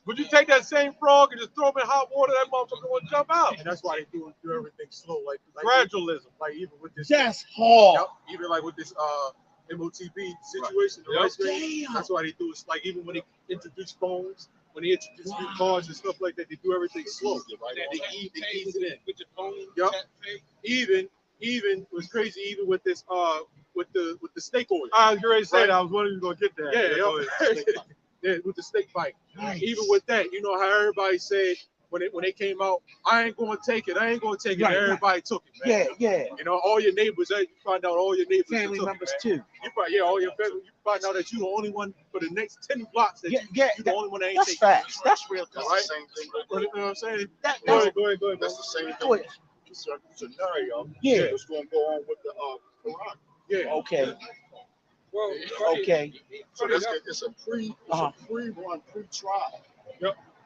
Would you take that same frog and just throw him in hot water, that motherfucker will jump out? And that's why they do everything slow, like Gradualism. like even with this. That's hard. Yep, even like with this MOTB situation, the rice rate, that's why they do it. Like even when they introduce phones, when they introduce new cars and stuff like that, they do everything slow. Right? They ease it in. With your phone, Yep. tap pay. Even was crazy. Even with this with the steak oil. I was ready to say Right. that. I was wondering you were going to get that. Yeah, go ahead. yeah, with the steak bite. Nice. Even with that, you know how everybody said when they came out, I ain't gonna take it. I ain't gonna take it. Right, And everybody took it, man. Yeah. You know, all your neighbors. You find out all your neighbors Family took members it, man. too. You find, all your family. You find out that you the only one for the next 10 blocks that Yeah, you the only one that ain't That's taking. facts. That's real. That's Right. the same thing. You know what I'm saying? Go ahead, go ahead. That's the same Go thing. ahead. Scenario. Yeah. That's going to go on with the Quran. Yeah. Okay. Well, Okay. So it's a pre-run, pre-trial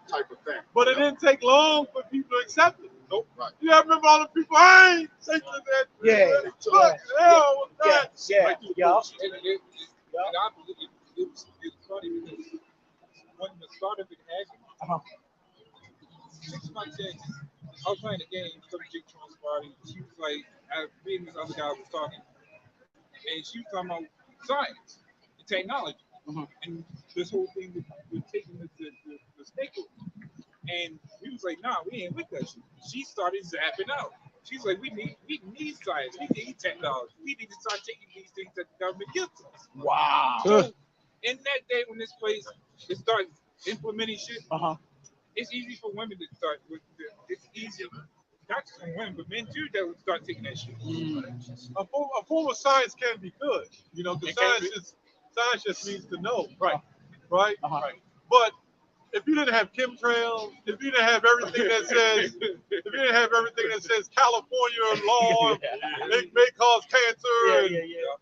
type of thing. But it didn't take long for people to accept it. Nope. Right. You ever remember all the people, I ain't taking that. Yeah. Look, hell, with that. Yeah. And I believe it was funny because when the start of it happened, 6 months in, I was playing a game, some chick Tron's party. She was like, me and this other guy was talking, and she was talking about science and technology, and this whole thing with taking the snake oil. And we was like, nah, we ain't with that shit. She started zapping out. She's like, we need science, we need technology, we need to start taking these things that the government gives us. Wow. So in that day when this place it started implementing shit, it's easy for women to start with. It's easier, not just for women, but men too that would start taking that shit. A form of science can be good, you know, because science just means to know, right? Right. But if you didn't have chemtrails, if you didn't have everything that says, California law, it may cause cancer,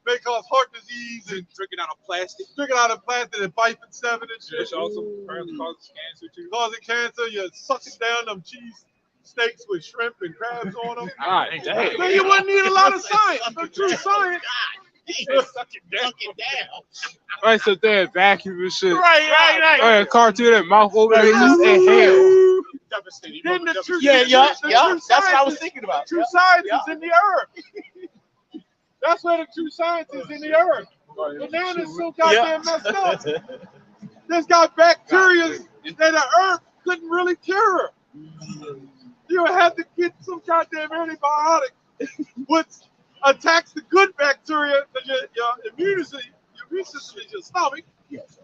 may cause heart disease, and Drinking out of plastic. and biped 7 and shit, Which also apparently causes cancer too. causing cancer. You're sucking down them cheese steaks with shrimp and crabs on them. All right. Then you wouldn't need a lot of science, but true science. Suck it down. I sit there and vacuum and shit. Right. Cartoon that mouth open and just inhale. Devastating. Then the true, Yeah. the true That's what I science was is- thinking about. True science is in the earth. That's where the true science is in the earth. But now it's so goddamn messed up. There's got bacteria that the earth couldn't really cure. You would have to get some goddamn antibiotic which attacks the good bacteria that your immune system is your stomach. Yes.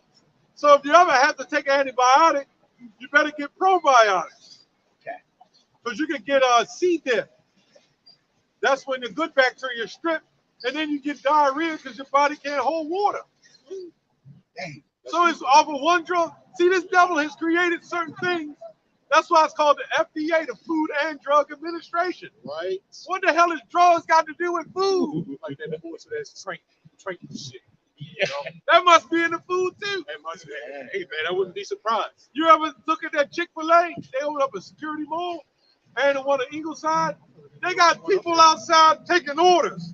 So if you ever have to take an antibiotic, you better get probiotics. Okay. Because you can get C. diff. That's when the good bacteria is stripped, and then you get diarrhea because your body can't hold water. Dang. So it's off of one drug. See, this devil has created certain things. That's why it's called the FDA, the Food and Drug Administration. Right. What the hell has drugs got to do with food? Like that force of that strength shit. You know? That must be in the food too. That must be. Hey man, I wouldn't be surprised. You ever look at that Chick-fil-A? They opened up a security mall, and the one on Ingleside, they got people outside taking orders.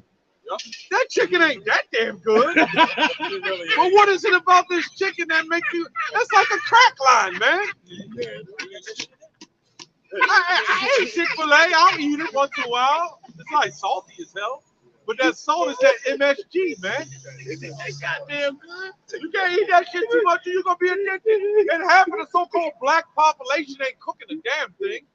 That chicken ain't that damn good. But what is it about this chicken that makes you? That's like a crack line, man. I eat Chick-fil-A. I'll eat it once in a while. It's like salty as hell. But that salt is that MSG, man. It's goddamn good. You can't eat that shit too much or you're going to be addicted. And half of the so-called black population ain't cooking a damn thing.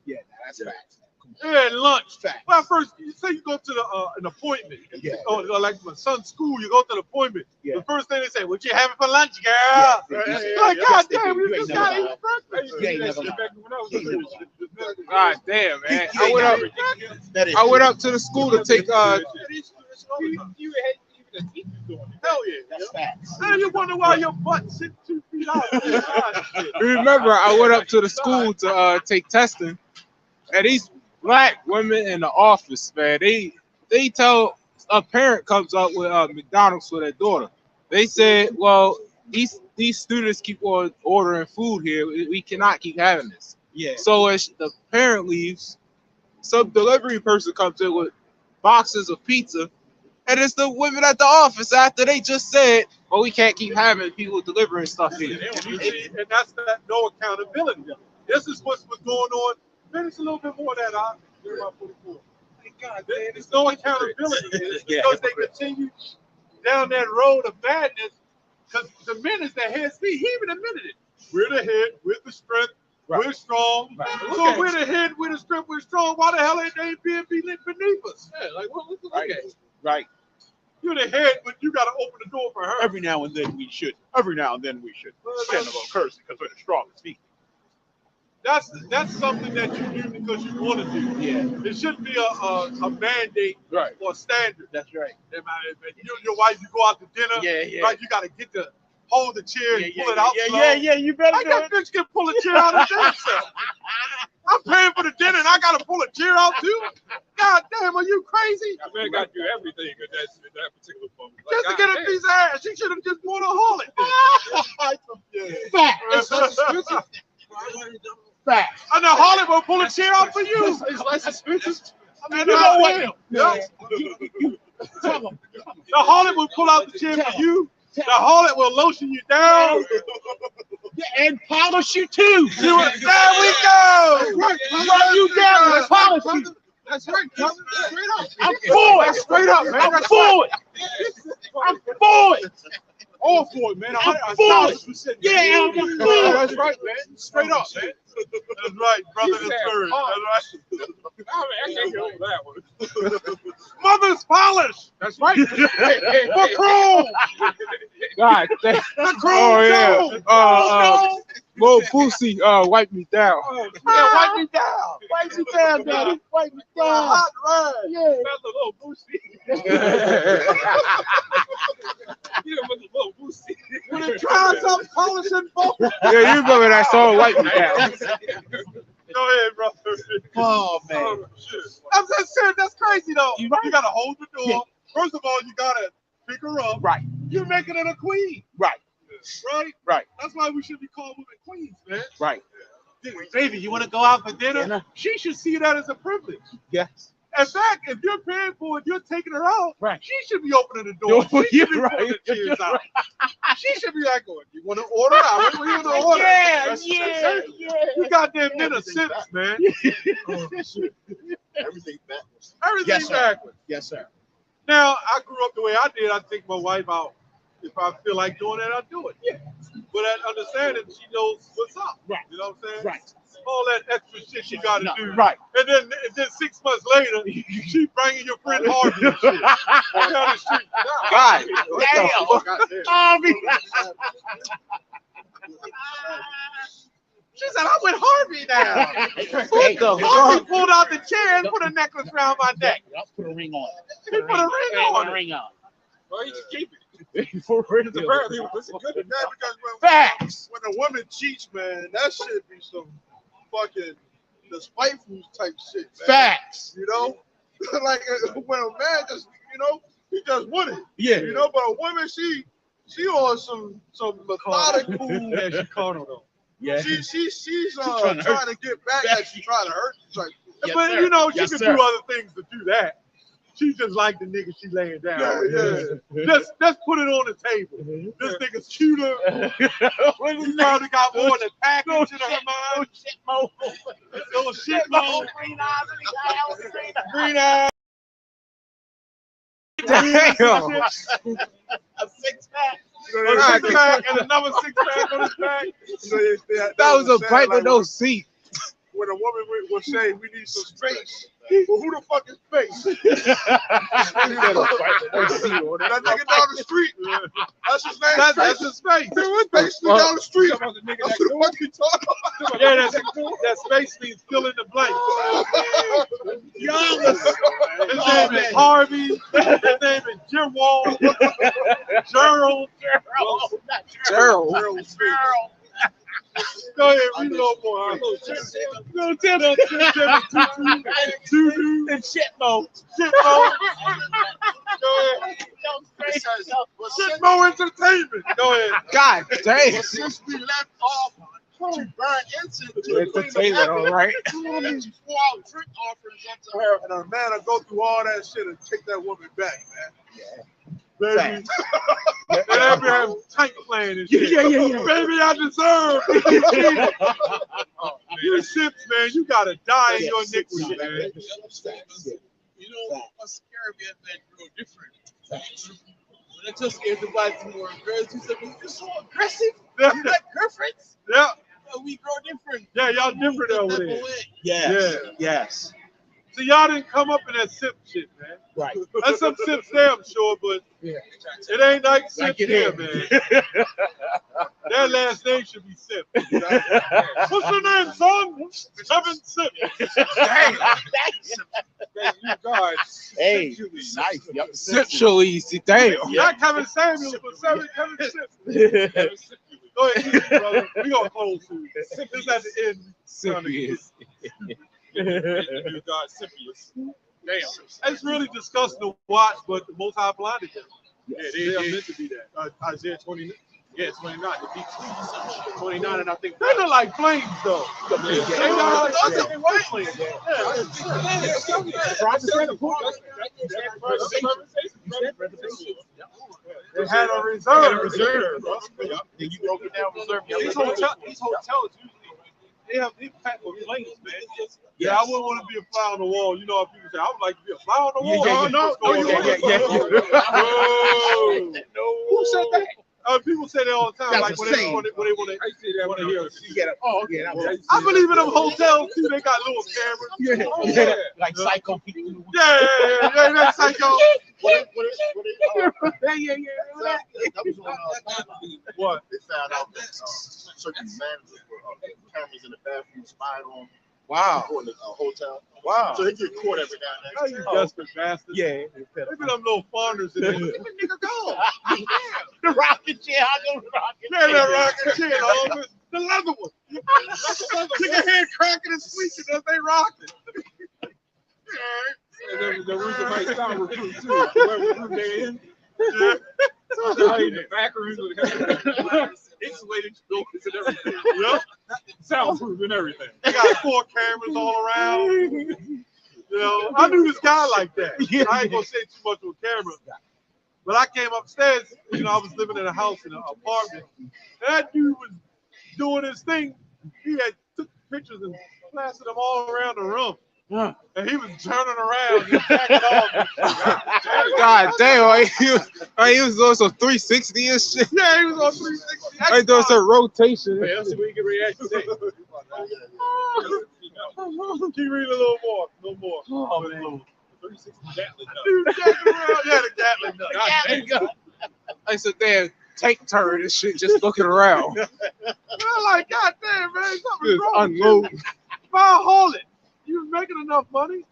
Yeah, that's facts. Yeah, lunch. Fact. Well, first, you say you go to an appointment. Yeah. Oh, like my son's school, you go to the appointment. Yeah. The first thing they say, what you having for lunch, girl? Like, God damn, you you ain't just got to never eat breakfast. You ain't never lied. God damn, man. I went up to the school to take Hell yeah. That's facts. And you wonder why your butt sits 2 feet out. Remember, I went up to the school to take testing, and these black women in the office, man, they tell a parent comes up with McDonald's for their daughter. They said, well, these students keep on ordering food here. We cannot keep having this. Yeah. So as the parent leaves, some delivery person comes in with boxes of pizza, and it's the women at the office after they just said, well, we can't keep having people delivering stuff here. And that's that no accountability. This is what's going on. Finish a little bit more of that, huh? God, there's no accountability because they continue down that road of madness. Because the men is the head speed. He even admitted it. We're the head, we're the strength, we're strong. Right. So we're the head, we're the strength, we're strong. Why the hell ain't they being beneath us? Yeah, like what look Right. at? Right. You're the head, but you got to open the door for her. Every now and then we should. Every now and then we should stand a little cursing because we're the strongest people. That's something that you do because you want to do. Yeah. It shouldn't be a mandate Right. or a standard. That's right. You and your wife, you go out to dinner. Yeah. Right, you got to get to hold the chair and pull it out. slow. You better Like do that it. bitch can pull a chair out of damn self. I'm paying for the dinner and I got to pull a chair out too. God damn, are you crazy? I mean, I got to do everything in that particular moment. Just to get a piece of ass, she should have just bought a harlot. Fact. Fact. And the harlot will pull a chair out for you. It's less expensive. I mean, you know what? Yeah. Tell 'em. The harlot will pull out the chair for you. The harlot will lotion you down. And polish you too. There we go. Run you down and polish you. That's right, brother. Straight up. I'm for it. Straight up, man. I'm for it. I'm for it. All for it, man. I'm for it. Yeah, I'm for it. That's right, man. Straight up, man. That's right, brother and spirit. That's right. I can't get over that one. Mother's polish. That's right. For chrome. God damn. The chrome Oh, yeah. stone. Lil Boosie, wipe me down. Yeah, wipe me down. Wipe me down, daddy. Wipe me down. Hot ride. Yeah. That's a little boosty. You know what's a little boosty? When it dries up, polishing both. Yeah, you remember that song, Wipe Me Down. Go ahead, brother. Oh man. I'm just saying, that's crazy though. You You gotta hold the door. Yeah. First of all, you gotta pick her up. Right. You're making her a queen, Right. right? Right. That's why we should be called women queens, man. Right. Baby, you want to go out for dinner? Dinner. She should see that as a privilege. Yes. In fact, if you're paying for it, you're taking her out. Right. She should be opening the door. She should be You're pulling right. the chairs out. She should be like, "Oh, you want to order? I want you to order." Yeah. You goddamn men are simps, man. Everything backwards. Everything Yes, sir. backwards. Yes, sir. Now, I grew up the way I did. I take my wife out. If I feel like doing that, I'll do it. Yeah. But I understand that she knows what's up. Right. You know what I'm saying? Right. All that extra shit you got to do. Right. And then 6 months later, she bringing your friend Harvey and shit down the street. God, Damn. Harvey. She said, "I'm with Harvey now." Hey, Harvey pulled out the chair and put a necklace around my neck. Put a ring on it. He put a ring on it. Ring on. Well, you just keep it. Apparently, It's good. Man, because facts. when a woman cheats, man, that should be some fucking despiteful type shit, man. Facts. You know? Like when a man just, he just want it. Yeah. You know, but a woman, she on some methodical. Yeah, she caught him though. Yeah. She's trying trying to to get back at you, trying to hurt you. Like, Yes, But sir. you know, she Yes, can sir. do other things to do that. She just like the nigga she laying down. Yeah. Just put it on the table. This nigga's cuter. He probably got more than package in her mind. Little shit mode. Green eyes and the guy else Green eyes. damn. a six pack. A 6-pack and another 6-pack on his back. That was a bite with no seat. When a woman will say, "We need some space," well, who the fuck is space? That nigga down the street. That's his name. That's his face. Space me down the street. Talking about the nigga That's that who the fuck you talking about. Yeah, that space means fill in the blank. His name is Harvey. His name is Jim Wall. Gerald. Gerald. Go ahead, read a little more. No, Tim. And shit mode. Shitmo. Go ahead. Shitmo Entertainment. Go ahead. God damn. But since we left off to burn incense to the Queen of Entertainment, all Heaven, right. and to pour out drink offerings unto her, And a man will go through all that shit and take that woman back, man. Baby. And Abraham tank playing and shit. Yeah. Baby, I deserve it. You simps, man. You gotta die in your iniquity, man. You know, us Caribbean men grow different. When I just gave the Baltimore girls, you said, "You're so aggressive. Yeah. You like girlfriends?" Yeah, Yeah, we grow different. yeah, y'all different over Type of there. way. Yes. Yeah. Yes. So y'all didn't come up in that simp shit, man. Right. That's some simps there, I'm sure, but Yeah. it ain't like simp Like it here, is. man. That last name should be simp. What's your name, son? Seven Simp. Damn. You guys. Hey, nice. Yep. Sexually, damn. Not Kevin Samuels, but Kevin Simp. Go ahead, brother. We gonna close soon. Simp is at the end. Serious. You guys, Cyprius. Damn. It's really disgusting to watch, but the Most High blinded them. Yeah, They are meant to be that. Isaiah 29. Yeah, 29. The beat 29, and I think they look like flames, though. They look like flames. They had a reserve. Then you broke it down reserve. These hotels usually they packed with flames, man. Yeah, I wouldn't want to be a fly on the wall. You know how people say, I would like to be a fly on the wall. Who said that? People say that all the time, That's like a when they saying. want to I see that want to when I hear. was You get it. Oh, okay. That was I believe in them hotels too. They got little cameras. yeah. Like psycho people. Yeah, that's psycho. what was on What? they found out that certain managers were cameras in the bathroom spying on Wow. people in the hotel. Wow. So they get caught every now How and you then. desperate bastard? Yeah. Look at them little foreigners in there. Where the nigga go? The rocking chair. I go the rocking Man, that rocking chair, dog. The leather one. Nigga head cracking and squeaking as they rocking. And the reason might sound recruit too. Where recruit they in? Yeah. In the back rooms with insulated doors and everything. Yep. Soundproof and everything. They got 4 cameras all around. You know, I knew this guy like that. I ain't gonna say too much on camera. But I came upstairs, you know, I was living in a house in an apartment. And that dude was doing his thing. He had took pictures and plastered them all around the room. And he was turning around and backing off. God damn, he was doing some 360 and shit. Yeah, he was on 360. I doing some rotation. Man, let's see what you can react today. Keep reading a little more. Oh, man. 360 Gatling gun. Dude, jacking around. Yeah, the Gatling gun. Gatling gun. I said, damn, tank turret and shit, just looking around. I'm like, God damn, man, something's Just wrong with you. unloading. I'll hold it. You was making enough money.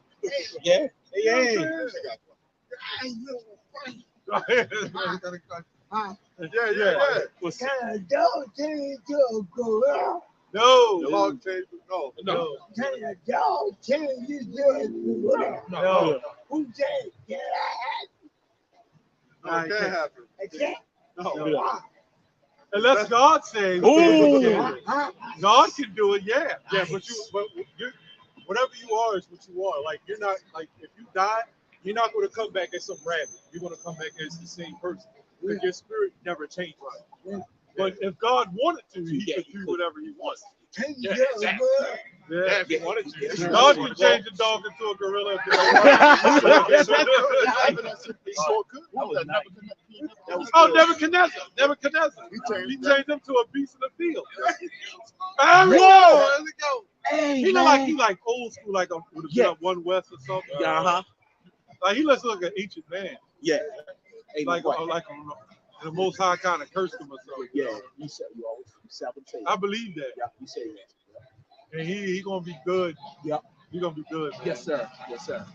Yeah. You know Yeah. what I'm saying? Yeah. What's Dog change to gorilla. No. Dog change, no. No. Dog change to gorilla. No. Who said can No, it can't happen. I can't? No. Unless God says Ooh. God can do it, yeah. Yeah, but you whatever you are is what you are. Like you're not like if you die, you're not gonna come back as some rabbit. You're gonna come back as the same person. Because your spirit never changed. But if God wanted to, he could do whatever he wants. Yeah, Yeah, if he wanted to. God can change a dog into a gorilla if he wants. Oh, Nebuchadnezzar. He changed him to a beast in the field. Whoa! Let's go. Hey, He look like old school, like would have been up One West or something. Uh-huh. Like he looks like an ancient man. Yeah. Like the Most High kind of cursed him or something. Yeah, you said you always self-say. I believe that. Yeah, you say that. And he gonna be good. Yep. He gonna be good. Man. Yes, sir. Yes, sir.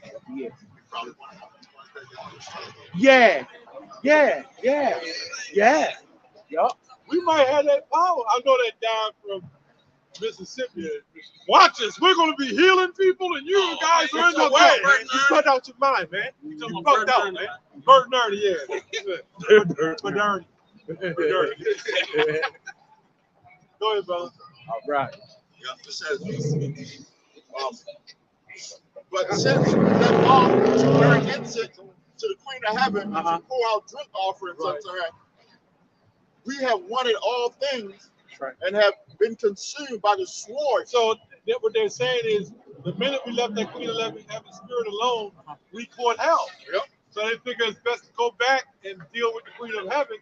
Yeah. Yup. We might have that power. I know that down from Mississippi. Watch us. We're gonna be healing people, and you guys are in the way. You cut out your mind, man. You fucked out, man. Bert and Ernie, yeah. Modernity. Go ahead, brother. All right. Yeah, it says, but since that law to burn incense to the Queen of Heaven and to pour out drink offerings unto her, we have wanted all things and have been consumed by the sword. So what they're saying is, the minute we left that Queen of Heaven spirit alone, we caught hell. Yep. So they figure it's best to go back and deal with the Queen of Heaven,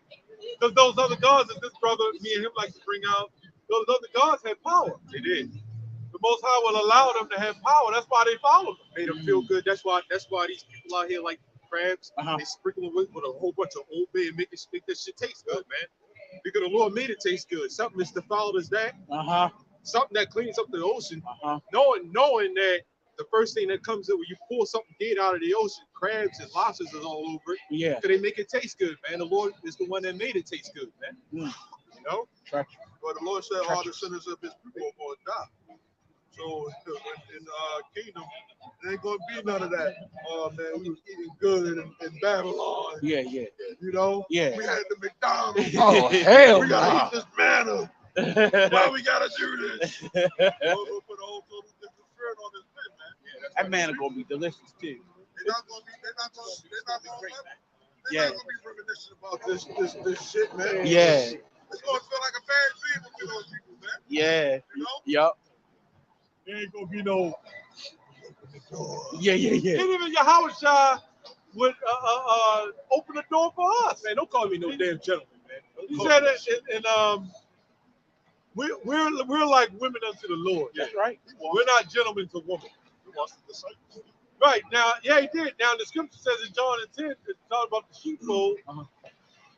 because those other gods that this brother, me and him, like to bring out, those other gods had power. They did. The Most High will allow them to have power. That's why they follow them. Made them feel good. That's why these people out here like crabs. They sprinkle them with a whole bunch of Old Bay and make that shit taste good, man. Because the Lord made it taste good. Something as defiled as that. Something that cleans up the ocean. Knowing that the first thing that comes in when you pull something dead out of the ocean, crabs and lobsters is all over it. Yeah. So they make it taste good, man. The Lord is the one that made it taste good, man. You know? But the Lord said all the sinners of his people are going to die. So in kingdom, there ain't going to be none of that. Oh, man, we was eating good in Babylon. Yeah. You know? Yeah. We had the McDonald's. Oh, hell we got to eat this manna. Why we got to do this? We'll put a whole total different spirit on this man, man. That man is gonna be delicious too. They're not going to be reminiscent about this shit, man. Yeah. It's going to feel like a bad dream with those people, man. Yeah. You know? Yup. There ain't gonna be no. Yeah. And even Yahushua would open the door for us. Man, don't call me no damn gentleman, man. He said it, and we're like women unto the Lord. That's right. We're not gentlemen to women. He wants the disciples. Right now, yeah, he did. Now the scripture says in John 10, it's talking about the sheepfold,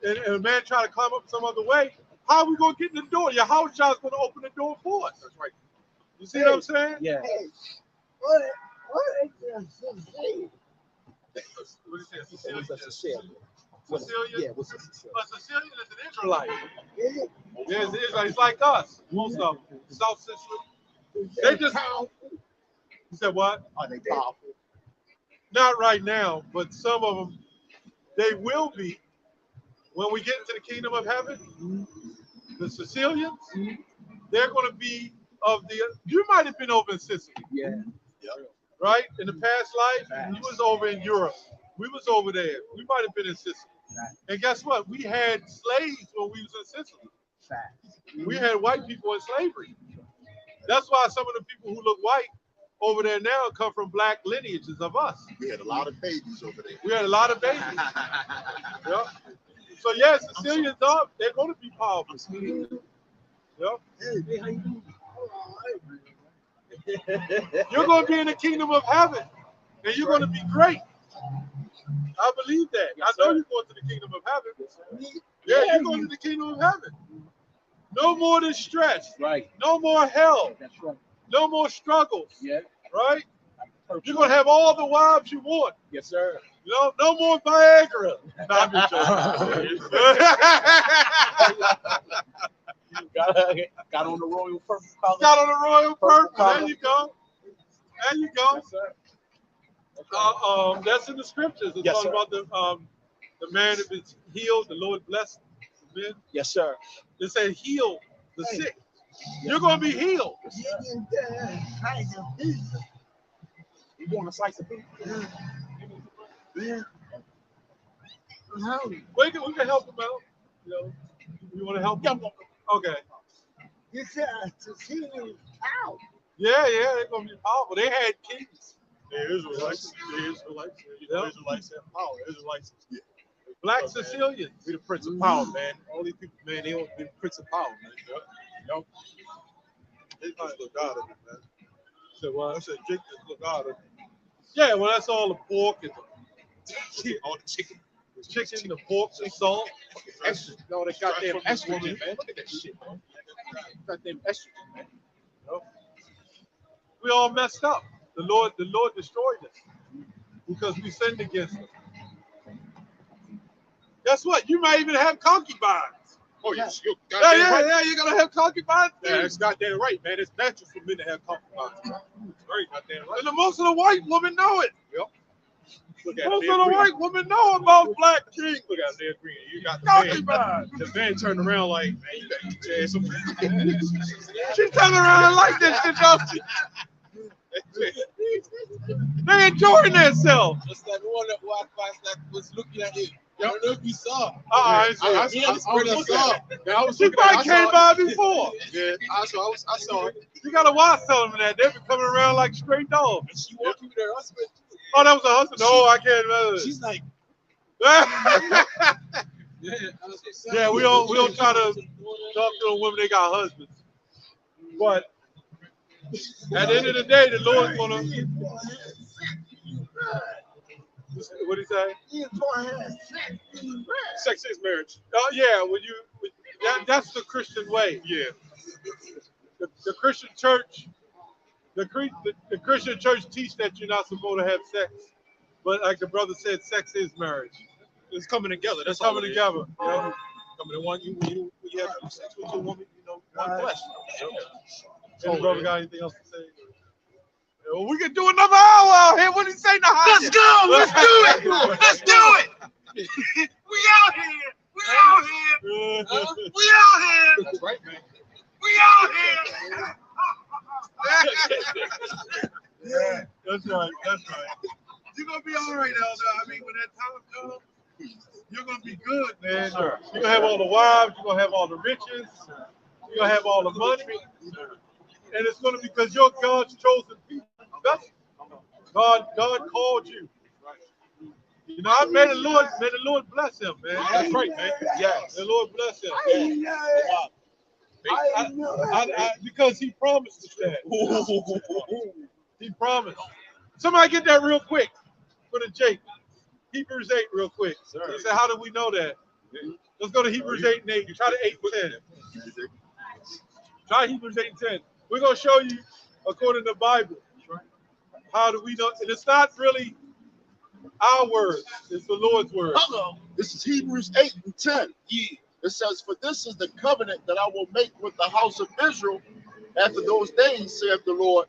and a man trying to climb up some other way. How are we gonna get in the door? Yahushua is gonna open the door for us. That's right. You see what I'm saying? Yeah. What is this? What is that? What's a Sicilian? Sicilian? Yeah, what's a Sicilian? A Sicilian is an Israelite. Yeah, it's Israelites like us. Most of them. South Sicily. They just. You said what? Are they powerful? Not right now, but some of them, they will be when we get into the kingdom of heaven. The Sicilians, they're going to be of the. You might have been over in Sicily. Yeah. right? In the past life, he was over in Europe. We was over there. We might have been in Sicily. And guess what? We had slaves when we was in Sicily. We had white people in slavery. That's why some of the people who look white over there now come from black lineages of us. We had a lot of babies over there. We had a lot of babies. Yep. So yes, Sicilians are, they're going to be powerful. Yep. Hey, how you doing? You're going to be in the kingdom of heaven, and you're going to be great. I believe that. I know you're going to the kingdom of heaven. Yeah, you're going to the kingdom of heaven. No more distress. Right. No more hell. That's right. No more struggles. Yeah. Right? You're going to have all the wives you want. Yes, sir. You know, no more Viagra. No, I'm just joking. Got on the royal purple. Got on the royal purple. There you go. There you go. Yes, sir. That's in the scriptures. It's Yes, talking sir. about the man that is healed, the Lord blessed the men. Yes, sir. It said heal the sick. You're going to be healed. You want a slice of pizza? We can help them out. You know, you want to help them? Okay. You said to see you out. Yeah, they're going to be powerful. They had kings. The Israelites have power. Israelites, Black Sicilians. we the prince of power, man. All these people, man, they all been prince of power, man. You know? They just look out of it, man. So what? I said, Jake just look out of it. Yeah, well, that's all the pork and All the chicken. the chicken, the pork, the salt. Estrogen. No, they goddamn estrogen, man. Look at that shit, man. Goddamn estrogen, man. We all messed up. The Lord destroyed us because we sinned against him. Guess what? You might even have concubines. Oh, yes, you're Yeah, goddamn right. you're gonna have concubines. Yeah, that's goddamn right, man. It's natural for men to have concubines. It's very goddamn right. And most of the white women know it. Yep. Look at Most it, of the they're white women know about black kings. Look at their green. You got the man. Concubines. The man turned around like, man, you better get your ass over there. She turned around like this shit, don't she? They enjoying themselves. Just that one that walked past that was looking at him. I don't know if you saw. I She probably came by before. Yeah, I saw it. You gotta watch telling them that. They've been coming around like straight dogs. She walked with her husband. Oh, that was a husband? No, I can't remember. She's like, yeah, we don't try to talk to them women they got husbands. But at the end of the day, the Lord's gonna. What did he say? Sex is marriage. Oh yeah, that's the Christian way. Yeah. The Christian church, the Christian church teach that you're not supposed to have sex, but like the brother said, sex is marriage. It's coming together. That's It's coming all it is. together. You know? Coming to one, you have sex with your woman, you know, one flesh. Any brother got anything else to say? Well, we can do another hour out here. What did he say? Let's go. Let's do it. Let's do it. We out here. We out here. We out here. That's right, man. We out here. Yeah, that's right. That's right. You're gonna be all right out there. I mean, when that time comes, you're gonna be good, man. Sure. You're gonna have all the wives. You're gonna have all the riches. You're gonna have all the money. And it's gonna be because you're God's chosen people. God called you. You know, may the Lord bless him, man. That's right, man. Yes. The Lord bless him. Because he promised us that. He promised. Somebody get that real quick for the Jake. Hebrews 8 real quick. He said, how do we know that? Let's go to Hebrews 8 and 8. Try to 8 and 10. Try Hebrews 8 and 10. We're going to show you, according to the Bible, how do we know? And it's not really our words. It's the Lord's word. Hello. This is Hebrews 8 and 10. yeah. It says, for this is the covenant that I will make with the house of Israel after those days, saith the Lord.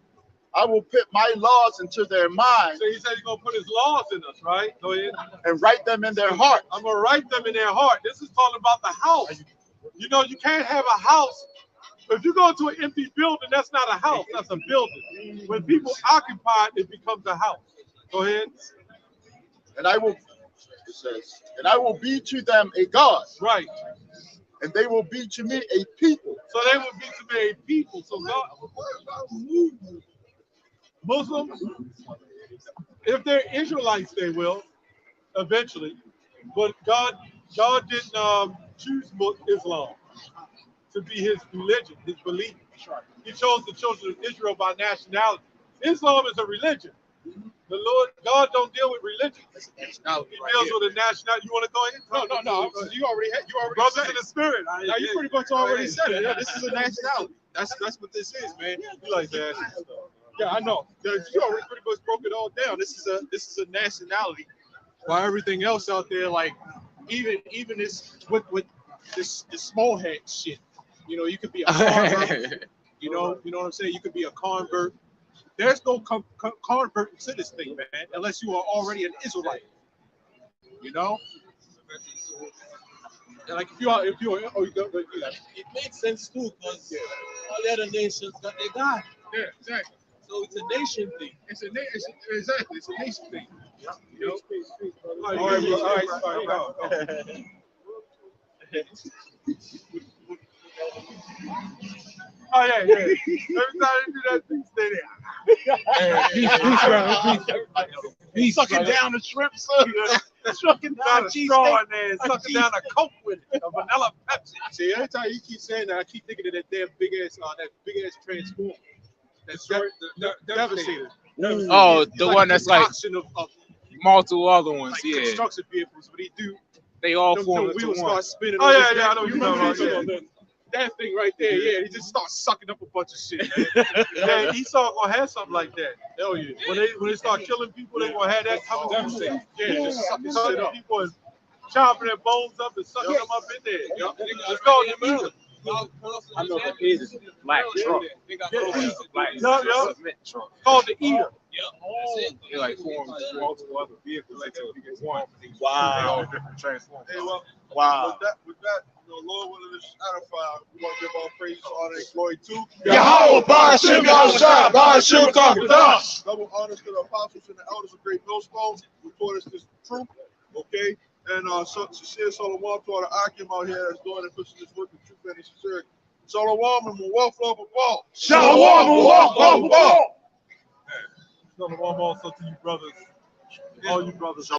I will put my laws into their mind. So he said he's going to put his laws in us, right? Go ahead. And write them in their heart. I'm going to write them in their heart. This is talking about the house. You know, you can't have a house If you go to an empty building, that's not a house, that's a building. When people occupy it, it becomes a house. Go ahead. And I will, it says, and I will be to them a God. Right. And they will be to me a people. So they will be to me a people. So God, Muslims, if they're Israelites, they will eventually. But God didn't choose Islam to be his religion, his belief. He chose the children of Israel by nationality. Islam is a religion. The Lord God don't deal with religion. He deals with a nationality. You want to go ahead? No. You already brothers said in it. the spirit. Now you pretty much already said it. Yeah, this is a nationality. That's what this is, man. You like that? Yeah, I know. You already pretty much broke it all down. This is a nationality. While everything else out there, like even this with this small head shit. You know, you could be a convert. you know what I'm saying? You could be a convert. There's no convert to this thing, man, unless you are already an Israelite. You know? And like if you are, It makes sense too, because all the other nations got their God. Yeah, exactly. So it's a nation thing. It's a nation thing. You know? All right. Oh yeah. Every time they do that, thing stay there. He's sucking down the shrimp, son. Sucking down a straw in there, sucking down a Coke with it, a vanilla Pepsi. See, every time you keep saying that, I keep thinking of that damn big ass transformer. That's devastated. Oh, the one that's like of multiple other ones, like yeah. construction vehicles, but They all them form into wheels one. start spinning. Oh yeah, I know what you're talking about. That thing right there, yeah, he just starts sucking up a bunch of shit, man. Man, Esau gonna have something like that. Hell yeah. When they start killing people, they gonna have that coming through. Yeah, just sucking Sucking shit up. people and chopping their bones up and sucking them up in there. Yup. It's called the eater. I know the is black truck. Black Yup. cement truck. Called the eater. They like form multiple other vehicles into one. Wow. They all different transformers. Hey, well, Wow. with that, Lord willing to satisfy, we want to give all praise, honor, and glory to Yahweh, Ba'ashem, Yahushua, Ba'ashem, Kakedah. double honors to the apostles and the elders of Great Millstone who taught us this truth. Okay, and sincere Shalom to all the Akim out here that's doing and pushing this work with truth and sincerity. Shalom and wealth, love, and ball. Shalom, Shalom also to you brothers, all you brothers.